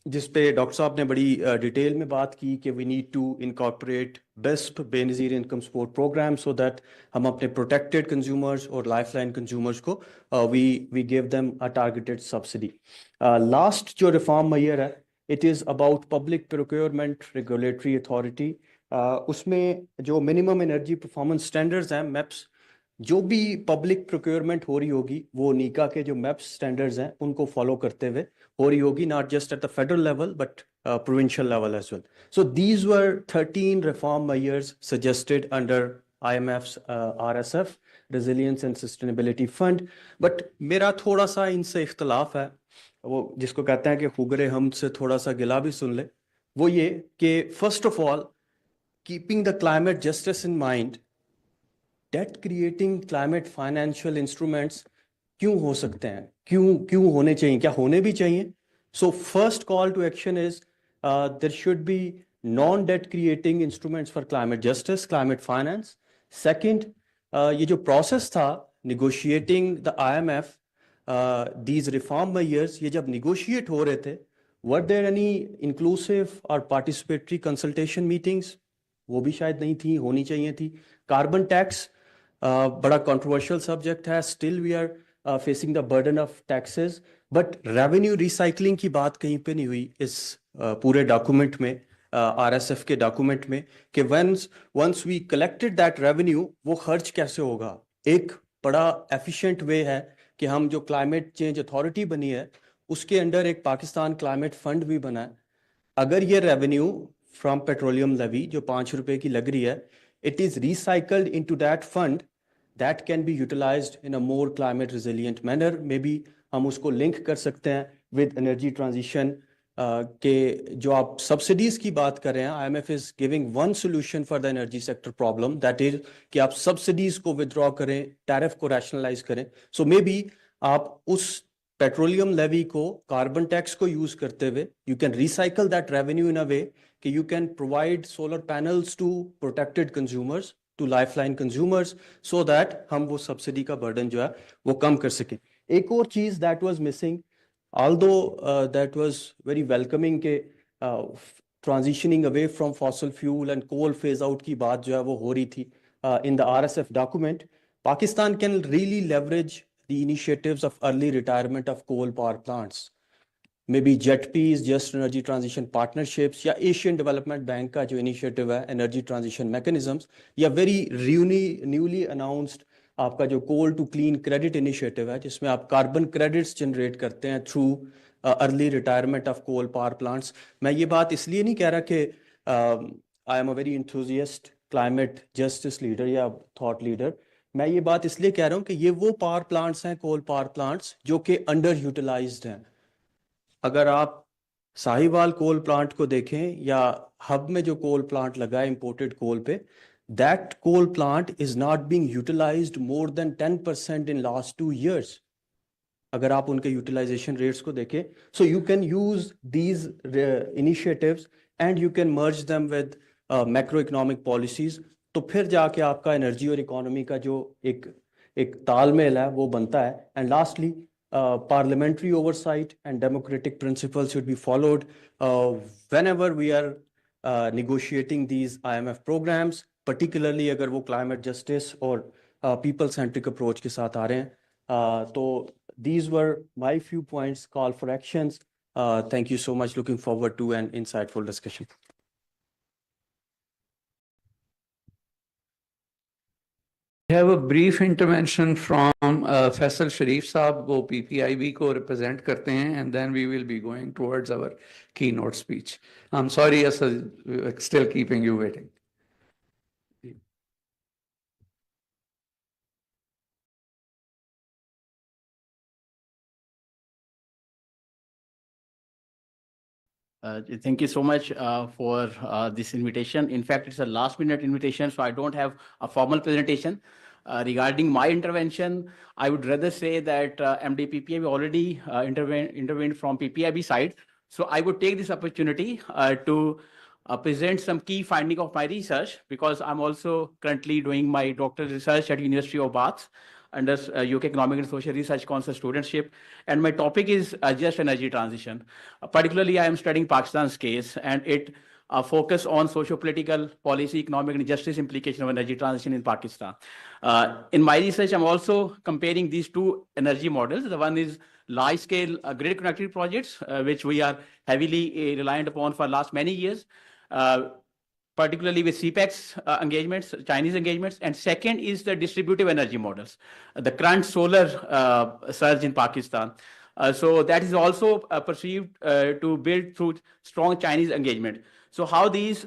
جس پہ ڈاکٹر صاحب نے بڑی ڈیٹیل میں بات کی کہ we need to incorporate best Benazir income support programme so that ہم اپنے پروٹیکٹیڈ کنزیومرز اور لائف لائن کنزیومرز کو we give them a targeted subsidy. Last جو ریفارم میئر ہے it is about public procurement regulatory authority. اس میں جو منیمم انرجی پرفارمنس اسٹینڈرڈز ہیں میپس, جو بھی پبلک پروکیورمنٹ ہو رہی ہوگی وہ نیکا کے جو میپس اسٹینڈرڈز ہیں ان کو فالو کرتے ہوئے ہو رہی ہوگی, not just at the federal level but provincial level as well. So these were 13 reform measures suggested under IMF's RSF Resilience and Sustainability Fund. But میرا تھوڑا سا ان سے اختلاف ہے, وہ جس کو کہتے ہیں کہ خوگر ہم سے تھوڑا سا گلا بھی سن لے, وہ یہ کہ first of all keeping the climate justice in mind, debt creating climate financial instruments کیوں ہو سکتے ہیں, کیوں ہونے چاہیے, کیا ہونے بھی چاہیے. So first call to action is there should be non debt creating instruments for climate justice, climate finance. Second, یہ جو پروسیس تھا negotiating the I M F these reform measures, یہ جب نیگوشیٹ ہو رہے تھے ور دیر اینی انکلوسیو اور participatory consultation meetings, وہ بھی شاید نہیں تھی, ہونی چاہیے تھی. کاربن ٹیکس بڑا کنٹروورشل سبجیکٹ ہے, still we are facing the burden of taxes, but revenue recycling کی بات کہیں پہ نہیں ہوئی اس پورے ڈاکومنٹ میں, آر ایس ایف کے ڈاکومنٹ میں, کہ once we collected that revenue وہ خرچ کیسے ہوگا. ایک بڑا ایفیشینٹ وے ہے کہ ہم جو کلائمیٹ چینج اتھارٹی بنی ہے اس کے انڈر ایک پاکستان کلائمیٹ فنڈ بھی بنا ہے. اگر یہ ریونیو فرام پیٹرولیم لیوی جو 5 روپے کی لگ رہی ہے, it is recycled into that fund, that can be utilized in a more climate resilient manner. Maybe ہم اس کو لنک کر سکتے ہیں with energy transition کہ جو آپ سبسڈیز کی بات کر رہے ہیں, I M F is giving one solution for the energy sector problem, that is کہ آپ سبسڈیز کو ودرا کریں, ٹیرف کو ریشنلائز کریں. سو مے بی آپ اس پیٹرولیم لیوی کو, کاربن ٹیکس کو یوز کرتے ہوئے you can recycle that revenue in a way کہ you can provide solar panels to protected consumers, to lifeline consumers, so that ہم وہ سبسڈی کا برڈن جو ہے وہ کم کر سکیں. ایک اور چیز that was missing, although that was very welcoming کہ transitioning away from fossil fuel and coal phase out کی بات جو ہے وہ ہو رہی تھی in the RSF document. Pakistan can really leverage the initiatives of early retirement of coal power plants. Maybe JETPs, Just Energy Transition Partnerships, یا Asian Development Bank کا جو initiative ہے Energy Transition Mechanisms, یا very newly announced آپ کا جو کول to clean credit initiative ہے جس میں آپ کاربن کریڈٹس جنریٹ کرتے ہیں through early retirement of coal power plants. میں یہ بات اس لیے نہیں کہہ رہا کہ I am a very enthusiast climate justice leader یا تھاٹ لیڈر, میں یہ بات اس لیے کہہ رہا ہوں کہ یہ وہ پاور پلانٹس ہیں, کول پاور پلانٹس جو کہ انڈر یوٹیلائزڈ ہیں. اگر آپ ساہیوال کول پلانٹ کو دیکھیں یا ہب میں جو کول پلانٹ لگا ہے امپورٹڈ کول پہ, that coal plant is not being utilized more than 10% in last 2 years. اگر آپ ان کے یوٹیلائزیشن ریٹس کو دیکھیں, so you can use these initiatives and you can merge them with macro economic policies. تو پھر جا کے آپ کا انرجی اور اکانومی کا جو ایک تال میل ہے وہ بنتا ہے. And lastly, parliamentary oversight and democratic principles should be followed whenever we are negotiating these IMF programs, particularly اگر وہ climate justice اور people centric approach کے ساتھ آ رہے ہیں. تو these were my few points, call for actions. Thank you so much. Looking forward to an insightful discussion. We have a brief intervention from Faisal Sharif Saab, wo PPIB ko represent karte hain, and then we will be going towards our keynote speech. I'm sorry, yes, still keeping you waiting. Thank you so much for this invitation. In fact, it's a last minute invitation, so I don't have a formal presentation. Regarding my intervention, I would rather say that MDPPIB already intervened from PPIB side. So I would take this opportunity to present some key finding of my research, because I'm also currently doing my doctoral research at University of Bath under UK Economic and Social Research Council studentship. And my topic is just energy transition. Particularly, I am studying Pakistan's case, and it focus on socio-political, policy, economic, and justice implication of energy transition in Pakistan. In my research, I'm also comparing these two energy models. The one is large-scale grid connectivity projects, which we are heavily reliant upon for last many years, particularly with CPEC's engagements, Chinese engagements. And second is the distributive energy models, the current solar surge in Pakistan. So that is also perceived to build through strong Chinese engagement. So how these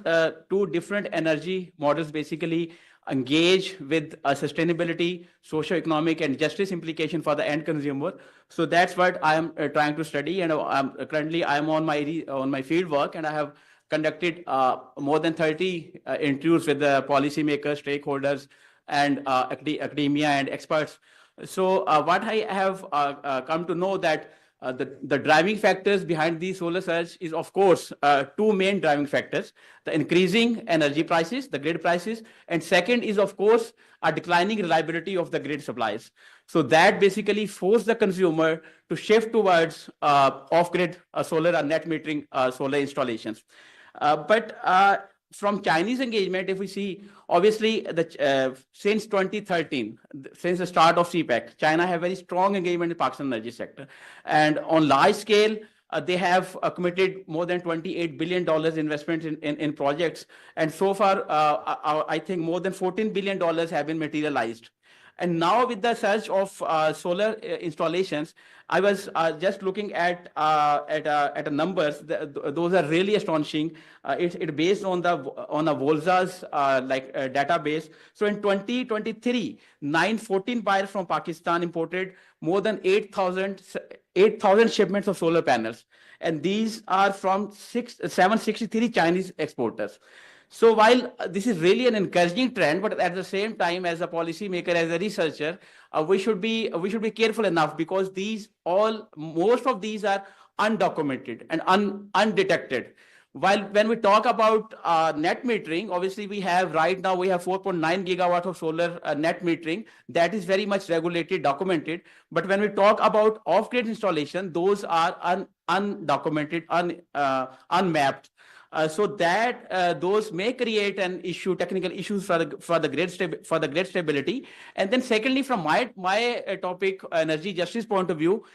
two different energy models basically engage with sustainability, socio-economic, and justice implication for the end consumer. So that's what I am trying to study. And currently I am on my field work, and I have conducted more than 30 interviews with the policymakers, stakeholders, and academia and experts. So what I have come to know that the driving factors behind the solar surge is, of course, two main driving factors: the increasing energy prices, the grid prices, and second is, of course, a declining reliability of the grid supplies. So that basically forced the consumer to shift towards off-grid solar or net metering solar installations. But from Chinese engagement, if we see, obviously, since 2013, since the start of CPEC, China have very strong engagement in Pakistan energy sector. And on large scale, they have committed more than $28 billion investment in projects. And so far, I think more than $14 billion have been materialized. And now with the surge of solar installations, I was just looking at the numbers. Those are really astonishing. It's based on a Volza's database. So in 2023, 914 buyers from Pakistan imported more than 8,000 shipments of solar panels, and these are from 763 Chinese exporters. So while this is really an encouraging trend, but at the same time, as a policymaker, as a researcher, we should be careful enough, because most of these are undocumented and undetected. While when we talk about net metering, obviously right now we have 4.9 gigawatts of solar net metering that is very much regulated, documented. But when we talk about off-grid installation, those are undocumented, unmapped. So that those may create an issue, technical issues for the grid stability. And then secondly, from my topic, energy justice point of view,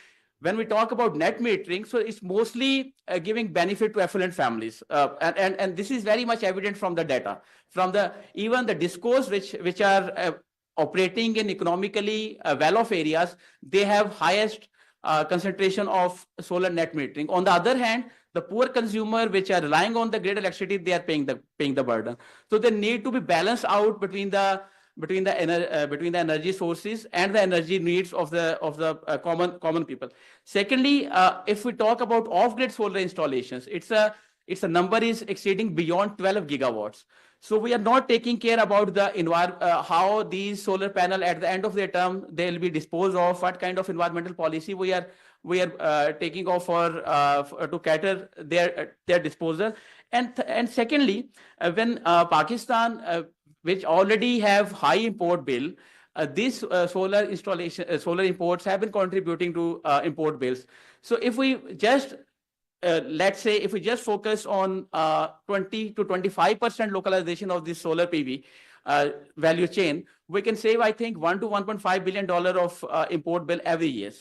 when we talk about net metering, so it's mostly giving benefit to affluent families, and this is very much evident from the data, from even the discos which are operating in economically well-off areas. They have highest concentration of solar net metering. On the other hand, the poor consumer, which are relying on the grid electricity, they are paying the burden. So they need to be balanced out between the energy sources and the energy needs of the common people. Secondly, if we talk about off-grid solar installations, it's a number is exceeding beyond 12 gigawatts. So we are not taking care about the how these solar panel at the end of their term they'll be disposed of, what kind of environmental policy we are taking off to cater their disposal. And secondly, when Pakistan, which already have high import bill, these solar imports have been contributing to import bills. So if we just let's say if we just focus on 20 to 25% localization of this solar PV value chain, we can save, I think, $1 to $1.5 billion of import bill every year.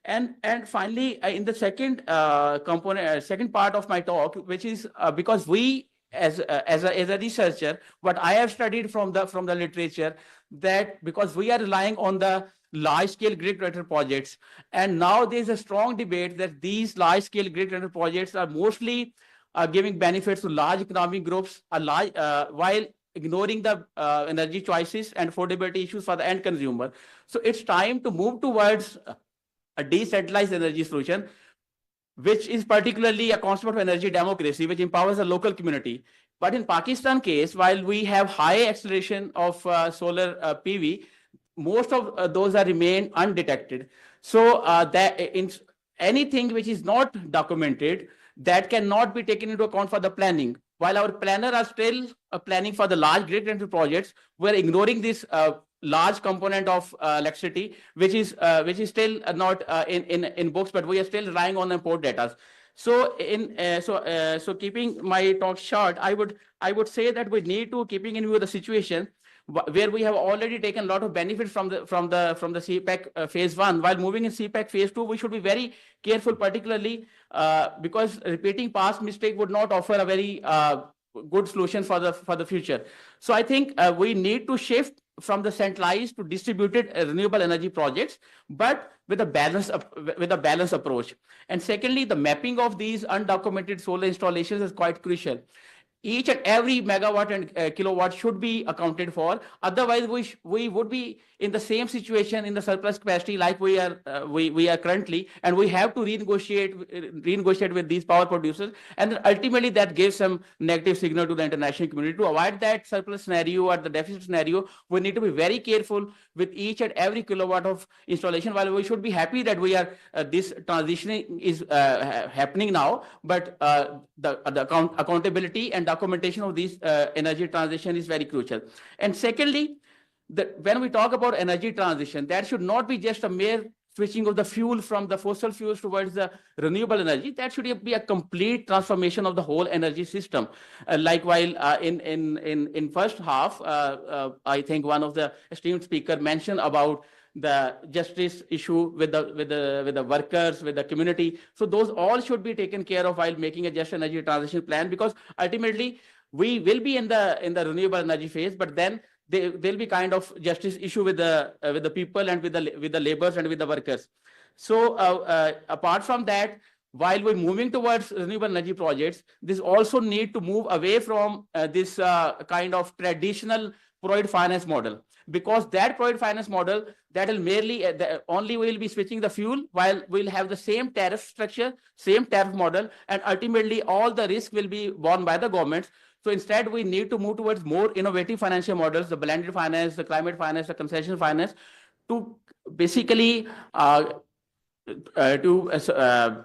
And finally, in the second component, second part of my talk, which is because we as a researcher, what I have studied from the literature, that because we are relying on the large-scale grid-connected projects, and now there is a strong debate that these large-scale grid-connected projects are mostly giving benefits to large economic groups, while ignoring the energy choices and affordability issues for the end consumer. So it's time to move towards a decentralized energy solution, which is particularly a concept of energy democracy, which empowers the local community. But in Pakistan case, while we have high acceleration of solar PV, most of those are remain undetected. So that in anything which is not documented, that cannot be taken into account for the planning. While our planners are still planning for the large grid rental projects, we're ignoring this large component of electricity, which is still not in books, but we are still relying on import data. So so keeping my talk short, I would say that we need to, keeping in view the situation where we have already taken a lot of benefit from the CPEC phase 1, while moving in CPEC phase 2, we should be very careful, particularly because repeating past mistake would not offer a very good solution for the future. So I think we need to shift from the centralized to distributed renewable energy projects, but with a balanced approach. And secondly, the mapping of these undocumented solar installations is quite crucial. Each and every megawatt and kilowatt should be accounted for. Otherwise, we would be in the same situation in the surplus capacity like we are currently, and we have to renegotiate with these power producers, and ultimately that gives some negative signal to the international community. To avoid that surplus scenario or the deficit scenario, we need to be very careful with each and every kilowatt of installation. While we should be happy that we are this transitioning is happening now, but the accountability and documentation of this energy transition is very crucial. And secondly, when we talk about energy transition, that should not be just a mere switching of the fuel from the fossil fuels towards the renewable energy. That should be a complete transformation of the whole energy system. Like while in first half, I think one of the esteemed speaker mentioned about the justice issue with the workers, with the community. So those all should be taken care of while making a just energy transition plan, because ultimately we will be in the renewable energy phase, but then there'll be kind of justice issue with the people and with the laborers and with the workers. So apart from that, while we're moving towards renewable energy projects, this also need to move away from this kind of traditional project finance model, because that project finance model, that will merely only will be switching the fuel, while we'll have the same tariff structure, same tariff model, and ultimately all the risk will be borne by the governments. So instead, we need to move towards more innovative financial models, the blended finance, the climate finance, the concession finance, to basically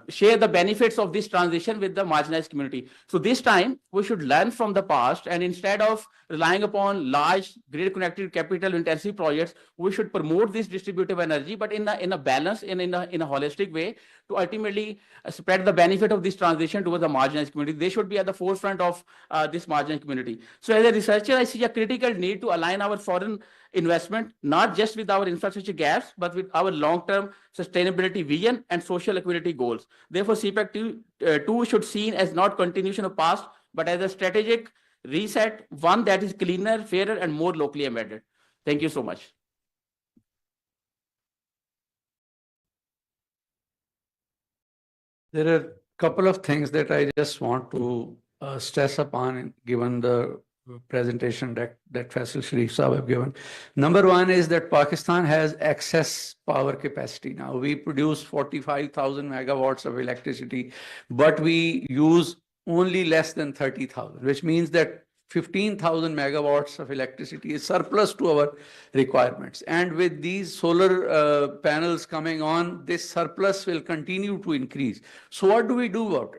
share the benefits of this transition with the marginalized community. So this time we should learn from the past, and instead of relying upon large grid connected capital intensive projects, we should promote this distributive energy, but in a balanced, in a holistic way, to ultimately spread the benefit of this transition towards the marginalized community. They should be at the forefront of this marginalized community. So as a researcher, I see a critical need to align our foreign investment, not just with our infrastructure gaps, but with our long-term sustainability vision and social equity goals. Therefore, CPEC 2 should be seen as not continuation of past, but as a strategic reset, one that is cleaner, fairer, and more locally embedded. Thank you so much. There are a couple of things that I just want to stress upon, given the presentation that Faisal Sharif Saab have given. Number one is that Pakistan has excess power capacity now. We produce 45,000 megawatts of electricity, but we use only less than 30,000, which means that 15,000 megawatts of electricity is surplus to our requirements. And with these solar panels coming on, this surplus will continue to increase. So what do we do about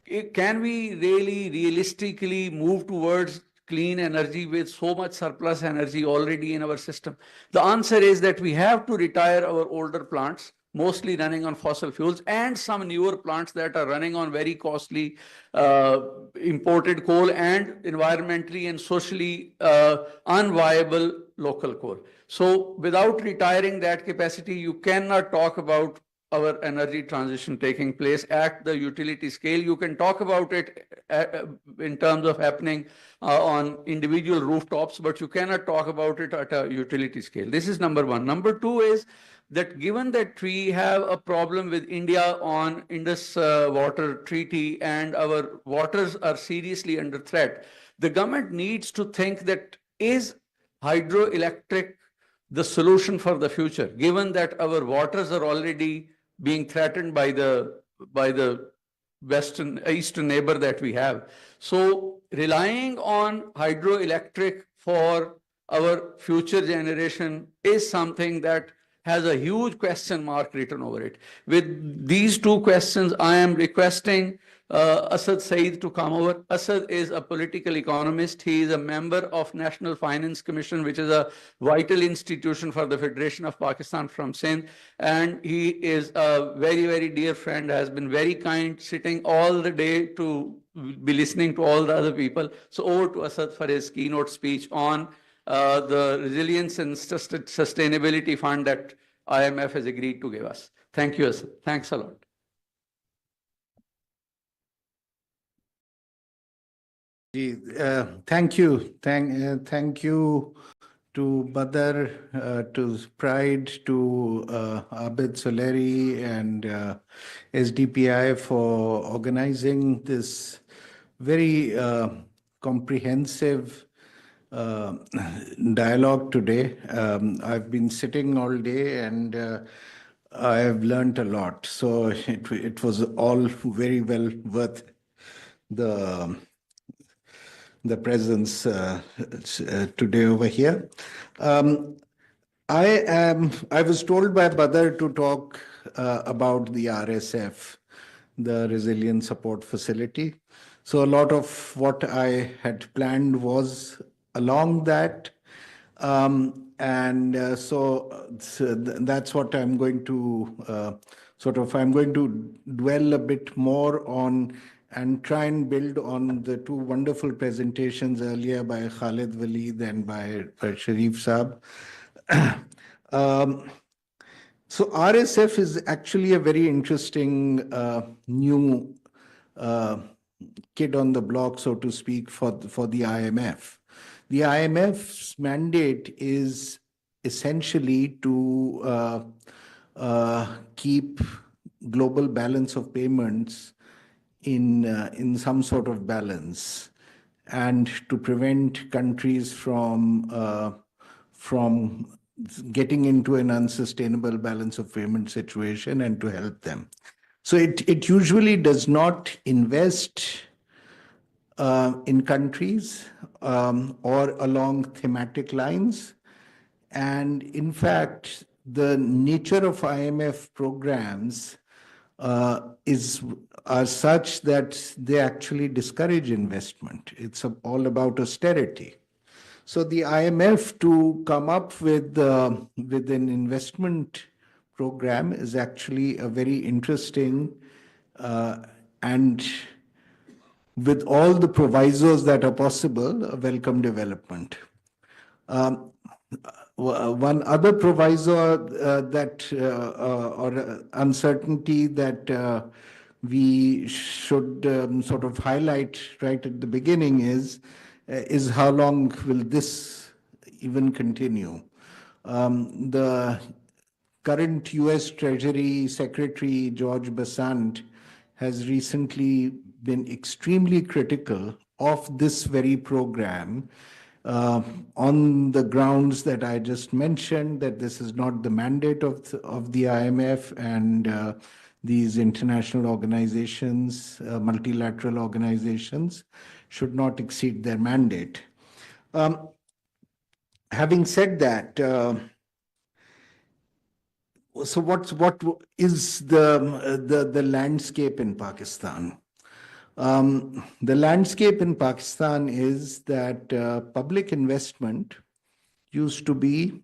it? Can we really realistically move towards clean energy with so much surplus energy already in our system? The answer is that we have to retire our older plants, mostly running on fossil fuels, and some newer plants that are running on very costly imported coal and environmentally and socially unviable local coal. So without retiring that capacity, you cannot talk about our energy transition taking place at the utility scale. You can talk about it in terms of happening on individual rooftops, but you cannot talk about it at a utility scale. This is number one. Number two is that given that we have a problem with India on Indus Water Treaty and our waters are seriously under threat, the government needs to think that is hydroelectric the solution for the future, given that our waters are already being threatened by the eastern neighbor that we have. So relying on hydroelectric for our future generation is something that has a huge question mark written over it. With these two questions, I am requesting Asad Saeed to come over. Asad is a political economist. He is a member of National Finance Commission, which is a vital institution for the Federation of Pakistan from Sindh. And he is a very, very dear friend, has been very kind, sitting all the day to be listening to all the other people. So over to Asad for his keynote speech on the Resilience and Sustainability Fund that IMF has agreed to give us. Thank you, Asad. Thanks a lot. Thank you. Thank you to Badr, to Pride, to Abid Soleri and SDPI for organizing this very comprehensive dialogue today. I've been sitting all day and I have learned a lot. So it was all very well worth the presence today over here. I was told by Badr to talk about the RSF, the Resilience Support Facility. So a lot of what I had planned was along that. So that's what I'm going to I'm going to dwell a bit more on and try and build on the two wonderful presentations earlier by Khalid Waleed and by Sharif Saab. So RSF is actually a very interesting new kid on the block, so to speak, for the IMF. The IMF's mandate is essentially to keep global balance of payments in some sort of balance and to prevent countries from getting into an unsustainable balance of payment situation and to help them. So it usually does not invest in countries or along thematic lines. And in fact, the nature of IMF programs are such that they actually discourage investment. It's all about austerity. So the IMF to come up with an investment program is actually a very interesting and with all the provisos that are possible, a welcome development. One other proviso or uncertainty that we should sort of highlight right at the beginning is how long will this even continue? The current US Treasury Secretary, George Bessant, has recently been extremely critical of this very program on the grounds that I just mentioned, that this is not the mandate of the IMF and these international organizations, multilateral organizations, should not exceed their mandate. Having said that, so what is the landscape in Pakistan? The landscape in Pakistan is that public investment used to be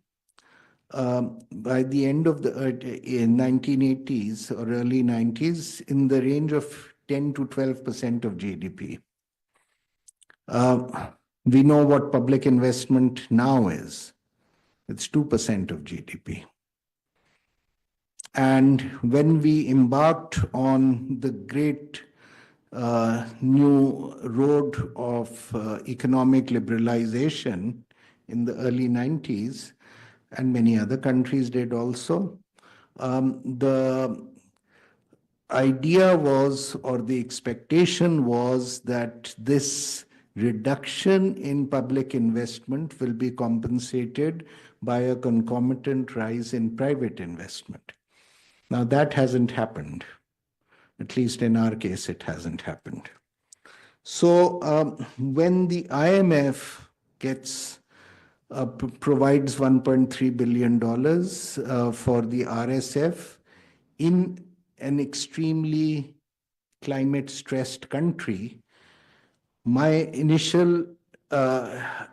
by the end of the 1980s or early 90s in the range of 10 to 12% of GDP. We know what public investment now is. It's 2% of GDP. And when we embarked on the great new road of economic liberalization in the early 90s, and many other countries did also, the idea was, or the expectation was, that this reduction in public investment will be compensated by a concomitant rise in private investment. Now, that hasn't happened. At least in our case, it hasn't happened. So when the IMF gets provides $1.3 billion for the RSF in an extremely climate-stressed country. My initial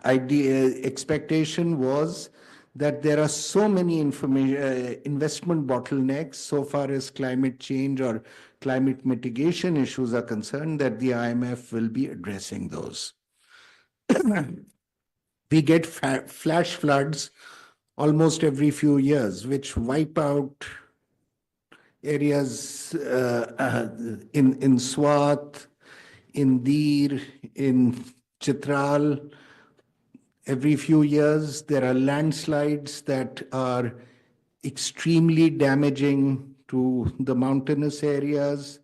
expectation was that there are so many investment bottlenecks so far as climate change or climate mitigation issues are concerned that the IMF will be addressing those. We get flash floods almost every few years, which wipe out areas in Swat, in Dir, in Chitral. Every few years, there are landslides that are extremely damaging to the mountainous areas.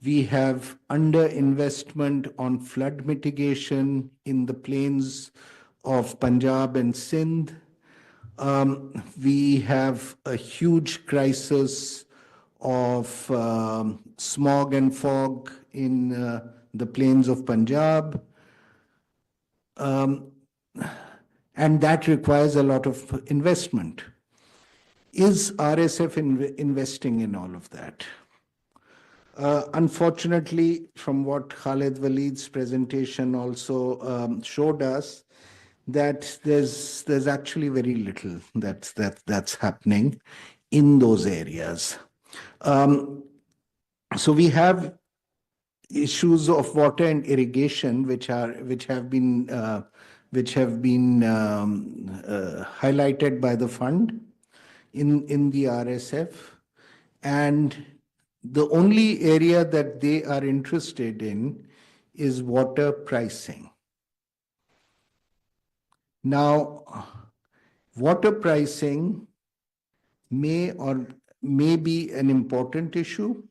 We have underinvestment on flood mitigation in the plains of Punjab and Sindh. We have a huge crisis of smog and fog in the plains of Punjab. And that requires a lot of investment. Is RSF investing in all of that? Unfortunately, from what Khalid Waleed's presentation also showed us, that there's actually very little that's happening in those areas. So we have issues of water and irrigation, which have been highlighted by the fund in the RSF, and the only area that they are interested in is water pricing. Now, water pricing may be an important issue.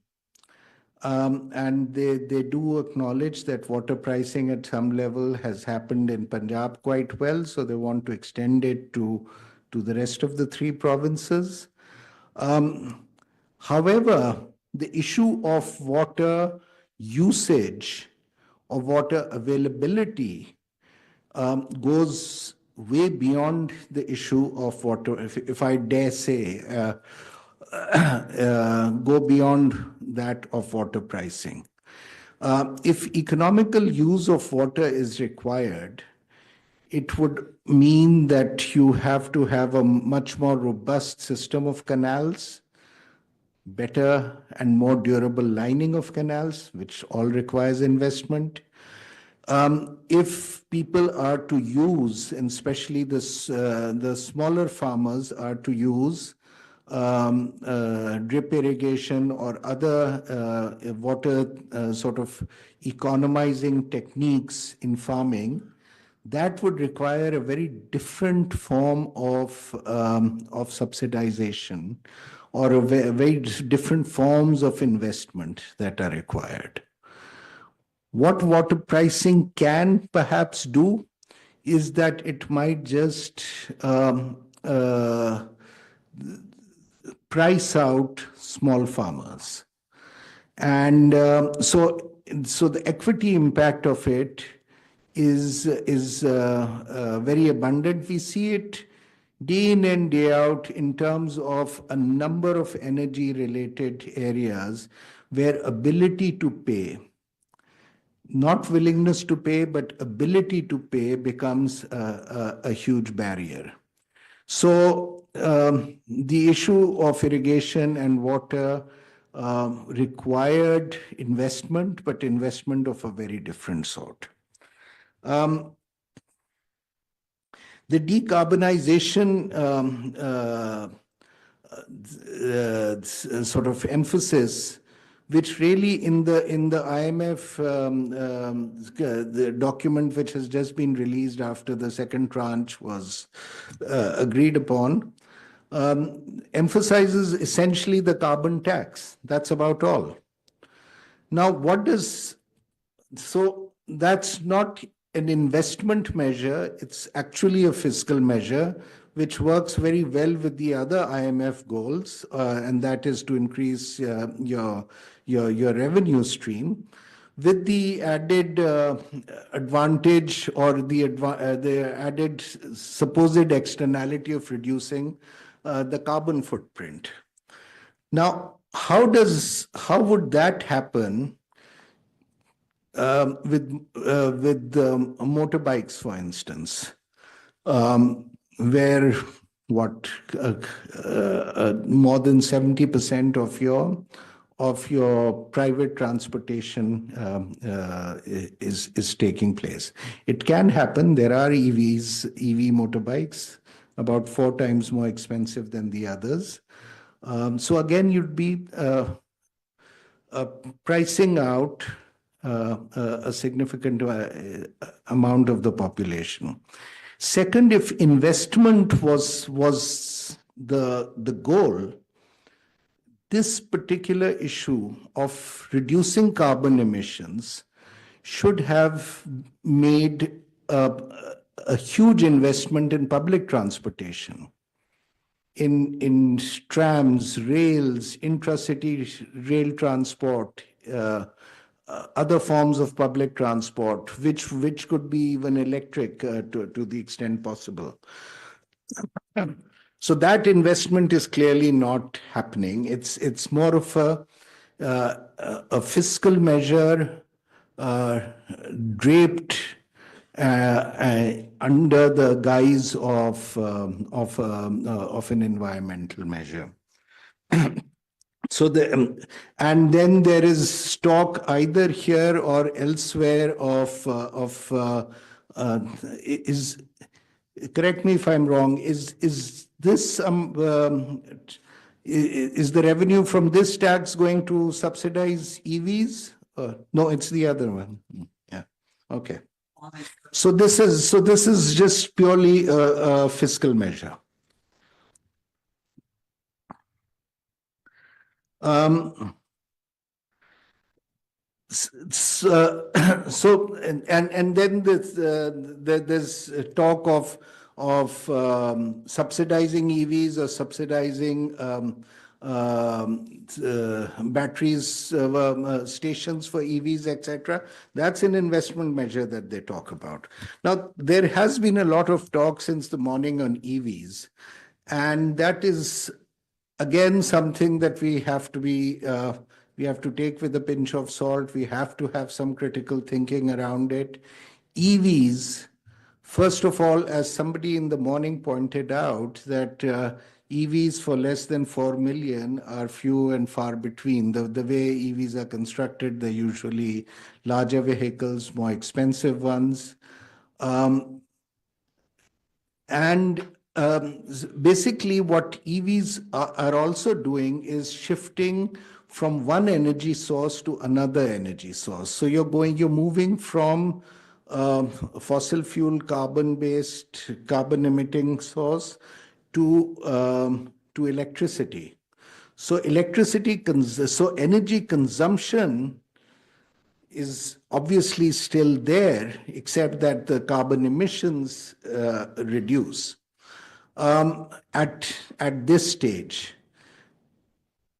And they do acknowledge that water pricing at some level has happened in Punjab quite well, so they want to extend it to the rest of the 3 provinces. However, the issue of water usage or water availability goes way beyond the issue of water, if I dare say, go beyond that of water pricing. If economical use of water is required, it would mean that you have to have a much more robust system of canals, better and more durable lining of canals, which all requires investment. If people are to use, and especially the smaller farmers are to use drip irrigation or other water sort of economizing techniques in farming, that would require a very different form of subsidization or a very different forms of investment that are required. What water pricing can perhaps do is that it might just price out small farmers. And so the equity impact of it is very abundant. We see it day in and day out in terms of a number of energy-related areas where ability to pay, not willingness to pay, but ability to pay becomes a huge barrier. So the issue of irrigation and water required investment, but investment of a very different sort. The decarbonization sort of emphasis, which really in the IMF the document which has just been released after the second tranche was agreed upon, emphasizes essentially the carbon tax. That's about all. Now, so that's not an investment measure, it's actually a fiscal measure, which works very well with the other IMF goals, and that is to increase your revenue stream. with the added advantage or the added supposed externality of reducing the carbon footprint. Now, how would that happen with motorbikes, for instance, where more than 70% of your private transportation is taking place. It can happen. There are EV motorbikes, about 4 times more expensive than the others. So again, you'd be pricing out a significant amount of the population. Second, if investment was the goal, this particular issue of reducing carbon emissions should have made a huge investment in public transportation, in trams, rails, intracity rail transport, other forms of public transport, which could be even electric to the extent possible. So that investment is clearly not happening. It's more of a fiscal measure draped under the guise of an environmental measure. So and then there is talk either here or elsewhere is, correct me if I'm wrong, is this is the revenue from this tax going to subsidize EVs? No, it's the other one. Yeah. Okay. So this is just purely a fiscal measure. So and then there's talk of subsidizing EVs or subsidizing batteries stations for EVs, etc. That's an investment measure that they talk about. Now, there has been a lot of talk since the morning on EVs, and that is again something that we have to take with a pinch of salt. We have to have some critical thinking around it. EVs, first of all, as somebody in the morning pointed out, that EVs for less than 4 million are few and far between. The way EVs are constructed, they're usually larger vehicles, more expensive ones. Basically, what EVs are also doing is shifting from one energy source to another energy source. So you're moving from fossil fuel carbon-based, carbon-emitting source to electricity. So energy consumption is obviously still there, except that the carbon emissions reduce. At this stage,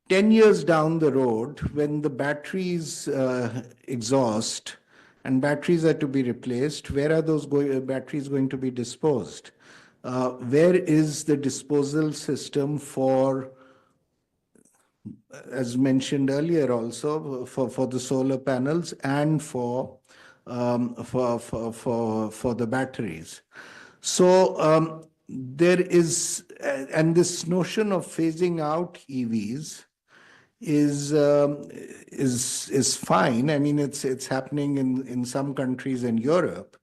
10 years down the road, when the batteries exhaust and batteries are to be replaced, where are those batteries going to be disposed? Where is the disposal system for, as mentioned earlier also, for the solar panels and for the batteries? So there is, and this notion of phasing out EVs is fine. I mean, it's happening in some countries in Europe,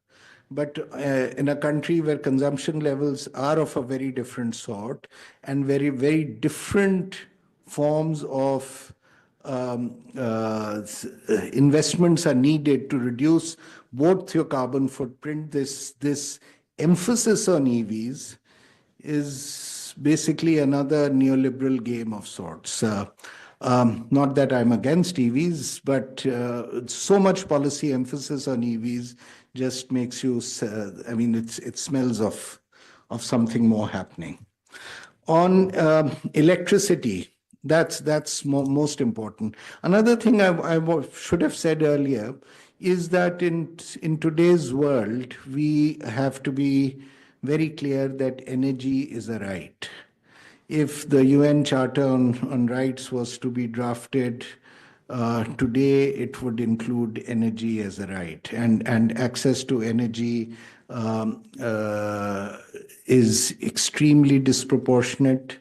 but in a country where consumption levels are of a very different sort and very, very different forms of investments are needed to reduce both your carbon footprint, this emphasis on EVs is basically another neoliberal game of sorts. Not that I'm against EVs, but so much policy emphasis on EVs just makes you, I mean, it smells of something more happening. On electricity, That's most important. Another thing should have said earlier is that in today's world, we have to be very clear that energy is a right. If the UN Charter on Rights was to be drafted today, it would include energy as a right, and access to energy is extremely disproportionate,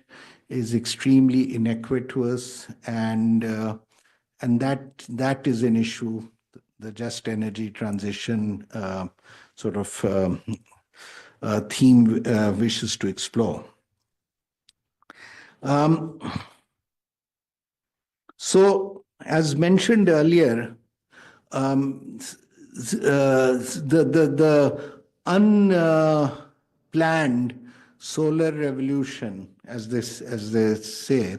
is extremely inequitous, and that is an issue the just energy transition sort of theme wishes to explore. So, as mentioned earlier, the unplanned solar revolution, as they say,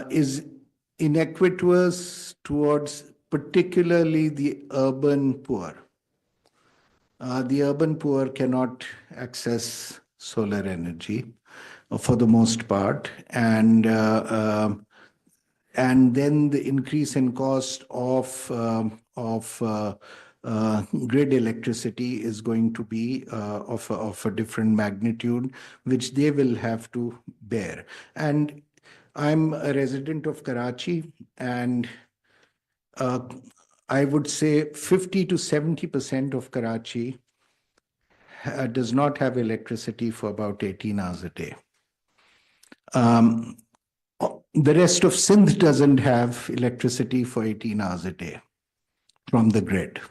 is inequitous towards particularly the urban poor. The urban poor cannot access solar energy for the most part, and then the increase in cost of grid electricity is going to be of a different magnitude, which they will have to bear. And I'm a resident of Karachi, and I would say 50 to 70% of Karachi does not have electricity for about 18 hours a day. The rest of Sindh doesn't have electricity for 18 hours a day from the grid.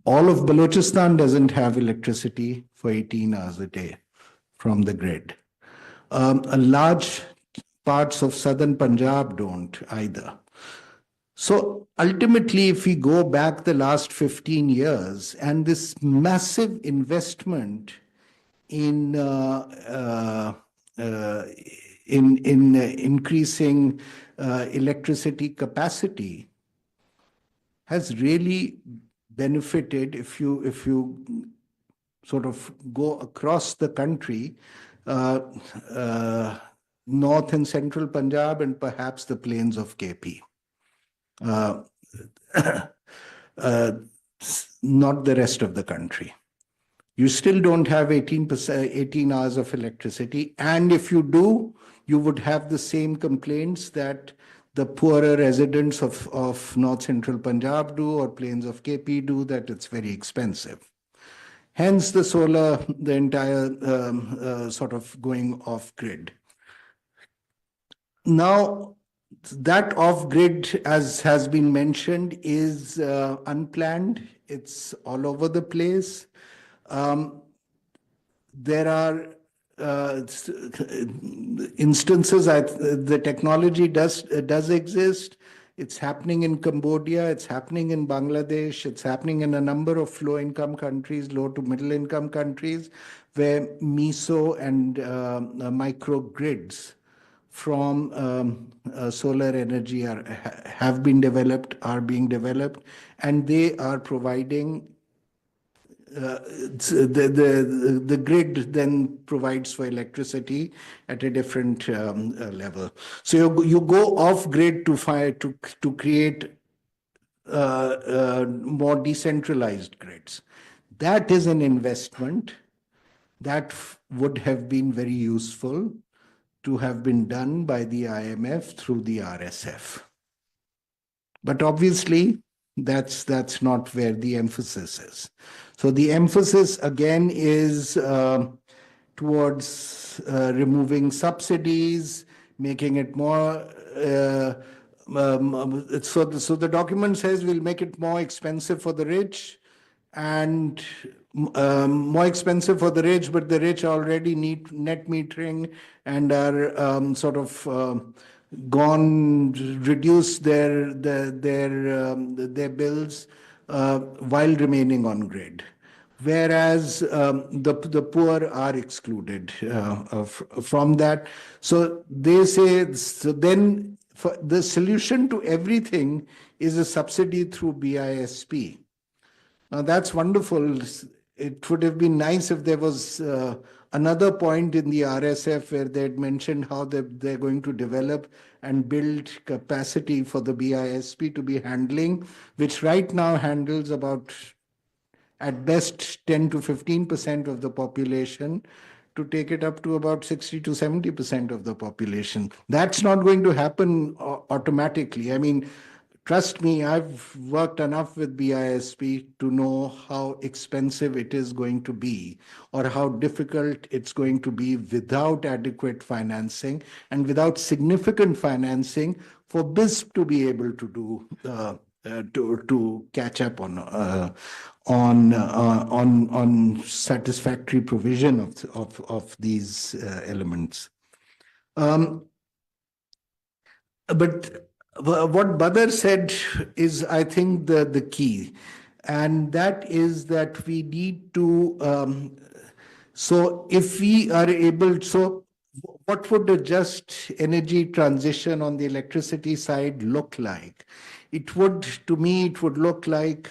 All of Balochistan doesn't have electricity for 18 hours a day from the grid. A large parts of southern Punjab don't either. So ultimately, if we go back the last 15 years, and this massive investment in increasing electricity capacity has really benefited, if you sort of go across the country, north and central Punjab, and perhaps the plains of KP. Not the rest of the country. You still don't have 18 hours of electricity, and if you do, you would have the same complaints that the poorer residents of north central Punjab do, or plains of KP do, that it's very expensive. Hence the solar, the entire sort of going off grid. Now, that off-grid, as has been mentioned, is unplanned. It's all over the place. There are instances the technology does exist. It's happening in Cambodia. It's happening in Bangladesh. It's happening in a number of low-income countries, low to middle-income countries, where meso and microgrids from solar energy have been developed, are being developed, and they are providing the grid then provides for electricity at a different level. So you go off grid to create more decentralized grids. That is an investment that would have been very useful to have been done by the IMF through the RSF. But obviously, that's not where the emphasis is. So the emphasis again is towards removing subsidies, making it more. So the document says we'll make it more expensive for the rich, and more expensive for the rich, but the rich already need net metering and are sort of reduce their bills while remaining on grid, whereas the poor are excluded from that. So they say, so then the solution to everything is a subsidy through BISP. Now that's wonderful. It would have been nice if there was another point in the RSF where they had mentioned how they're going to develop and build capacity for the BISP to be handling, which right now handles about, at best, 10 to 15% of the population, to take it up to about 60 to 70% of the population. That's not going to happen automatically. I mean, trust me, I've worked enough with BISP to know how expensive it is going to be, or how difficult it's going to be without adequate financing and without significant financing for BISP to be able to do to catch up on satisfactory provision of these elements. But what Badr said is, I think, the key, and that is that we need to. So if we are able, so what would a just energy transition on the electricity side look like? It would, to me, it would look like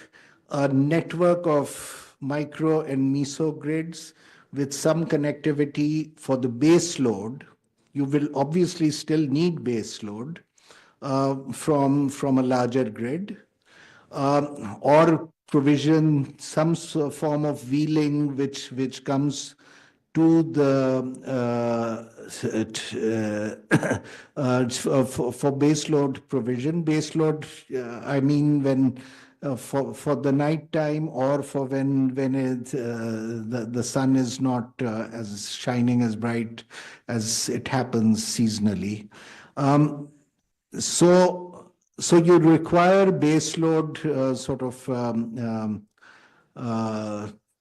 a network of micro and meso grids with some connectivity for the base load. You will obviously still need base load from a larger grid, or provision some form of wheeling which comes to the for baseload provision. Baseload, I mean, when for the night time, or for when the sun is not as shining as bright as it happens seasonally. So you require baseload sort of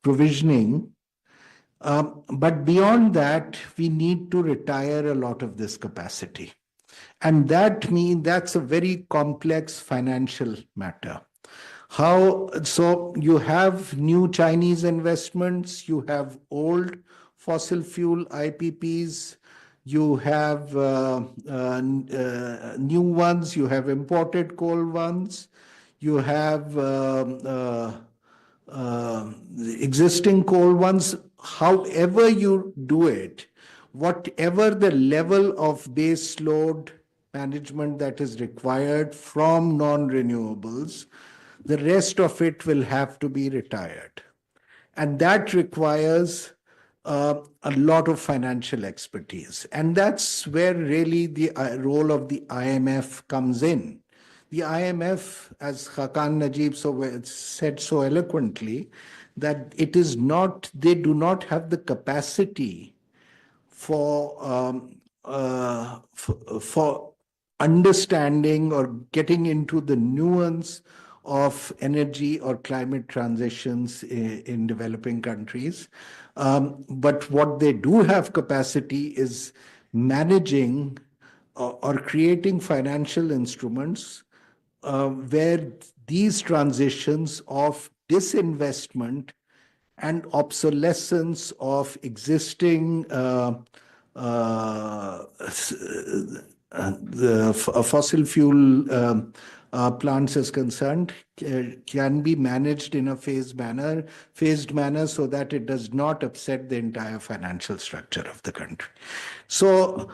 provisioning. But beyond that, we need to retire a lot of this capacity. And that means that's a very complex financial matter. So you have new Chinese investments, you have old fossil fuel IPPs, you have new ones, you have imported coal ones, you have existing coal ones. However you do it, whatever the level of base load management that is required from non-renewables, the rest of it will have to be retired. And that requires a lot of financial expertise. And that's where really the role of the IMF comes in. The IMF, as Hakan Najib said so eloquently, that it is not, they do not have the capacity for understanding or getting into the nuance of energy or climate transitions in developing countries. But what they do have capacity is managing or creating financial instruments where these transitions of disinvestment and obsolescence of existing the fossil fuel plants is concerned can be managed in a phased manner so that it does not upset the entire financial structure of the country. So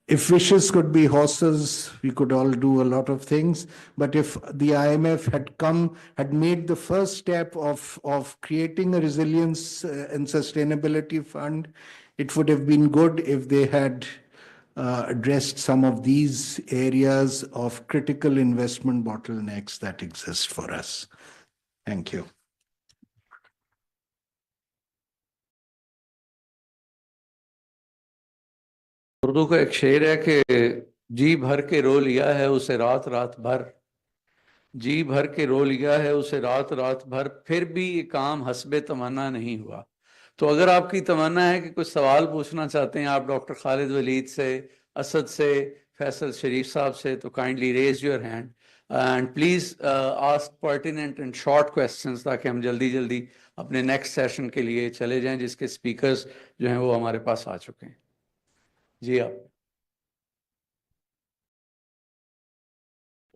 if wishes could be horses, we could all do a lot of things. But if the IMF had made the first step of creating a resilience and sustainability fund, it would have been good if they had addressed some of these areas of critical investment bottlenecks that exist for us. Thank you. Urdu का एक शेर है कि जी भर के रो लिया है उसे रात रात भर, जी भर के रो लिया है उसे रात रात भर, फिर भी ये काम हस्बे तमन्ना नहीं हुआ। तो अगर आपकी तमन्ना है कि कुछ सवाल पूछना चाहते हैं आप डॉक्टर खालिद वलीद से, असद से, फैसल शरीफ साहब से, तो kindly raise your hand and please ask pertinent and short questions, ताकि हम जल्दी जल्दी अपने नेक्स्ट सेशन के लिए चले जाएं, जिसके स्पीकर्स जो हैं वो हमारे पास आ चुके हैं। जी आप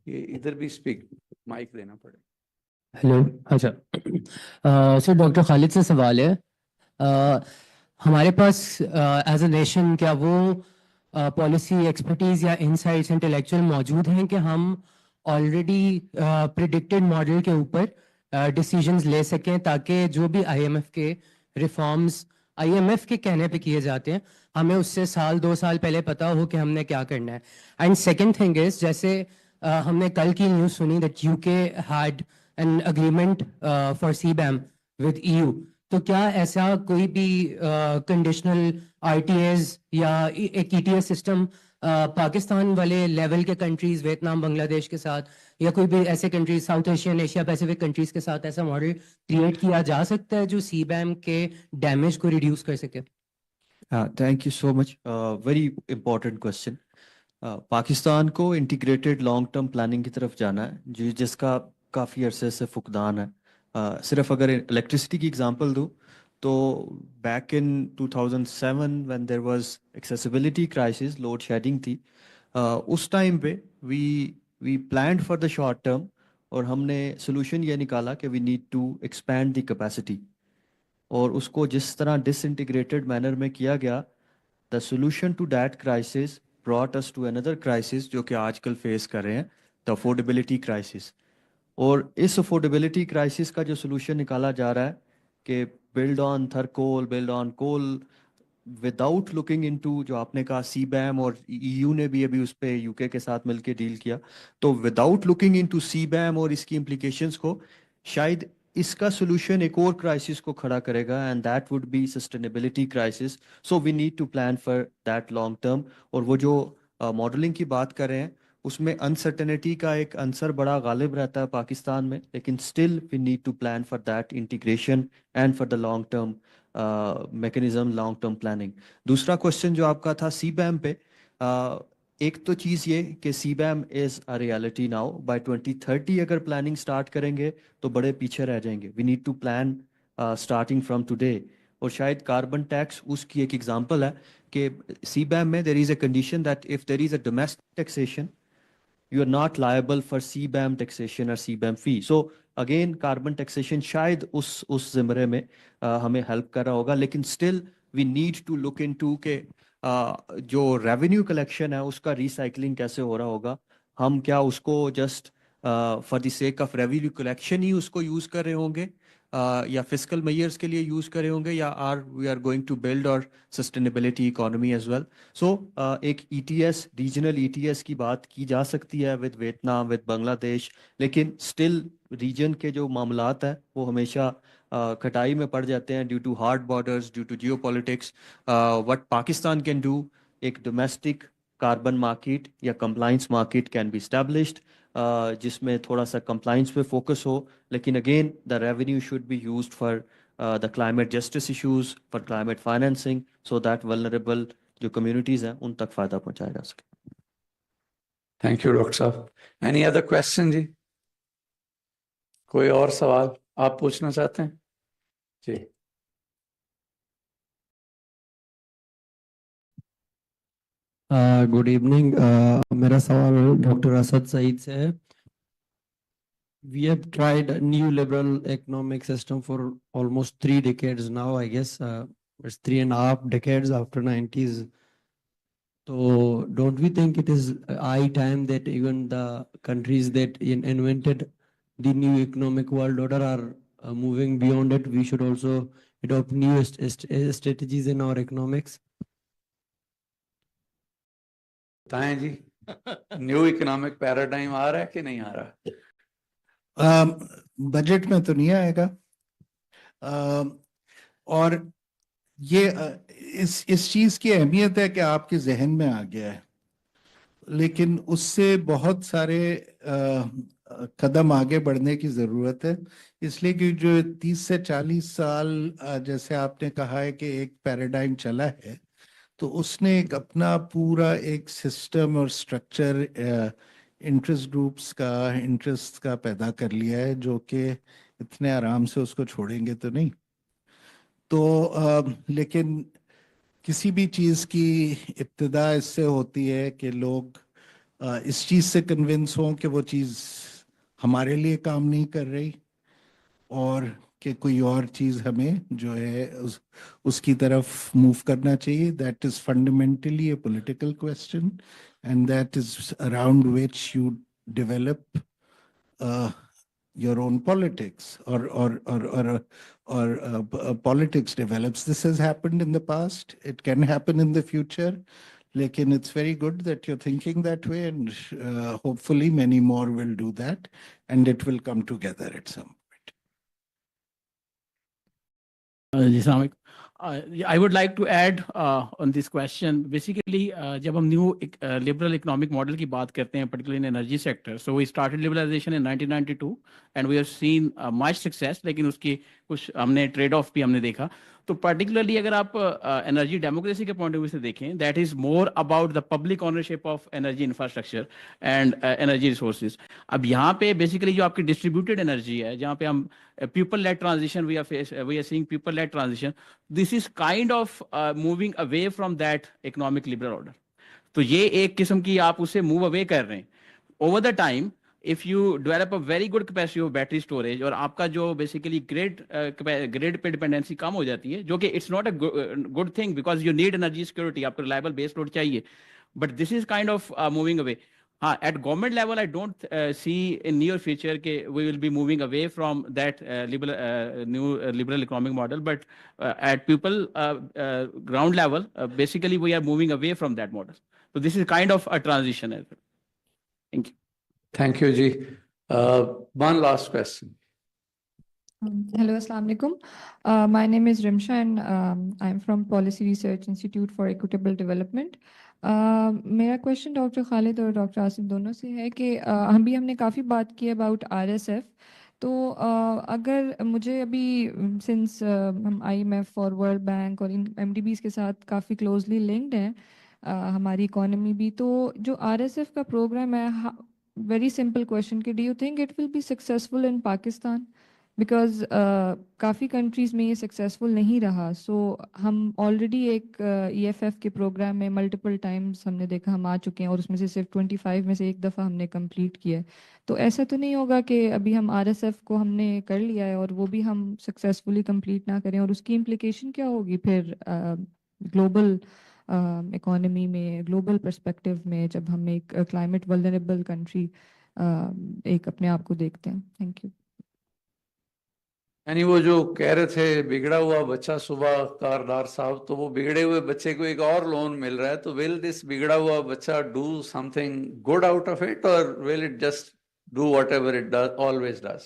ये इधर भी स्पीक माइक देना पड़ेगा। हेलो, अच्छा सर, डॉक्टर खालिद से सवाल है। ہمارے پاس ایز اے نیشن کیا وہ پالیسی ایکسپرٹیز یا انسائٹس انٹلیکچوئل موجود ہیں کہ ہم آلریڈی پریڈکٹڈ ماڈل کے اوپر ڈیسیجنز لے سکیں تاکہ جو بھی آئی ایم ایف کے ریفارمز آئی ایم ایف کے کہنے پہ کیے جاتے ہیں ہمیں اس سے سال 2 سال پہلے پتا ہو کہ ہم نے کیا کرنا ہے. اینڈ سیکنڈ تھنگ از جیسے ہم نے کل کی نیوز سنی that U K had an agreement for CBAM with E U, تو کیا ایسا کوئی بھی کنڈیشنل آر ٹی ایز یا ایک E T S system Pakistan والے لیول کے کنٹریز ویتنام بنگلہ دیش کے ساتھ یا کوئی بھی ایسے countries south Asian Asia Pacific countries کے ساتھ ایسا ماڈل کریٹ کیا جا سکتا ہے جو سی بیم کے ڈیمیج کو ریڈیوس کر سکے؟ Thank you so much. Very important question. Pakistan کو انٹیگریٹڈ لانگ ٹرم پلاننگ کی طرف جانا ہے جس کا کافی عرصے سے فقدان ہے. صرف اگر الیکٹریسٹی کی اگزامپل دوں تو back in 2007 when there was accessibility crisis, load shedding تھی, اس ٹائم پہ we planned for the short term اور ہم نے سولوشن یہ نکالا کہ we need to expand the capacity, اور اس کو جس طرح ڈس انٹیگریٹڈ مینر میں کیا گیا, the solution to that crisis brought us to another crisis جو کہ آج کل فیس کر رہے ہیں, دا افورڈیبلٹی کرائسس. اور اس افورڈیبلٹی کرائسس کا جو سولوشن نکالا جا رہا ہے کہ build on Thar coal, build on coal without looking into, جو آپ نے کہا سی بیم اور ای یو نے بھی ابھی اس پہ یو کے ساتھ مل کے ڈیل کیا, تو وداؤٹ لکنگ انٹو سی بیم اور اس کی امپلیکیشنس کو, شاید اس کا سولوشن ایک اور کرائسس کو کھڑا کرے گا, and that would be sustainability crisis. So we need to plan for that long term. اور وہ جو ماڈلنگ کی بات کر رہے ہیں اس میں انسرٹنٹی کا ایک عنصر بڑا غالب رہتا ہے پاکستان میں, لیکن still we need to plan for that integration and for the long term mechanism, long term planning. دوسرا کوشچن جو آپ کا تھا سی بیم پہ, ایک تو چیز یہ کہ سی بیم از اے ریالٹی ناؤ. بائی 2030 اگر پلاننگ اسٹارٹ کریں گے تو بڑے پیچھے رہ جائیں گے. We need to plan starting from today. اور شاید کاربن ٹیکس اس کی ایک ایگزامپل ہے کہ سی بیم میں there is a condition that if there is a domestic taxation you are not liable for CBAM taxation اور سی بیم فی. So again carbon taxation شاید اس زمرے میں ہمیں ہیلپ کر رہا ہوگا, لیکن still we need to look into کہ جو ریونیو کلیکشن ہے اس کا ریسائکلنگ کیسے ہو رہا ہوگا. ہم کیا اس کو just for the sake of revenue collection ہی اس کو یوز کر رہے ہوں گے یا فسکل میئرس کے لیے یوز کرے ہوں گے, یا we are going to build اور sustainability economy as well. So ایک E T S, regional E T S کی بات کی جا سکتی ہے ود ویتنام, ود بنگلہ دیش, لیکن اسٹل ریجن کے جو معاملات ہیں وہ ہمیشہ کھٹائی میں پڑ جاتے ہیں due to hard borders, due to geopolitics. What Pakistan can do, ایک ڈومیسٹک کاربن مارکیٹ یا compliance market can be established جس میں تھوڑا سا کمپلائنس پہ فوکس ہو, لیکن again the revenue should be used for the climate justice issues, for climate financing, so that vulnerable جو کمیونٹیز ہیں ان تک فائدہ پہنچایا جا سکے. Thank you doctor sahab. Any other question جی؟ کوئی اور سوال آپ پوچھنا چاہتے ہیں جی؟ Good evening. میرا سوال ڈاکٹر اسد سعید سے ہے. We have tried a new liberal economic system for almost 3 decades now, I guess. It's 3.5 decades after 90s. So don't we think it is high time that even the countries that invented the new economic world order are moving beyond it? We should also adopt new strategies in our economics. بتائیں جی, new economic paradigm آ رہا ہے کہ نہیں آ رہا؟ Budget میں تو نہیں آئے گا, اور یہ اس چیز کی اہمیت ہے کہ آپ کے ذہن میں آ گیا ہے, لیکن اس سے بہت سارے قدم آگے بڑھنے کی ضرورت ہے. اس لیے کہ جو 30 سے 40 سال جیسے آپ نے کہا ہے کہ ایک پیراڈائم چلا ہے, تو اس نے ایک اپنا پورا ایک سسٹم اور سٹرکچر انٹرسٹ گروپس کا, انٹرسٹ کا پیدا کر لیا ہے, جو کہ اتنے آرام سے اس کو چھوڑیں گے تو نہیں. تو لیکن کسی بھی چیز کی ابتدا اس سے ہوتی ہے کہ لوگ اس چیز سے کنونس ہوں کہ وہ چیز ہمارے لیے کام نہیں کر رہی, اور کہ کوئی اور چیز ہمیں جو ہے اس کی طرف موو کرنا چاہیے. That is fundamentally a political question and that is around which you develop your own politics or politics develops. This has happened in the past. It can happen in the future. Lekin it's very good that you're thinking that way, and hopefully many more will do that, and it will come together at some point. I would like to add on this question. Basically, jab hum new liberal economic model ki baat karte hain, particularly in energy sector. So we started liberalization in 1992, and we have seen much success. लेकिन उसकी कुछ हमने trade off भी हमने देखा. तो particularly अगर आप energy democracy के point of view से देखें, that is more about the public ownership of energy infrastructure and energy resources. अब यहाँ पे basically जो आपकी distributed energy है, जहाँ पे हम people-led transition we are seeing people-led transition. This is kind of moving away from that economic liberal order. तो ये एक किस्म की आप उससे move away कर रहे हैं. Over the time, if you develop a very good capacity of battery storage और आपका जो basically grid पे dependency कम हो जाती है, जो कि it's not a good thing because you need energy security, आपको reliable base load चाहिए. But this is kind of moving away. At government level, I don't see in near future that we will be moving away from that new liberal economic model. But at people ground level, basically we are moving away from that model. So this is kind of a transition as well. Thank you. Thank you, Ji. One last question. Hello, Assalamu alaikum. My name is Rimsha, and I'm from Policy Research Institute for Equitable Development. मेरा question doctor Khalid और doctor Asif दोनों से है कि हमने काफ़ी बात की अबाउट आरएसएफ. तो अगर मुझे अभी सिंस हम आईएमएफ और वर्ल्ड बैंक और इन एमडीबीज़ के साथ काफ़ी क्लोजली लिंक्ड हैं, हमारी इकोनॉमी भी, तो जो आरएसएफ का प्रोग्राम है, वेरी सिंपल क्वेश्चन कि do you think it will be successful in Pakistan? Because काफ़ी कंट्रीज़ में ये सक्सेसफुल नहीं रहा. सो हम ऑलरेडी एक ईएफएफ के प्रोग्राम में मल्टीपल टाइम्स हमने देखा हम आ चुके हैं, और उसमें से सिर्फ 25 में से एक दफ़ा हमने कंप्लीट किया है. तो ऐसा तो नहीं होगा कि अभी हम आरएसएफ को हमने कर लिया है और वो भी हम सक्सेसफुली कंप्लीट ना करें, और उसकी इम्प्लिकेशन क्या होगी फिर ग्लोबल इकोनॉमी में, ग्लोबल पर्सपेक्टिव में, जब हम एक क्लाइमेट वल्नरेबल कंट्री एक अपने आप को देखते हैं. Thank you. यानी वो जो कह रहे थे बिगड़ा हुआ बच्चा सुबह कारदार साहब, तो वो बिगड़े हुए बच्चे को एक और लोन मिल रहा है. तो विल दिस बिगड़ा हुआ बच्चा do something good out of it, और will it just do whatever it always does?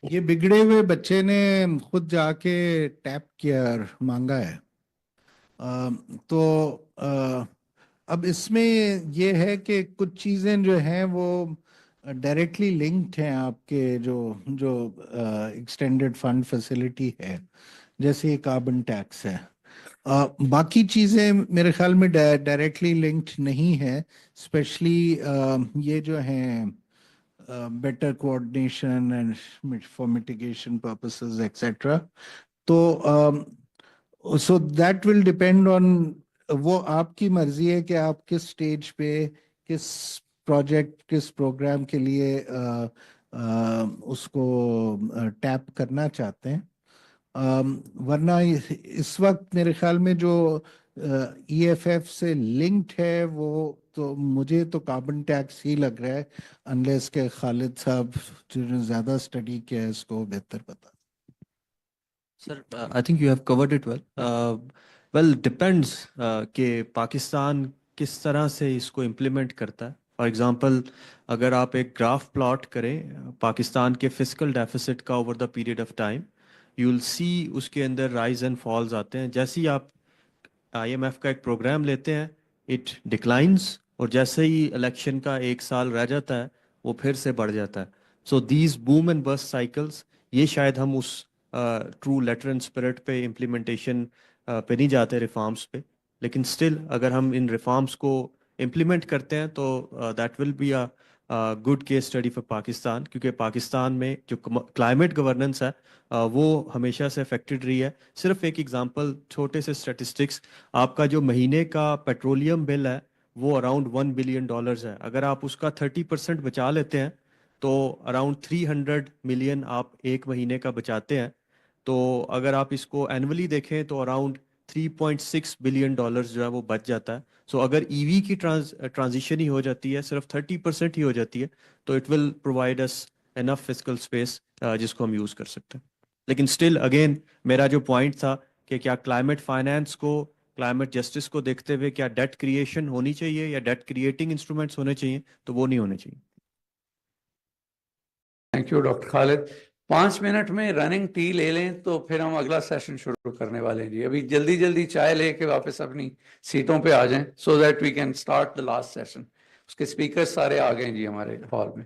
ये बिगड़े हुए बच्चे ने खुद जाके टैप किया और मांगा है. तो अब इसमें ये है कि कुछ चीज़ें जो हैं वो डायरेक्टली लिंक्ड हैं आपके जो एक्सटेंडेड फंड फैसिलिटी है, जैसे कार्बन टैक्स है. बाकी चीज़ें मेरे ख्याल में डायरेक्टली लिंक्ड नहीं है, स्पेशली ये जो हैं better coordination and for mitigation purposes, etc. तो so that will depend on, वो आपकी मर्जी है कि आप किस स्टेज पे किस प्रोजेक्ट किस प्रोग्राम के लिए उसको टैप करना चाहते हैं. वरना इस वक्त मेरे ख्याल में जो ईएफएफ से लिंक्ड है वो तो मुझे तो कार्बन टैक्स ही लग रहा है, अनलेस के खालिद साहब जिन्होंने ज़्यादा स्टडी किया है इसको बेहतर पता. Sir, I think you have covered it well. Well, depends कि पाकिस्तान किस तरह से इसको implement करता है. For example, अगर आप एक ग्राफ प्लॉट करें पाकिस्तान के फिस्कल डेफिसिट का over the period of time, you will see उसके अंदर राइज एंड फॉल्स आते हैं. जैसे ही आप आईएमएफ का एक प्रोग्राम लेते हैं, इट डिक्लाइंस, और जैसे ही इलेक्शन का एक साल रह जाता है वो फिर से बढ़ जाता है. So these boom and bast cycles, ये शायद हम उस ट्रू लेटर एंड स्पिरिट पे इम्प्लीमेंटेशन पे नहीं जाते रिफॉर्म्स पे, लेकिन स्टिल अगर हम इन रिफॉर्म्स को इम्प्लीमेंट करते हैं तो that will be a good case study for Pakistan, क्योंकि पाकिस्तान में जो क्लाइमेट गवर्नेंस है वो हमेशा से अफेक्टेड रही है. सिर्फ एक एग्जांपल, छोटे से स्टैटिस्टिक्स, आपका जो महीने का पेट्रोलियम बिल है वो अराउंड $1 बिलियन है. अगर आप उसका 30% बचा लेते हैं تو اراؤنڈ 300 ملین آپ ایک مہینے کا بچاتے ہیں. تو اگر آپ اس کو اینولی دیکھیں تو اراؤنڈ 3.6 بلین ڈالرز جو ہے وہ بچ جاتا ہے. سو اگر ای وی کی ٹرانزیشن ہی ہو جاتی ہے, صرف 30% ہی ہو جاتی ہے, تو it will provide us enough physical space جس کو ہم یوز کر سکتے ہیں. لیکن اسٹل اگین میرا جو پوائنٹ تھا کہ کیا کلائمیٹ فائنانس کو, کلائمیٹ جسٹس کو دیکھتے ہوئے کیا ڈیٹ کریشن ہونی چاہیے یا ڈیٹ کریٹنگ انسٹرومنٹس ہونے چاہیے, تو وہ نہیں ہونے چاہیے. Thank you doctor Khalid. 5 minute میں رننگ ٹی لے لیں تو پھر ہم اگلا سیشن شروع کرنے والے ہیں جی. ابھی جلدی جلدی چائے لے کے واپس اپنی سیٹوں پہ آ جائیں so that we can start the last session. اس کے اسپیکر سارے آ گئے جی ہمارے ہال میں.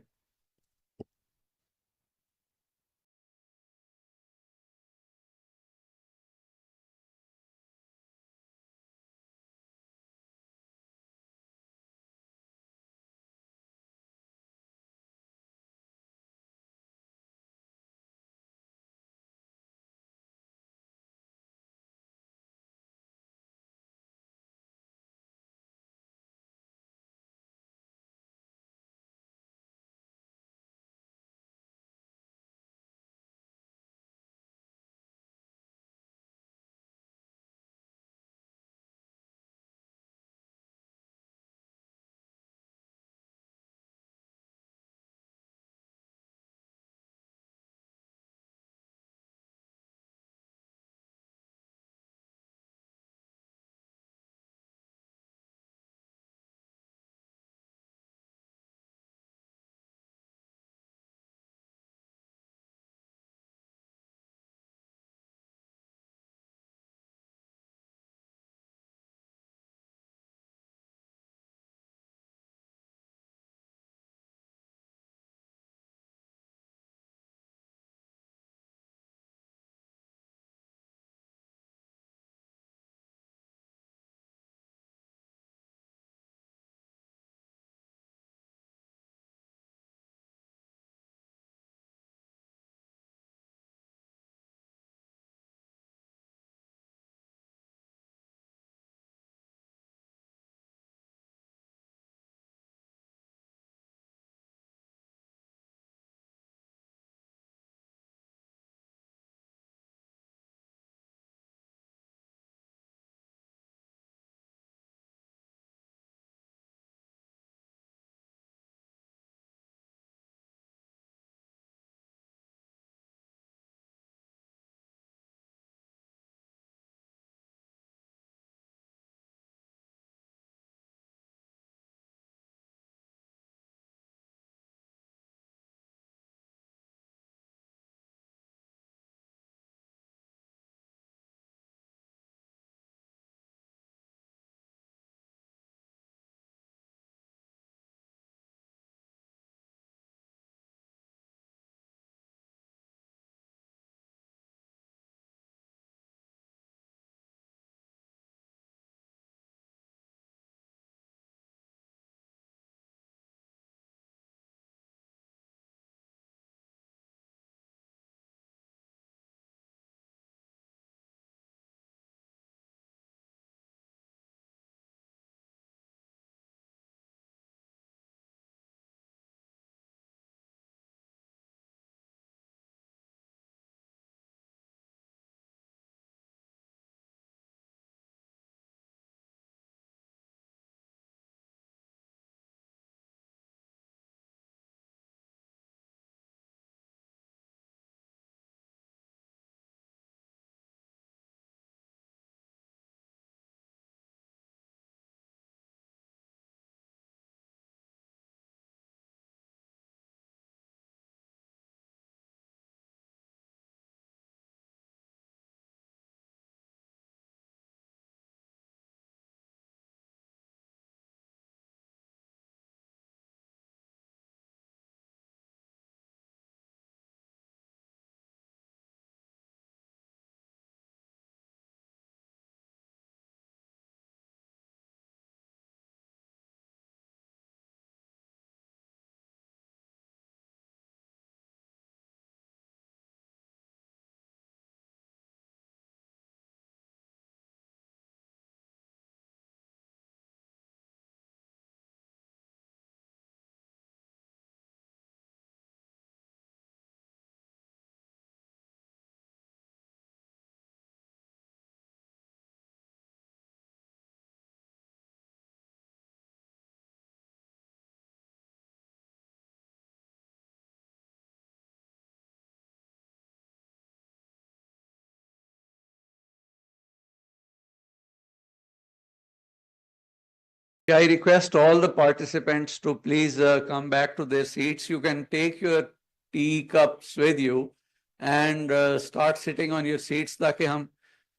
Okay, I request all the participants to please come back to their seats. You can take your tea cups with you and start sitting on your seats ताकि हम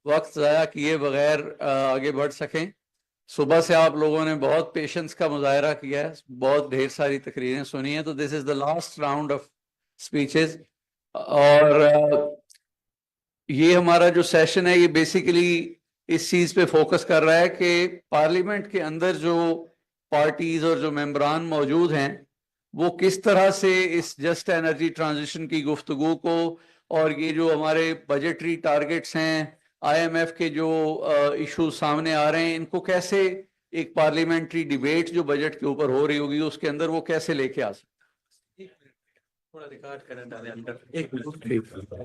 वक्त ज़ाया किए बगैर आगे बढ़ सकें. सुबह से आप लोगों ने बहुत पेशेंस का मुजाहरा किया है, बहुत ढेर सारी तकरीरें सुनी हैं, तो this is the last round of speeches. और ये हमारा जो सेशन है ये बेसिकली इस चीज पे फोकस कर रहा है कि पार्लियामेंट के अंदर जो पार्टीज और जो मेंबरान मौजूद हैं वो किस तरह से इस जस्ट एनर्जी ट्रांजिशन की गुफ्तगू को और ये जो हमारे बजटरी टारगेट्स हैं, आईएमएफ के जो इशू सामने आ रहे हैं, इनको कैसे एक पार्लियामेंट्री डिबेट जो बजट के ऊपर हो रही होगी उसके अंदर वो कैसे लेके आ सकते हैं. थोड़ा रिकॉर्ड करना डालें अंदर. एक minute.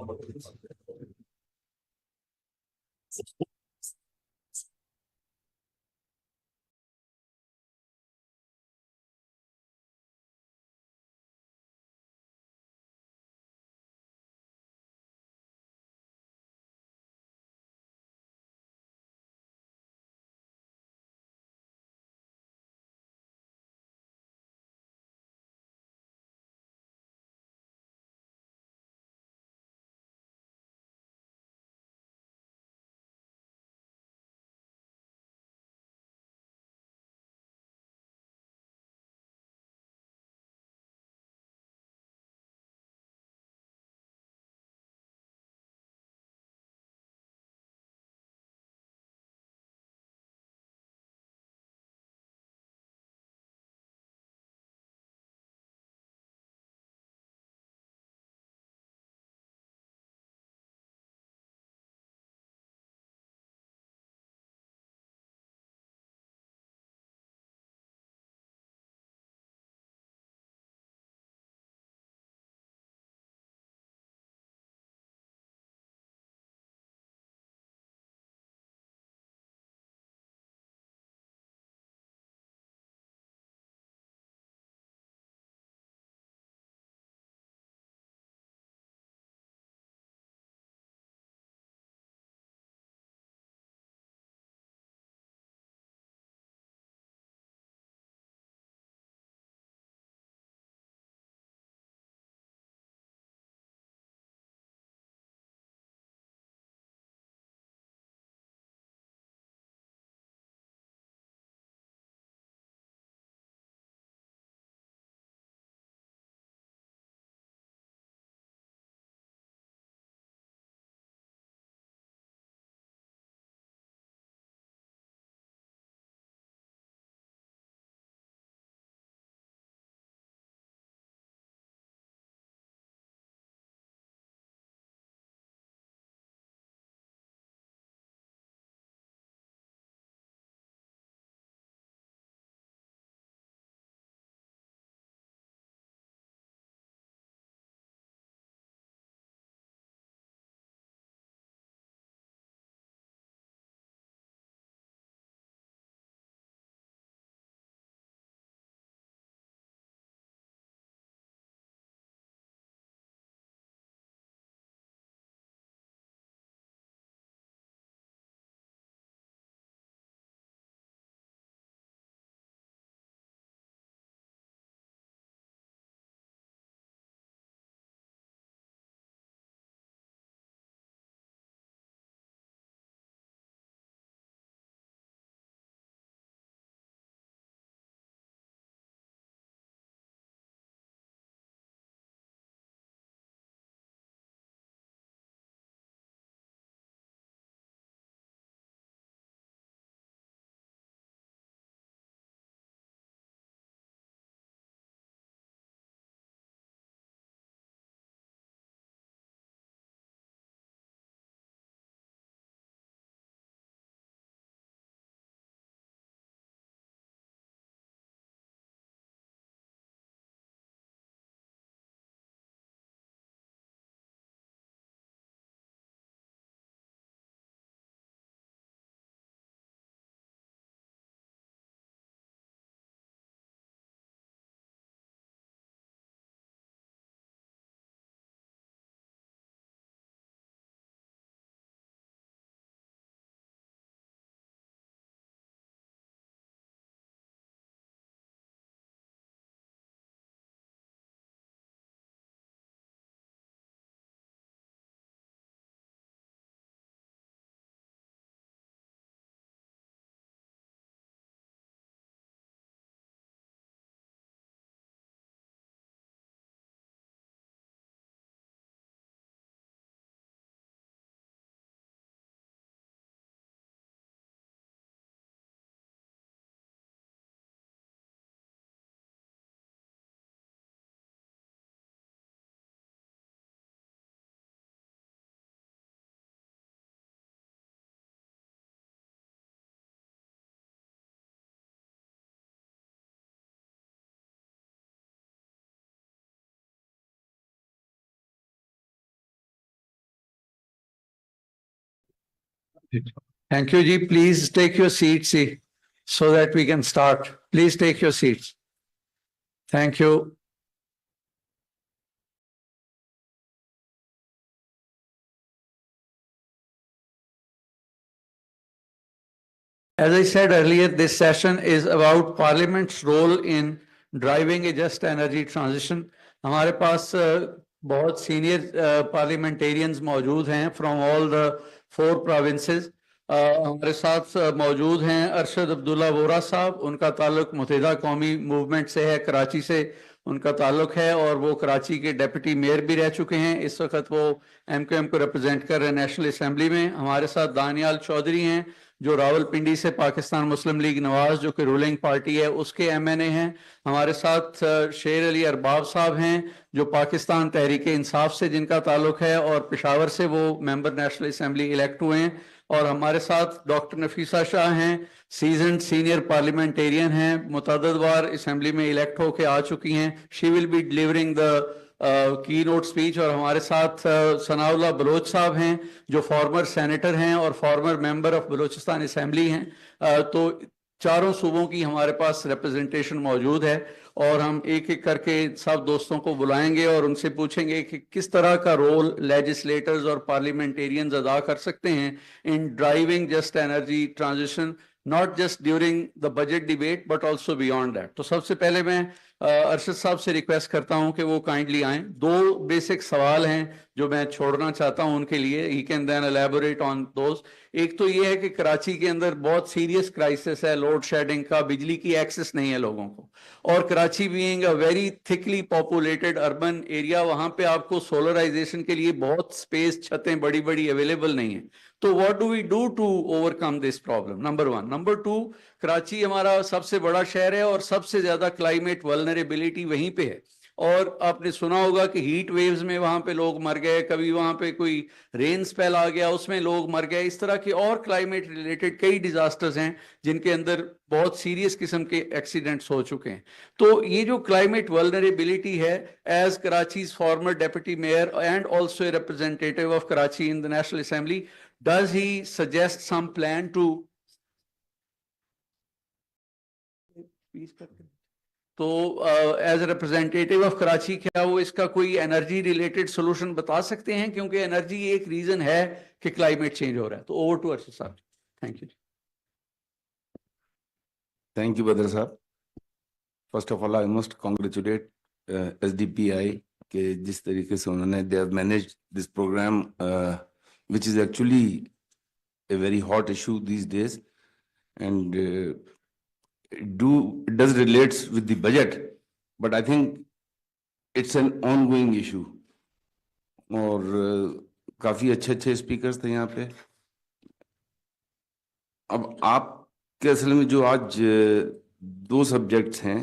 Thank you, Ji. Please take your seats so that we can start. Please take your seats. Thank you. As I said earlier, this session is about Parliament's role in driving a just energy transition. हमारे पास बहुत senior parliamentarians मौजूद हैं from all the 4 provinces. हमारे साथ मौजूद हैं अरशद अब्दुल्ला वोरा साहब, उनका ताल्लुक मुत्तहिदा कौमी मूवमेंट से है, कराची से उनका ताल्लुक है और वो कराची के डेप्यूटी मेयर भी रह चुके हैं. इस वक्त वो MQM को रिप्रेजेंट कर रहे हैं नेशनल असेंबली में. हमारे साथ दानियाल चौधरी हैं जो रावलपिंडी से पाकिस्तान मुस्लिम लीग नवाज जो कि रूलिंग पार्टी है उसके MNA हैं. हमारे साथ शेर अली अरबाब साहब हैं जो पाकिस्तान तहरीक इंसाफ से जिनका ताल्लुक है और पेशावर से वो मेंबर नेशनल असेंबली इलेक्ट हुए हैं. और हमारे साथ डॉक्टर नफीसा शाह हैं, सीजन्ड सीनियर पार्लियामेंटेरियन हैं, मुतअद्दिद बार असेंबली में इलेक्ट होके आ चुकी हैं. She will be delivering the key note speech. और हमारे साथ सनाउल्लाह बलोच साहब हैं जो फॉर्मर सेनेटर हैं और farmer member of Balochistan assembly हैं. तो चारों सूबों की हमारे पास रिप्रेजेंटेशन मौजूद है और हम एक एक करके सब दोस्तों को बुलाएंगे और उनसे पूछेंगे कि किस तरह का रोल लेजिस्लेटर्स और पार्लियामेंटेरियंस अदा कर सकते हैं इन driving just energy transition, not just during the budget debate but also beyond that. तो सबसे पहले मैं अरशद साहब से रिक्वेस्ट करता हूं कि वो काइंडली आएं. 2 बेसिक सवाल हैं जो मैं छोड़ना चाहता हूं उनके लिए. He can then elaborate on those. एक तो ये है कि कराची के अंदर बहुत सीरियस क्राइसिस है लोड शेडिंग का, बिजली की एक्सेस नहीं है लोगों को. और Karachi being a very thickly populated urban area, वहां पे आपको सोलराइजेशन के लिए बहुत स्पेस, छतें बड़ी बड़ी अवेलेबल नहीं है. तो what do we do to overcome this problem? Number 1. Number 2, Karachi हमारा सबसे बड़ा शहर है और सबसे ज्यादा क्लाइमेट वल्नरेबिलिटी वहीं पे है. और आपने सुना होगा कि हीट वेव्स में वहां पे लोग मर गए, कभी वहां पे कोई रेन स्पेल आ गया उसमें लोग मर गए. इस तरह के और क्लाइमेट रिलेटेड कई डिजास्टर्स हैं जिनके अंदर बहुत सीरियस किस्म के एक्सीडेंट्स हो चुके हैं. तो ये जो क्लाइमेट वल्नरेबिलिटी है, as Karachi's former deputy mayor and also a representative of Karachi in the national assembly, does he suggest some plan to तो एज रिप्रेजेंटेटिव ऑफ कराची क्या वो इसका कोई एनर्जी रिलेटेड सोल्यूशन बता सकते हैं? क्योंकि एनर्जी एक रीजन है कि क्लाइमेट चेंज हो रहा है. तो ओवर टू अरशद साहब. Thank you. Thank you Badar sahab. First of all I must congratulate SDPI के जिस तरीके से उन्होंने they have managed this programme which is actually a very hot issue these days, and it does relates with the budget, but I think it's an ongoing issue. और काफी अच्छे speakers थे यहाँ पे. अब आपके असल में जो आज 2 सब्जेक्ट्स हैं,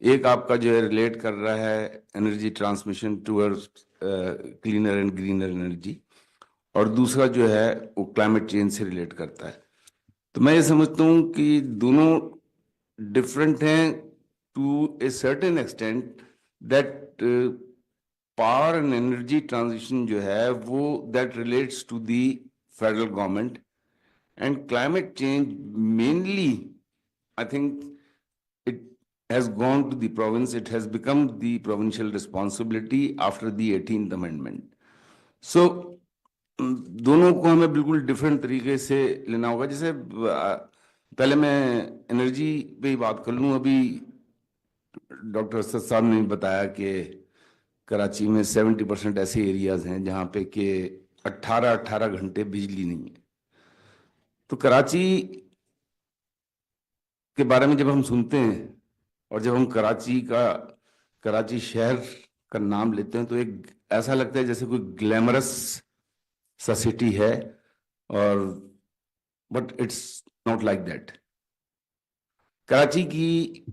एक आपका जो है रिलेट कर रहा है energy transmission towards cleaner and greener energy, और दूसरा जो है वो क्लाइमेट चेंज से रिलेट करता है. तो मैं ये समझता हूँ कि दोनों डिफरेंट हैं to a certain extent. That power and energy transition जो है वो that relates to the federal government, and climate change mainly I think it has gone to the province. It has become the provincial responsibility after the 18th amendment. So दोनों को हमें बिल्कुल different तरीके से लेना होगा. जैसे पहले मैं एनर्जी पे ही बात कर लूँ. अभी डॉक्टर असद साहब ने बताया कि कराची में 70% ऐसे एरियाज हैं जहाँ पे कि 18 घंटे बिजली नहीं है. तो कराची के बारे में जब हम सुनते हैं और जब हम कराची शहर का नाम लेते हैं तो एक ऐसा लगता है जैसे कोई ग्लैमरस सा सिटी है, और but it's not like that. Karachi की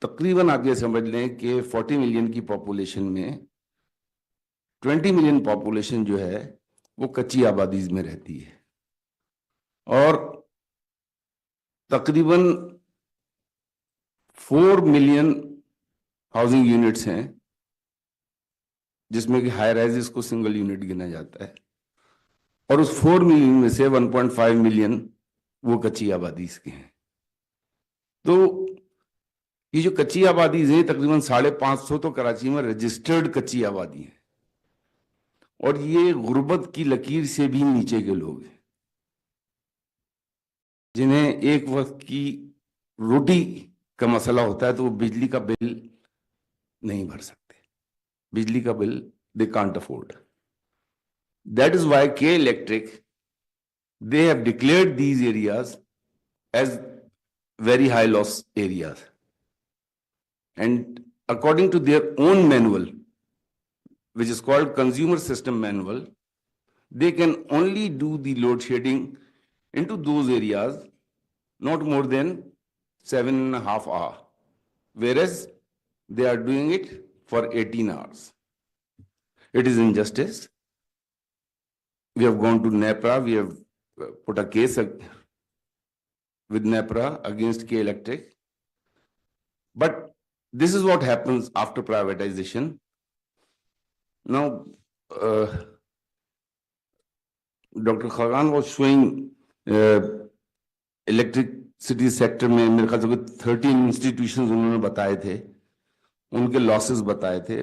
तकरीबन आप ये समझ लें कि 40 मिलियन की पॉपुलेशन में 20 मिलियन पॉपुलेशन जो है वो कच्ची आबादीज में रहती है, और तकरीबन 4 मिलियन हाउसिंग यूनिट्स हैं जिसमें कि हाई राइजेस को सिंगल यूनिट गिना जाता है. اور اس 4 ملین میں سے 1.5 ملین وہ کچی آبادی اس کے ہیں. تو یہ جو کچی آبادیز ہیں تقریباً 550 تو کراچی میں رجسٹرڈ کچی آبادی ہے، اور یہ غربت کی لکیر سے بھی نیچے کے لوگ ہیں جنہیں ایک وقت کی روٹی کا مسئلہ ہوتا ہے تو وہ بجلی کا بل نہیں بھر سکتے. بجلی کا بل they can't afford. That is why K Electric, they have declared these areas as very high loss areas. And according to their own manual, which is called Consumer System Manual, they can only do the load shedding into those areas not more than 7.5 hours, whereas they are doing it for 18 hours. It is injustice. We have gone to NEPRA, we have put a case with NEPRA against K Electric. But this is what happens after privatization. Now, Dr. Khagan was showing electricity sector میں میرے خیال سے 13 institutions انہوں نے بتائے تھے، ان کے losses بتائے تھے.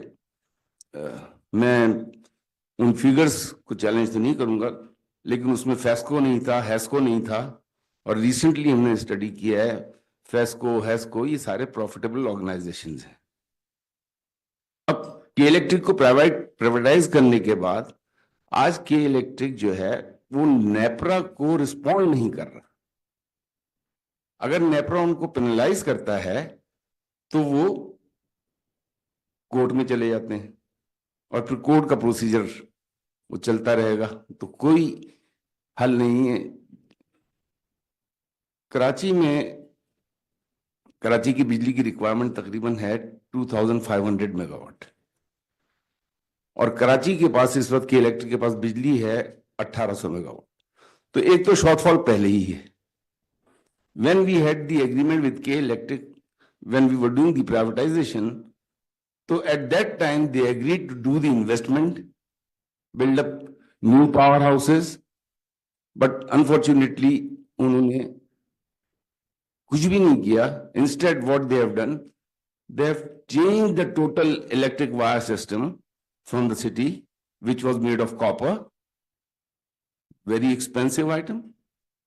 میں ان فیگرز کو چیلنج تو نہیں کروں گا، لیکن اس میں فیسکو نہیں تھا، ہیسکو نہیں تھا، اور ریسنٹلی ہم نے اسٹڈی کیا ہے فیسکو، ہیسکو، یہ سارے پروفیٹیبل آرگنائزیشنز ہیں. اب کے الیکٹرک کو پرائیویٹائز کرنے کے بعد آج کے الیکٹرک جو ہے وہ نیپرا کو رسپونڈ نہیں کر رہا. اگر نیپرا ان کو پینلائز کرتا ہے تو وہ کورٹ میں چلے جاتے ہیں، اور پھر کورٹ کا پروسیجر وہ چلتا رہے گا، تو کوئی حل نہیں ہے. کراچی میں کراچی کی بجلی کی ریکوائرمنٹ تقریباً ہے 2500 میگا واٹ، اور کراچی کے پاس اس وقت کے الیکٹرک کے پاس بجلی ہے 1800 میگا واٹ. تو ایک تو شارٹ فال پہلے ہی ہے. When we had the agreement with K Electric, when we were doing the privatization, so at that time they agreed to do the investment, build up new powerhouses, but unfortunately انہوں نے کچھ بھی نہیں کیا. Instead what they have done, they have changed the total electric wire system from the city, which was made of copper, very expensive item,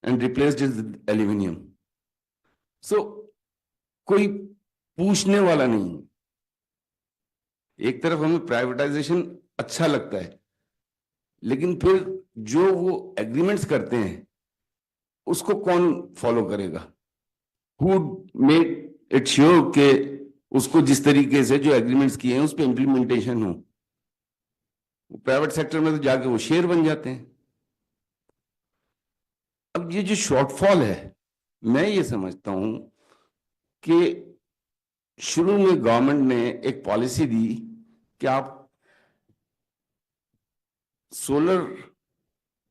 and replaced it with aluminium. So کوئی پوچھنے والا نہیں. ایک طرف ہمیں پرائیویٹائزیشن اچھا لگتا ہے، لیکن پھر جو وہ ایگریمنٹس کرتے ہیں اس کو کون فالو کرے گا؟ Who made it sure کہ اس کو جس طریقے سے جو ایگریمنٹس کیے ہیں اس پہ امپلیمنٹیشن ہو؟ پرائیویٹ سیکٹر میں تو جا کے وہ شیئر بن جاتے ہیں. اب یہ جو شارٹ فال ہے، میں یہ سمجھتا ہوں کہ شروع میں گورنمنٹ نے ایک پالیسی دی کہ آپ سولر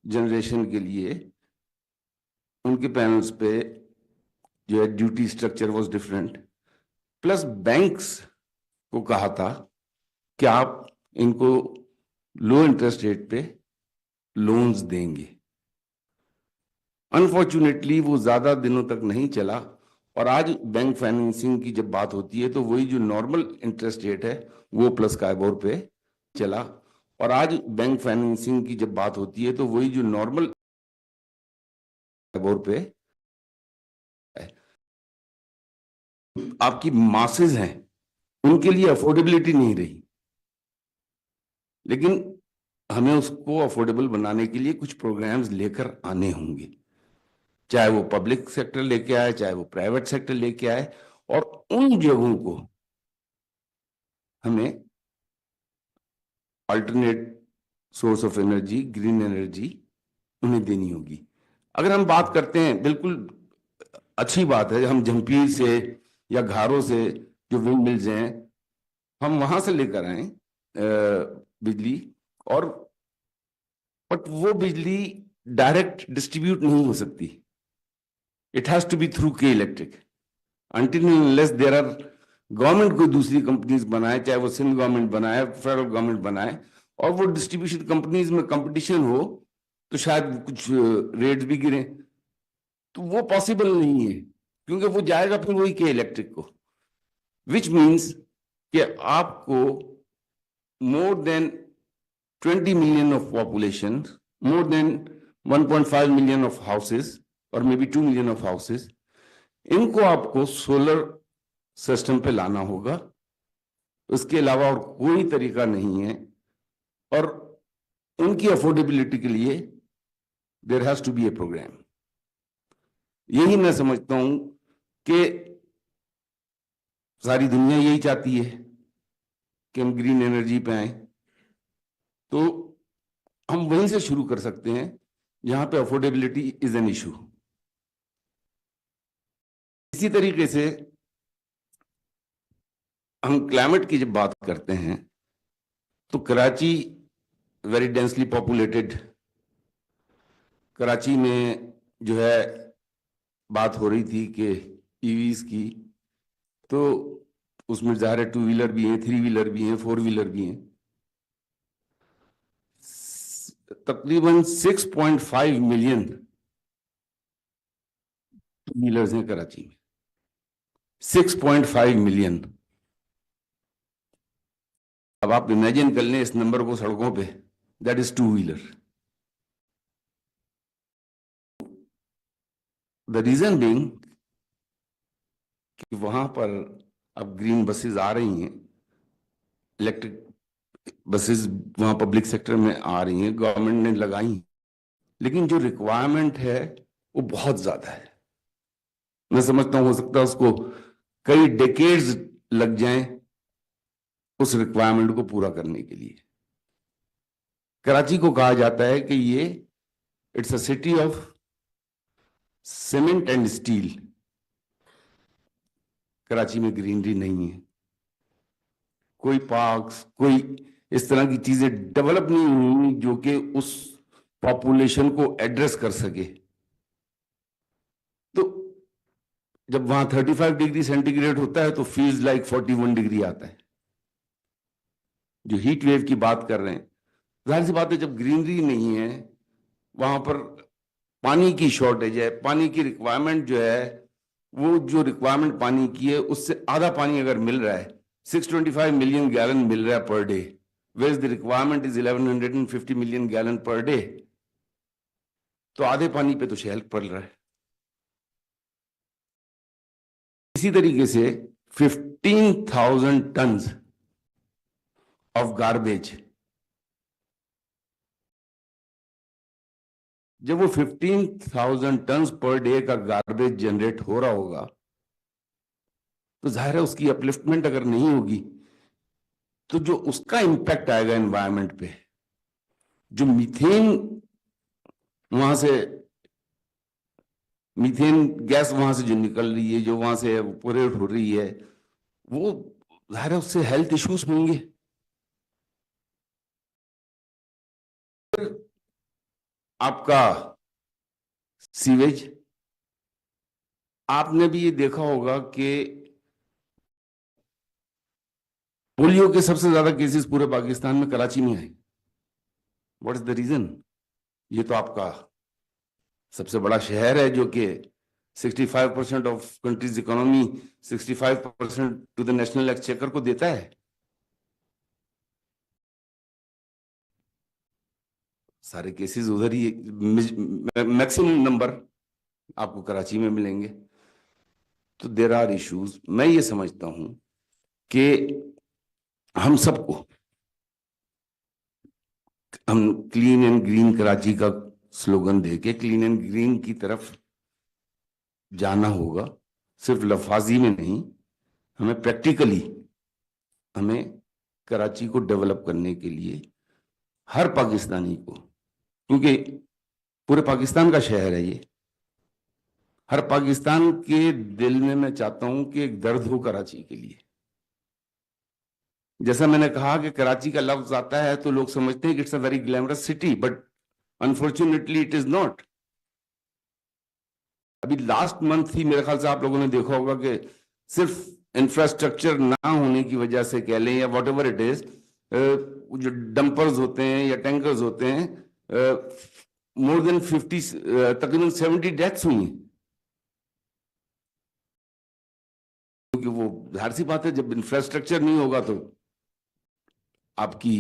جنریشن کے لیے ان کے پینلز پہ جو ہے duty structure was different, plus banks کو کہا تھا کہ آپ ان کو لو انٹرسٹ ریٹ پہ لونز دیں گے. انفارچونیٹلی وہ زیادہ دنوں تک نہیں چلا، اور آج بینک فائنینسنگ کی جب بات ہوتی ہے تو وہی جو نارمل انٹرسٹ ریٹ ہے وہ پلس کائبور پہ چلا، اور آج بینک فائنینسنگ کی جب بات ہوتی ہے تو وہی جو نارمل کائبور پہ آپ کی ماسز ہیں ان کے لیے افورڈیبلٹی نہیں رہی. لیکن ہمیں اس کو افورڈیبل بنانے کے لیے کچھ پروگرامز لے کر آنے ہوں گے، چاہے وہ پبلک سیکٹر لے کے آئے، چاہے وہ پرائیویٹ سیکٹر لے کے آئے، اور ان جگہوں کو ہمیں alternate source of energy, green energy انہیں دینی ہوگی. اگر ہم بات کرتے ہیں، بالکل اچھی بات ہے، ہم جھمپیر سے یا گھاروں سے جو ونڈ ملز ہیں ہم وہاں سے لے کر آئیں بجلی، اور بٹ وہ بجلی ڈائریکٹ ڈسٹریبیوٹ نہیں ہو سکتی. It has to be through K Electric. Until and unless there are government کوئی دوسری کمپنیز بنائے، چاہے وہ سندھ گورنمنٹ بنائے، فیڈرل گورنمنٹ بنائے، اور وہ ڈسٹریبیوشن کمپنیز میں کمپٹیشن ہو تو شاید کچھ ریٹس بھی گریں. تو وہ پاسبل نہیں ہے کیونکہ وہ جائے گا پھر وہی کہ الیکٹرک کو, وچ مینس کہ آپ کو more than 20 million of population, more than 1.5 million of houses, or maybe 2 million of houses, ان کو آپ کو سولر سسٹم پہ لانا ہوگا. اس کے علاوہ اور کوئی طریقہ نہیں ہے, اور ان کی افورڈیبلٹی کے لیے there has to be a programme. یہی میں سمجھتا ہوں کہ ساری دنیا یہی چاہتی ہے کہ ہم گرین انرجی پہ آئیں, تو ہم وہیں سے شروع کر سکتے ہیں جہاں پہ افورڈیبلٹی از این ایشو. اسی طریقے سے ہم کلائمیٹ کی جب بات کرتے ہیں تو Karachi very densely populated, Karachi میں جو ہے بات ہو رہی تھی کہ ای ویز کی, تو اس میں ظاہر 2 ویلر بھی ہیں, 3 ویلر بھی ہیں, 4 ویلر بھی ہیں. تقریباً 6.5 ملین ویلرز ہیں کراچی میں, 6.5 ملین. اب آپ امیجن کر لیں اس نمبر کو سڑکوں پہ, that is 2 wheeler. The reason being کہ وہاں پر اب گرین بسز آ رہی ہیں, الیکٹرک بسز وہاں پبلک سیکٹر میں آ رہی ہیں, گورنمنٹ نے لگائی ہیں, لیکن جو ریکوائرمنٹ ہے وہ بہت زیادہ ہے. میں سمجھتا ہوں ہو سکتا ہے اس کو کئی ڈیکیڈز لگ جائیں اس ریکوائرمنٹ کو پورا کرنے کے لیے. کراچی کو کہا جاتا ہے کہ یہ it's a city of cement and steel. Karachi میں گرینری نہیں ہے, کوئی پارکس, کوئی اس طرح کی چیزیں ڈیولپ نہیں ہوئی جو کہ اس پاپولیشن کو ایڈریس کر سکے. تو جب وہاں 35 ڈگری سینٹی گریڈ ہوتا ہے تو فیلز لائک 41 ڈگری آتا ہے. جو ہیٹ ویو کی بات کر رہے ہیں, ظاہر سی بات ہے جب گرینری نہیں ہے وہاں پر پانی کی شارٹیج ہے, پانی کی ریکوائرمنٹ جو ہے وہ جو ریکوائرمنٹ پانی کی ہے اس سے آدھا پانی اگر مل رہا ہے, 625 ملین گیلن مل رہا ہے per day, whereas the requirement is 1150 million gallon per day, تو آدھے پانی پہ تو شہر پڑ رہا ہے. اسی طریقے سے 15,000 tons of garbage, جب وہ 15,000 tons per day کا گاربیج جنریٹ ہو رہا ہوگا تو ظاہر ہے اس کی اپلفٹمنٹ اگر نہیں ہوگی تو جو اس کا امپیکٹ آئے گا انوائرمنٹ پہ, جو میتھین وہاں سے میتھین گیس وہاں سے جو نکل رہی ہے, جو وہاں سے ایوپوریٹ ہو رہی ہے, وہ ظاہر ہے اس سے ہیلتھ ایشوز ہوں گے. آپ کا سیویج, آپ نے بھی یہ دیکھا ہوگا کہ پولیو کے سب سے زیادہ کیسز پورے پاکستان میں کراچی میں آئے. What is the reason? یہ تو آپ کا سب سے بڑا شہر ہے جو کہ 65% of country's economy 65% to the national exchequer کو دیتا ہے. سارے کیسز ادھر ہی, میکسیمم نمبر آپ کو کراچی میں ملیں گے. تو دیر آر ایشوز. میں یہ سمجھتا ہوں کہ ہم سب کو ہم کلین اینڈ گرین کراچی کا سلوگن دے کے کلین اینڈ گرین کی طرف جانا ہوگا, صرف لفاظی میں نہیں, ہمیں پریکٹیکلی ہمیں کراچی کو ڈیولپ کرنے کے لیے ہر پاکستانی کو, کیونکہ پورے پاکستان کا شہر ہے یہ, ہر پاکستان کے دل میں چاہتا ہوں کہ ایک درد ہو کراچی کے لیے. جیسا میں نے کہا کہ کراچی کا لفظ آتا ہے تو لوگ سمجھتے ہیں کہ it's a very glamorous city, but unfortunately it is not. ابھی لاسٹ منتھ ہی میرے خیال سے آپ لوگوں نے دیکھا ہوگا کہ صرف انفراسٹرکچر نہ ہونے کی وجہ سے کہہ لیں یا واٹ ایور اٹ از, جو ڈمپرز ہوتے ہیں یا ٹینکرز ہوتے ہیں more than 50 तकरीबन 70 डेथ्स हुई हैं, क्योंकि वो जाहिर सी बात है जब इंफ्रास्ट्रक्चर नहीं होगा तो आपकी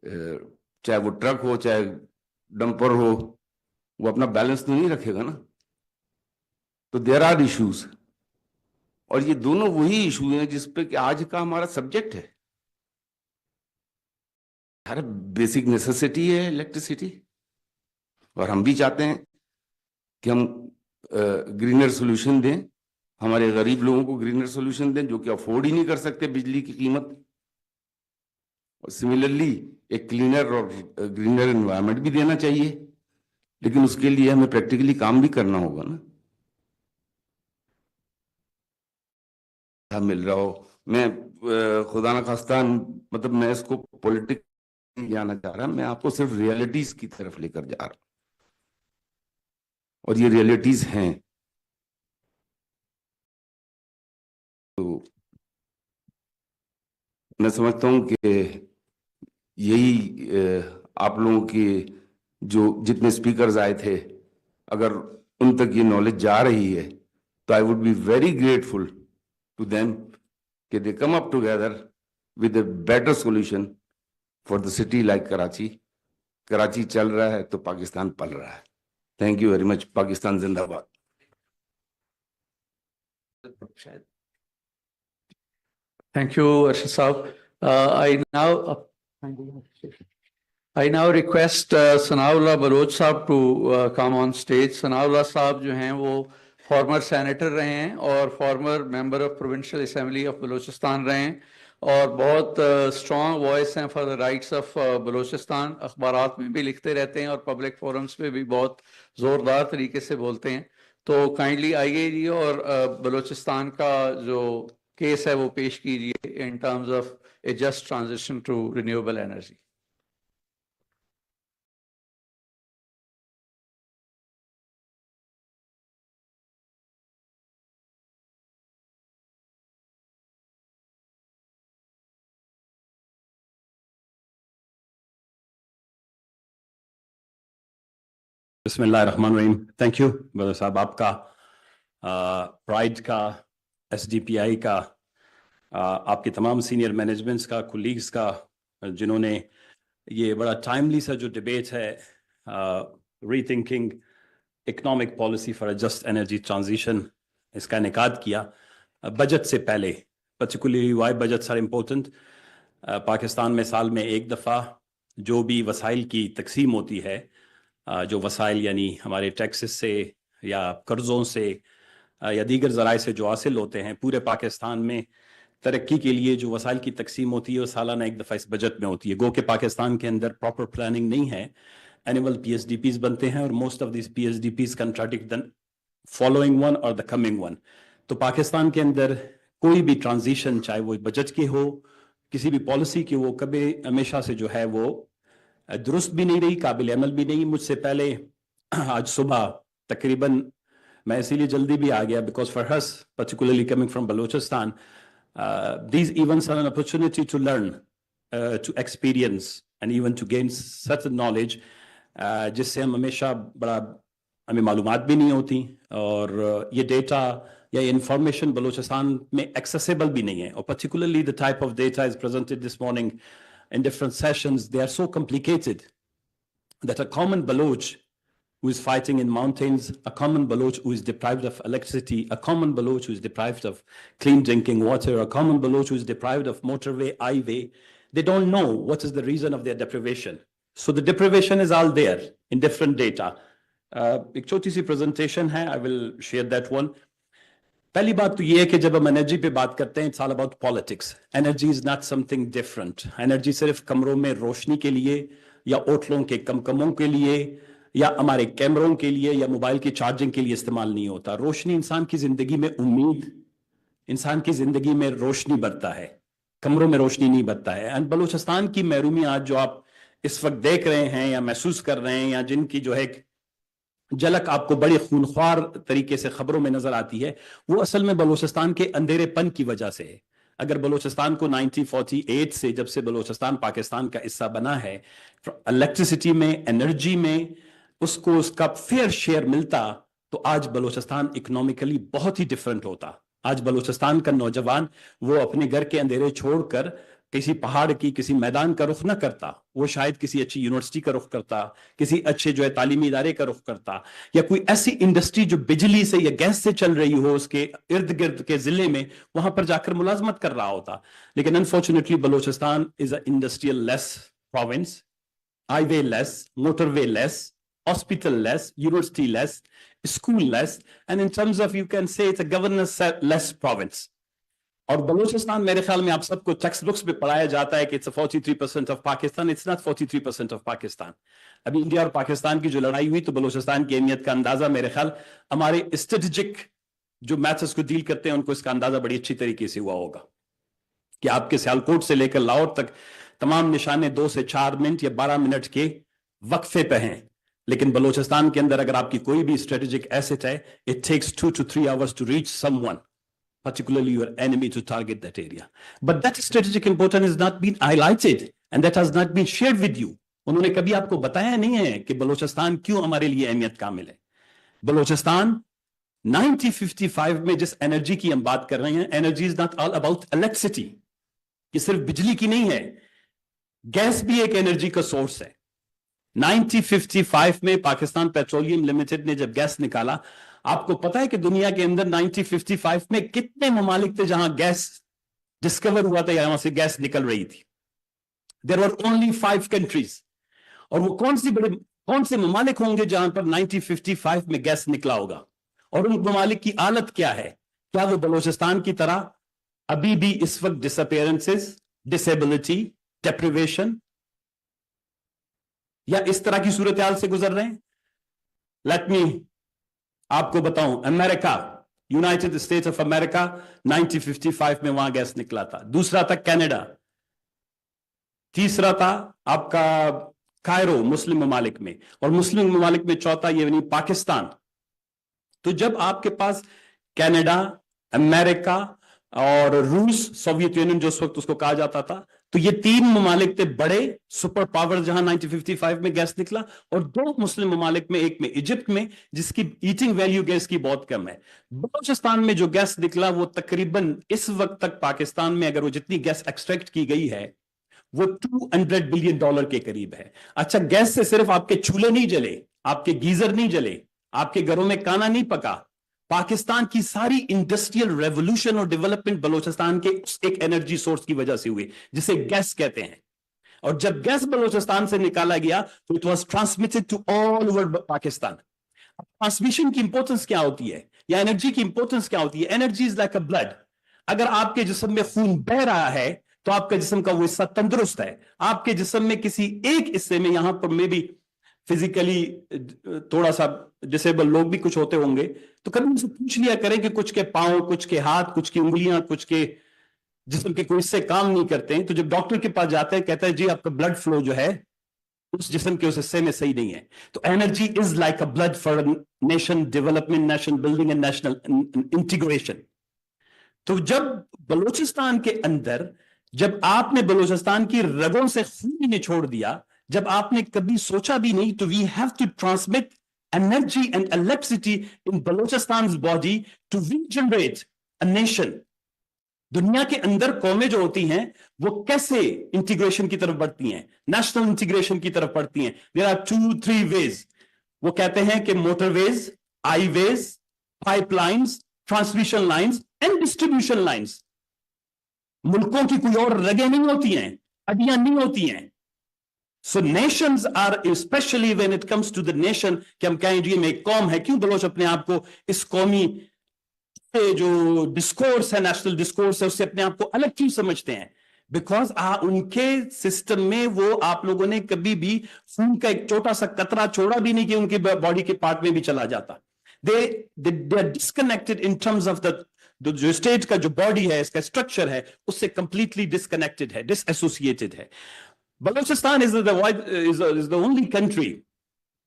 चाहे वो ट्रक हो चाहे डंपर हो, वो अपना बैलेंस तो नहीं रखेगा ना. तो देयर आर इश्यूज, और ये दोनों वही इशू हैं जिस पे कि आज का हमारा सब्जेक्ट है. हर बेसिक नेसेसिटी है इलेक्ट्रिसिटी, और हम भी चाहते हैं कि हम ग्रीनर सोल्यूशन दें, हमारे गरीब लोगों को ग्रीनर सोल्यूशन दें जो कि अफोर्ड ही नहीं कर सकते बिजली की कीमत. और सिमिलरली एक क्लीनर और ग्रीनर एनवायरनमेंट भी देना चाहिए, लेकिन उसके लिए हमें प्रैक्टिकली काम भी करना होगा ना. मिल रहा हो, मैं खुदा ना खास्ता, मतलब मैं इसको पॉलिटिक्स नहीं जाना चाह रहा, मैं आपको सिर्फ रियलिटीज की तरफ लेकर जा रहा हूं, और ये रियलिटीज हैं. तो मैं समझता हूं कि यही आप लोगों के जो जितने स्पीकर्स आए थे, अगर उन तक ये नॉलेज जा रही है तो I would be very grateful to them कि they come up together with a better solution for the city like Karachi. Karachi चल रहा है तो पाकिस्तान पल रहा है. Thank you very much. Pakistan जिंदाबाद. Thank you, Arshad Saab. I now request Sanaullah Baloch Saab to come on stage. Sanaullah Saab जो हैं वो former senator रहे हैं और former member of Provincial Assembly of Balochistan रहे हैं, और बहुत strong voice हैं for the rights of Balochistan. अखबारात में भी लिखते रहते हैं और public forums में भी बहुत जोरदार तरीके से बोलते हैं. तो काइंडली आइए जी और बलूचिस्तान का जो केस है वो पेश कीजिए in terms of a just transition to renewable energy. बिस्मिल्लाहिर्रहमानिर्रहीम. थैंक यू ब्रदर साहब, आपका प्राइड का, एसडीपीआई का, आपके तमाम सीनियर मैनेजमेंट्स का, कोलीग्स का, जिन्होंने ये बड़ा टाइमली सा जो डिबेट है rethinking economic policy for a just energy transition, इसका इनेकाद किया बजट से पहले. Particularly why budgets are important. Pakistan में साल में एक दफ़ा जो भी वसाइल की तकसीम होती है, जो वसाइल यानी हमारे टैक्सेस से या कर्ज़ों से या दीगर ज़राए से जो हासिल होते हैं, पूरे पाकिस्तान में तरक्की के लिए जो वसाइल की तकसीम होती है वो सालाना एक दफ़ा इस बजट में होती है. गो कि पाकिस्तान के अंदर प्रॉपर प्लानिंग नहीं है, एनुअल PSDPs बनते हैं और most of this PSDPs contradict the following one और द कमिंग वन. तो पाकिस्तान के अंदर कोई भी ट्रांजिशन, चाहे वो बजट की हो, किसी भी पॉलिसी की, वो कभी हमेशा से जो है वो दुरुस्त भी नहीं रही, काबिल अमल भी नहीं. मुझसे पहले आज सुबह तकरीबन, मैं इसीलिए जल्दी भी आ गया, because for us particularly coming from Balochistan, these events are an opportunity to learn, to experience and even to gain such knowledge, जिससे हम हमेशा बड़ा हमें मालूमात भी नहीं होती, और ये डेटा या इंफॉर्मेशन बलूचिस्तान में एक्सेसिबल भी नहीं है. और particularly the type of data is presented this morning in different sessions, they are so complicated that a common Baloch who is fighting in mountains, a common Baloch who is deprived of electricity, a common Baloch who is deprived of clean drinking water, a common Baloch who is deprived of motorway, highway, they don't know what is the reason of their deprivation. So the deprivation is all there in different data. एक छोटी सी presentation है, I will share that one. पहली बात तो ये है कि जब हम एनर्जी पे बात करते हैं, it's all about politics. Energy is not something different. Energy सिर्फ कमरों में रोशनी के लिए या होटलों के कमकमों के लिए या हमारे कैमरों के लिए या मोबाइल की चार्जिंग के लिए इस्तेमाल नहीं होता. रोशनी इंसान की जिंदगी में उम्मीद, इंसान की जिंदगी में रोशनी भरता है, कमरों में रोशनी नहीं भरता है. एंड बलूचिस्तान की महरूमी आज जो आप इस वक्त देख रहे हैं या महसूस कर रहे हैं, या जिनकी जो है झलक आपको बड़ी खूनख्वार तरीके से खबरों में नजर आती है, वो असल में बलूचिस्तान के अंधेरेपन की वजह से है. अगर बलूचिस्तान को 1948 से, जब से बलूचिस्तान पाकिस्तान का हिस्सा बना है, इलेक्ट्रिसिटी में, एनर्जी में, उसको उसका फेयर शेयर मिलता तो आज बलूचिस्तान इकोनॉमिकली बहुत ही डिफरेंट होता। आज बलूचिस्तान का नौजवान वो अपने घर के अंधेरे छोड़कर किसी पहाड़ की किसी मैदान का रुख न करता, वो शायद किसी अच्छी यूनिवर्सिटी का रुख करता, किसी अच्छे जो है तालीमी इदारे का रुख करता, या कोई ऐसी इंडस्ट्री जो बिजली से या गैस से चल रही हो उसके इर्द गिर्द के जिले में, वहां पर जाकर मुलाजमत कर रहा होता। लेकिन unfortunately Balochistan is a industrial less province, highway less, motorway less, hospital less, university less, school less, and in terms of, you can say it's a governance less province. और बलूचिस्तान मेरे ख्याल में आप सबको टेक्स्ट बुक्स में पढ़ाया जाता है कि it's 43% of Pakistan. It's not 43% of Pakistan. अभी इंडिया और पाकिस्तान की जो लड़ाई हुई तो बलूचिस्तान की अहमियत का अंदाजा मेरे ख्याल हमारे स्ट्रेटेजिक जो मैथ्स को डील करते हैं उनको इसका अंदाजा बड़ी अच्छी तरीके से हुआ होगा कि आपके सियालकोट से लेकर लाहौर तक तमाम निशाने 2 से 4 मिनट या 12 मिनट के वक्फे पे हैं। लेकिन बलूचिस्तान के अंदर अगर आपकी कोई भी स्ट्रेटेजिक एसेट है, it takes 2 to 3 hours to reach someone, particularly your enemy, to target that area. But that strategic importance has not been highlighted and that has not been shared with you. उन्होंने कभी आपको बताया नहीं है कि बलूचिस्तान क्यों हमारे लिए अहमियत कामिल है। बलूचिस्तान 1955 में जिस एनर्जी की हम बात कर रहे हैं, energy is not all about electricity, ये सिर्फ बिजली की नहीं है, गैस भी एक एनर्जी का सोर्स है। 1955 में पाकिस्तान पेट्रोलियम लिमिटेड ने जब गैस निकाला, आपको पता है कि दुनिया के अंदर 1955 में कितने ममालिक थे जहां गैस डिस्कवर हुआ था या वहां से गैस निकल रही थी? There were only 5 countries. और वो कौन से ममालिक होंगे जहां पर 1955 में गैस निकला होगा? और उन ममालिक की हालत क्या है? क्या वो बलूचिस्तान की तरह अभी भी इस वक्त डिसअपियरेंसेस, डिसेबिलिटी, डेप्रिवेशन या इस तरह की सूरत हाल से गुजर रहे हैं? लेट मी आपको बताऊं, America, United states of America 1955 में वहां गैस निकला था। दूसरा था कनाडा, तीसरा था आपका कायरो मुस्लिम ममालिक में, और मुस्लिम ममालिक में चौथा ये यानी पाकिस्तान। तो जब आपके पास कनाडा, अमेरिका और रूस, सोवियत यूनियन जो उस वक्त उसको कहा जाता था, तो ये 3 ममालिक थे बड़े सुपर पावर जहां 1955 में गैस निकला, और 2 मुस्लिम ममालिक में, एक में इजिप्ट में जिसकी ईटिंग वैल्यू गैस की बहुत कम है। बलूचिस्तान में जो गैस निकला वो तकरीबन इस वक्त तक पाकिस्तान में अगर वो जितनी गैस एक्सट्रैक्ट की गई है वो $200 बिलियन के करीब है। अच्छा, गैस से सिर्फ आपके चूल्हे नहीं जले, आपके गीजर नहीं जले, आपके घरों में खाना नहीं पका। पाकिस्तान की सारी इंडस्ट्रियल रेवोल्यूशन और डेवलपमेंट बलूचिस्तान के उस एक एनर्जी सोर्स की वजह से हुई जिसे गैस कहते हैं। और जब गैस बलूचिस्तान से निकाला गया तो it was transmitted to all over Pakistan. Transmission की इंपॉर्टेंस क्या होती है या एनर्जी की इंपॉर्टेंस क्या होती है? Energy is like a blood. अगर आपके जिस्म में खून बह रहा है तो आपका जिस्म का वो हिस्सा तंदुरुस्त है। आपके जिस्म में किसी एक हिस्से में, यहां पर में भी फिजिकली थोड़ा सा डिसेबल लोग भी कुछ होते होंगे, तो कभी उनसे पूछ लिया करें कि कुछ के पांव, कुछ के हाथ, कुछ की उंगलियां, कुछ के जिस्म के कोई हिस्से काम नहीं करते हैं, तो जब डॉक्टर के पास जाते हैं कहता है जी आपका ब्लड फ्लो जो है उस जिस्म के उस हिस्से में सही नहीं है। तो energy is like a blood for nation development, national building and national integration. तो जब बलूचिस्तान के अंदर, जब आपने बलूचिस्तान की रगों से खून निचोड़ दिया, जब आपने कभी सोचा भी नहीं, तो we have to transmit energy and electricity in Balochistan body to regenerate a nation. दुनिया के अंदर कौमें जो होती हैं वो कैसे इंटीग्रेशन की तरफ बढ़ती हैं, नेशनल इंटीग्रेशन की तरफ बढ़ती हैं? There are 2-3 ways. वो कहते हैं कि motorways, highways, pipelines, transmission lines and distribution lines. मुल्कों की कोई और रगें नहीं होती हैं, अड्डियां नहीं होती हैं। So nations are, especially when it comes to the nation, कि हम कहें जी में एक कौम है, क्यों बलोच अपने आप को इस कौमी जो डिस्कोर्स है, नेशनल डिस्कोर्स है, उससे अपने आप को अलग क्यों समझते हैं? बिकॉज उनके सिस्टम में वो आप लोगों ने कभी भी खून का एक छोटा सा कतरा छोड़ा भी नहीं कि उनकी बॉडी के पार्ट में भी चला जाता। They are disconnected in terms of the जो स्टेट का जो बॉडी है, इसका स्ट्रक्चर है, उससे कंप्लीटली डिस्कनेक्टेड है, डिसएसोसिएटेड है। Balochistan is the only country,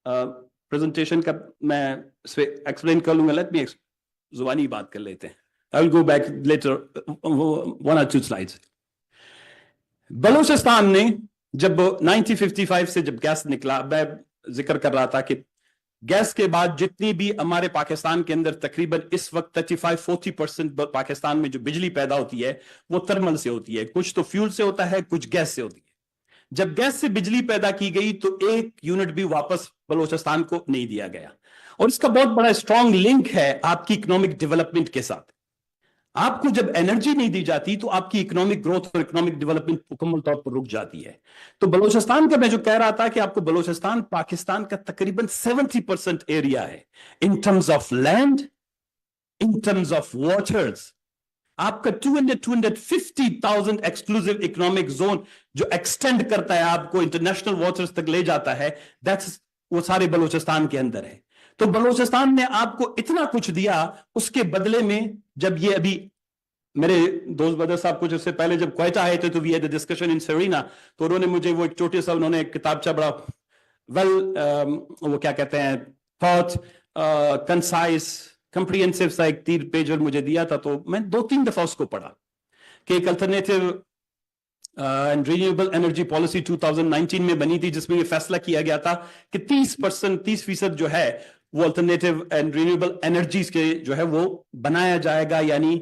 presentation का मैं एक्सप्लेन कर लूंगा, लेट मी जुबानी बात कर लेते हैं। I will go back later 1 or 2 slides। Balochistan ने जब 1955 से जब गैस निकला, मैं जिक्र कर रहा था कि गैस के बाद जितनी भी हमारे पाकिस्तान के अंदर तकरीबन इस वक्त 35-40% पाकिस्तान में जो बिजली पैदा होती है वो थर्मल से होती है, कुछ तो फ्यूल से होता है, कुछ गैस से होती है। जब गैस से बिजली पैदा की गई तो 1 यूनिट भी वापस बलोचिस्तान को नहीं दिया गया, और इसका बहुत बड़ा स्ट्रांग लिंक है आपकी इकोनॉमिक डेवलपमेंट के साथ। आपको जब एनर्जी नहीं दी जाती तो आपकी इकोनॉमिक ग्रोथ और इकोनॉमिक डेवलपमेंट मुकम्मल तौर पर रुक जाती है। तो बलोचिस्तान का मैं जो कह रहा था कि आपको बलोचिस्तान पाकिस्तान का तकरीबन 70% एरिया है इन terms of land, in terms of waters. आपका 250,000 एक्सक्लूसिव इकोनॉमिक जोन जो एक्सटेंड करता है आपको इंटरनेशनल वाटर्स तक ले जाता है, दैट्स वो सारे बलोचिस्तान के अंदर है। तो बलोचिस्तान ने आपको इतना कुछ दिया, उसके बदले में जब ये अभी मेरे दोस्त बदर साहब कुछ इससे पहले जब क्वेटा आए थे तो we had a discussion in Serena, तो उन्होंने मुझे वो एक छोटे सा उन्होंने एक किताबचा बड़ा वो क्या कहते हैं थॉट कंसाइज कंप्रिहेंसिव सा एक 3 पेजर मुझे दिया था, तो मैं 2-3 दफा उसको पढ़ा कि एक alternative and renewable energy policy 2019 में बनी थी, जिसमें ये फैसला किया गया था कि 30% जो है वो अल्टरनेटिव एंड रिन्यूएबल एनर्जीज के जो है वो बनाया जाएगा। यानी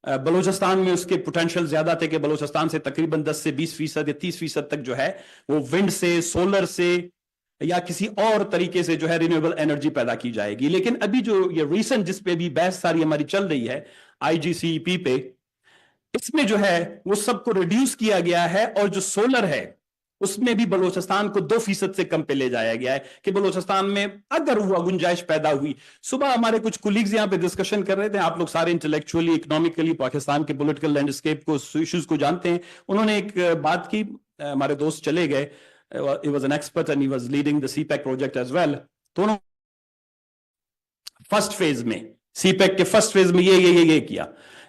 बलूचिस्तान में उसके पोटेंशियल ज्यादा थे कि बलूचिस्तान से तकरीबन 10 से 20% या 30% तक जो है वो विंड से, सोलर से या किसी और तरीके से जो है रिन्यूएबल एनर्जी पैदा की जाएगी। लेकिन अभी जो ये रिसेंट जिस पे भी बहस सारी हमारी चल रही है IGCEP पे, इसमें जो है वो सबको रिड्यूस किया गया है, और जो सोलर है उसमें भी बलूचिस्तान को 2% से कम पे ले जाया गया है कि बलूचिस्तान में अगर हुआ गुंजाइश पैदा हुई। सुबह हमारे कुछ कुलीग्स यहाँ पे डिस्कशन कर रहे थे, आप लोग सारे इंटेलेक्चुअली इकोनॉमिकली पाकिस्तान के पॉलिटिकल लैंडस्केप को, इश्यूज को जानते हैं। उन्होंने एक बात की, हमारे दोस्त चले गए, he was an expert and he was leading the CPEC project as well। तो उन्होंने फर्स्ट फेज में CPEC के फर्स्ट फेज में ये किया।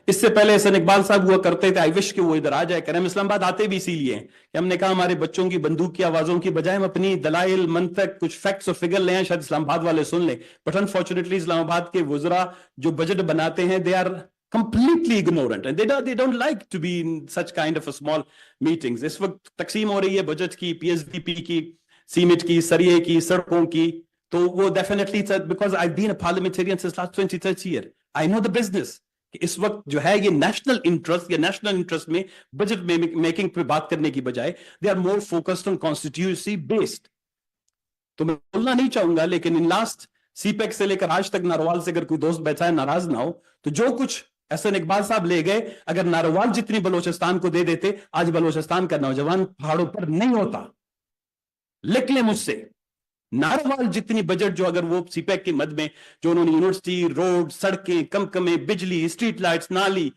इससे पहले हसन इकबाल साहब हुआ करते थे, आई विश कि वो इधर आ जाए। करें इस्लामाबाद आते भी इसीलिए कि हमने कहा हमारे बच्चों की बंदूक की आवाजों की बजाय हम अपनी दलाइल मंतक कुछ फैक्ट्स और फिगर ले आए, शायद इस्लामाबाद वाले सुन लें। बट अनफॉर्चुनेटली इस्लामाबाद के वुजरा जो बजट बनाते हैं they are completely ignorant and they don't like to be in such kind of a small meetings। इस वक्त तकसीम हो रही है बजट की, PSDP की, सीमेंट की, सरिये की, सड़कों की, तो वो definitely because I've been a parliamentarian since last 20-30 year, I know the business कि इस वक्त जो है ये नेशनल इंटरेस्ट या नेशनल इंटरेस्ट में बजट मेकिंग पे बात करने की बजाय they are more focused on constituency based. तो मैं बोलना नहीं चाहूंगा, लेकिन इन लास्ट CPEC से लेकर आज तक नारोवाल से अगर कोई दोस्त बैठा है नाराज ना हो, तो जो कुछ हसन इकबाल साहब ले गए, अगर नारोवाल जितनी बलूचिस्तान को दे देते, आज बलूचिस्तान का नौजवान पहाड़ों पर नहीं होता। लिख ले मुझसे, नारोवाल जितनी बजट जो अगर वो CPEC की मद में जो उन्होंने यूनिवर्सिटी, रोड, सड़कें, कमकमे, बिजली, स्ट्रीट लाइट्स, नाली,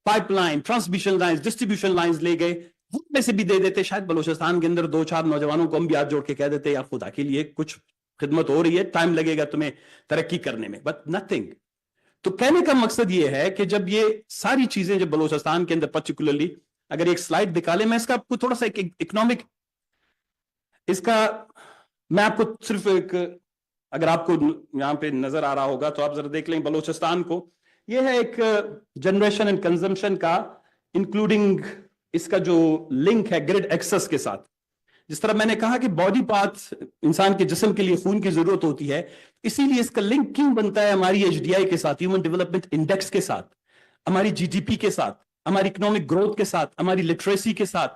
pipeline, transmission lines, distribution lines ले गए, उनमें से भी दे देते, शायद बलूचिस्तान के अंदर 2-4 नौजवानों को हम भी हाथ जोड़ के कह देते यार खुदा के लिए कुछ खिदमत हो रही है, टाइम लगेगा तुम्हें तरक्की करने में, बट नथिंग। तो कहने का मकसद ये है कि जब ये सारी चीजें जब बलूचिस्तान के अंदर पर्टिकुलरली, अगर एक स्लाइड दिखा ले, मैं इसका आपको थोड़ा सा एक इकोनॉमिक इसका मैं आपको सिर्फ एक, अगर आपको यहां पे नजर आ रहा होगा तो आप जरा देख लें बलूचिस्तान को। ये है एक जनरेशन एंड कंजम्पशन का, इंक्लूडिंग इसका जो लिंक है ग्रिड एक्सेस के साथ। जिस तरह मैंने कहा कि बॉडी पार्ट्स इंसान के जिस्म के लिए खून की जरूरत होती है, इसीलिए इसका लिंक क्यों बनता है हमारी HDI के साथ, ह्यूमन डेवलपमेंट इंडेक्स के साथ, हमारी GDP के साथ, हमारी इकोनॉमिक ग्रोथ के साथ, हमारी लिटरेसी के साथ,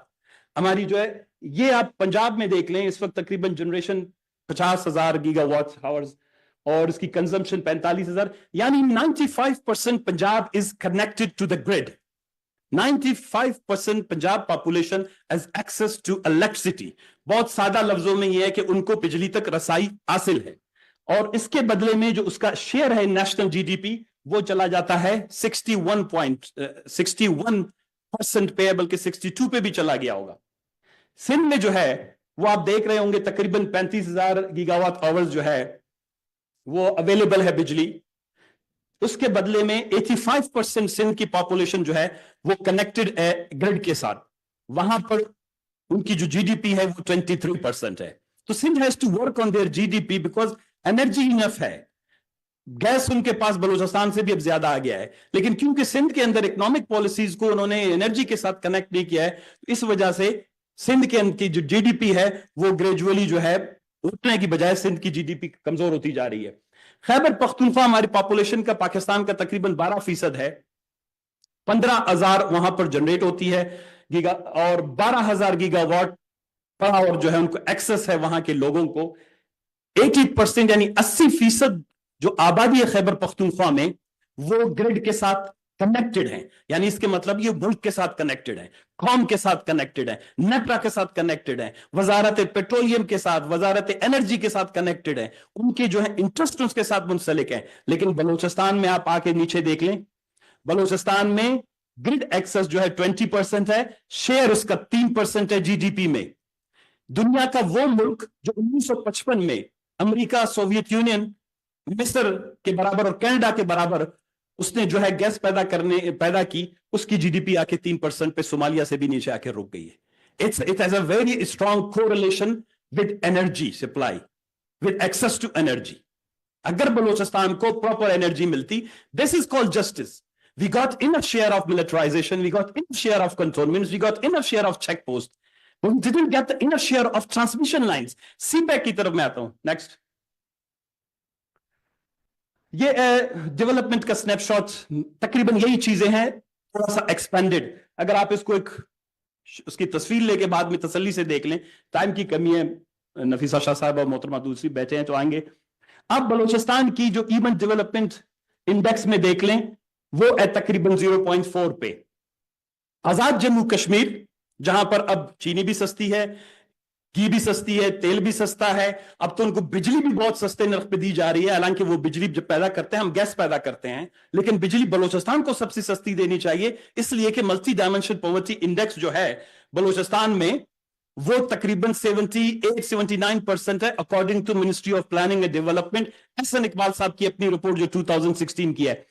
हमारी जो है ये आप पंजाब में देख लें, इस वक्त तकरीबन जनरेशन 50,000 गीगावाट आवर्स और इसकी कंजम्पशन 45,000, यानी 95% Punjab is connected to the grid. 95% Punjab population has access to electricity. बहुत सादा लफ्जों में यह है कि उनको बिजली तक रसाई हासिल है, और इसके बदले में जो उसका शेयर है नेशनल GDP वो चला जाता है 61% पे, बल्कि 62 पे भी चला गया होगा। सिंध में जो है वो आप देख रहे होंगे तकरीबन 35,000 गीगावाट आवर्स जो है वो अवेलेबल है बिजली, उसके बदले में 85% सिंध की पॉपुलेशन जो है वो कनेक्टेड है ग्रिड के साथ, वहां पर उनकी जो GDP है वो 23% है। तो Sindh has to work on their GDP because energy enough है। गैस उनके पास बलूचिस्तान से भी अब ज्यादा आ गया है, लेकिन क्योंकि सिंध के अंदर इकोनॉमिक पॉलिसीज को उन्होंने एनर्जी के साथ कनेक्ट नहीं किया है, इस वजह से सिंध के अंदर की जो GDP है वो ग्रेजुअली जो है उतने की बजाय सिंध की जीडीपी कमजोर होती जा रही है। खैबर पख्तूनख्वा हमारी पॉपुलेशन का पाकिस्तान का तकरीबन 12% है, 15,000 वहां पर जनरेट होती है गीगा, और 12,000 गीगावाट पावर जो है उनको एक्सेस है वहां के लोगों को। 80% यानी 80% जो आबादी है खैबर पख्तूनख्वा में वो ग्रिड के साथ कनेक्टेड है, यानी इसके मतलब ये मुल्क के साथ कनेक्टेड है, कौम के साथ कनेक्टेड है, नेपरा के साथ कनेक्टेड है, वजारत पेट्रोलियम के साथ, वजारत एनर्जी के साथ कनेक्टेड है, उनके जो है इंटरेस्ट उसके साथ मुंसलिक है। लेकिन बलूचिस्तान में आप आके नीचे देख लें, बलूचिस्तान में ग्रिड एक्सेस जो है 20% है, शेयर उसका 3% है जीडीपी में। दुनिया का वो मुल्क जो 1955 में अमेरिका, सोवियत यूनियन, मिस्र के बराबर और कनाडा के बराबर उसने जो है गैस पैदा की, उसकी जीडीपी आके 3% पे सोमालिया से भी नीचे आके रुक गई है। It has a very strong correlation with energy supply, with access to energy. अगर बलूचिस्तान को प्रॉपर एनर्जी मिलती, this is called justice. We got enough share of militarization, we got enough share of cantonments, we got enough share of checkposts, but we didn't get the enough share of transmission lines. CPEC की तरफ मैं आता हूं, next. ये development का snapshot, तकरीबन यही चीजें हैं, थोड़ा सा एक्सपेंडेड। अगर आप इसको एक उसकी तस्वीर लेके बाद में तसल्ली से देख लें, टाइम की कमी है, नफीसा शाह साहब और मोहतरमा दूसरी बैठे हैं तो आएंगे। अब बलूचिस्तान की जो इवन डेवलपमेंट इंडेक्स में देख लें, वो है तकरीबन 0.4 पे। आजाद जम्मू कश्मीर, जहां पर अब चीनी भी सस्ती है, घी भी सस्ती है, तेल भी सस्ता है, अब तो उनको बिजली भी बहुत सस्ते नर्ख पे दी जा रही है। हालांकि वो बिजली जब पैदा करते हैं, हम गैस पैदा करते हैं, लेकिन बिजली बलूचिस्तान को सबसे सस्ती देनी चाहिए, इसलिए कि मल्टी डायमेंशन पॉवर्टी इंडेक्स जो है बलूचिस्तान में वो तकरीबन 78-79% है, according to ministry of planning and development. Ahsan Iqbal sahab की अपनी रिपोर्ट जो 2016 की है,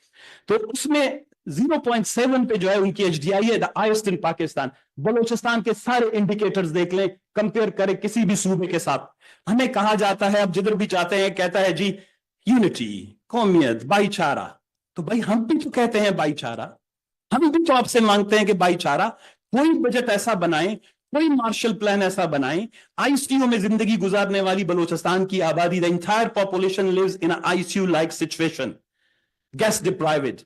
तो उसमें 0.7 पे जो है उनकी एचडीआई है, the highest in Pakistan. Balochistan के सारे इंडिकेटर्स देख लें, कंपेयर करें किसी भी सूबे के साथ। हमें कहा जाता है, अब जिधर भी जाते हैं कहता है जी यूनिटी, कौमियत, भाईचारा, तो भाई हम भी तो कहते हैं भाईचारा, हम भी तो आपसे मांगते हैं कि भाईचारा। कोई बजट ऐसा बनाएं, कोई मार्शल प्लान ऐसा बनाएं। आईसीयू में जिंदगी गुजारने वाली बलूचिस्तान की आबादी, the entire population lives in ICU like situation, gas deprived,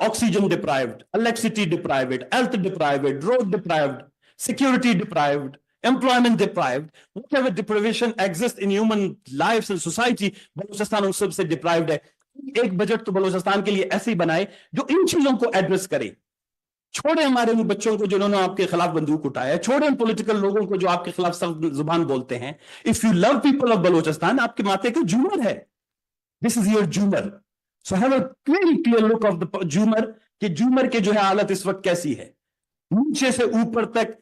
oxygen deprived, electricity deprived, health deprived, road deprived, security deprived, employment deprived. Whatever deprivation exists in human lives and society, Balochistan उन सबसे deprived है। एक budget तो बलूचिस्तान के लिए ऐसे ही बनाए जो इन चीजों को एड्रेस करे। छोड़े हमारे उन बच्चों को जिन्होंने आपके खिलाफ बंदूक उठाया है, छोड़े उन पॉलिटिकल लोगों को जो आपके खिलाफ सख्त जुबान बोलते हैं। If you love people of Balochistan, आपके माथे का झूमर है, दिस इज योर झूमर। So have a very clear look of the झूमर, कि झूमर के जो है हालत इस वक्त कैसी है, नीचे से ऊपर तक।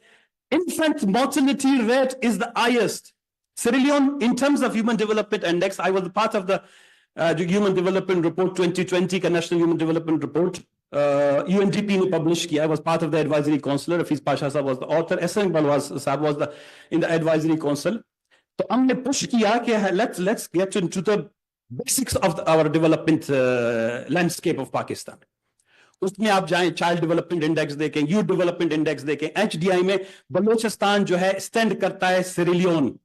Infant mortality rate is the highest. Sierra Leone, in terms of human development index, I was part of the Human Development Report 2020 का National Human Development Report, UNDP ने publish किया। I was part of the advisory council. Hafiz Pasha साहब was the author. Ehsan Iqbal साहब was in the advisory council. तो हमने push किया कि let's get into the basics of our development landscape of Pakistan. उसमें आप जाएं, child development index देखें, यूथ डेवलपमेंट इंडेक्स देखें। एचडीआई में बलूचिस्तान जो है स्टैंड करता है सिएरा लियोन।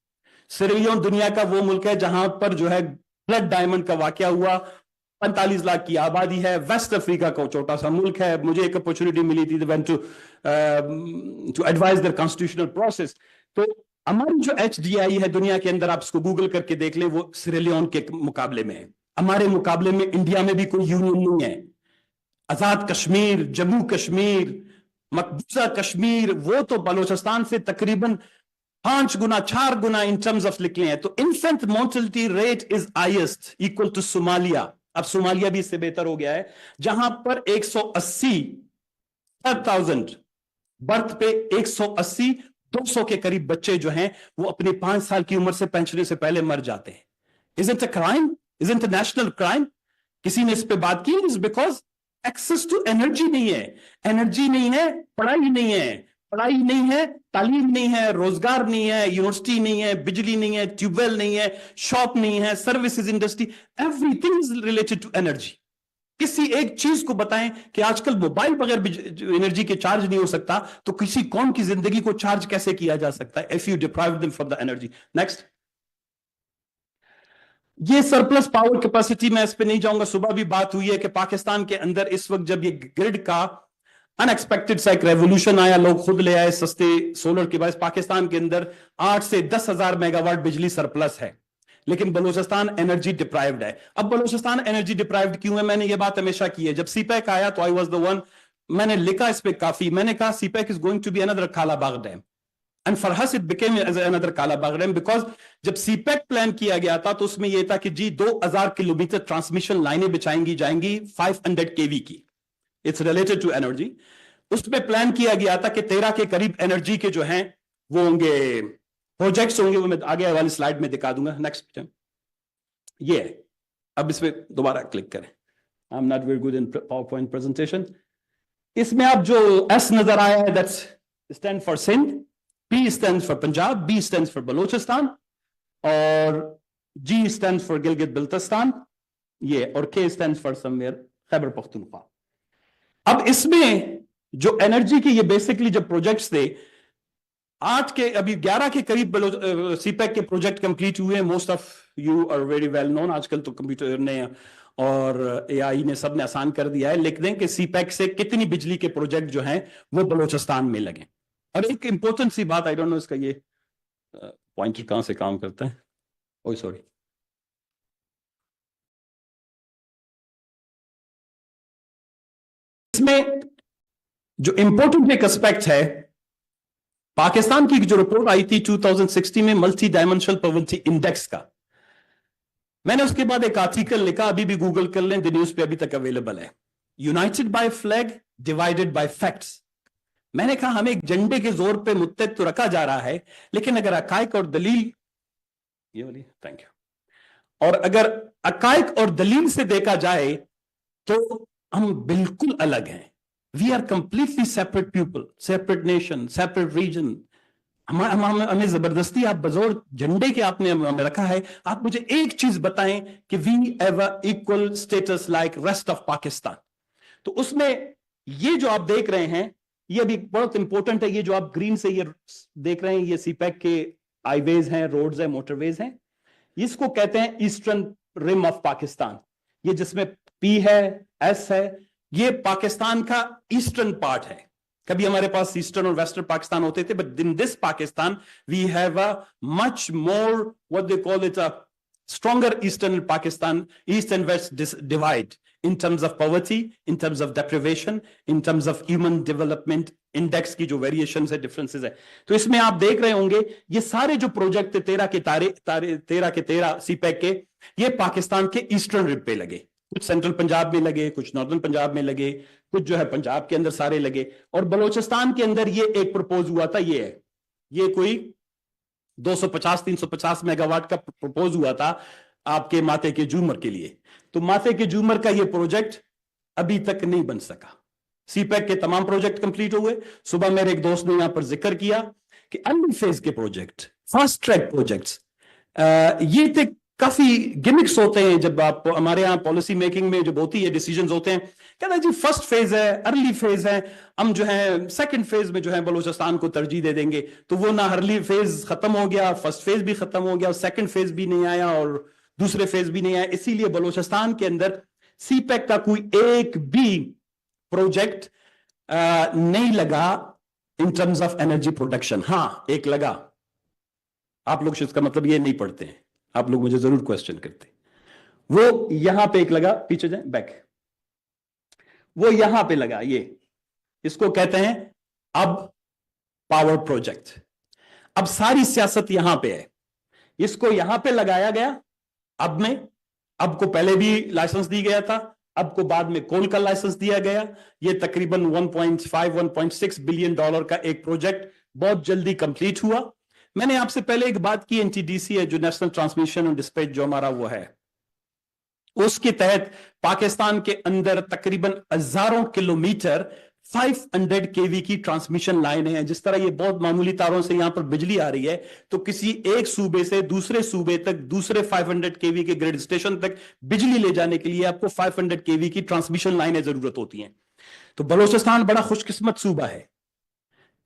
सिएरा लियोन दुनिया का वो मुल्क है जहां पर जो है ब्लड डायमंड का वाकया हुआ, 45 लाख की आबादी है, वेस्ट अफ्रीका का छोटा सा मुल्क है। मुझे एक अपॉर्चुनिटी मिली थी to advise the constitutional process. तो हमारी जो एचडीआई है दुनिया के अंदर, आप इसको गूगल करके देख लें, वो सिएरा लियोन के मुकाबले में है। हमारे मुकाबले में इंडिया में भी कोई यूनियन नहीं है। आजाद कश्मीर, जम्मू कश्मीर, मकबूजा कश्मीर, वो तो बलूचिस्तान से तकरीबन 5 गुना 4 गुना इन टर्म्स ऑफ लिखे हैं। तो infant mortality rate is highest, equal to Somalia. अब सोमालिया भी इससे बेहतर हो गया है, जहां पर 180,000 बर्थ पे 180-200 के करीब बच्चे जो हैं वो अपनी 5 साल की उम्र से पेंशनर से पहले मर जाते हैं। Isn't a crime? Isn't a national crime? किसी ने इस पे बात की? Is because access to energy नहीं है। एनर्जी नहीं है, पढ़ाई नहीं है, पढ़ाई नहीं है, तालीम नहीं है, रोजगार नहीं है, यूनिवर्सिटी नहीं है, बिजली नहीं है, ट्यूबवेल नहीं है, शॉप नहीं है, services industry, everything is related to energy. किसी एक चीज को बताएं कि आजकल मोबाइल बगैर एनर्जी के चार्ज नहीं हो सकता, तो किसी कौम की जिंदगी को चार्ज कैसे किया जा सकता है if you deprive them from the energy. Next. یہ سرپلس پاور کیپیسٹی میں اس پہ نہیں جاؤں گا. صبح بھی بات ہوئی ہے کہ پاکستان کے اندر اس وقت جب یہ گرڈ کا ان ایکسپیکٹڈ سا ایک ریولوشن آیا, لوگ خود لے آئے سستے سولر کے باعث, پاکستان کے اندر 8 سے 10,000 میگا واٹ بجلی سرپلس ہے, لیکن بلوچستان انرجی ڈپرائیوڈ ہے. اب بلوچستان انرجی ڈپرائیوڈ کیوں ہے؟ میں نے یہ بات ہمیشہ کی ہے. جب سی پیک آیا تو آئی واز دا ون, میں نے لکھا اس پہ کافی, میں نے کہا CPEC is going to be اندر Kala Bagh dam. And for us it became as another Kala Bagh Dam because جب سی پیک پلان کیا گیا تھا تو اس میں یہ تھا کہ جی 2000 کلومیٹر ٹرانسمیشن لائنیں بچائیں جائیں گی 500 kV کی. It's related to energy. اس میں پلان کیا گیا تھا کہ 13 کے قریب انرجی کے جو ہیں وہ ہوں گے پروجیکٹس ہوں گے, وہ میں آگے والی سلائیڈ میں دکھا دوں گا. نیکسٹ یہ ہے, اب اس پہ دوبارہ کلک کریں. I'm not very good in PowerPoint presentation. اس میں اب جو ایس نظر آیا ہے that's stand for Sindh, P stands for Punjab, B stands for Balochistan, اور G stands for Gilgit Baltistan, یہ, اور K stands for somewhere Khyber Pakhtunkhwa. اب اس میں جو انرجی کی یہ بیسکلی جب پروجیکٹس تھے 8 کے ابھی 11 کے قریب سی پیک کے پروجیکٹ کمپلیٹ ہوئے ہیں. Most of you are very well known. آج کل تو کمپیوٹر نے اور اے آئی نے سب نے آسان کر دیا ہے. لکھ دیں کہ سی پیک سے کتنی بجلی کے پروجیکٹ جو ہیں وہ بلوچستان میں لگیں. اور ایک امپورٹنٹ سی بات, آئی ڈونٹ نو اس کا یہ پوائنٹر کہاں سے کام کرتا ہے, اوہ سوری, اس میں جو امپورٹنٹ ایک اسپیکٹ ہے, پاکستان کی جو رپورٹ آئی تھی 2016 میں ملٹی ڈائمینشنل پاورٹی انڈیکس کا, میں نے اس کے بعد ایک آرٹیکل لکھا, ابھی بھی گوگل کر لیں, دی نیوز پہ ابھی تک اویلیبل ہے, United by flag divided by facts. میں نے کہا ہمیں ایک جھنڈے کے زور پہ متحد تو رکھا جا رہا ہے, لیکن اگر حقائق اور دلیل, یہ والی تھینک یو, اور اگر حقائق اور دلیل سے دیکھا جائے تو ہم بالکل الگ ہیں. We are completely separate people, separate nation, separate region. ہمیں زبردستی آپ بزور جھنڈے کے آپ نے ہمیں رکھا ہے. آپ مجھے ایک چیز بتائیں کہ we have equal status like rest of Pakistan. تو اس میں یہ جو آپ دیکھ رہے ہیں یہ بھی بہت امپورٹنٹ ہے. یہ جو آپ گرین سے یہ دیکھ رہے ہیں یہ سی پیک کے آئی ویز ہیں, روڈز ہیں, موٹر ویز ہیں. اس کو کہتے ہیں ایسٹرن رم آف پاکستان. یہ جس میں پی ہے, ایس ہے, یہ پاکستان کا ایسٹرن پارٹ ہے. کبھی ہمارے پاس ایسٹرن اور ویسٹرن پاکستان ہوتے تھے, but in this Pakistan we have a much more what they call it a stronger eastern Pakistan, east and west divide in terms of poverty, in terms of deprivation, in terms of human development index کی جو variations ہے, differences ہے. تو اس میں آپ دیکھ رہے ہوں گے یہ سارے جو پروجیکٹ 13 کے 13 سی پیک کے, یہ پاکستان کے ایسٹرن رب پہ لگے. کچھ سینٹرل پنجاب میں لگے, کچھ ناردرن پنجاب میں لگے, کچھ جو ہے پنجاب کے اندر سارے لگے. اور بلوچستان کے اندر یہ ایک پرپوز ہوا تھا, یہ ہے, یہ کوئی 250-350 میگا واٹ کا پرپوز ہوا تھا آپ کے ماتے کے جومر کے لیے. تو ماتے کے جومر کا یہ پروجیکٹ ابھی تک نہیں بن سکا. سی پیک کے تمام پروجیکٹ کمپلیٹ ہوئے. صبح میرے ایک دوست نے یہاں پر ذکر کیا کہ ارلی فیز کے پروجیکٹ, فاسٹ ٹریک پروجیکٹس, یہ تھے کافی گمکس ہوتے ہیں. جب آپ ہمارے یہاں پالیسی میکنگ میں جب ہوتی ہے ڈیسیجنز ہوتے ہیں, کہتا ہے جی فرسٹ فیز ہے, ارلی فیز ہے, ہم جو ہے سیکنڈ فیز میں جو ہے بلوچستان کو ترجیح دے دیں گے. تو وہ نہ ارلی فیز ختم ہو گیا, فرسٹ فیز بھی ختم ہو گیا, اور سیکنڈ فیز بھی نہیں آیا, اور دوسرے فیز بھی نہیں آیا. اسی لیے بلوچستان کے اندر سی پیک کا کوئی ایک بھی پروجیکٹ نہیں لگا ان ٹرمز آف انرجی پروڈکشن. ہاں ایک لگا, آپ لوگ اس کا مطلب یہ نہیں پڑھتے ہیں, آپ لوگ مجھے ضرور کوسچن کرتے. وہ یہاں پہ ایک لگا, پیچھے جائیں بیک, وہ یہاں پہ لگا, یہ اس کو کہتے ہیں اب پاور پروجیکٹ. اب ساری سیاست یہاں پہ ہے, اس کو یہاں پہ لگایا گیا. اب میں, اب کو پہلے بھی لائسنس دی گیا تھا, اب کو بعد میں کول کا لائسنس دیا گیا. یہ تقریباً 1.5-1.6 بلین ڈالر کا ایک پروجیکٹ بہت جلدی کمپلیٹ ہوا. میں نے آپ سے پہلے ایک بات کی, NTDC ہے جو نیشنل ٹرانسمیشن اینڈ ڈسپیچ جو ہمارا وہ ہے, اس کے تحت پاکستان کے اندر تقریباً ہزاروں کلومیٹر 500 kV کی ٹرانسمیشن لائن ہے. جس طرح یہ بہت معمولی تاروں سے یہاں پر بجلی آ رہی ہے, تو کسی ایک صوبے سے دوسرے صوبے تک, دوسرے 500 kV کے گریڈ اسٹیشن تک بجلی لے جانے کے لیے آپ کو 500 kV کی ٹرانسمیشن لائنیں ضرورت ہوتی ہیں. تو بلوچستان بڑا خوش قسمت صوبہ ہے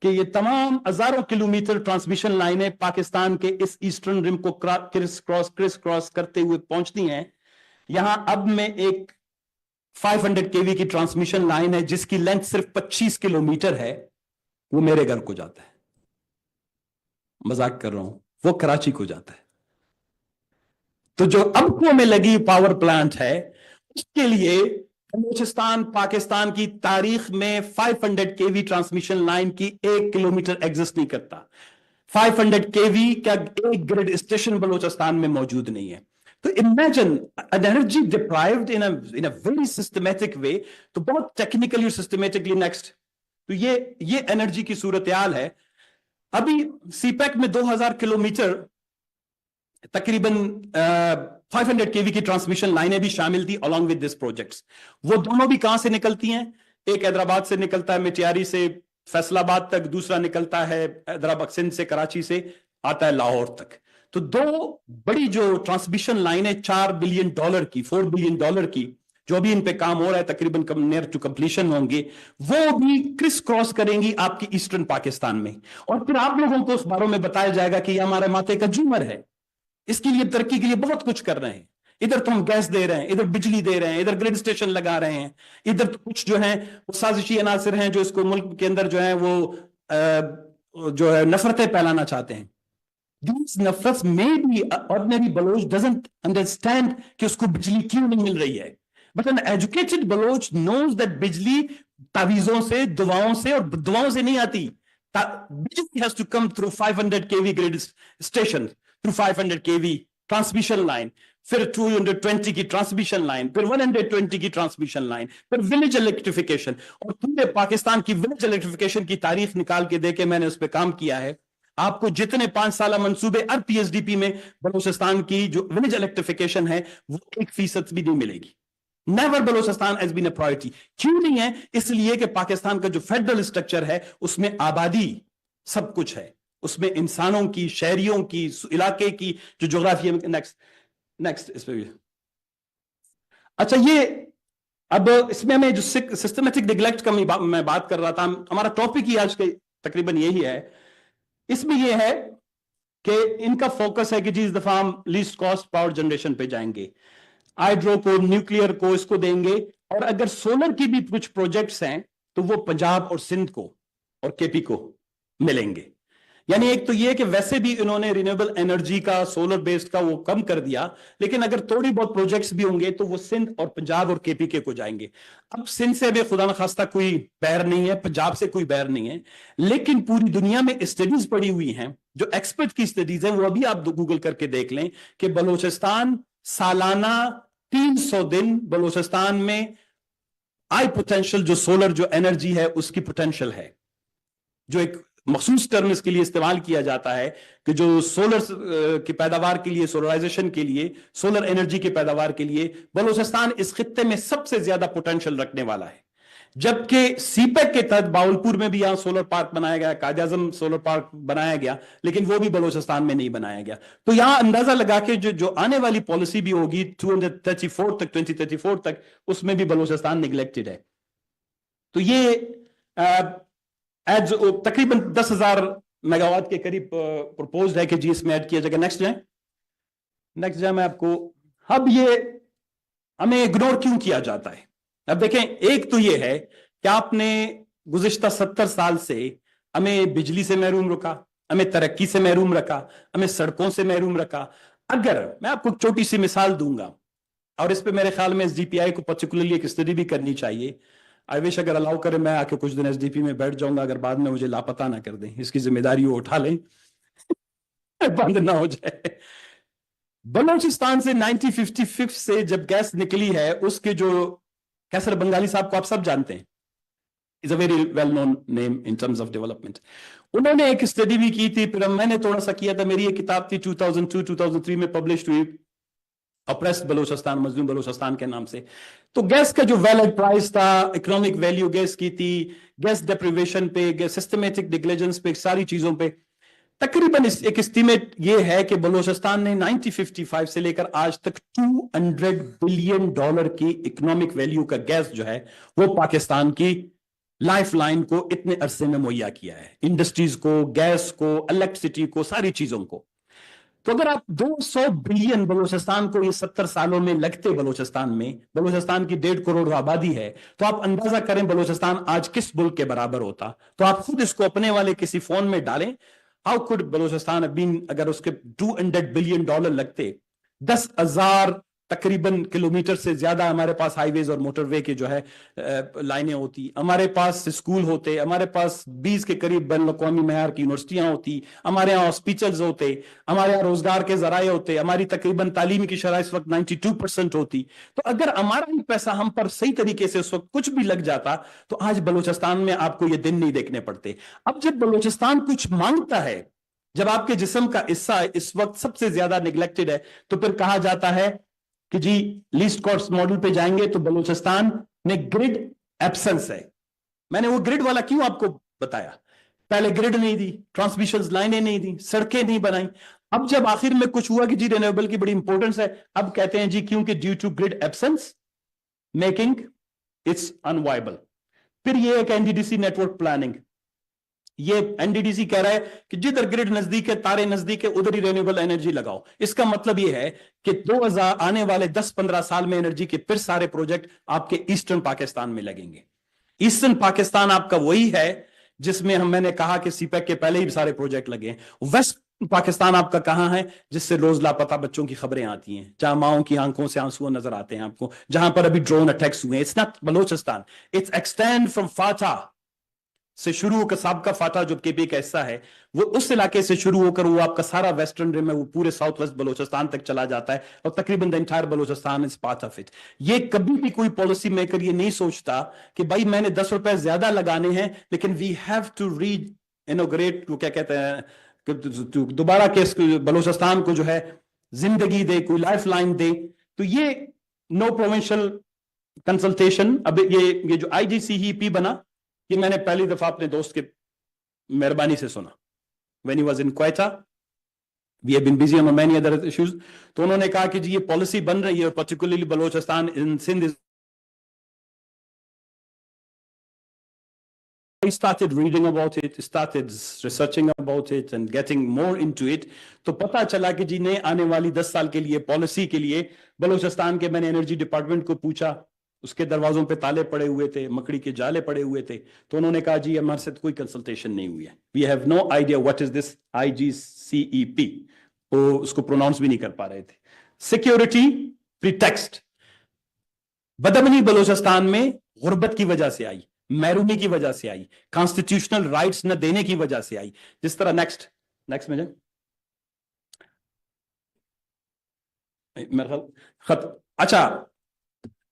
کہ یہ تمام ہزاروں کلومیٹر ٹرانسمیشن لائنیں پاکستان کے اس ایسٹرن رم کو کرس کراس کرتے ہوئے پہنچتی ہیں. یہاں اب میں ایک 500 kV کی ٹرانسمیشن لائن ہے جس کی لینتھ صرف 25 کلومیٹر ہے, وہ میرے گھر کو جاتا ہے, مذاق کر رہا ہوں, وہ کراچی کو جاتا ہے. تو جو ابکو میں لگی پاور پلانٹ ہے اس کے لیے بلوچستان پاکستان کی تاریخ میں 500 kV ٹرانسمیشن لائن کی 1 کلومیٹر ایگزسٹ نہیں کرتا. 500 kV کا ایک گریڈ اسٹیشن بلوچستان میں موجود نہیں ہے. تو imagine energy deprived in a very systematic way, تو بہت ٹیکنیکلی اور سسٹمیٹکلی نیکسٹ. تو یہ انرجی کی صورتحال ہے. ابھی سی پیک میں 2000 کلومیٹر تقریباً 500 kV کی ٹرانسمیشن لائنیں بھی شامل تھی along with this projects. وہ دونوں بھی کہاں سے نکلتی ہیں؟ ایک حیدرآباد سے نکلتا ہے مٹیاری سے فیصل آباد تک, دوسرا نکلتا ہے حیدرآباد سندھ سے کراچی سے آتا ہے لاہور تک. تو دو بڑی جو ٹرانسمیشن لائنیں $4 بلین کی, $4 بلین کی, جو بھی ان پہ کام ہو رہا ہے تقریباً نیئر ٹو کمپلیشن ہوں گے, وہ بھی کرس کراس کریں گی آپ کی ایسٹرن پاکستان میں. اور پھر آپ لوگوں کو اس بارے میں بتایا جائے گا کہ یہ ہمارے ماتھے کا جومر ہے, اس کے لیے ترقی کے لیے بہت کچھ کر رہے ہیں. ادھر تو ہم گیس دے رہے ہیں, ادھر بجلی دے رہے ہیں, ادھر گریڈ اسٹیشن لگا رہے ہیں, ادھر تو کچھ جو ہیں وہ سازشی عناصر ہیں جو اس کو ملک کے اندر جو ہے وہ جو ہے نفرتیں پھیلانا چاہتے ہیں. These نفرت میں بھی ordinary بلوچ doesn't understand کہ اس کو بجلی کیوں نہیں مل رہی ہے. But an educated Baloch knows that بجلی تعویذوں سے, دعاؤں سے, اور دعاؤں سے نہیں آتی. بجلی has to come through 500 kV grid station, through 500 kV transmission line, پھر 220 کی ٹرانسمیشن لائن, پھر 120 کی ٹرانسمیشن لائن, پھر ولیج الیکٹریفیکیشن. اور پورے پاکستان کی ولیج الیکٹریفیکیشن کی تاریخ نکال کے دے کے میں نے اس پہ کام کیا ہے. آپ کو جتنے 5 سالہ منصوبے اور پی ایس ڈی پی میں بلوچستان کی جو ولیج الیکٹریفیکیشن ہے وہ 1% بھی نہیں ملے گی. Never Balochistan has been a priority. کیوں نہیں ہے؟ اس لیے کہ پاکستان کا جو فیڈرل اسٹرکچر ہے اس میں آبادی سب کچھ ہے, اس میں انسانوں کی, شہریوں کی, علاقے کی جو جغرافیہ میں. نیکسٹ اس پہ بھی. اچھا, یہ اب اس میں ہمیں جو سسٹمیٹک نیگلیکٹ کا میں بات کر رہا تھا, ہمارا ٹاپک ہی آج کے تقریباً یہی ہے. اس میں یہ ہے کہ ان کا فوکس ہے کہ جی اس دفعہ ہم لیسٹ کاسٹ پاور جنریشن پہ جائیں گے, ہائیڈرو کو, نیوکلیئر کو, اس کو دیں گے, اور اگر سولر کی بھی کچھ پروجیکٹس ہیں تو وہ پنجاب اور سندھ کو اور کے پی کو ملیں گے. یعنی ایک تو یہ کہ ویسے بھی انہوں نے رینیویبل انرجی کا, سولر بیسڈ کا وہ کم کر دیا, لیکن اگر تھوڑی بہت پروجیکٹس بھی ہوں گے تو وہ سندھ اور پنجاب اور کے پی کے کو جائیں گے. اب سندھ سے بھی خدا نخواستہ کوئی بیر نہیں ہے, پنجاب سے کوئی بیر نہیں ہے, لیکن پوری دنیا میں اسٹڈیز پڑی ہوئی ہیں جو ایکسپرٹ کی اسٹڈیز ہیں, وہ ابھی آپ گوگل کر کے دیکھ لیں کہ بلوچستان سالانہ 300 دن بلوچستان میں ہائی پوٹینشل جو سولر جو انرجی ہے اس کی پوٹینشل ہے, جو ایک مخصوص ٹرم اس کے لیے استعمال کیا جاتا ہے کہ جو سولر کی پیداوار کے لیے, سولرائزیشن کے لیے, سولر انرجی کی پیداوار کے لیے بلوچستان اس خطے میں سب سے زیادہ پوٹینشل رکھنے والا ہے. جبکہ سی پیک کے تحت باولپور میں بھی یہاں سولر پارک بنایا گیا, قائد اعظم سولر پارک بنایا گیا, لیکن وہ بھی بلوچستان میں نہیں بنایا گیا. تو یہاں اندازہ لگا کے جو آنے والی پالیسی بھی ہوگی 2034 تک, اس میں بھی بلوچستان نگلیکٹڈ ہے. تو یہ تقریباً 10,000 میگا واٹ کے قریب پرپوزڈ ہے کہ جی اس میں ایڈ کیا جائے گا. نیکسٹ جائیں میں آپ کو. اب یہ ہمیں اگنور کیوں کیا جاتا ہے؟ اب دیکھیں, ایک تو یہ ہے کہ آپ نے گزشتہ 70 سال سے ہمیں بجلی سے محروم رکھا, ہمیں ترقی سے محروم رکھا, ہمیں سڑکوں سے محروم رکھا. اگر میں آپ کو ایک چھوٹی سی مثال دوں گا, اور اس پہ میرے خیال میں ایس ڈی پی آئی کو پرٹیکولرلی ایک اسٹڈی بھی کرنی چاہیے. آئی وش اگر الاؤ کرے میں آ کے کچھ دن ایس ڈی پی میں بیٹھ جاؤں گا, اگر بعد میں مجھے لاپتہ نہ کر دیں, اس کی ذمہ داری وہ اٹھا لیں, بند نہ ہو جائے. بلوچستان سے 1955 سے جب گیس نکلی ہے, اس کے جو کیسر بنگالی صاحب کو آپ سب جانتے ہیں, is a very well known name in terms of development. انہوں نے ایک اسٹڈی بھی کی تھی, پھر میں نے تھوڑا سا کیا تھا. میری یہ کتاب تھی 2002-2003 میں پبلشڈ ہوئی, اپریسڈ بلوچستان, مظلوم بلوچستان کے نام سے. تو گیس کا جو ویلڈ پرائس تھا, اکنامک ویلیو گیس کی تھی, گیس ڈیپریویشن پہ, سسٹمیٹک نیگلیجنس پہ, ساری چیزوں پہ تقریباً ایک اسٹیمیٹ یہ ہے کہ بلوچستان نے 1955 سے لے کر آج تک $200 بلین کی اکنامک ویلیو کا گیس جو ہے وہ پاکستان کی लाइफ लाइन को इतने अरसे में मुहैया किया है, इंडस्ट्रीज को, गैस को, इलेक्ट्रिसिटी को, सारी चीजों को। तो अगर आप 200 बिलियन बलूचिस्तान को ये 70 सालों में लगते, बलूचिस्तान की 1.5 करोड़ आबादी है, तो आप अंदाजा करें बलूचिस्तान आज किस मुल्क के बराबर होता। तो आप खुद इसको अपने वाले किसी फोन में डालें, हाउ कुड बलूचिस्तान बीन, अगर उसके $200 बिलियन लगते, 10,000 तकरीबन किलोमीटर से ज्यादा हमारे पास हाईवेज और मोटरवे की जो है लाइनें होती, हमारे पास स्कूल होते, हमारे पास 20 के करीब बैन अवी मैार की यूनिवर्सिटियां होती, हमारे यहाँ हॉस्पिटल्स होते, हमारे यहाँ रोजगार के जराये होते, हमारी तकरीबन तालीमी की शरह इस वक्त 92% होती। तो अगर हमारा ही पैसा हम पर सही तरीके से उस वक्त कुछ भी लग जाता, तो आज बलूचिस्तान में आपको ये दिन नहीं देखने पड़ते। अब जब बलूचिस्तान कुछ मांगता है, जब आपके जिस्म का हिस्सा इस वक्त सबसे ज्यादा निगलेक्टेड है, तो फिर कहा जाता है कि जी लीस्ट कॉस्ट मॉडल पे जाएंगे तो बलूचिस्तान में ग्रिड एब्सेंस है। मैंने वो ग्रिड वाला क्यों आपको बताया, पहले ग्रिड नहीं दी, ट्रांसमिशन लाइनें नहीं दी, सड़कें नहीं बनाई। अब जब आखिर में कुछ हुआ कि जी रिन्यूएबल की बड़ी इंपॉर्टेंस है, अब कहते हैं जी क्योंकि due to grid absence making its unviable. फिर ये एक एनडीडीसी नेटवर्क प्लानिंग, ये एनडीडीसी कह रहा है कि जिधर ग्रिड नजदीक है, तारे नजदीक है, उधर ही रिन्यूएबल एनर्जी लगाओ। इसका मतलब ये है कि 2000 आने वाले 10-15 साल में एनर्जी के फिर सारे प्रोजेक्ट आपके ईस्टर्न पाकिस्तान में लगेंगे। ईस्टर्न पाकिस्तान आपका वही है जिसमें मैंने कहा कि सीपैक के पहले ही सारे प्रोजेक्ट लगे हैं। वेस्ट पाकिस्तान आपका कहां है, जिससे रोज लापता बच्चों की खबरें आती हैं, जहां माओं की आंखों से आंसू नजर आते हैं आपको, जहां पर अभी ड्रोन अटैक्स हुए हैं। It's not Balochistan, it's extend from FATA से शुरू होकर, सबका फाटा जो केपी का हिस्सा है, वो उस इलाके से शुरू होकर वो आपका सारा वेस्टर्न रिम है, वो पूरे साउथ वेस्ट बलोचिस्तान तक चला जाता है, और तकरीबन the entire Balochistan is part of it. ये कभी भी कोई पॉलिसी मेकर ये नहीं सोचता कि भाई मैंने 10 रुपए ज्यादा लगाने हैं, लेकिन वी हैव टू री इनोग्रेट, क्या कहते हैं, दोबारा के बलोचिस्तान को जो है जिंदगी दे, कोई लाइफ लाइन दे। तो ये नो प्रोविंशियल कंसल्टेशन, अब ये जो IGCEP बना, ये मैंने पहली दफा अपने दोस्त के मेहरबानी से सुना। When he was in Quetta, we have been busy on many other issues. तो उन्होंने कहा कि जी ये पॉलिसी बन रही है, और particularly Balochistan in Sindh. I started reading about it, started researching about it and getting more into it. तो पता चला कि जी ने आने वाली 10 साल के लिए पॉलिसी के लिए बलोचिस्तान के, मैंने एनर्जी डिपार्टमेंट को पूछा, उसके दरवाजों पे ताले पड़े हुए थे, मकड़ी के जाले पड़े हुए थे, तो उन्होंने कहा जी हमारे साथ कोई कंसल्टेशन नहीं हुई है, we have no idea what is this IGCEP। वो उसको प्रोनाउंस भी नहीं कर पा रहे थे। सिक्योरिटी प्रीटेक्स्ट, बदमनी बलोचिस्तान में गुर्बत की वजह से आई, महरूमी की वजह से आई, कॉन्स्टिट्यूशनल राइट्स न देने की वजह से आई। जिस तरह नेक्स्ट में मेरा खत, अच्छा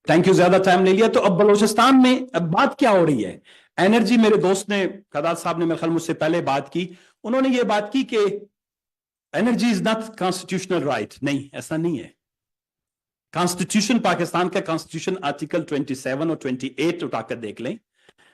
थैंक यू, ज्यादा टाइम ले लिया। तो अब बलोचिस्तान में अब बात क्या हो रही है, एनर्जी, मेरे दोस्त ने, खदाद साहब ने मेरे ख्याल मुझसे पहले बात की, उन्होंने ये बात की कि energy is not constitutional right. नहीं, ऐसा नहीं है। कॉन्स्टिट्यूशन, पाकिस्तान का कॉन्स्टिट्यूशन आर्टिकल 27 और 28 उठाकर देख लें,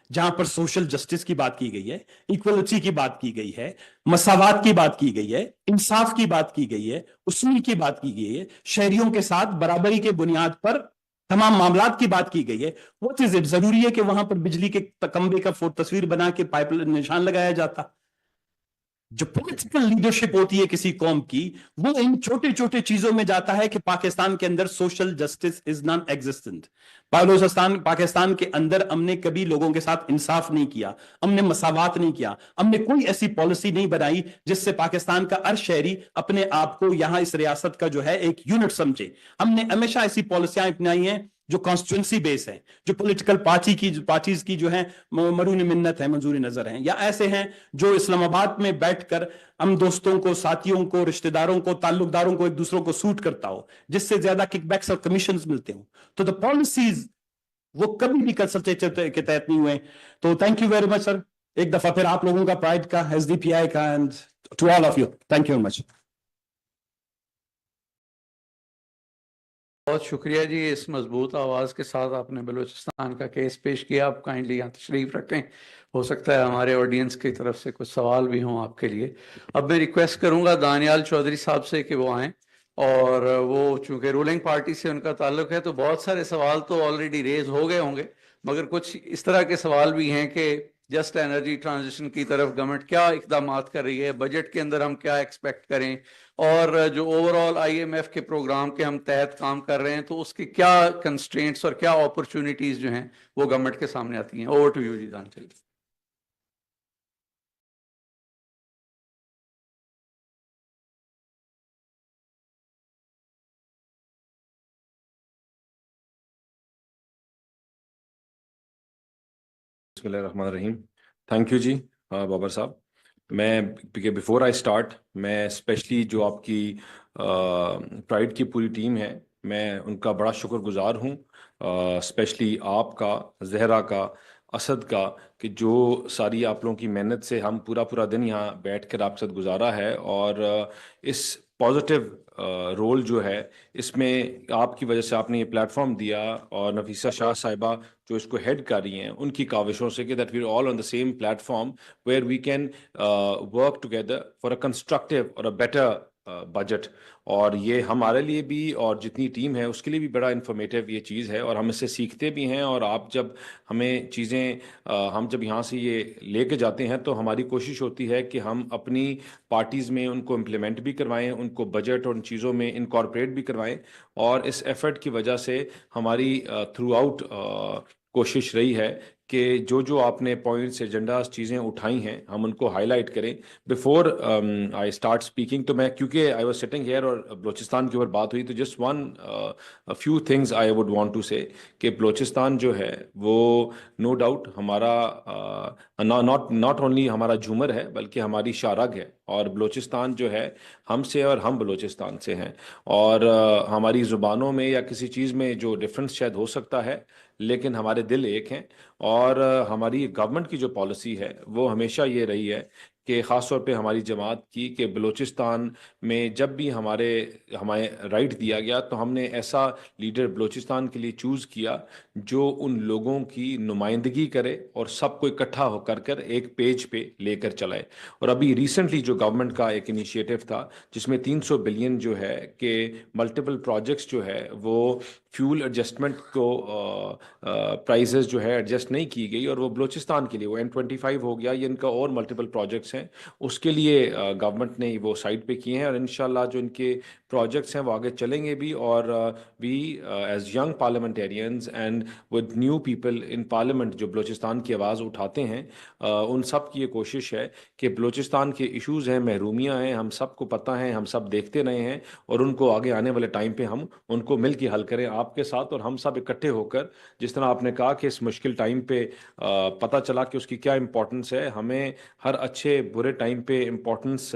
जहां पर सोशल जस्टिस की बात की गई है, इक्वलिटी की बात की गई है, मसावात की बात की गई है, इंसाफ की बात की गई है, उसूल की बात की गई है, शहरियों के साथ बराबरी के बुनियाद पर तमाम मामलात की बात की गई है। व्हाट इज इट, जरूरी है कि वहां पर बिजली के खंबे का तस्वीर बना के पाइप निशान लगाया जाता? जो पॉलिटिकल लीडरशिप होती है किसी कौम की, वो इन छोटे छोटे चीजों में जाता है कि पाकिस्तान के अंदर social justice is non existent. Pakistan के अंदर हमने कभी लोगों के साथ इंसाफ नहीं किया, हमने मसावात नहीं किया, हमने कोई ऐसी पॉलिसी नहीं बनाई जिससे पाकिस्तान का हर शहरी अपने आप को यहां इस रियासत का जो है एक यूनिट समझे। हमने हमेशा ऐसी पॉलिसियां अपनाई हैं जो कॉन्स्टिट्यूंसी बेस है, जो पॉलिटिकल पार्टीज की जो है मरून मिन्नत है, मंजूरी नजर है, या ऐसे हैं जो इस्लामाबाद में बैठकर हम दोस्तों को, साथियों को, रिश्तेदारों को, ताल्लुकदारों को, एक दूसरों को सूट करता हो, जिससे ज्यादा किकबैक्स और कमीशंस मिलते हो। तो द पॉलिसीज वो कभी भी कंसल्टेटिव के तहत नहीं हुए। तो thank you very much sir, एक दफा फिर आप लोगों का, प्राइड का, SDPI का, and to all of you, thank you very much. बहुत शुक्रिया जी, इस मजबूत आवाज़ के साथ आपने बलूचिस्तान का केस पेश किया। आप काइंडली यहाँ तशरीफ रखें, हो सकता है हमारे ऑडियंस की तरफ से कुछ सवाल भी हों आपके लिए। अब मैं रिक्वेस्ट करूँगा दानियाल चौधरी साहब से कि वो आएँ, और वो चूँकि रूलिंग पार्टी से उनका ताल्लुक है, तो बहुत सारे सवाल तो ऑलरेडी रेज हो गए होंगे, مگر کچھ اس طرح کے سوال بھی ہیں کہ جسٹ انرجی ٹرانزیشن کی طرف گورنمنٹ کیا اقدامات کر رہی ہے, بجٹ کے اندر ہم کیا ایکسپیکٹ کریں, اور جو اوور آل IMF کے پروگرام کے ہم تحت کام کر رہے ہیں تو اس کی کیا کنسٹرینٹس اور کیا اپرچونیٹیز جو ہیں وہ گورنمنٹ کے سامنے آتی ہیں. اوور ٹو یو جی دانچل. بسم اللہ الرحمن الرحیم. تھینک یو جی بابر صاحب. میں بیفور آئی اسٹارٹ, میں اسپیشلی جو آپ کی پرائڈ کی پوری ٹیم ہے, میں ان کا بڑا شکر گزار ہوں, اسپیشلی آپ کا, زہرا کا, اسد کا, کہ جو ساری آپ لوگوں کی محنت سے ہم پورا دن یہاں بیٹھ کر آپ کے ساتھ گزارا ہے, اور اس پازیٹیو رول جو ہے اس میں آپ کی وجہ سے آپ نے یہ پلیٹ فارم دیا, اور نفیسہ شاہ صاحبہ جو اس کو ہیڈ کر رہی ہیں ان کی کاوشوں سے کہ that we all on the same platform where we can work together for a constructive اور اے بیٹر بجٹ. اور یہ ہمارے لیے بھی اور جتنی ٹیم ہے اس کے لیے بھی بڑا انفارمیٹیو یہ چیز ہے, اور ہم اس سے سیکھتے بھی ہیں. اور آپ جب ہمیں چیزیں ہم جب یہاں سے یہ لے کے جاتے ہیں تو ہماری کوشش ہوتی ہے کہ ہم اپنی پارٹیز میں ان کو امپلیمنٹ بھی کروائیں, ان کو بجٹ اور ان چیزوں میں انکارپوریٹ بھی کروائیں. اور اس ایفرٹ کی وجہ سے ہماری تھرو آؤٹ کوشش رہی ہے کہ جو آپ نے پوائنٹس, ایجنڈاز, چیزیں اٹھائی ہیں ہم ان کو ہائی لائٹ کریں. بفور آئی اسٹارٹ اسپیکنگ, تو میں کیونکہ آئی واز سٹنگ ہیئر اور بلوچستان کے اوپر بات ہوئی, تو just one few things I would want to say کہ بلوچستان جو ہے وہ نو ڈاؤٹ ہمارا ناٹ اونلی ہمارا جھومر ہے بلکہ ہماری شارگ ہے. اور بلوچستان جو ہے ہم سے اور ہم بلوچستان سے ہیں, اور ہماری زبانوں میں یا کسی چیز میں جو ڈفرینس شاید ہو سکتا ہے لیکن ہمارے دل ایک ہیں. اور ہماری گورنمنٹ کی جو پالیسی ہے وہ ہمیشہ یہ رہی ہے کہ خاص طور پہ ہماری جماعت کی, کہ بلوچستان میں جب بھی ہمیں رائٹ دیا گیا تو ہم نے ایسا لیڈر بلوچستان کے لیے چوز کیا جو ان لوگوں کی نمائندگی کرے اور سب کو اکٹھا ہو کر ایک پیج پہ لے کر چلائے. اور ابھی ریسنٹلی جو گورنمنٹ کا ایک انیشیٹو تھا جس میں 300 بلین جو ہے کہ ملٹیپل پروجیکٹس جو ہے وہ فیول ایڈجسٹمنٹ کو پرائزز جو ہے ایڈجسٹ نہیں کی گئی, اور وہ بلوچستان کے لیے وہ N25 ہو گیا, یہ ان کا اور ملٹیپل پروجیکٹس ہیں, اس کے لیے گورنمنٹ نے وہ سائٹ پہ کیے ہیں. اور انشاءاللہ جو ان کے پروجیکٹس ہیں وہ آگے چلیں گے بھی. اور we as young parliamentarians and with new people in parliament جو بلوچستان کی آواز اٹھاتے ہیں, ان سب کی یہ کوشش ہے کہ بلوچستان کے ایشوز ہیں, محرومیاں ہیں, ہم سب کو پتہ ہیں, ہم سب دیکھتے رہے ہیں, اور ان کو آگے آنے والے ٹائم پہ ہم ان کو مل کے حل کریں آپ کے ساتھ, اور ہم سب اکٹھے ہو کر. جس طرح آپ نے کہا کہ اس مشکل ٹائم پہ پتہ چلا کہ اس کی کیا امپورٹنس ہے, ہمیں ہر اچھے برے ٹائم پہ امپورٹنس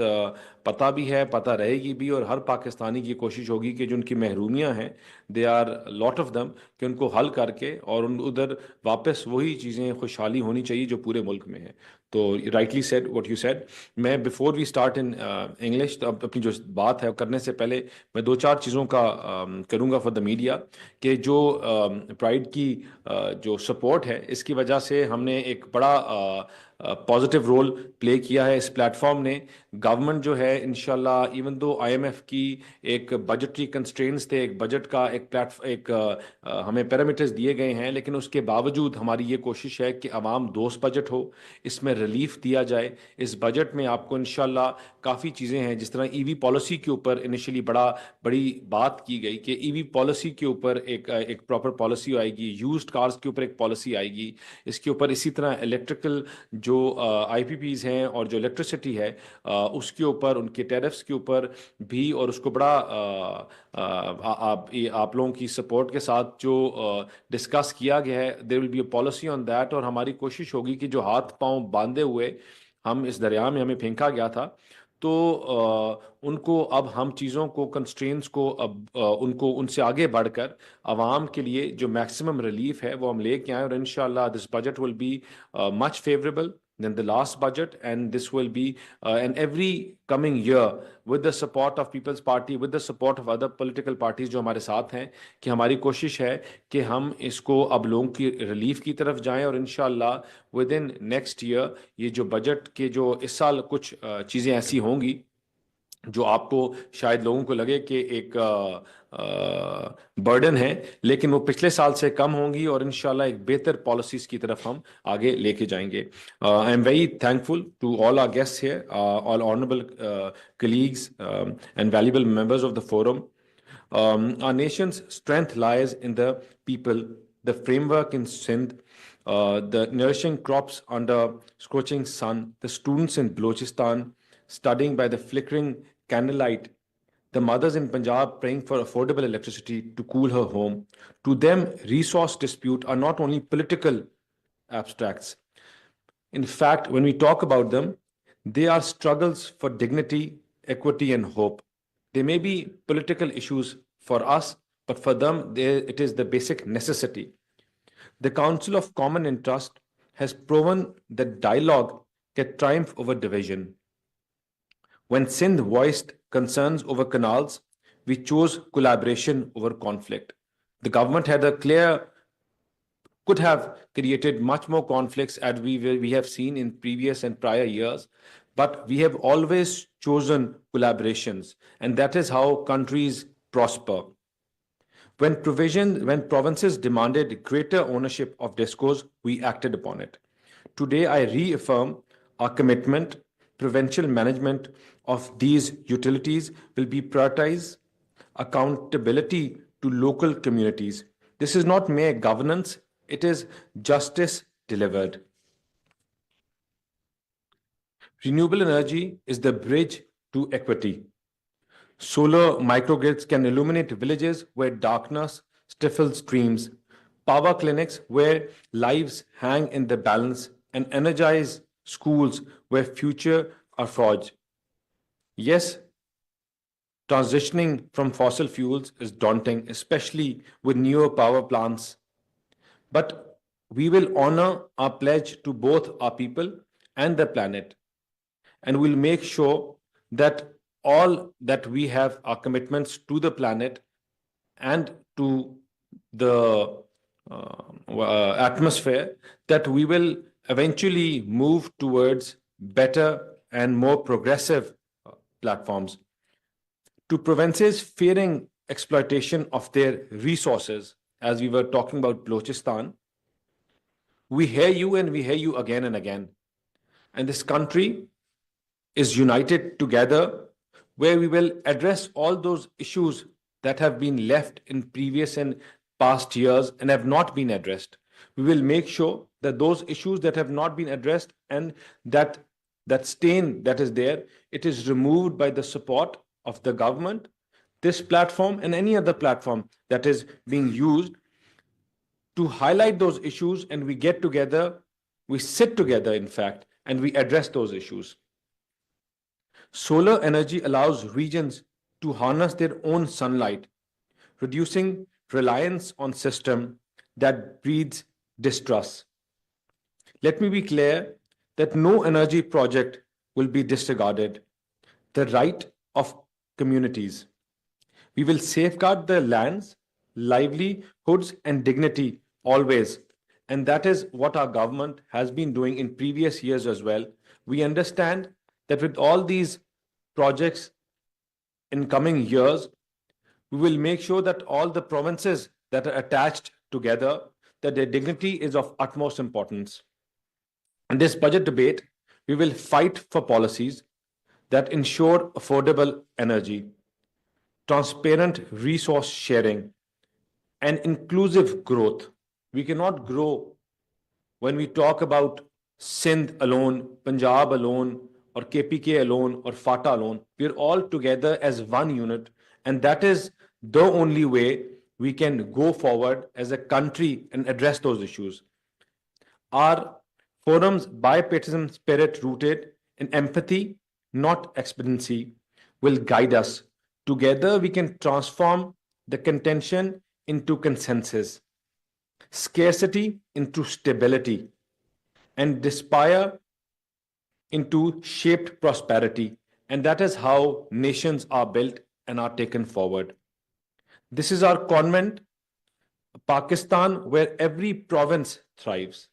پتہ بھی ہے, پتہ رہے گی بھی, اور ہر پاکستانی کی کوشش ہوگی کہ جو ان کی محرومیاں ہیں they are lot of them, کہ ان کو حل کر کے اور ادھر واپس وہی چیزیں خوشحالی ہونی چاہیے جو پورے ملک میں ہیں. تو rightly said what you said. میں before we start in English, تو اپنی جو بات ہے کرنے سے پہلے میں 2-4 چیزوں کا کروں گا فار دا میڈیا, کہ جو پرائڈ کی جو سپورٹ ہے اس کی وجہ سے ہم نے ایک بڑا پازیٹیو رول پلے کیا ہے اس پلیٹ فارم نے. گورنمنٹ جو ہے انشاءاللہ ایون دو IMF کی ایک بجٹری کنسٹرینس تھے, ایک بجٹ کا ایک ہمیں پیرامیٹرز دیے گئے ہیں, لیکن اس کے باوجود ہماری یہ کوشش ہے کہ عوام دوست بجٹ ہو, اس میں ریلیف دیا جائے. اس بجٹ میں آپ کو انشاءاللہ کافی چیزیں ہیں, جس طرح EV پالیسی کے اوپر انیشلی بڑی بات کی گئی کہ EV پالیسی کے اوپر ایک پراپر پالیسی آئے گی, یوزڈ کارز کے اوپر ایک پالیسی آئے گی, اس کے اوپر اسی طرح الیکٹریکل جو IPPs ہیں اور جو الیکٹریسٹی ہے اس کے اوپر, ان کے ٹیرفس کے اوپر بھی, اور اس کو بڑا آپ لوگوں کی سپورٹ کے ساتھ جو ڈسکس کیا گیا ہے, there will be a policy on that. اور ہماری کوشش ہوگی کہ جو ہاتھ پاؤں باندھے ہوئے ہم اس دریا میں ہمیں پھینکا گیا تھا, تو ان کو اب ہم چیزوں کو کنسٹرینس کو اب ان سے آگے بڑھ کر عوام کے لیے جو میکسیمم ریلیف ہے وہ ہم لے کے آئیں. اور انشاءاللہ this budget will be much favorable than the last budget, and this will be and every coming year with the support of People's Party, with the support of other political parties جو ہمارے ساتھ ہیں, کہ ہماری کوشش ہے کہ ہم اس کو اب لوگوں کی ریلیف کی طرف جائیں. اور انشاءاللہ within next year یہ جو بجٹ کے جو اس سال کچھ چیزیں ایسی ہوں گی जो आपको शायद लोगों को लगे कि एक बर्डन है, लेकिन वो पिछले साल से कम होंगी और इंशाल्लाह एक बेहतर पॉलिसीज की तरफ हम आगे लेके जाएंगे. I am very thankful to all our guests here, all honourable colleagues and valuable members of the forum. Our nation's strength lies in the people, the framework in Sindh, the nourishing crops under scorching sun, the students in Balochistan studying by the flickering candlelight, the mothers in Punjab praying for affordable electricity to cool her home. To them, resource dispute are not only political abstracts. In fact, when we talk about them, they are struggles for dignity, equity, and hope. They may be political issues for us, but for them, it is the basic necessity. The Council of Common Interest has proven that dialogue can triumph over division. When Sindh voiced concerns over canals, we chose collaboration over conflict. The government could have created much more conflicts as we have seen in previous and prior years, but we have always chosen collaborations, and that is how countries prosper. When provinces demanded greater ownership of DISCOs, we acted upon it. Today, I reaffirm our commitment. Provincial management of these utilities will be prioritized. Accountability to local communities. This is not mere governance, it is justice delivered. Renewable energy is the bridge to equity. Solar microgrids can illuminate villages where darkness stifles dreams, power clinics where lives hang in the balance, and energize schools where future are forged. Yes, transitioning from fossil fuels is daunting, especially with newer power plants. But we will honor our pledge to both our people and the planet. And we'll make sure that all that we have our commitments to the planet and to the atmosphere, that we will eventually move towards better and more progressive platforms. To provinces fearing exploitation of their resources, as we were talking about Balochistan, we hear you and we hear you again and again. And this country is united together, where we will address all those issues that have been left in previous and past years and have not been addressed. We will make sure that those issues that have not been addressed and that stain that is there, it is removed by the support of the government, this platform, and any other platform that is being used to highlight those issues, and we get together, we sit together, in fact, and we address those issues. Solar energy allows regions to harness their own sunlight, reducing reliance on system that breeds distrust. Let me be clear that no energy project will be disregarded. The right of communities. We will safeguard the lands, livelihoods, and dignity always. And that is what our government has been doing in previous years as well. We understand that with all these projects in coming years, we will make sure that all the provinces that are attached together, that their dignity is of utmost importance. In this budget debate, we will fight for policies that ensure affordable energy, transparent resource sharing, and inclusive growth. We cannot grow when we talk about Sindh alone, Punjab alone, or KPK alone, or FATA alone. We're all together as one unit, and that is the only way we can go forward as a country and address those issues. Our forum's bipartisan spirit, rooted in empathy, not expediency, will guide us. Together, we can transform the contention into consensus, scarcity into stability, and despair into shaped prosperity. And that is how nations are built and are taken forward. This is our convent, Pakistan, where every province thrives.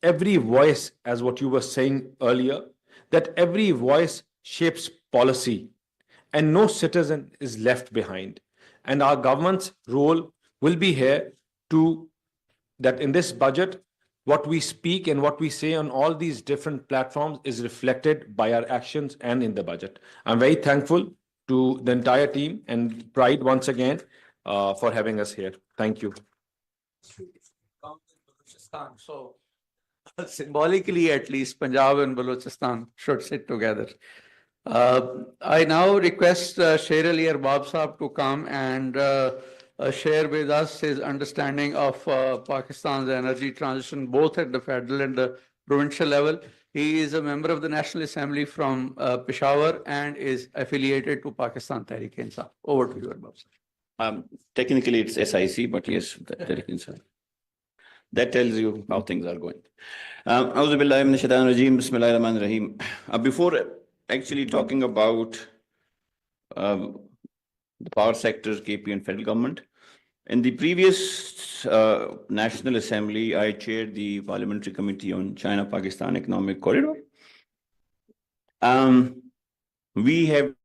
Every voice, as what you were saying earlier, that every voice shapes policy. and no citizen is left behind. And our government's role will be here to that in this budget, what we speak and what we say on all these different platforms is reflected by our actions and in the budget. I'm very thankful to the entire team and Pride once again for having us here. Thank you. So symbolically, at least, Punjab and Balochistan should sit together. I now request Sher Ali Arbab Saab to come and share with us his understanding of Pakistan's energy transition, both at the federal and the provincial level. He is a member of the National Assembly from Peshawar and is affiliated to Pakistan Tehreek-e-Insaf. Over to you, Arbab Saab. Technically, it's SIC, but yes, Tehreek-e-Insaf. That tells you how things are going. Auzu billahi minash shaitanir rajeem. Bismillahir rahmanir rahim. Before actually talking about the power sector, KP and federal government, in the previous National Assembly, I chaired the Parliamentary Committee on China-Pakistan Economic Corridor. We have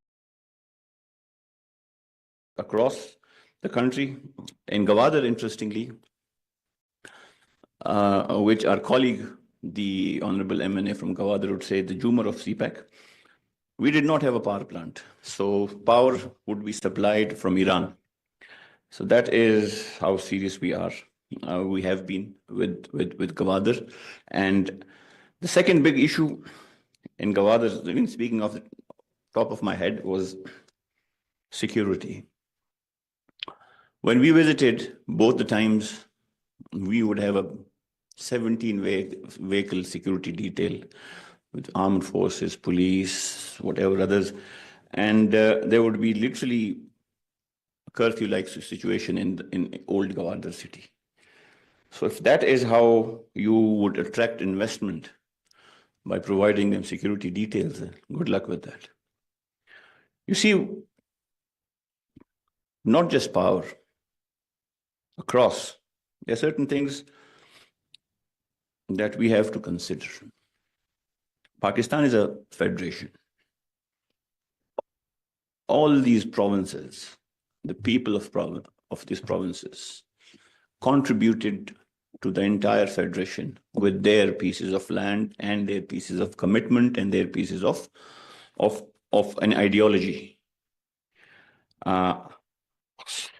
across the country, in Gwadar, interestingly, which our colleague, the Honorable MNA from Gwadar, would say the Jumar of CPEC. We did not have a power plant, so power would be supplied from Iran. So that is how serious we are. We have been with Gwadar. And the second big issue in Gwadar, even speaking off the top of my head, was security. When we visited, both the times, we would have a 17-vehicle security detail with armed forces, police, whatever others. And there would be literally a curfew-like situation in old Gwadar city. So if that is how you would attract investment by providing them security details, good luck with that. You see, not just power, across, there are certain things that we have to consider. Pakistan is a federation. All these provinces, the people of these provinces contributed to the entire federation with their pieces of land and their pieces of commitment and their pieces of an ideology.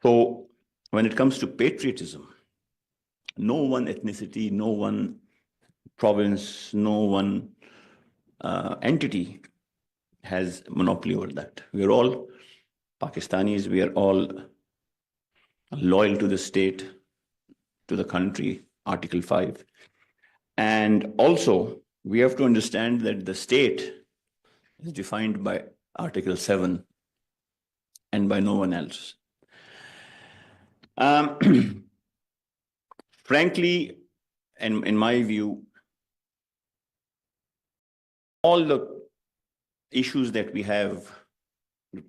So when it comes to patriotism, no one ethnicity, no one province, no one entity has monopoly over that. We are all Pakistanis. We are all loyal to the state, to the country, Article 5. And also, we have to understand that the state is defined by Article 7 and by no one else. Frankly, and in my view, all the issues that we have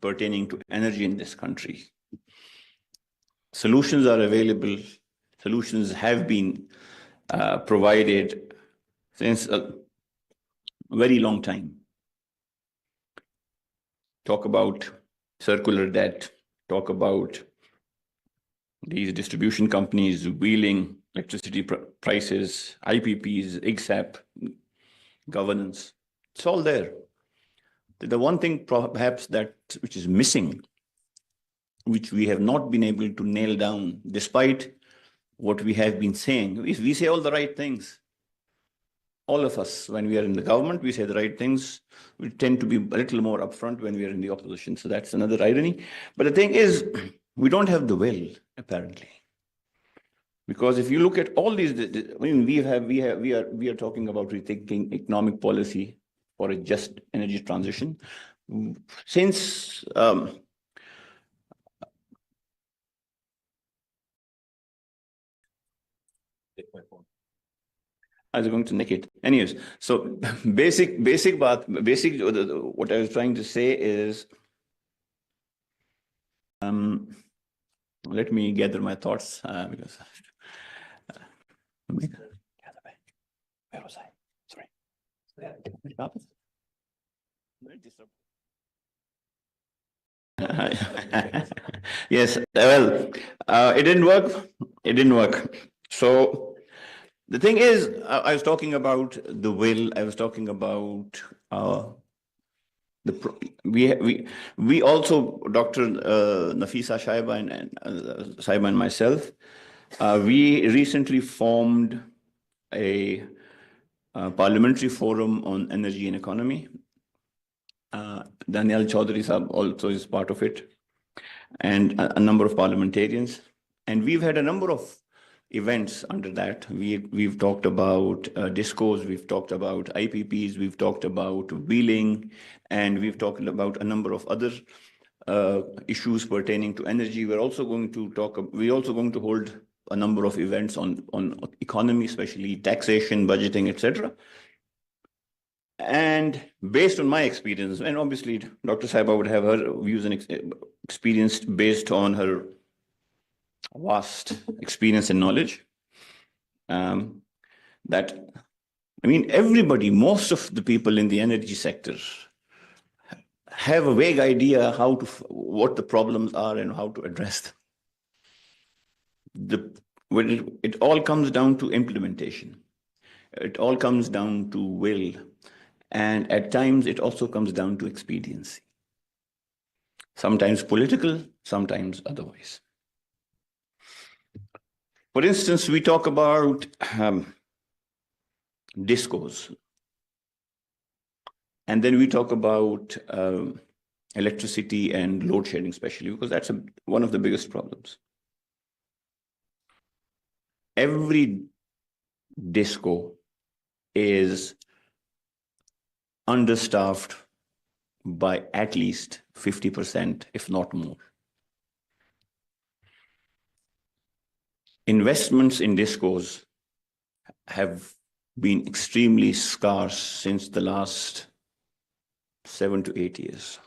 pertaining to energy in this country, solutions are available, solutions have been provided since a very long time. Talk about circular debt, talk about these distribution companies wheeling electricity prices, IPPs, IGSAP, governance. It's all there. The one thing perhaps which is missing, which we have not been able to nail down, despite what we have been saying, we say all the right things. All of us, when we are in the government, we say the right things. We tend to be a little more upfront when we are in the opposition. So that's another irony. But the thing is, we don't have the will, apparently. Because if you look at all these, I mean, we are talking about rethinking economic policy for a just energy transition. Since I was going to nick it. Anyways, so what I was trying to say is, let me gather my thoughts because where was I? Sorry. Very disruptive. Yes, well, it didn't work. It didn't work. So the thing is, I was talking about the will. I was talking about we also, Dr. Nafisa Shaiba and myself, we recently formed a parliamentary forum on energy and economy. Daniel Chaudhary Sahab also is part of it, and a number of parliamentarians. And we've had a number of events under that. We've talked about discos, we've talked about IPPs, we've talked about wheeling, and we've talked about a number of other issues pertaining to energy. We're also going to hold a number of events on economy, especially taxation, budgeting, etc. And based on my experience, and obviously Dr. Saiba would have her views and experience based on her vast experience and knowledge, that, I mean, everybody, most of the people in the energy sector have a vague idea what the problems are and how to address them. When it all comes down to implementation. It all comes down to will. And at times, it also comes down to expediency. Sometimes political, sometimes otherwise. For instance, we talk about discos. And then we talk about electricity and load shedding, especially, because that's one of the biggest problems. Every disco is understaffed by at least 50%, if not more. Investments in discos have been extremely scarce since the last 7 to 8 years.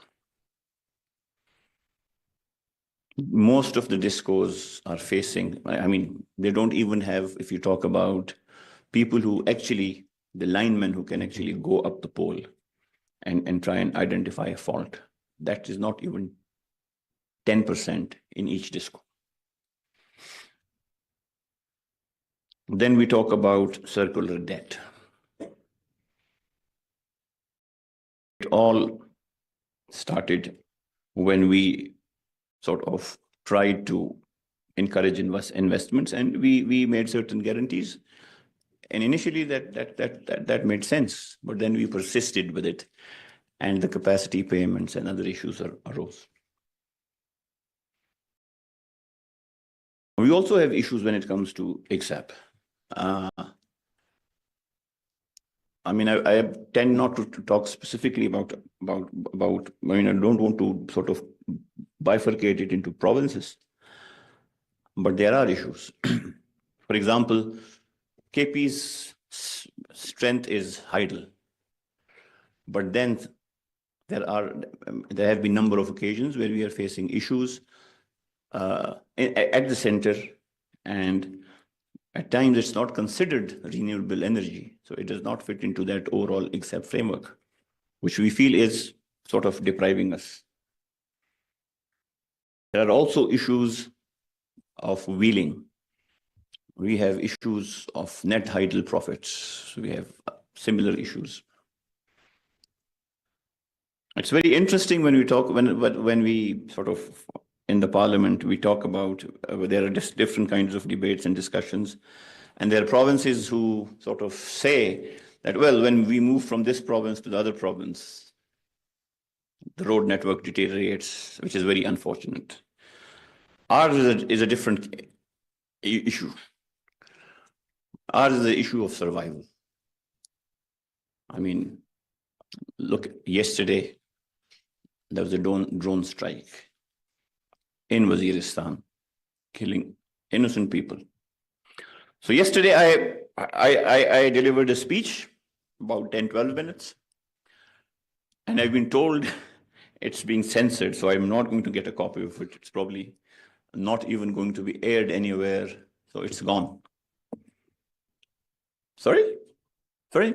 Most of the discos are facing, I mean, they don't even have, if you talk about people who actually, the linemen who can actually go up the pole and try and identify a fault, that is not even 10% in each disco. Then we talk about circular debt. It all started when we sort of tried to encourage investments, and we made certain guarantees. And initially that made sense, but then we persisted with it, and the capacity payments and other issues arose. We also have issues when it comes to ICSAP. I mean, I tend not to talk specifically about, I mean, I don't want to sort of bifurcate it into provinces, but there are issues. For example, KP's strength is Heidel, but then there have been a number of occasions where we are facing issues at the center, and at times it's not considered renewable energy, so it does not fit into that overall ICSAP framework, which we feel is sort of depriving us. There are also issues of wheeling. We have issues of net idle profits. We have similar issues. It's very interesting when we talk, when we sort of, in the parliament, we talk about, there are just different kinds of debates and discussions. And there are provinces who sort of say that, well, when we move from this province to the other province, the road network deteriorates, which is very unfortunate. Ours is a different issue. Ours is the issue of survival. I mean, look, yesterday, there was a drone strike in Waziristan, killing innocent people. So yesterday, I delivered a speech, about 10, 12 minutes, and I've been told it's being censored, so I'm not going to get a copy of it. It's probably not even going to be aired anywhere, so it's gone. Sorry? Sorry?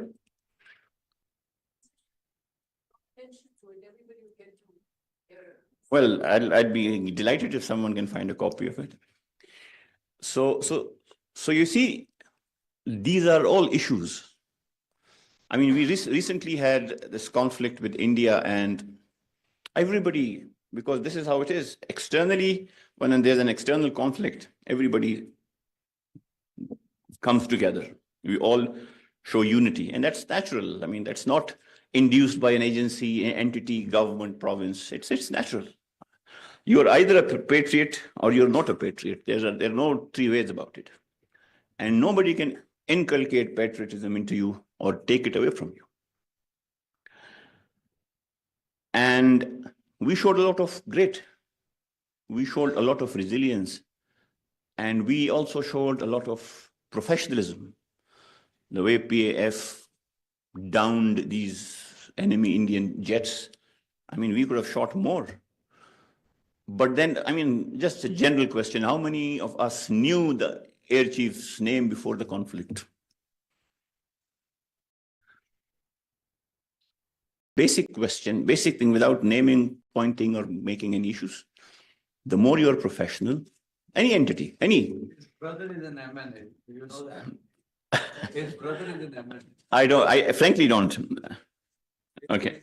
Well, I'd be delighted if someone can find a copy of it. So you see, these are all issues. I mean, we recently had this conflict with India, and everybody, because this is how it is, externally, when there's an external conflict, everybody comes together. We all show unity, and that's natural. I mean, that's not induced by an agency, an entity, government, province. It's natural. You're either a patriot or you're not a patriot. There are no three ways about it. And nobody can inculcate patriotism into you or take it away from you. And we showed a lot of grit. We showed a lot of resilience. And we also showed a lot of professionalism. The way PAF downed these enemy Indian jets, I mean, we could have shot more. But then, I mean, just a general question, how many of us knew the air chief's name before the conflict? Basic question, basic thing, without naming, pointing, or making any issues. The more you're professional, any entity, any. His brother is an MNA. Do you know that? His brother is an MNA. I frankly don't. Okay.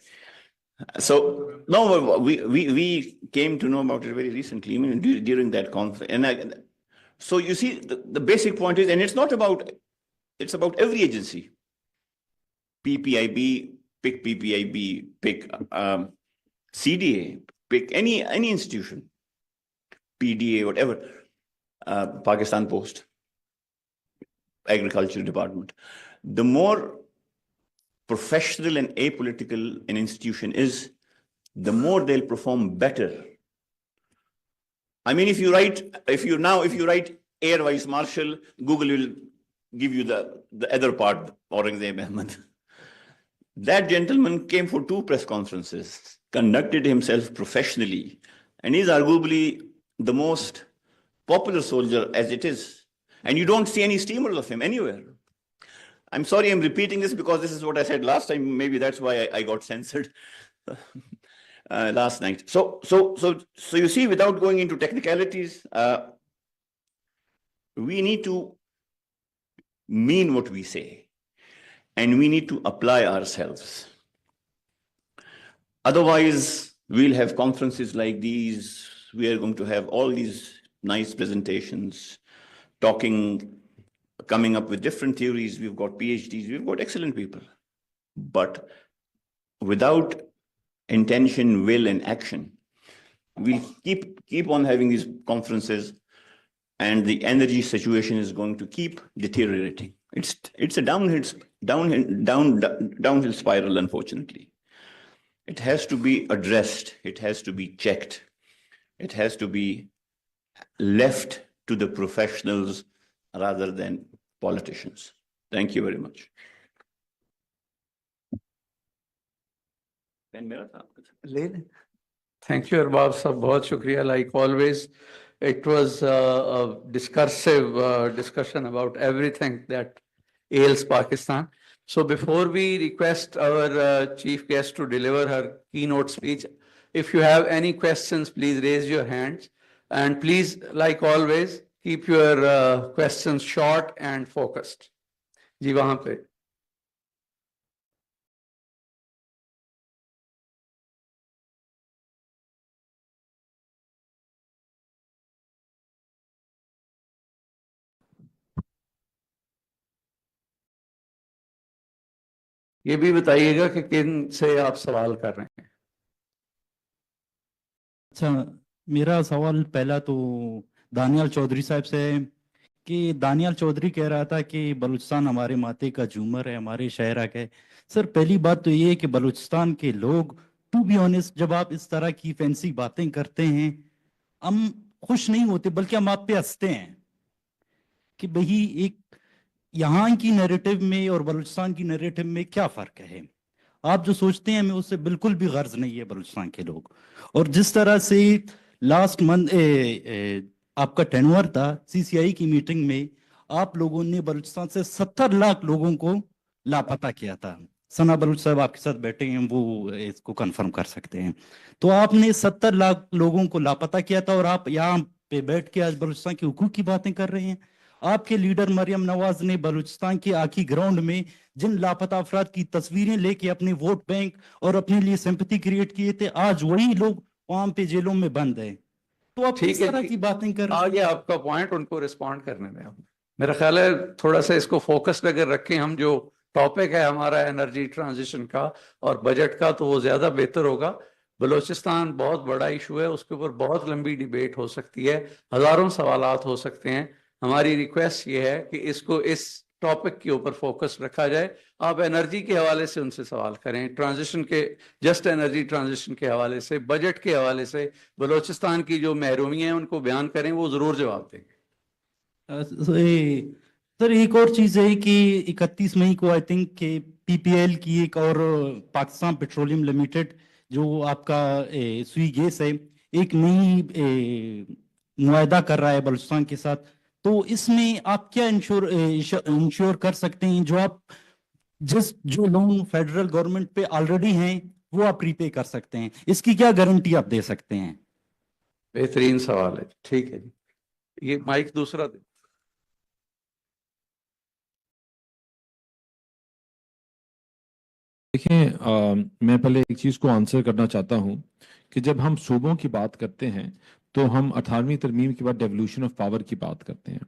So no, we came to know about it very recently, I mean, during that conflict. And so you see, the basic point is, and it's not about, it's about every agency. PPIB, pick PPIB, pick CDA, pick any institution, PDA, whatever, Pakistan Post, Agriculture Department. The more professional and apolitical an institution is, the more they'll perform better. I mean, if you write Air Vice Marshal, Google will give you the other part, Aurangzeb Ahmed. That gentleman came for 2 press conferences, conducted himself professionally, and is arguably the most popular soldier as it is. And you don't see any steamers of him anywhere. I'm sorry I'm repeating this because this is what I said last time. Maybe that's why I got censored last night. So you see, without going into technicalities, we need to mean what we say, and we need to apply ourselves. Otherwise, we'll have conferences like these. We are going to have all these nice presentations, coming up with different theories. We've got PhDs, we've got excellent people. But without intention, will, and action, we'll keep on having these conferences, and the energy situation is going to keep deteriorating. It's a downhill spiral, unfortunately. It has to be addressed. It has to be checked. It has to be left to the professionals rather than politicians. Thank you very much. Thank you, Arbab Sahab. Bahut shukriya. Like always, it was a discursive discussion about everything that ails Pakistan. So before we request our chief guest to deliver her keynote speech, if you have any questions, please raise your hands. And please, like always, keep your questions short and focused. जी वहाँ पे. ये भी बताइएगा कि किन से आप सवाल कर रहे हैं. अच्छा, मेरा सवाल पहला तो दानियाल चौधरी साहब से है कि दानियाल चौधरी कह रहा था कि बलूचिस्तान हमारे माथे का झूमर है, हमारे शहरा है. सर, पहली बात तो ये है कि बलूचिस्तान के लोग, टू बी ऑनेस्ट, जब आप इस तरह की फैंसी बातें करते हैं, हम खुश नहीं होते, बल्कि हम आप पे हंसते हैं कि भाई एक यहाँ की नैरेटिव में और बलूचिस्तान की नैरेटिव में क्या फर्क है. आप जो सोचते हैं हमें उससे बिल्कुल भी गर्ज नहीं है बलूचिस्तान के लोग. और जिस तरह से लास्ट मंथ आपका टेन्योर था सीसीआई की मीटिंग में, आप लोगों ने बलूचिस्तान से 70 लाख लोगों को लापता किया था. सना बलूच साहब आपके साथ बैठे हैं, वो इसको कंफर्म कर सकते हैं। तो आपने 70 लाख लोगों को लापता किया था और आप यहाँ पे बैठ के आज बलूचिस्तान के हुकूक की बातें कर रहे हैं। आपके लीडर मरियम नवाज ने बलूचिस्तान के आखी ग्राउंड में जिन लापता अफराद की तस्वीरें लेके अपने वोट बैंक और अपने लिए सिंपैथी क्रिएट किए थे, आज वही लोग वहां पे जेलों में बंद है। तो आप किस तरह की बातें कर रहे हैं? आगे आपका पॉइंट उनको रिस्पॉन्ड करने दें। मेरा ख्याल है थोड़ा सा इसको फोकस्ड अगर रखें हम, जो टॉपिक है हमारा एनर्जी ट्रांजिशन का और बजट का, तो वो ज्यादा बेहतर होगा। बलूचिस्तान बहुत बड़ा इशू है, उसके ऊपर बहुत लंबी डिबेट हो सकती है, हजारों सवालात हो सकते हैं। हमारी रिक्वेस्ट ये है कि इसको इस टॉपिक के ऊपर फोकस रखा जाए। आप एनर्जी के हवाले से उनसे सवाल करें, ट्रांजिशन के, जस्ट एनर्जी ट्रांजिशन के हवाले से, बजट के हवाले से बलूचिस्तान की जो महरूमी है उनको बयान करें, वो जरूर जवाब देंगे। सर एक और चीज है कि 31 मई को आई थिंक के पीपीएल की एक और पाकिस्तान पेट्रोलियम लिमिटेड जो आपका सुई गैस है, एक नई मुआहदा कर रहा है बलूचिस्तान के साथ। तो इसमें आप क्या इंश्योर कर सकते हैं, जो आप जो लोन फेडरल गवर्नमेंट पे ऑलरेडी हैं वो आप प्रीपे कर सकते हैं, इसकी क्या गारंटी आप दे सकते हैं? बेहतरीन सवाल है, ठीक है जी। ये माइक दूसरा दे। देखें, मैं पहले एक चीज़ को आंसर करना चाहता हूं कि जब हम सूबों की बात करते हैं तो हम 18वीं तरमीम के बाद डेवोल्यूशन ऑफ पावर की बात करते हैं।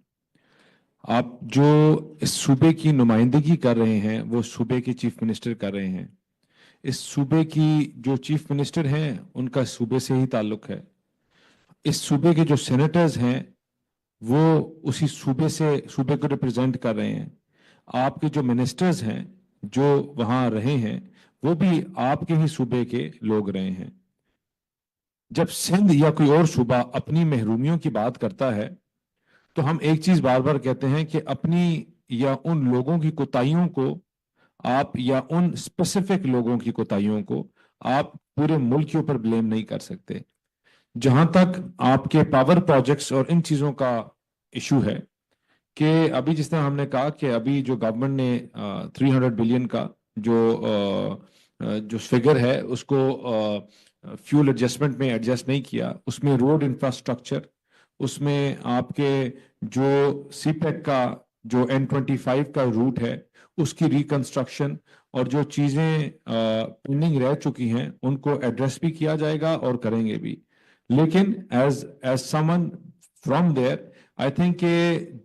आप जो इस सूबे की नुमाइंदगी कर रहे हैं वो सूबे के चीफ मिनिस्टर कर रहे हैं। इस सूबे की जो चीफ मिनिस्टर हैं उनका सूबे से ही ताल्लुक है। इस सूबे के जो सेनेटर्स हैं वो उसी सूबे को रिप्रेजेंट कर रहे हैं। आपके जो मिनिस्टर्स हैं जो वहां रहे हैं वो भी आपके ही सूबे के लोग रहे हैं। जब सिंध या कोई और सूबा अपनी महरूमियों की बात करता है तो हम एक चीज बार बार कहते हैं कि अपनी या उन लोगों की कोताहियों को आप, या उन स्पेसिफिक लोगों की कोताहियों को आप पूरे मुल्क के ऊपर ब्लेम नहीं कर सकते। जहां तक आपके पावर प्रोजेक्ट्स और इन चीजों का इशू है कि अभी जिस तरह हमने कहा कि अभी जो गवर्नमेंट ने 300 बिलियन का जो फिगर है उसको फ्यूल एडजस्टमेंट में एडजस्ट नहीं किया, उसमें रोड इंफ्रास्ट्रक्चर, उसमें आपके जो सीपेक का जो N25 का रूट है उसकी रिकंस्ट्रक्शन और जो चीजें पेंडिंग रह चुकी हैं उनको एड्रेस भी किया जाएगा और करेंगे भी। लेकिन as someone from there I think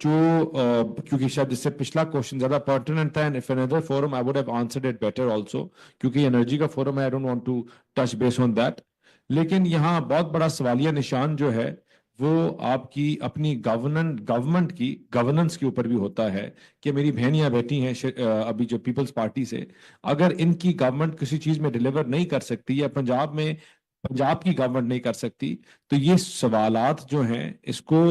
क्योंकि शायद इससे पिछला क्वेश्चन ज्यादा पर्टिनेंट था, and if another forum I would have answered it better also, क्योंकि एनर्जी का फोरम है, I don't want to touch base on that. लेकिन यहाँ बहुत बड़ा सवालिया निशान जो है वो आपकी अपनी गवर्नमेंट की गवर्नेंस के ऊपर भी होता है कि मेरी बहन या बेटी हैं अभी जो पीपल्स पार्टी से, अगर इनकी गवर्नमेंट किसी चीज में डिलीवर नहीं कर सकती या पंजाब की गवर्नमेंट नहीं कर सकती, तो ये सवालात जो हैं इसको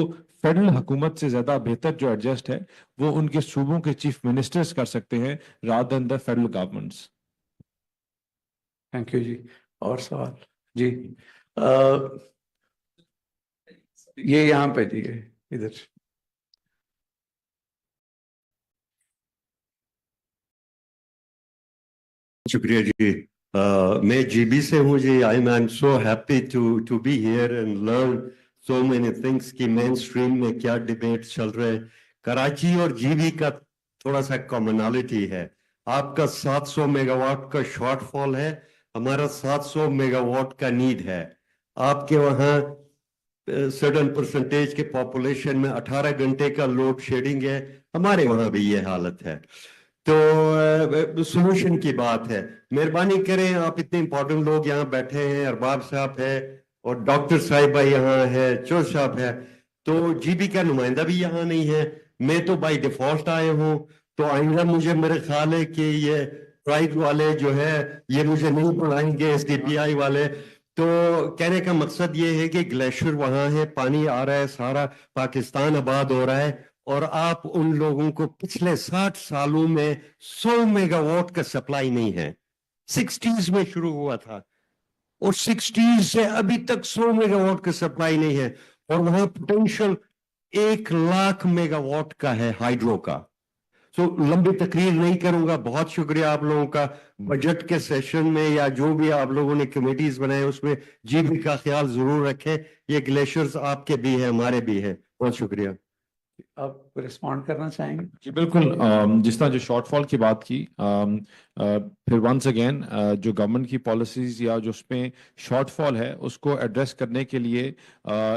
फेडरल हुकूमत से ज्यादा बेहतर जो एडजस्ट है वो उनके सूबों के चीफ मिनिस्टर्स कर सकते हैं rather than the federal governments. Thank you जी। और सवाल जी? ये यहाँ पे जी, इधर। शुक्रिया जी। मैं जीबी से हूँ जी। I am so happy to be here and learn so many things कि मेन स्ट्रीम में क्या डिबेट चल रहे हैं। कराची और जीबी का थोड़ा सा कॉमनलिटी है। आपका 700 मेगावाट का शॉर्टफॉल है, हमारा 700 मेगावाट का नीड है। आपके वहाँ सर्टेन परसेंटेज के पॉपुलेशन में 18 घंटे का लोड शेडिंग है, हमारे वहाँ भी ये हालत है। तो सोल्यूशन की बात है, मेहरबानी करें, आप इतने इंपॉर्टेंट लोग यहाँ बैठे हैं, अरबाब साहब है और डॉक्टर साहिबा यहाँ है, चौर साहब है, तो जीबी का नुमाइंदा भी यहाँ नहीं है। मैं तो बाय डिफॉल्ट आए हूँ, तो आइंदा मुझे मेरे ख्याल है कि ये प्राइड वाले जो है ये मुझे नहीं बुलाएंगे, SDPI वाले। तो कहने का मकसद ये है कि ग्लेशियर वहां है, पानी आ रहा है, सारा पाकिस्तान आबाद हो रहा है, और आप उन लोगों को पिछले 60 सालों में 100 मेगावाट का सप्लाई नहीं है। 60s में शुरू हुआ था और 60s से अभी तक 100 मेगावाट का सप्लाई नहीं है, और वहां पोटेंशियल 1 लाख मेगावाट का है हाइड्रो का। लंबी तकरीर नहीं करूंगा, बहुत शुक्रिया आप लोगों का। बजट के सेशन में या जो भी आप लोगों ने कमेटीज बनाए उसमें जीबी का ख्याल जरूर रखें। ये ग्लेशियर्स आपके भी है, हमारे भी है। बहुत शुक्रिया। आप रिस्पॉन्ड करना चाहेंगे? जी बिल्कुल। जिस तरह जो शॉर्टफॉल की बात की, फिर वंस अगेन जो गवर्नमेंट की पॉलिसीज या जो उसमें शॉर्टफॉल है उसको एड्रेस करने के लिए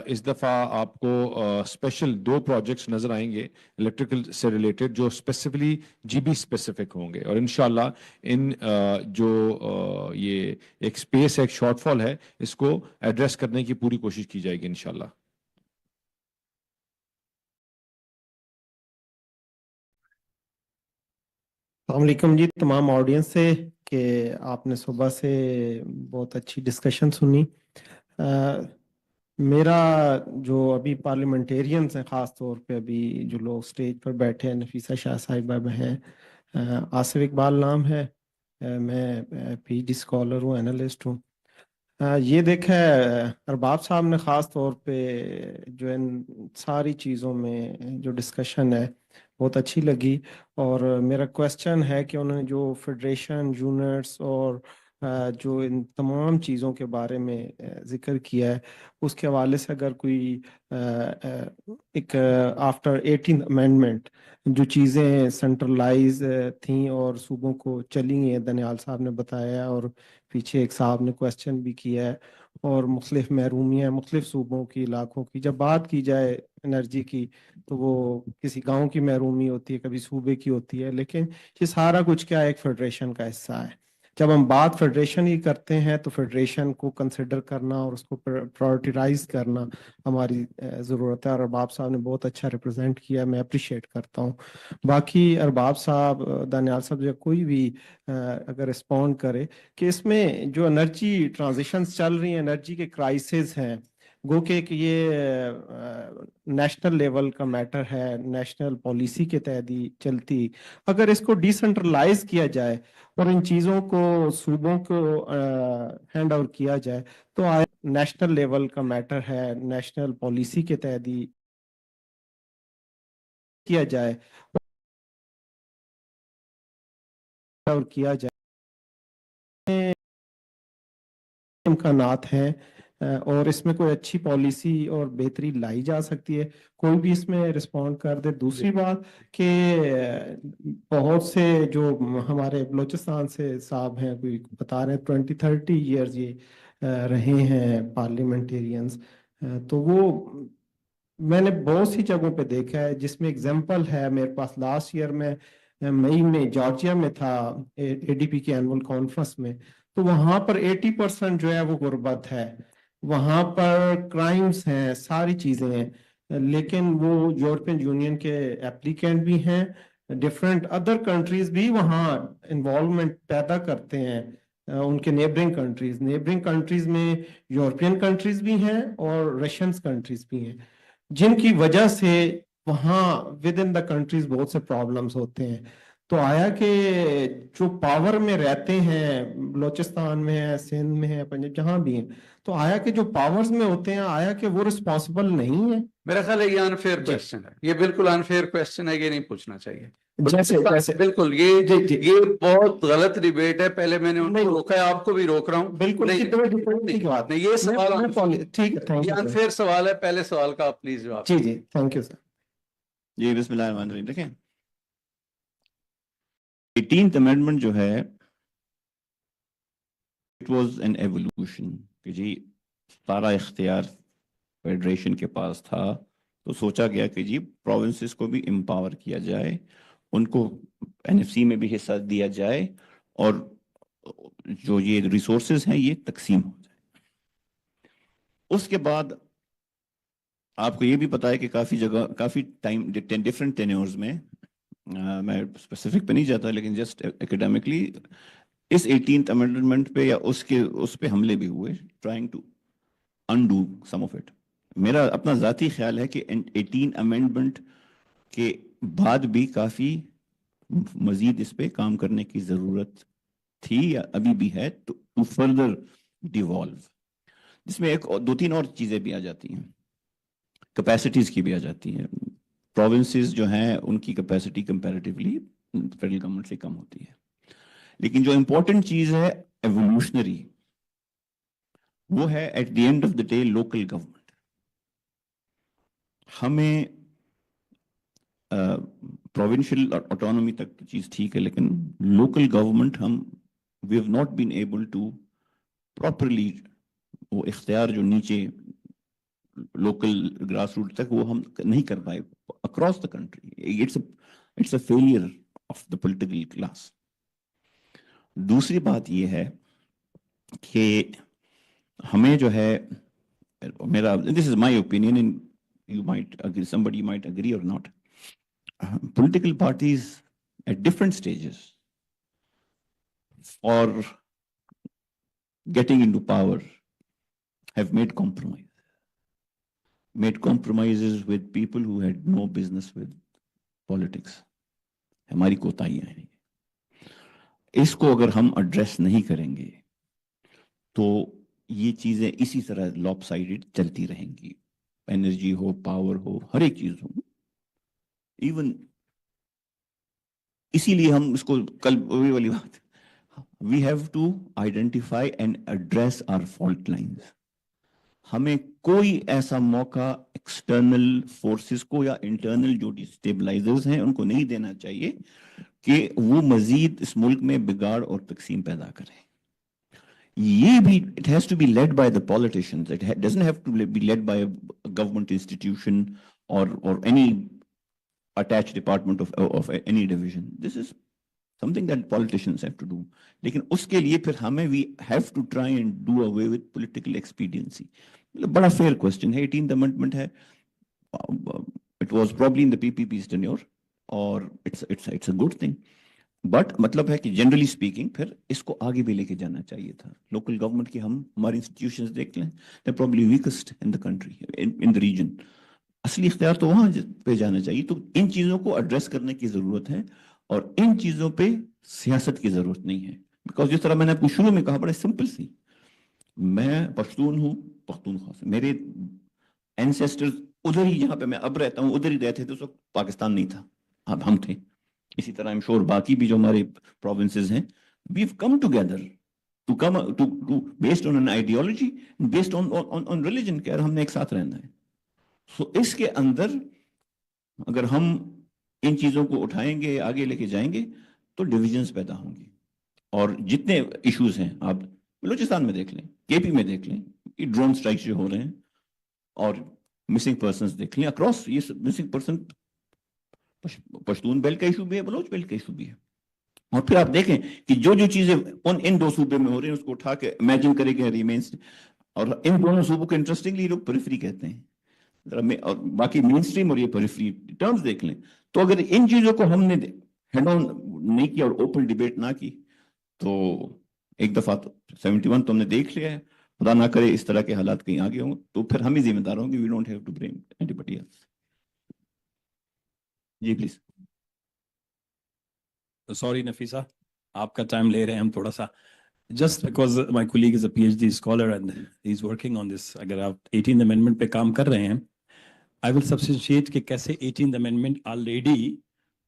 इस दफ़ा आपको स्पेशल 2 प्रोजेक्ट्स नज़र आएंगे इलेक्ट्रिकल से रिलेटेड, जो स्पेसिफिकली जीबी स्पेसिफिक होंगे। और इंशाल्लाह इन जो ये एक स्पेस है, एक शॉर्टफॉल है, इसको एड्रेस करने की पूरी कोशिश की जाएगी इंशाल्लाह। अस्सलामुअलैकुम जी तमाम ऑडियंस से कि आपने सुबह से बहुत अच्छी डिस्कशन सुनी। मेरा जो अभी पार्लियामेंटेरियंस हैं, ख़ास तौर पे अभी जो लोग स्टेज पर बैठे हैं, नफीसा शाह साहिबा हैं, आसिफ इकबाल नाम है, मैं पीएचडी स्कॉलर हूँ, एनालिस्ट हूँ। ये देखा है अरबाब साहब ने ख़ास तौर पे जो इन सारी चीज़ों में जो डिस्कशन है बहुत अच्छी लगी। और मेरा क्वेश्चन है कि उन्होंने जो फेडरेशन यूनिट्स और जो इन तमाम चीज़ों के बारे में जिक्र किया है, उसके हवाले से अगर कोई एक आफ्टर 18th अमेंडमेंट जो चीज़ें सेंट्रलाइज थी और सूबों को चली हैं, दनियाल साहब ने बताया और पीछे एक साहब ने क्वेश्चन भी किया है, और मुख्तलिफ महरूमियाँ मुख्तलिफ सूबों की, इलाकों की जब बात की जाए एनर्जी की, तो वो किसी गांव की महरूमी होती है, कभी सूबे की होती है, लेकिन ये सारा कुछ क्या एक फेडरेशन का हिस्सा है। जब हम बात फेडरेशन की करते हैं तो फेडरेशन को कंसिडर करना और उसको प्रायोरिटाइज करना हमारी ज़रूरत है। और अरबाब साहब ने बहुत अच्छा रिप्रेजेंट किया, मैं अप्रिशिएट करता हूँ। बाकी अरबाब साहब, दानियाल साहब या कोई भी अगर रिस्पॉन्ड करे कि इसमें जो एनर्जी ट्रांजिशंस चल रही हैं, एनर्जी के क्राइसिस हैं, गो के कि ये नेशनल लेवल का मैटर है, नेशनल पॉलिसी के तहत ही चलती, अगर इसको डिसेंट्रलाइज किया जाए और इन चीज़ों को सूबों को हैंड ओवर किया जाए, तो नेशनल लेवल का मैटर है, नेशनल पॉलिसी के तहत ही किया जाए और किया जाए इम्कानात हैं और इसमें कोई अच्छी पॉलिसी और बेहतरी लाई जा सकती है। कोई भी इसमें रिस्पॉन्ड कर दे। दूसरी बात कि बहुत से जो हमारे बलोचिस्तान से साहब हैं, कोई बता रहे हैं 20-30 ईयर्स ये रहे हैं पार्लियामेंटेरियंस, तो वो मैंने बहुत सी जगहों पे देखा है जिसमें एग्जांपल है मेरे पास। लास्ट ईयर में मई में जॉर्जिया में था एडीपी के एनुअल कॉन्फ्रेंस में, तो वहां पर 80% जो है वो गुर्बत है, वहां पर क्राइम्स हैं, सारी चीजें हैं, लेकिन वो यूरोपियन यूनियन के एप्लीकेंट भी हैं, डिफरेंट अदर कंट्रीज भी वहाँ इन्वॉल्वमेंट पैदा करते हैं। उनके नेबरिंग कंट्रीज में यूरोपियन कंट्रीज भी हैं और रशियन कंट्रीज भी हैं, जिनकी वजह से वहाँ विद इन द कंट्रीज बहुत से प्रॉब्लम्स होते हैं। तो आया कि जो पावर में रहते हैं, बलोचिस्तान में है, सिंध में है, पंजाब, जहां भी हैं, तो आया कि जो पावर्स में होते हैं, आया कि वो रिस्पॉन्सिबल नहीं है। मेरा ख्याल है ये अनफेयर क्वेश्चन है, ये बिल्कुल अनफेयर क्वेश्चन है, ये नहीं पूछना चाहिए। जैसे बिल्कुल ये बहुत गलत डिबेट है। पहले मैंने उनको रोका है, आपको भी रोक रहा हूँ। बिल्कुल नहीं, की बात नहीं, ये सवाल ठीक है, थैंक ये यू अनफेयर सवाल है। पहले सवाल का आप प्लीज जवाब। जी, थैंक यू सर। जी बिस्मिल्लाहिर्रहमानिर्रहीम। देखें 18th अमेंडमेंट जो है, इट वाज एन एवोल्यूशन कि जी सारा इख्तियार फेडरेशन के पास था, तो सोचा गया कि जी प्रोविंसेस को भी एम्पावर किया जाए, उनको एनएफसी में भी हिस्सा दिया जाए और जो ये रिसोर्सेज हैं ये तकसीम हो जाए। उसके बाद आपको ये भी पता है कि काफ़ी जगह काफ़ी टाइम डिफरेंट टेन्योर्स में, मैं स्पेसिफिक पे नहीं जाता लेकिन जस्ट एकेडमिकली इस 18th अमेंडमेंट पे या उस पे हमले भी हुए, trying to undo some of it. मेरा अपना ज़ाती ख्याल है कि 18 अमेंडमेंट के बाद भी काफ़ी मजीद इस पे काम करने की ज़रूरत थी या अभी भी है, टू फर्दर डिवॉल्व, जिसमें एक 2-3 और चीज़ें भी आ जाती हैं, कैपेसिटीज़ की भी आ जाती हैं। پروونسز جو ہیں ان کی کیپیسٹی کمپیریٹیولی فیڈرل گورنمنٹ سے کم ہوتی ہے. لیکن جو امپورٹنٹ چیز ہے ایوولوشنری وہ ہے at the end of the day local government. ہمیں پروونشل آٹونومی تک کی چیز ٹھیک ہے لیکن local government we have not been able to properly وہ اختیار جو نیچے لوکل گراس روٹ تک وہ ہم نہیں کر پائے across the country. It's a failure of the political class. دوسری بات یہ ہے کہ ہمیں جو ہے میرا this is my opinion and you might agree, somebody might agree or not. Political parties at different stages for getting into power have made compromises with people who had no business with politics. ہماری کوتاہیاں ہیں. اس کو اگر ہم address نہیں کریں گے تو یہ چیزیں اسی طرح لاپ سائڈڈ چلتی رہیں گی. انرجی ہو, پاور ہو, ہر ایک چیز ہو. ایون اسی لیے ہم اس کو کل وہی والی بات we have to identify and address our fault lines. ہمیں کوئی ایسا موقع ایکسٹرنل فورسز کو یا انٹرنل جو ڈسٹیبلائزرز ہیں ان کو نہیں دینا چاہیے کہ وہ مزید اس ملک میں بگاڑ اور تقسیم پیدا کریں. یہ بھی it has to be led by the politicians. It doesn't have to be led by a government institution or any attached department of any division. This is something that politicians have to do. لیکن اس کے لیے پھر ہمیں we have to try and do away with political expediency. بڑا fair question ہے. 18th amendment ہے. It was probably in the PPP's tenure or it's a good thing. But مطلب ہے کہ جنرلی اسپیکنگ پھر اس کو آگے بھی لے کے جانا چاہیے تھا. لوکل گورنمنٹ کی ہماری انسٹیٹیوشنز دیکھ لیں, they're probably weakest in the country, in the region. اصلی اختیار تو وہاں پہ جانا چاہیے. تو ان چیزوں کو ایڈریس کرنے کی ضرورت ہے اور ان چیزوں پہ سیاست کی ضرورت نہیں ہے. بیکاز جس طرح میں نے آپ کو شروع میں کہا بڑا سمپل سی, میں پشتون ہوں, پختونخوا سے. میرے اینسیسٹرز ادھر ہی جہاں پہ میں اب رہتا ہوں ادھر ہی رہتے تھے. اس وقت پاکستان نہیں تھا, اب ہم تھے. اسی طرح I'm sure باقی بھی جو ہمارے provinces ہیں we've come together to based on an ideology, based on religion کہ ہم نے ایک ساتھ رہنا ہے. So اس کے اندر اگر ہم ان چیزوں کو اٹھائیں گے آگے لے کے جائیں گے تو ڈویژنز پیدا ہوں گی. اور جتنے ایشوز ہیں آپ بلوچستان میں دیکھ لیں, کے پی میں دیکھ لیں, یہ ڈرون اسٹرائکس جو ہو رہے ہیں اور مسنگ پرسنز دیکھ لیں اکراس. یہ مسنگ پرسن پشتون بیلٹ کا ایشو بھی ہے, بلوچ بیلٹ کا ایشو بھی ہے. اور پھر آپ دیکھیں کہ جو چیزیں ان دو صوبے میں ہو رہی ہیں اس کو اٹھا کے امیجن کرے کہ ریمینس, اور ان دونوں صوبوں کو انٹرسٹنگلی لوگ پیریفری کہتے ہیں, اور باقی مین اسٹریم اور یہ پیریفری ٹرمز دیکھ لیں. تو اگر ان چیزوں کو ہم نے ہیڈ آن نہیں کیا اور اوپن ڈیبیٹ نہ کی تو ایک دفعہ 71 تو ہم نے دیکھ لیا ہے. خدا نہ کرے اس طرح کے حالات کہیں آگے ہوں تو پھر ہم ہی ذمہ دار ہوں گے. We don't have to blame anybody else. جی پلیز. سوری نفیسہ, آپ کا ٹائم لے رہے ہیں ہم تھوڑا سا. Just because my colleague is a P H D scholar and he is working on this. اگر آپ 18th امینڈمنٹ پہ کام کر رہے ہیں, آئی ول سبسٹیشیٹ کہ کیسے 18th امینڈمنٹ آلریڈی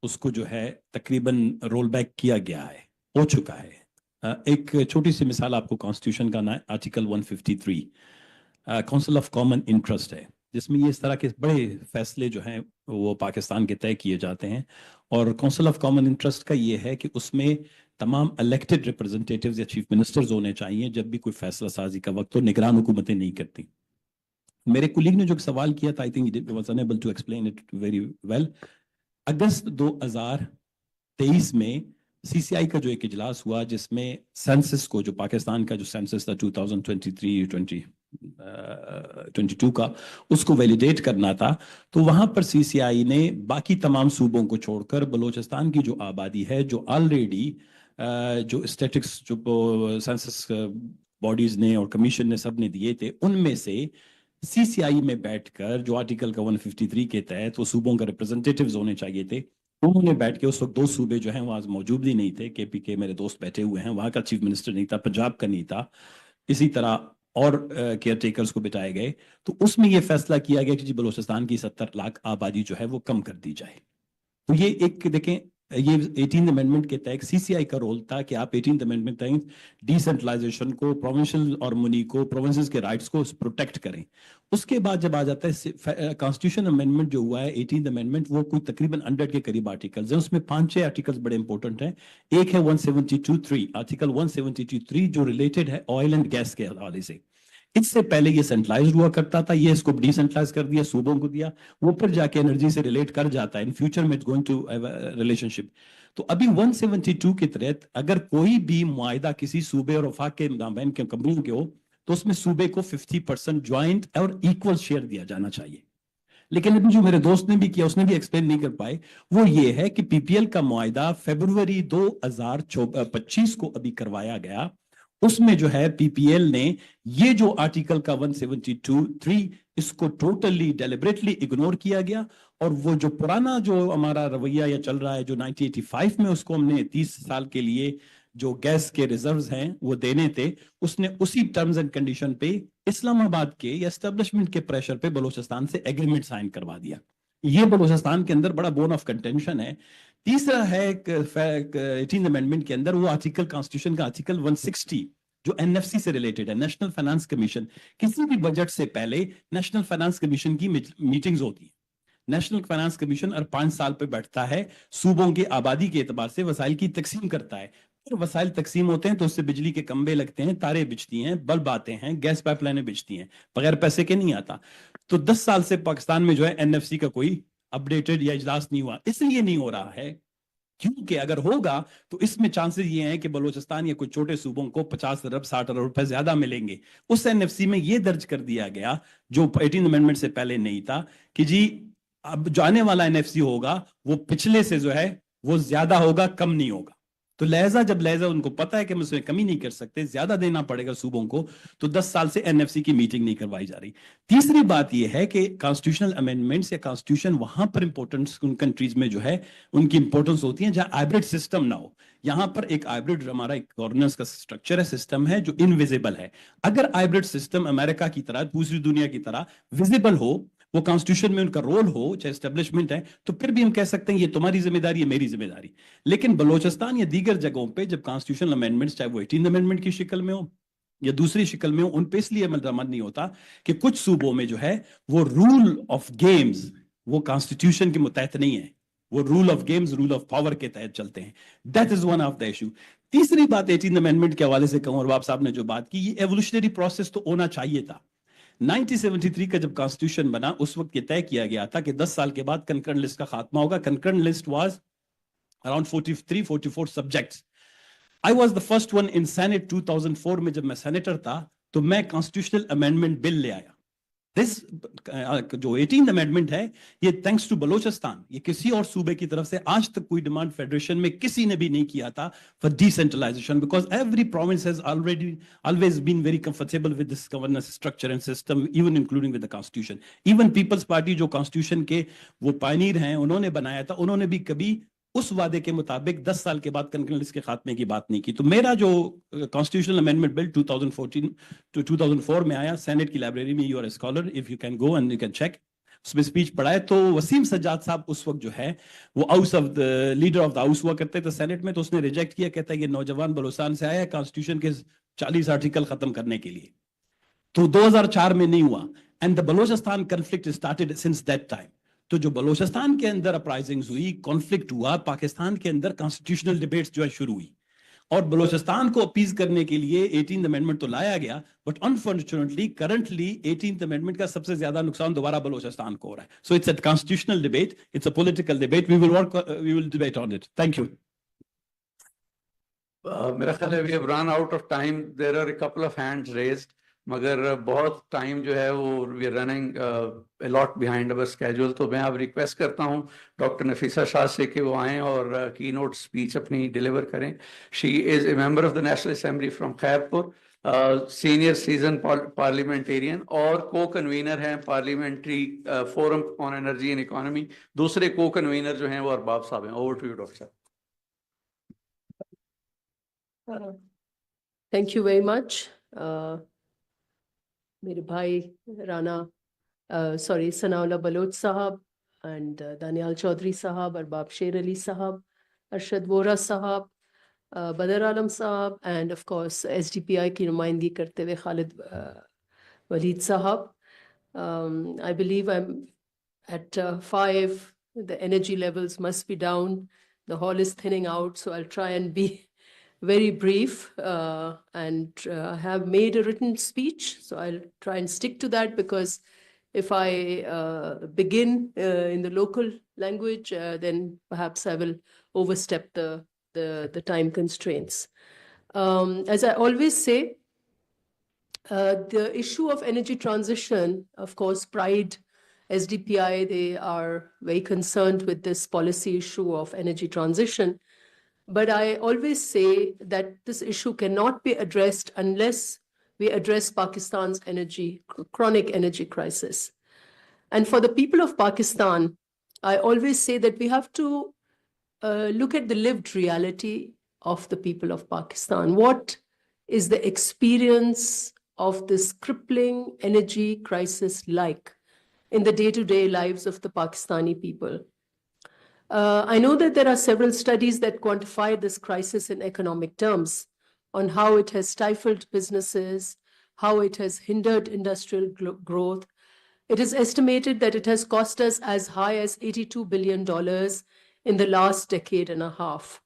اس کو جو ہے تقریباً رول بیک کیا گیا ہے, ہو چکا ہے. ایک چھوٹی سی مثال آپ کو کانسٹیٹیوشن کا نا article 153 council of common interest ہے, جس میں یہ اس طرح کے بڑے فیصلے جو ہیں وہ پاکستان کے طے کیے جاتے ہیں. اور کونسل آف کامن انٹرسٹ کا یہ ہے کہ اس میں تمام الیکٹڈ ریپرزنٹیٹیوز یا چیف منسٹرز ہونے چاہیے جب بھی کوئی فیصلہ سازی کا وقت ہو. نگران حکومتیں نہیں کرتی. میرے کولیگ نے جو سوال کیا تھا, I think he was unable to explain it very well. اگست 2023 میں سی سی آئی کا جو ایک اجلاس ہوا جس میں سینسس کو, جو پاکستان کا جو سینسس تھا 2023-22 کا, اس کو ویلیڈیٹ کرنا تھا. تو وہاں پر سی سی آئی نے باقی تمام صوبوں کو چھوڑ کر بلوچستان کی جو آبادی ہے, جو آلریڈی جو اسٹیٹکس جو سینسس باڈیز نے اور کمیشن نے سب نے دیے تھے, ان میں سے سی سی آئی میں بیٹھ کر جو آرٹیکل کا 153 کے تحت وہ صوبوں کا ریپرزنٹیٹیوز ہونے چاہیے تھے, انہوں نے بیٹھ کے, اس وقت 2 صوبے جو ہیں وہ آج موجود ہی نہیں تھے, کے پی کے میرے دوست بیٹھے ہوئے ہیں, وہاں کا چیف منسٹر نہیں تھا, پنجاب کا نہیں تھا, اسی طرح اور کیئر ٹیکرز کو بٹائے گئے تو اس میں یہ فیصلہ کیا گیا کہ جی بلوچستان کی 70 لاکھ آبادی جو ہے وہ کم کر دی جائے. تو یہ ایک دیکھیں یہ 18 امینڈمنٹ کے تحت سی سی آئی کا رول تھا کہ آپ 18 امینڈمنٹ تحت ڈیسینٹرلائزیشن کو پروونشل اور منی کو پروونسز کے رائٹس کو پروٹیکٹ کریں. اس کے بعد جب آ جاتا ہے کانسٹیٹیوشن امینڈمنٹ جو ہوا ہے 18 امینڈمنٹ وہ کوئی تقریباً 100 کے قریب آرٹیکلز ہیں. اس میں 5-6 آرٹیکلز بڑے امپورٹنٹ ہیں. ایک ہے 172(3) آرٹیکل 172(3) جو ریلیٹڈ ہے آئل اینڈ گیس کے حوالے سے. اس سے پہلے یہ سینٹرلائزڈ ہوا کرتا تھا, یہ اس کو ڈی سینٹرلائز کر دیا, صوبوں کو دیا, وہ پھر جا کے انرجی سے ریلیٹ کر جاتا ہے. ان فیوچر میں اٹس گوئنگ ٹو ریلیشن شپ. تو ابھی 172 کے تحت اگر کوئی بھی معاہدہ کسی صوبے اور وفاق کے مابین کے کمپنیوں کے ہو تو اس میں صوبے کو 50% جوائنٹ اور ایکول شیئر دیا جانا چاہیے. لیکن ابھی جو میرے دوست نے بھی کیا اس نے بھی ایکسپلین نہیں کر پائے وہ یہ ہے کہ پی پی ایل کا معاہدہ فیبروری 2025 کو ابھی کروایا گیا. اس میں جو ہے پی پی ایل نے یہ جو آرٹیکل کا 172(3) اس کو ٹوٹلی ڈیلیبریٹلی اگنور کیا گیا, اور وہ جو پرانا جو ہمارا رویہ یا چل رہا ہے جو 1985 میں اس کو ہم نے 30 سال کے لیے جو گیس کے ریزروز ہیں وہ دینے تھے, اس نے اسی ٹرمز اینڈ کنڈیشن پہ اسلام آباد کے یا اسٹیبلشمنٹ کے پریشر پہ بلوچستان سے ایگریمنٹ سائن کروا دیا. یہ بلوچستان کے اندر بڑا بون آف کنٹینشن ہے. تیسرا ہے 18 امینڈمنٹ کے اندر وہ آرٹیکل کانسٹیٹیوشن کا آرٹیکل 160 جو این ایف سی سے ریلیٹڈ ہے, نیشنل فائنانس کمیشن. کسی بھی بجٹ سے پہلے نیشنل فائنانس کمیشن کی میٹنگز ہوتی ہیں. نیشنل فائنانس کمیشن ہر 5 سال پہ بیٹھتا ہے, صوبوں کے آبادی کے اعتبار سے وسائل کی تقسیم کرتا ہے. پھر وسائل تقسیم ہوتے ہیں تو اس سے بجلی کے کمبے لگتے ہیں, تارے بچتی ہیں, بلب آتے ہیں, گیس پائپ لائنیں بچتی ہیں, بغیر پیسے کے نہیں آتا. تو 10 سال سے پاکستان میں جو ہے این ایف سی کا کوئی اپڈیٹڈ یا اجلاس نہیں ہوا. اس لیے نہیں ہو رہا ہے کیونکہ اگر ہوگا تو اس میں چانسز یہ ہیں کہ بلوچستان یا کوئی چھوٹے صوبوں کو 50 ارب 60 ارب روپے زیادہ ملیں گے. اس این ایف سی میں یہ درج کر دیا گیا جو 18 امینڈمنٹ سے پہلے نہیں تھا کہ جی اب جو آنے والا این ایف سی ہوگا وہ پچھلے سے جو ہے وہ زیادہ ہوگا, کم نہیں ہوگا. تو لہذا جب ان کو پتا ہے کہ ہم اس میں کمی نہیں کر سکتے, زیادہ دینا پڑے گا صوبوں کو, تو 10 سال سے این ایف سی کی میٹنگ نہیں کروائی جا رہی. تیسری بات یہ ہے کہ کانسٹیٹیوشنل امینڈمنٹس یا کانسٹیٹیوشن وہاں پر امپورٹنس ان کنٹریز میں جو ہے ان کی امپورٹنس ہوتی ہیں جہاں ہائبرڈ سسٹم نہ ہو. یہاں پر ایک ہائبرڈ ہمارا ایک گورننس کا سٹرکچر ہے, سسٹم ہے جو انویزیبل ہے. اگر ہائبرڈ سسٹم امریکہ کی طرح دوسری دنیا کی طرح ویزیبل ہو, وہ کانسٹیٹیوشن میں ان کا رول ہو, چاہے اسٹیبلشمنٹ ہے, تو پھر بھی ہم کہہ سکتے ہیں یہ تمہاری ذمہ داری ہے, میری ذمہ داری. لیکن بلوچستان یا دیگر جگہوں پہ جب کانسٹیٹیوشنل امینڈمنٹس چاہے وہ 18 امینڈمنٹ کی شکل میں ہو یا دوسری شکل میں ہو, ان پہ اس لیے عمل درآمد نہیں ہوتا کہ کچھ صوبوں میں جو ہے وہ رول آف گیمز وہ کانسٹیٹیوشن کے متحد نہیں ہے, وہ rule of games rule of power کے تحت چلتے ہیں. That is one of the issue. تیسری بات 18 امینڈمنٹ کے حوالے سے کہوں, اور باب صاحب نے جو بات کی, یہ ایوولوشنری پروسیس تو ہونا چاہیے تھا. 1973 کا جب کانسٹیٹیوشن بنا اس وقت یہ طے کیا گیا تھا کہ 10 سال کے بعد کنکرنٹ لسٹ کا خاتمہ ہوگا. Concurrent list was around 44 subjects. I was the first one in Senate 2004 میں جب میں سینیٹر تھا تو میں کانسٹیٹیوشنل امینڈمنٹ بل لے آیا. جو 18 امینڈمنٹ ہے یہ تھینکس ٹو بلوچستان, یہ کسی اور صوبے کی طرف سے آج تک کوئی ڈیمانڈ فیڈریشن میں کسی نے بھی نہیں کیا تھا for decentralisation, because every province has always been very comfortable with this governance structure and system, even including with the constitution. Even Peoples Party جو کانسٹیٹیوشن کے وہ پائنیر ہیں انہوں نے بنایا تھا, انہوں نے بھی کبھی اس وعدے کے مطابق 10 سال کے بعد کنکرنٹ لسٹ کے خاتمے کی بات نہیں کی. تو میرا جو کانسٹیٹیوشنل امینڈمنٹ بل 2004 میں آیا, سینٹ کی لائبریری میں, you are a scholar, if you can go and you can check, اس میں اسپیچ پڑھا ہے. تو وسیم سجاد صاحب اس وقت جو ہے وہ house of leader of the house ہوا کرتے تھے سینٹ میں, تو اس نے ریجیکٹ کیا, کہتا ہے یہ نوجوان بلوچستان سے آیا ہے کانسٹیٹیوشن کے 40 آرٹیکل ختم کرنے کے لیے. تو 2004 میں نہیں ہوا, and the Balochistan conflict started since that time. تو جو بلوچستان کے اندر اپرائزنگز ہوئی, کانفلکٹ ہوا, پاکستان کے اندر کانسٹیٹیوشنل ڈیبیٹس جو ہے شروع ہوئی, اور بلوچستان کو اپیز کرنے کے لیے 18 امینڈمنٹ تو لایا گیا, بٹ انفارچونیٹلی کرنٹلی 18 امینڈمنٹ کا سب سے زیادہ نقصان دوبارہ بلوچستان کو ہو رہا ہے. So it's a constitutional debate, it's a political debate, we will debate on it. Thank you. میرا خیال ہے we have run out of time. There are a couple of hands raised. مگر بہت ٹائم جو ہے وہ we are running a lot behind over schedule. تو میں اب ریکویسٹ کرتا ہوں ڈاکٹر نفیسہ شاہ سے کہ وہ آئیں اور کی نوٹ اسپیچ اپنی ڈیلیور کریں. She is a member of the National Assembly from Khairpur, senior seasoned parliamentarian اور کو کنوینر ہیں parliamentary forum on energy and economy. دوسرے کو کنوینر جو ہیں وہ ارباب صاحب ہیں. اوور ٹو یو ڈاکٹر صاحب. Thank you very much. मेरे भाई Rana Sanaullah Baloch Sahab and Danial Chaudhry Sahab, Arbab Sher Ali Sahab, Arshad Vora Sahab, Badar Alam Sahab, and of course SDPI ki numayindgi karte hue Khalid Waleed Sahab. I believe I'm at 5. The energy levels must be down. The hall is thinning out, so I'll try and be very brief, and I have made a written speech, so I'll try and stick to that, because if I begin in the local language, then perhaps I will overstep the time constraints. As I always say, the issue of energy transition, of course, Pride, SDPI, they are very concerned with this policy issue of energy transition. But I always say that this issue cannot be addressed unless we address Pakistan's chronic energy crisis. And for the people of Pakistan, I always say that we have to look at the lived reality of the people of Pakistan. What is the experience of this crippling energy crisis like in the day-to-day lives of the Pakistani people? I know that there are several studies that quantify this crisis in economic terms on how it has stifled businesses, how it has hindered industrial growth. It is estimated that it has cost us as high as $82 billion in the last decade and a half.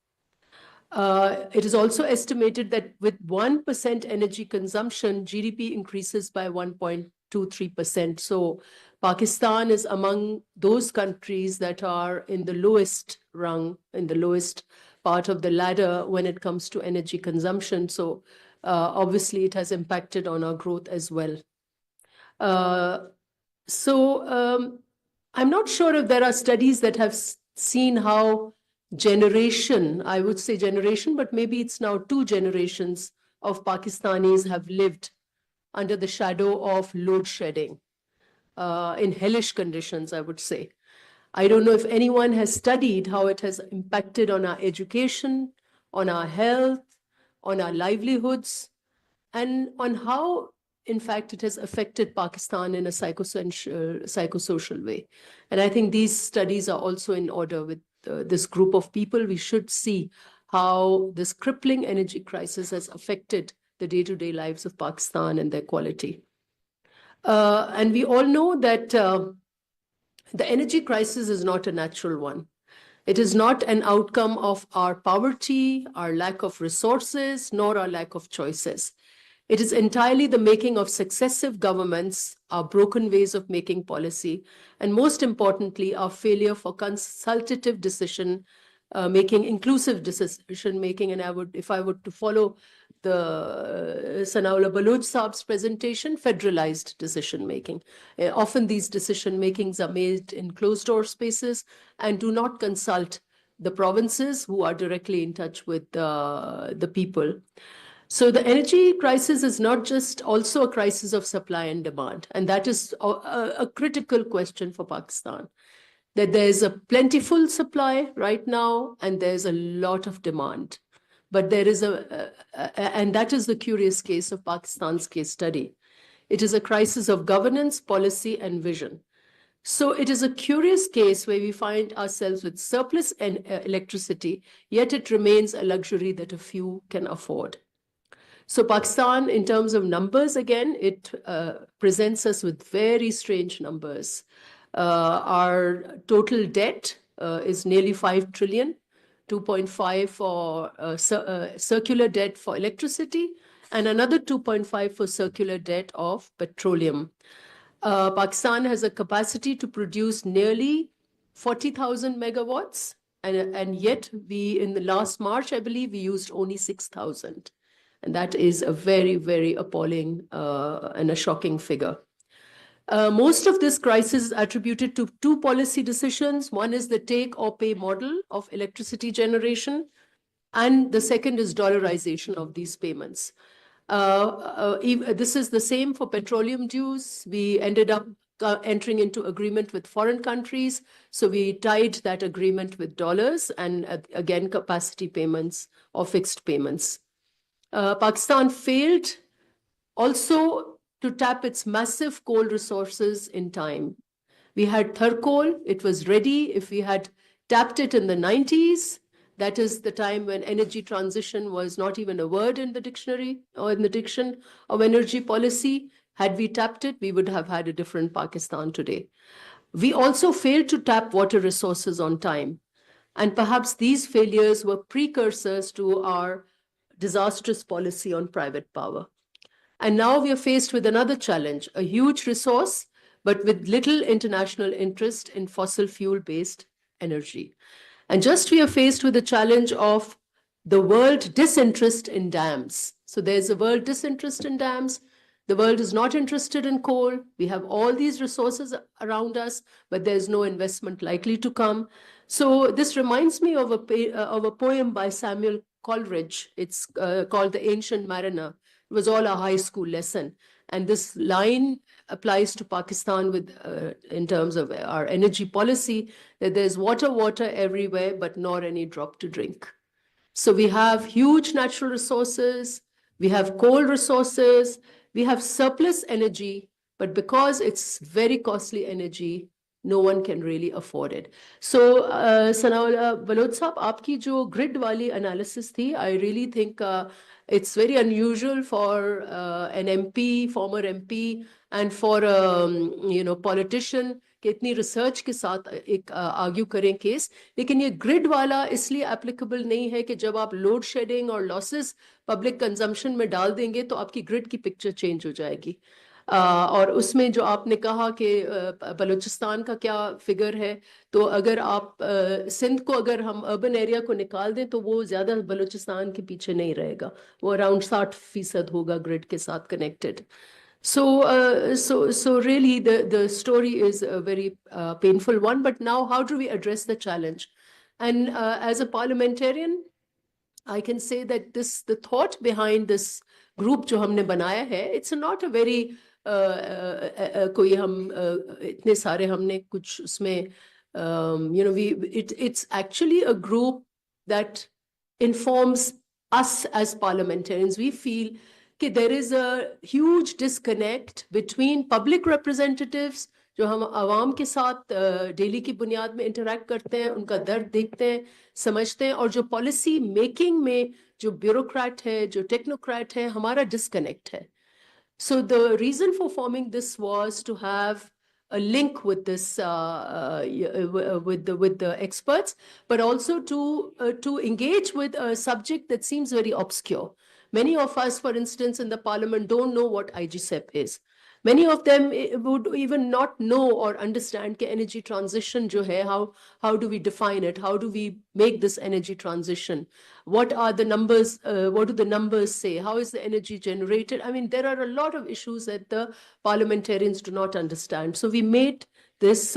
It is also estimated that with 1% energy consumption, GDP increases by 1.23%. So Pakistan is among those countries that are in the lowest rung, in the lowest part of the ladder when it comes to energy consumption. So obviously it has impacted on our growth as well. I'm not sure if there are studies that have seen how I would say generation, but maybe it's now 2 generations of Pakistanis have lived under the shadow of load shedding in hellish conditions, I would say. I don't know if anyone has studied how it has impacted on our education, on our health, on our livelihoods, and on how, in fact, it has affected Pakistan in a psychosocial way. And I think these studies are also in order with this group of people. We should see how this crippling energy crisis has affected the day-to-day lives of Pakistan and their quality. And we all know that the energy crisis is not a natural one. It is not an outcome of our poverty, our lack of resources, nor our lack of choices. It is entirely the making of successive governments, our broken ways of making policy, and most importantly, our failure for consultative decision making, inclusive decision making. And if I were to follow the Sanaullah Baloch Saab's presentation, federalized decision making. Often these decision makings are made in closed door spaces and do not consult the provinces who are directly in touch with the people. So the energy crisis is not just also a crisis of supply and demand, and that is a critical question for Pakistan, that there's a plentiful supply right now and there's a lot of demand. But there is and that is the curious case of Pakistan's case study. It is a crisis of governance, policy, and vision. So it is a curious case where we find ourselves with surplus electricity, yet it remains a luxury that a few can afford. So Pakistan, in terms of numbers, again, it presents us with very strange numbers. Our total debt is nearly 5 trillion, 2.5 for circular debt for electricity, and another 2.5 for circular debt of petroleum. Pakistan has a capacity to produce nearly 40,000 megawatts, and yet in the last March, I believe, we used only 6,000. And that is a very, very appalling and a shocking figure. Most of this crisis is attributed to 2 policy decisions. One is the take or pay model of electricity generation, and the second is dollarization of these payments. This is the same for petroleum dues. We ended up entering into agreement with foreign countries. So we tied that agreement with dollars and again, capacity payments or fixed payments. Pakistan failed also to tap its massive coal resources in time. We had Thercoal, it was ready. If we had tapped it in the 90s, that is the time when energy transition was not even a word in the dictionary or in the diction of energy policy. Had we tapped it, we would have had a different Pakistan today. We also failed to tap water resources on time. And perhaps these failures were precursors to our disastrous policy on private power. And now we are faced with another challenge, a huge resource, but with little international interest in fossil fuel-based energy. And just we are faced with the challenge of the world disinterest in dams. So there's a world disinterest in dams. The world is not interested in coal. We have all these resources around us, but there's no investment likely to come. So this reminds me of a poem by Samuel Coleridge. It's called The Ancient Mariner. It was all a high school lesson. And this line applies to Pakistan with, in terms of our energy policy, that there's water, water everywhere, but not any drop to drink. So we have huge natural resources, we have coal resources, we have surplus energy, but because it's very costly energy, no one can really afford it. So, Sanaullah Balod Sahab, aapki jo grid wali analysis thi, I really think it's very unusual for an MP, former MP, and for politician कि इतनी research के साथ एक argue करें case, लेकिन ये grid वाला इसलिए एप्लीकेबल नहीं है कि जब आप लोड शेडिंग और लॉसेस पब्लिक कंजम्पशन में डाल देंगे तो आपकी ग्रिड की पिक्चर चेंज हो जाएगी। और उसमें जो आपने कहा कि बलूचिस्तान का क्या फिगर है, तो अगर आप सिंध को अगर हम अर्बन एरिया को निकाल दें तो वो ज़्यादा बलूचिस्तान के पीछे नहीं रहेगा, वो अराउंड 60% होगा ग्रिड के साथ connected. So really the story is a very painful one, but now how do we address the challenge? And as a parliamentarian, I can say that the thought behind this group जो हमने बनाया है, it's not a very कोई हम इतने सारे हमने कुछ उसमें it's actually a group that informs us as parliamentarians. We feel कि there is a huge disconnect between public representatives जो हम आवाम के साथ डेली की बुनियाद में इंटरैक्ट करते हैं, उनका दर्द देखते हैं, समझते हैं, और जो पॉलिसी मेकिंग में जो ब्यूरोक्रेट है, जो टेक्नोक्रेट है, हमारा डिस्कनेक्ट है. So the reason for forming this was to have a link with this with the experts, but also to engage with a subject that seems very obscure. Many of us, for instance, in the parliament don't know what IGCEP is. Many of them would even not know or understand the energy transition jo hai, how do we define it? How do we make this energy transition? What are the numbers? What do the numbers say? How is the energy generated? I mean, there are a lot of issues that the parliamentarians do not understand. So we made this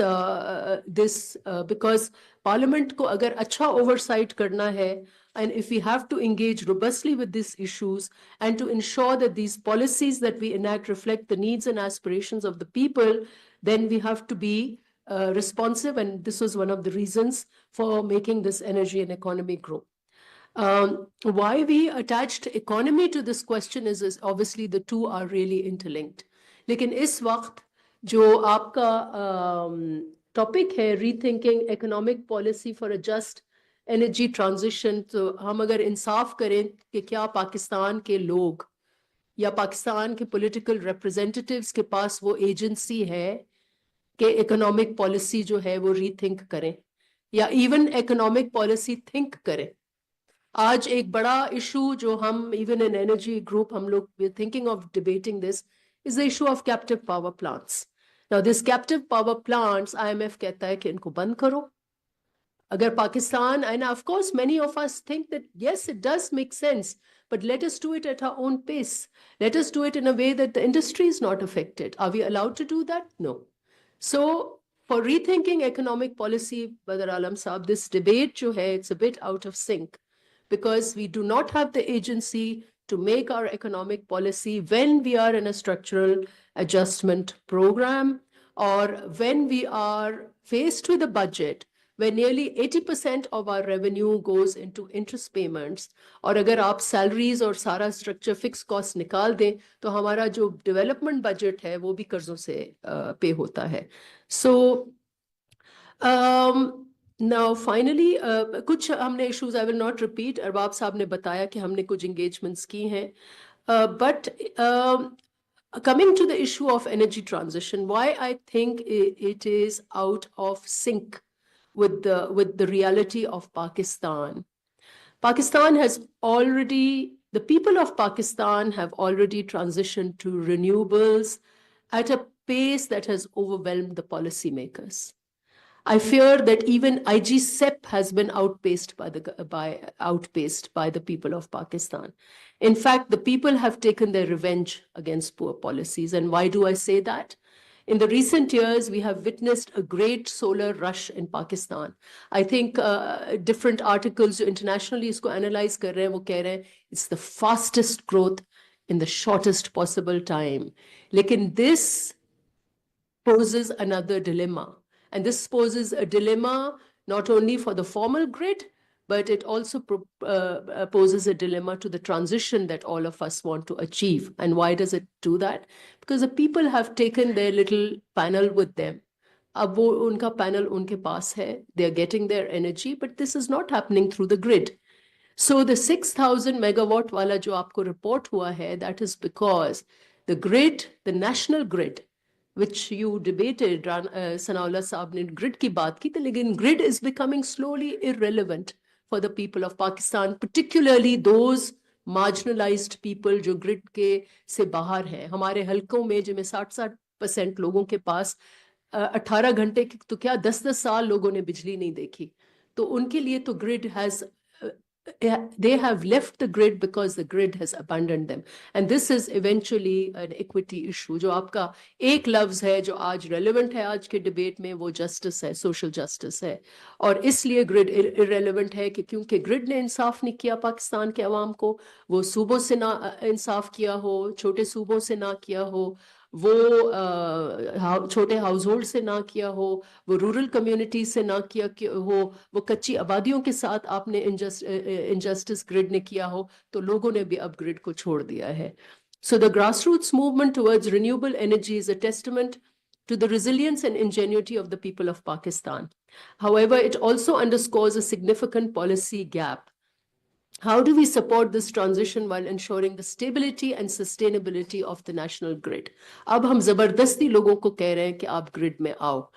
because parliament ko agar acha oversight karna hai, and if we have to engage robustly with these issues and to ensure that these policies that we enact reflect the needs and aspirations of the people, then we have to be responsive. And this was one of the reasons for making this energy and economy group. Why we attached economy to this question is obviously the two are really interlinked. लेकिन इस वक्त जो आपका topic है rethinking economic policy for a just energy transition, तो हम अगर इंसाफ करें कि क्या पाकिस्तान के लोग या पाकिस्तान के political representatives के पास वो agency है कि economic policy जो है वो rethink करें या even economic policy think करें. आज एक बड़ा issue जो हम even in energy group हम लोग we're thinking of debating this is the issue of captive power plants. Now this captive power plants, IMF कहता है कि इनको बंद करो. Agar Pakistan, and of course many of us think that yes, it does make sense, but let us do it at our own pace. Let us do it in a way that the industry is not affected. Are we allowed to do that? No. So for rethinking economic policy, Badr Alam Saab, this debate jo hai, it's a bit out of sync because we do not have the agency to make our economic policy when we are in a structural adjustment program or when we are faced with a budget where nearly 80% of our revenue goes into interest payments. और अगर आप salaries और सारा structure fixed cost निकाल दें, तो हमारा जो development budget है, वो भी कर्जों से pay होता है. So, now finally, कुछ हमने issues I will not repeat. Arbab साहब ने बताया कि हमने कुछ engagements की हैं. But coming to the issue of energy transition, why I think it is out of sync with the reality of Pakistan. Pakistan has already, the people of Pakistan have already transitioned to renewables at a pace that has overwhelmed the policymakers. I fear that even IGCEP has been outpaced by the people of Pakistan. In fact, the people have taken their revenge against poor policies. And why do I say that? In the recent years, we have witnessed a great solar rush in Pakistan. I think different articles internationally isko analyze kar rahe hain, wo keh rahe hain, it's the fastest growth in the shortest possible time. Lekin this poses another dilemma. And this poses a dilemma not only for the formal grid, but it also poses a dilemma to the transition that all of us want to achieve. And why does it do that? Because the people have taken their little panel with them. अब वो उनका panel उनके पास है. They are getting their energy, but this is not happening through the grid. So the 6,000 megawatt wala जो आपको report हुआ है, that is because the grid, the national grid, which you debated, Sanaullah Saab ne grid ki baat ki, lekin grid is becoming slowly irrelevant for the people of Pakistan, particularly those marginalized people जो grid के से बाहर हैं. हमारे हलकों में जिनमें 60% लोगों के पास 18 घंटे तो क्या 10-10 साल लोगों ने बिजली नहीं देखी. तो उनके लिए तो grid has they have left the grid because the grid has abandoned them. And this is eventually an equity issue. जो आपका एक लफ्ज है जो आज relevant है आज के debate में, वो justice है, social justice है. और इसलिए grid irrelevant है कि क्योंकि grid ने इंसाफ नहीं किया पाकिस्तान के अवाम को, वो सूबों से ना इंसाफ किया हो, छोटे सूबों से ना किया हो, वो छोटे हाउस होल्ड से ना किया हो, वो रूरल कम्युनिटी से ना किया हो, वो कच्ची आबादियों के साथ आपने इनजस्टिस ग्रिड ने किया हो, तो लोगों ने भी अब ग्रिड को छोड़ दिया है. So the grassroots movement towards renewable energy is a testament to the resilience and ingenuity of the people of Pakistan. However, it also underscores a significant policy gap. How do we support this transition while ensuring the stability and sustainability of the national grid? अब हम जबरदस्ती लोगों को कह रहे हैं कि आप grid में आओ.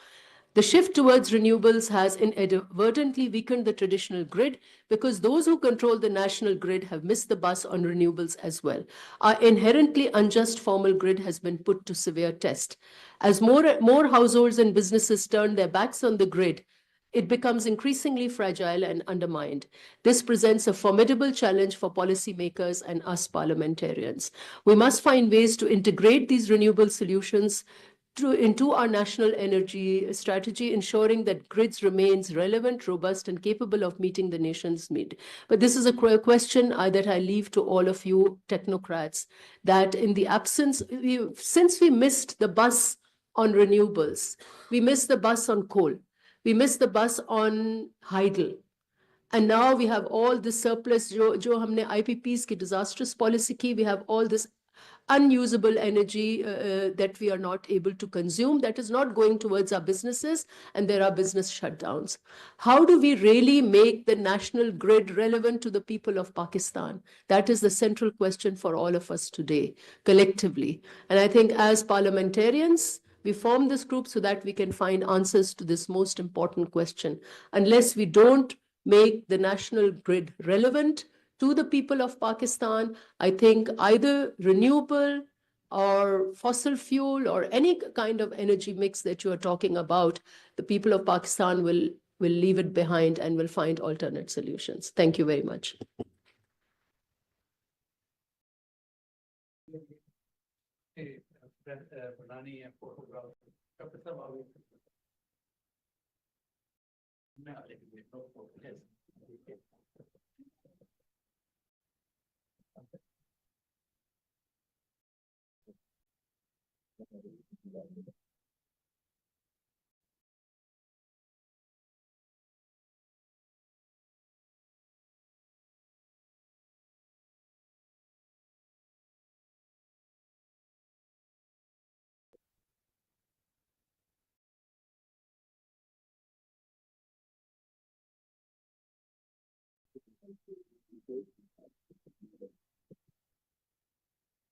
The shift towards renewables has inadvertently weakened the traditional grid because those who control the national grid have missed the bus on renewables as well. Our inherently unjust formal grid has been put to severe test. As more households and businesses turn their backs on the grid, it becomes increasingly fragile and undermined. This presents a formidable challenge for policymakers and us parliamentarians. We must find ways to integrate these renewable solutions into our national energy strategy, ensuring that grids remains relevant, robust, and capable of meeting the nation's need. But this is a question that I leave to all of you technocrats, that in the absence, since we missed the bus on renewables, we missed the bus on coal, we missed the bus on hydel. And now we have all this surplus, jo humne IPPs ki disastrous policy ki, we have all this unusable energy that we are not able to consume, that is not going towards our businesses, and there are business shutdowns. How do we really make the national grid relevant to the people of Pakistan? That is the central question for all of us today, collectively. And I think as parliamentarians, we form this group so that we can find answers to this most important question. Unless we don't make the national grid relevant to the people of Pakistan, I think either renewable or fossil fuel or any kind of energy mix that you are talking about, the people of Pakistan will leave it behind and will find alternate solutions. Thank you very much.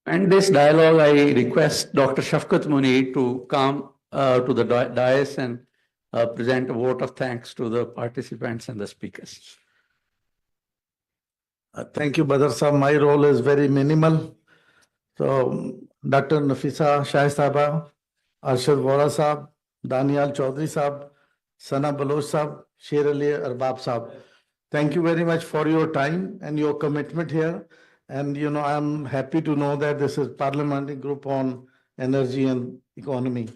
And this dialogue, I request Dr. Shafqat Munir to come to the dais and present a vote of thanks to the participants and the speakers. Thank you, Badar Sahab. My role is very minimal. So, Dr. Nafisa Shah Sahaba, Arshad Vora Sahab, Danial Chaudhary Sahab, Sana Baloch Sahab, Sher Ali Arbab Sahab. Thank you very much for your time and your commitment here. And, I'm happy to know that this is Parliamentary Group on Energy and Economy.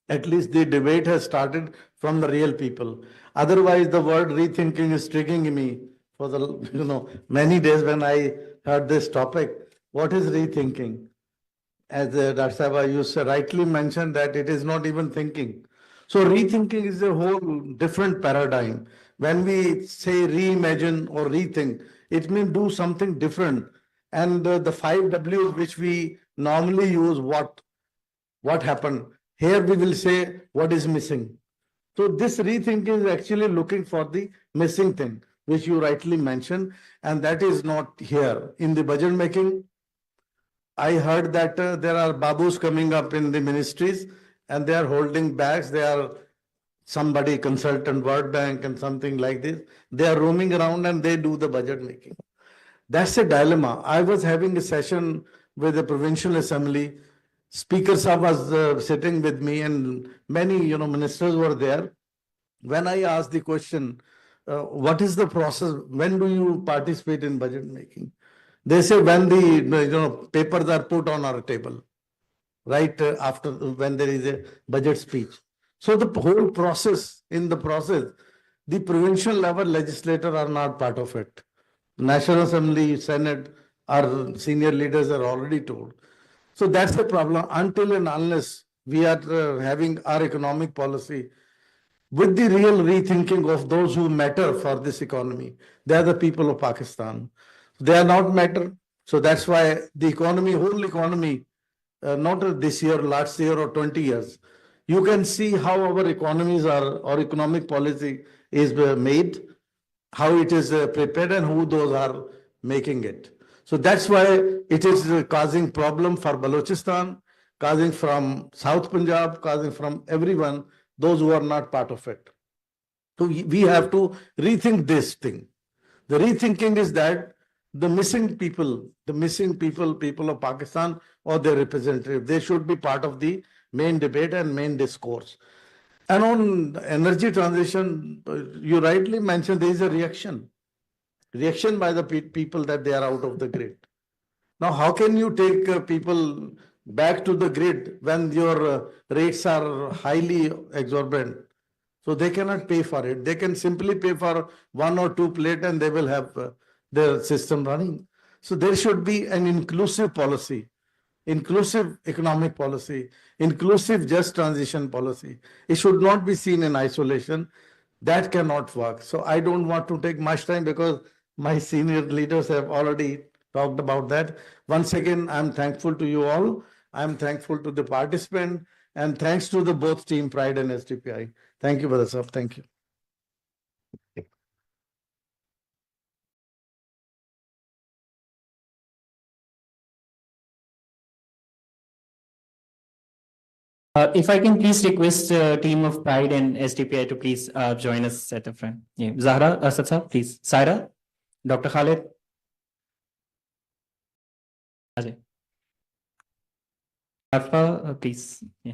At least the debate has started from the real people. Otherwise, the word rethinking is triggering me for the, many days when I heard this topic. What is rethinking? As Dr. Sahaba, you rightly mentioned that it is not even thinking. So rethinking is a whole different paradigm. When we say reimagine or rethink, it means do something different. And the 5 W's which we normally use, what happened? Here we will say what is missing. So this rethinking is actually looking for the missing thing, which you rightly mentioned, and that is not here. In the budget making, I heard that there are babus coming up in the ministries and they are holding bags. They are somebody, consultant, World Bank and something like this. They are roaming around and they do the budget making. That's a dilemma. I was having a session with the provincial assembly. Speaker Sahab was sitting with me and many, ministers were there. When I asked the question, what is the process? When do you participate in budget making? They say when the papers are put on our table, right after when there is a budget speech. So the whole process, the provincial level legislators are not part of it. National Assembly, Senate, our senior leaders are already told. So that's the problem. Until and unless we are having our economic policy with the real rethinking of those who matter for this economy, they are the people of Pakistan. They are not matter. So that's why the economy, whole economy, not this year, last year or 20 years, you can see how our economies are, or economic policy is made, how it is prepared and who those are making it. So that's why it is causing problem for Balochistan, causing from South Punjab, causing from everyone, those who are not part of it. So we have to rethink this thing. The rethinking is that the missing people, people of Pakistan or their representative, they should be part of the main debate and main discourse. And on energy transition, you rightly mentioned there is a reaction by the people that they are out of the grid. Now, how can you take people back to the grid when your rates are highly exorbitant? So they cannot pay for it. They can simply pay for 1 or 2 plate and they will have their system running. So there should be an inclusive policy, inclusive economic policy, inclusive just transition policy. It should not be seen in isolation. That cannot work. So I don't want to take much time because my senior leaders have already talked about that. Once again, I'm thankful to you all. I'm thankful to the participant and thanks to the both team Pride and SDPI. Thank you, Brother Sahab. Thank you. If I can please request team of Pride and SDPI to please join us at the front. Yeah. Zahra, Asad Sahab, please. Saira, Dr. Khalid. Ajay. Arfa, please. Yeah.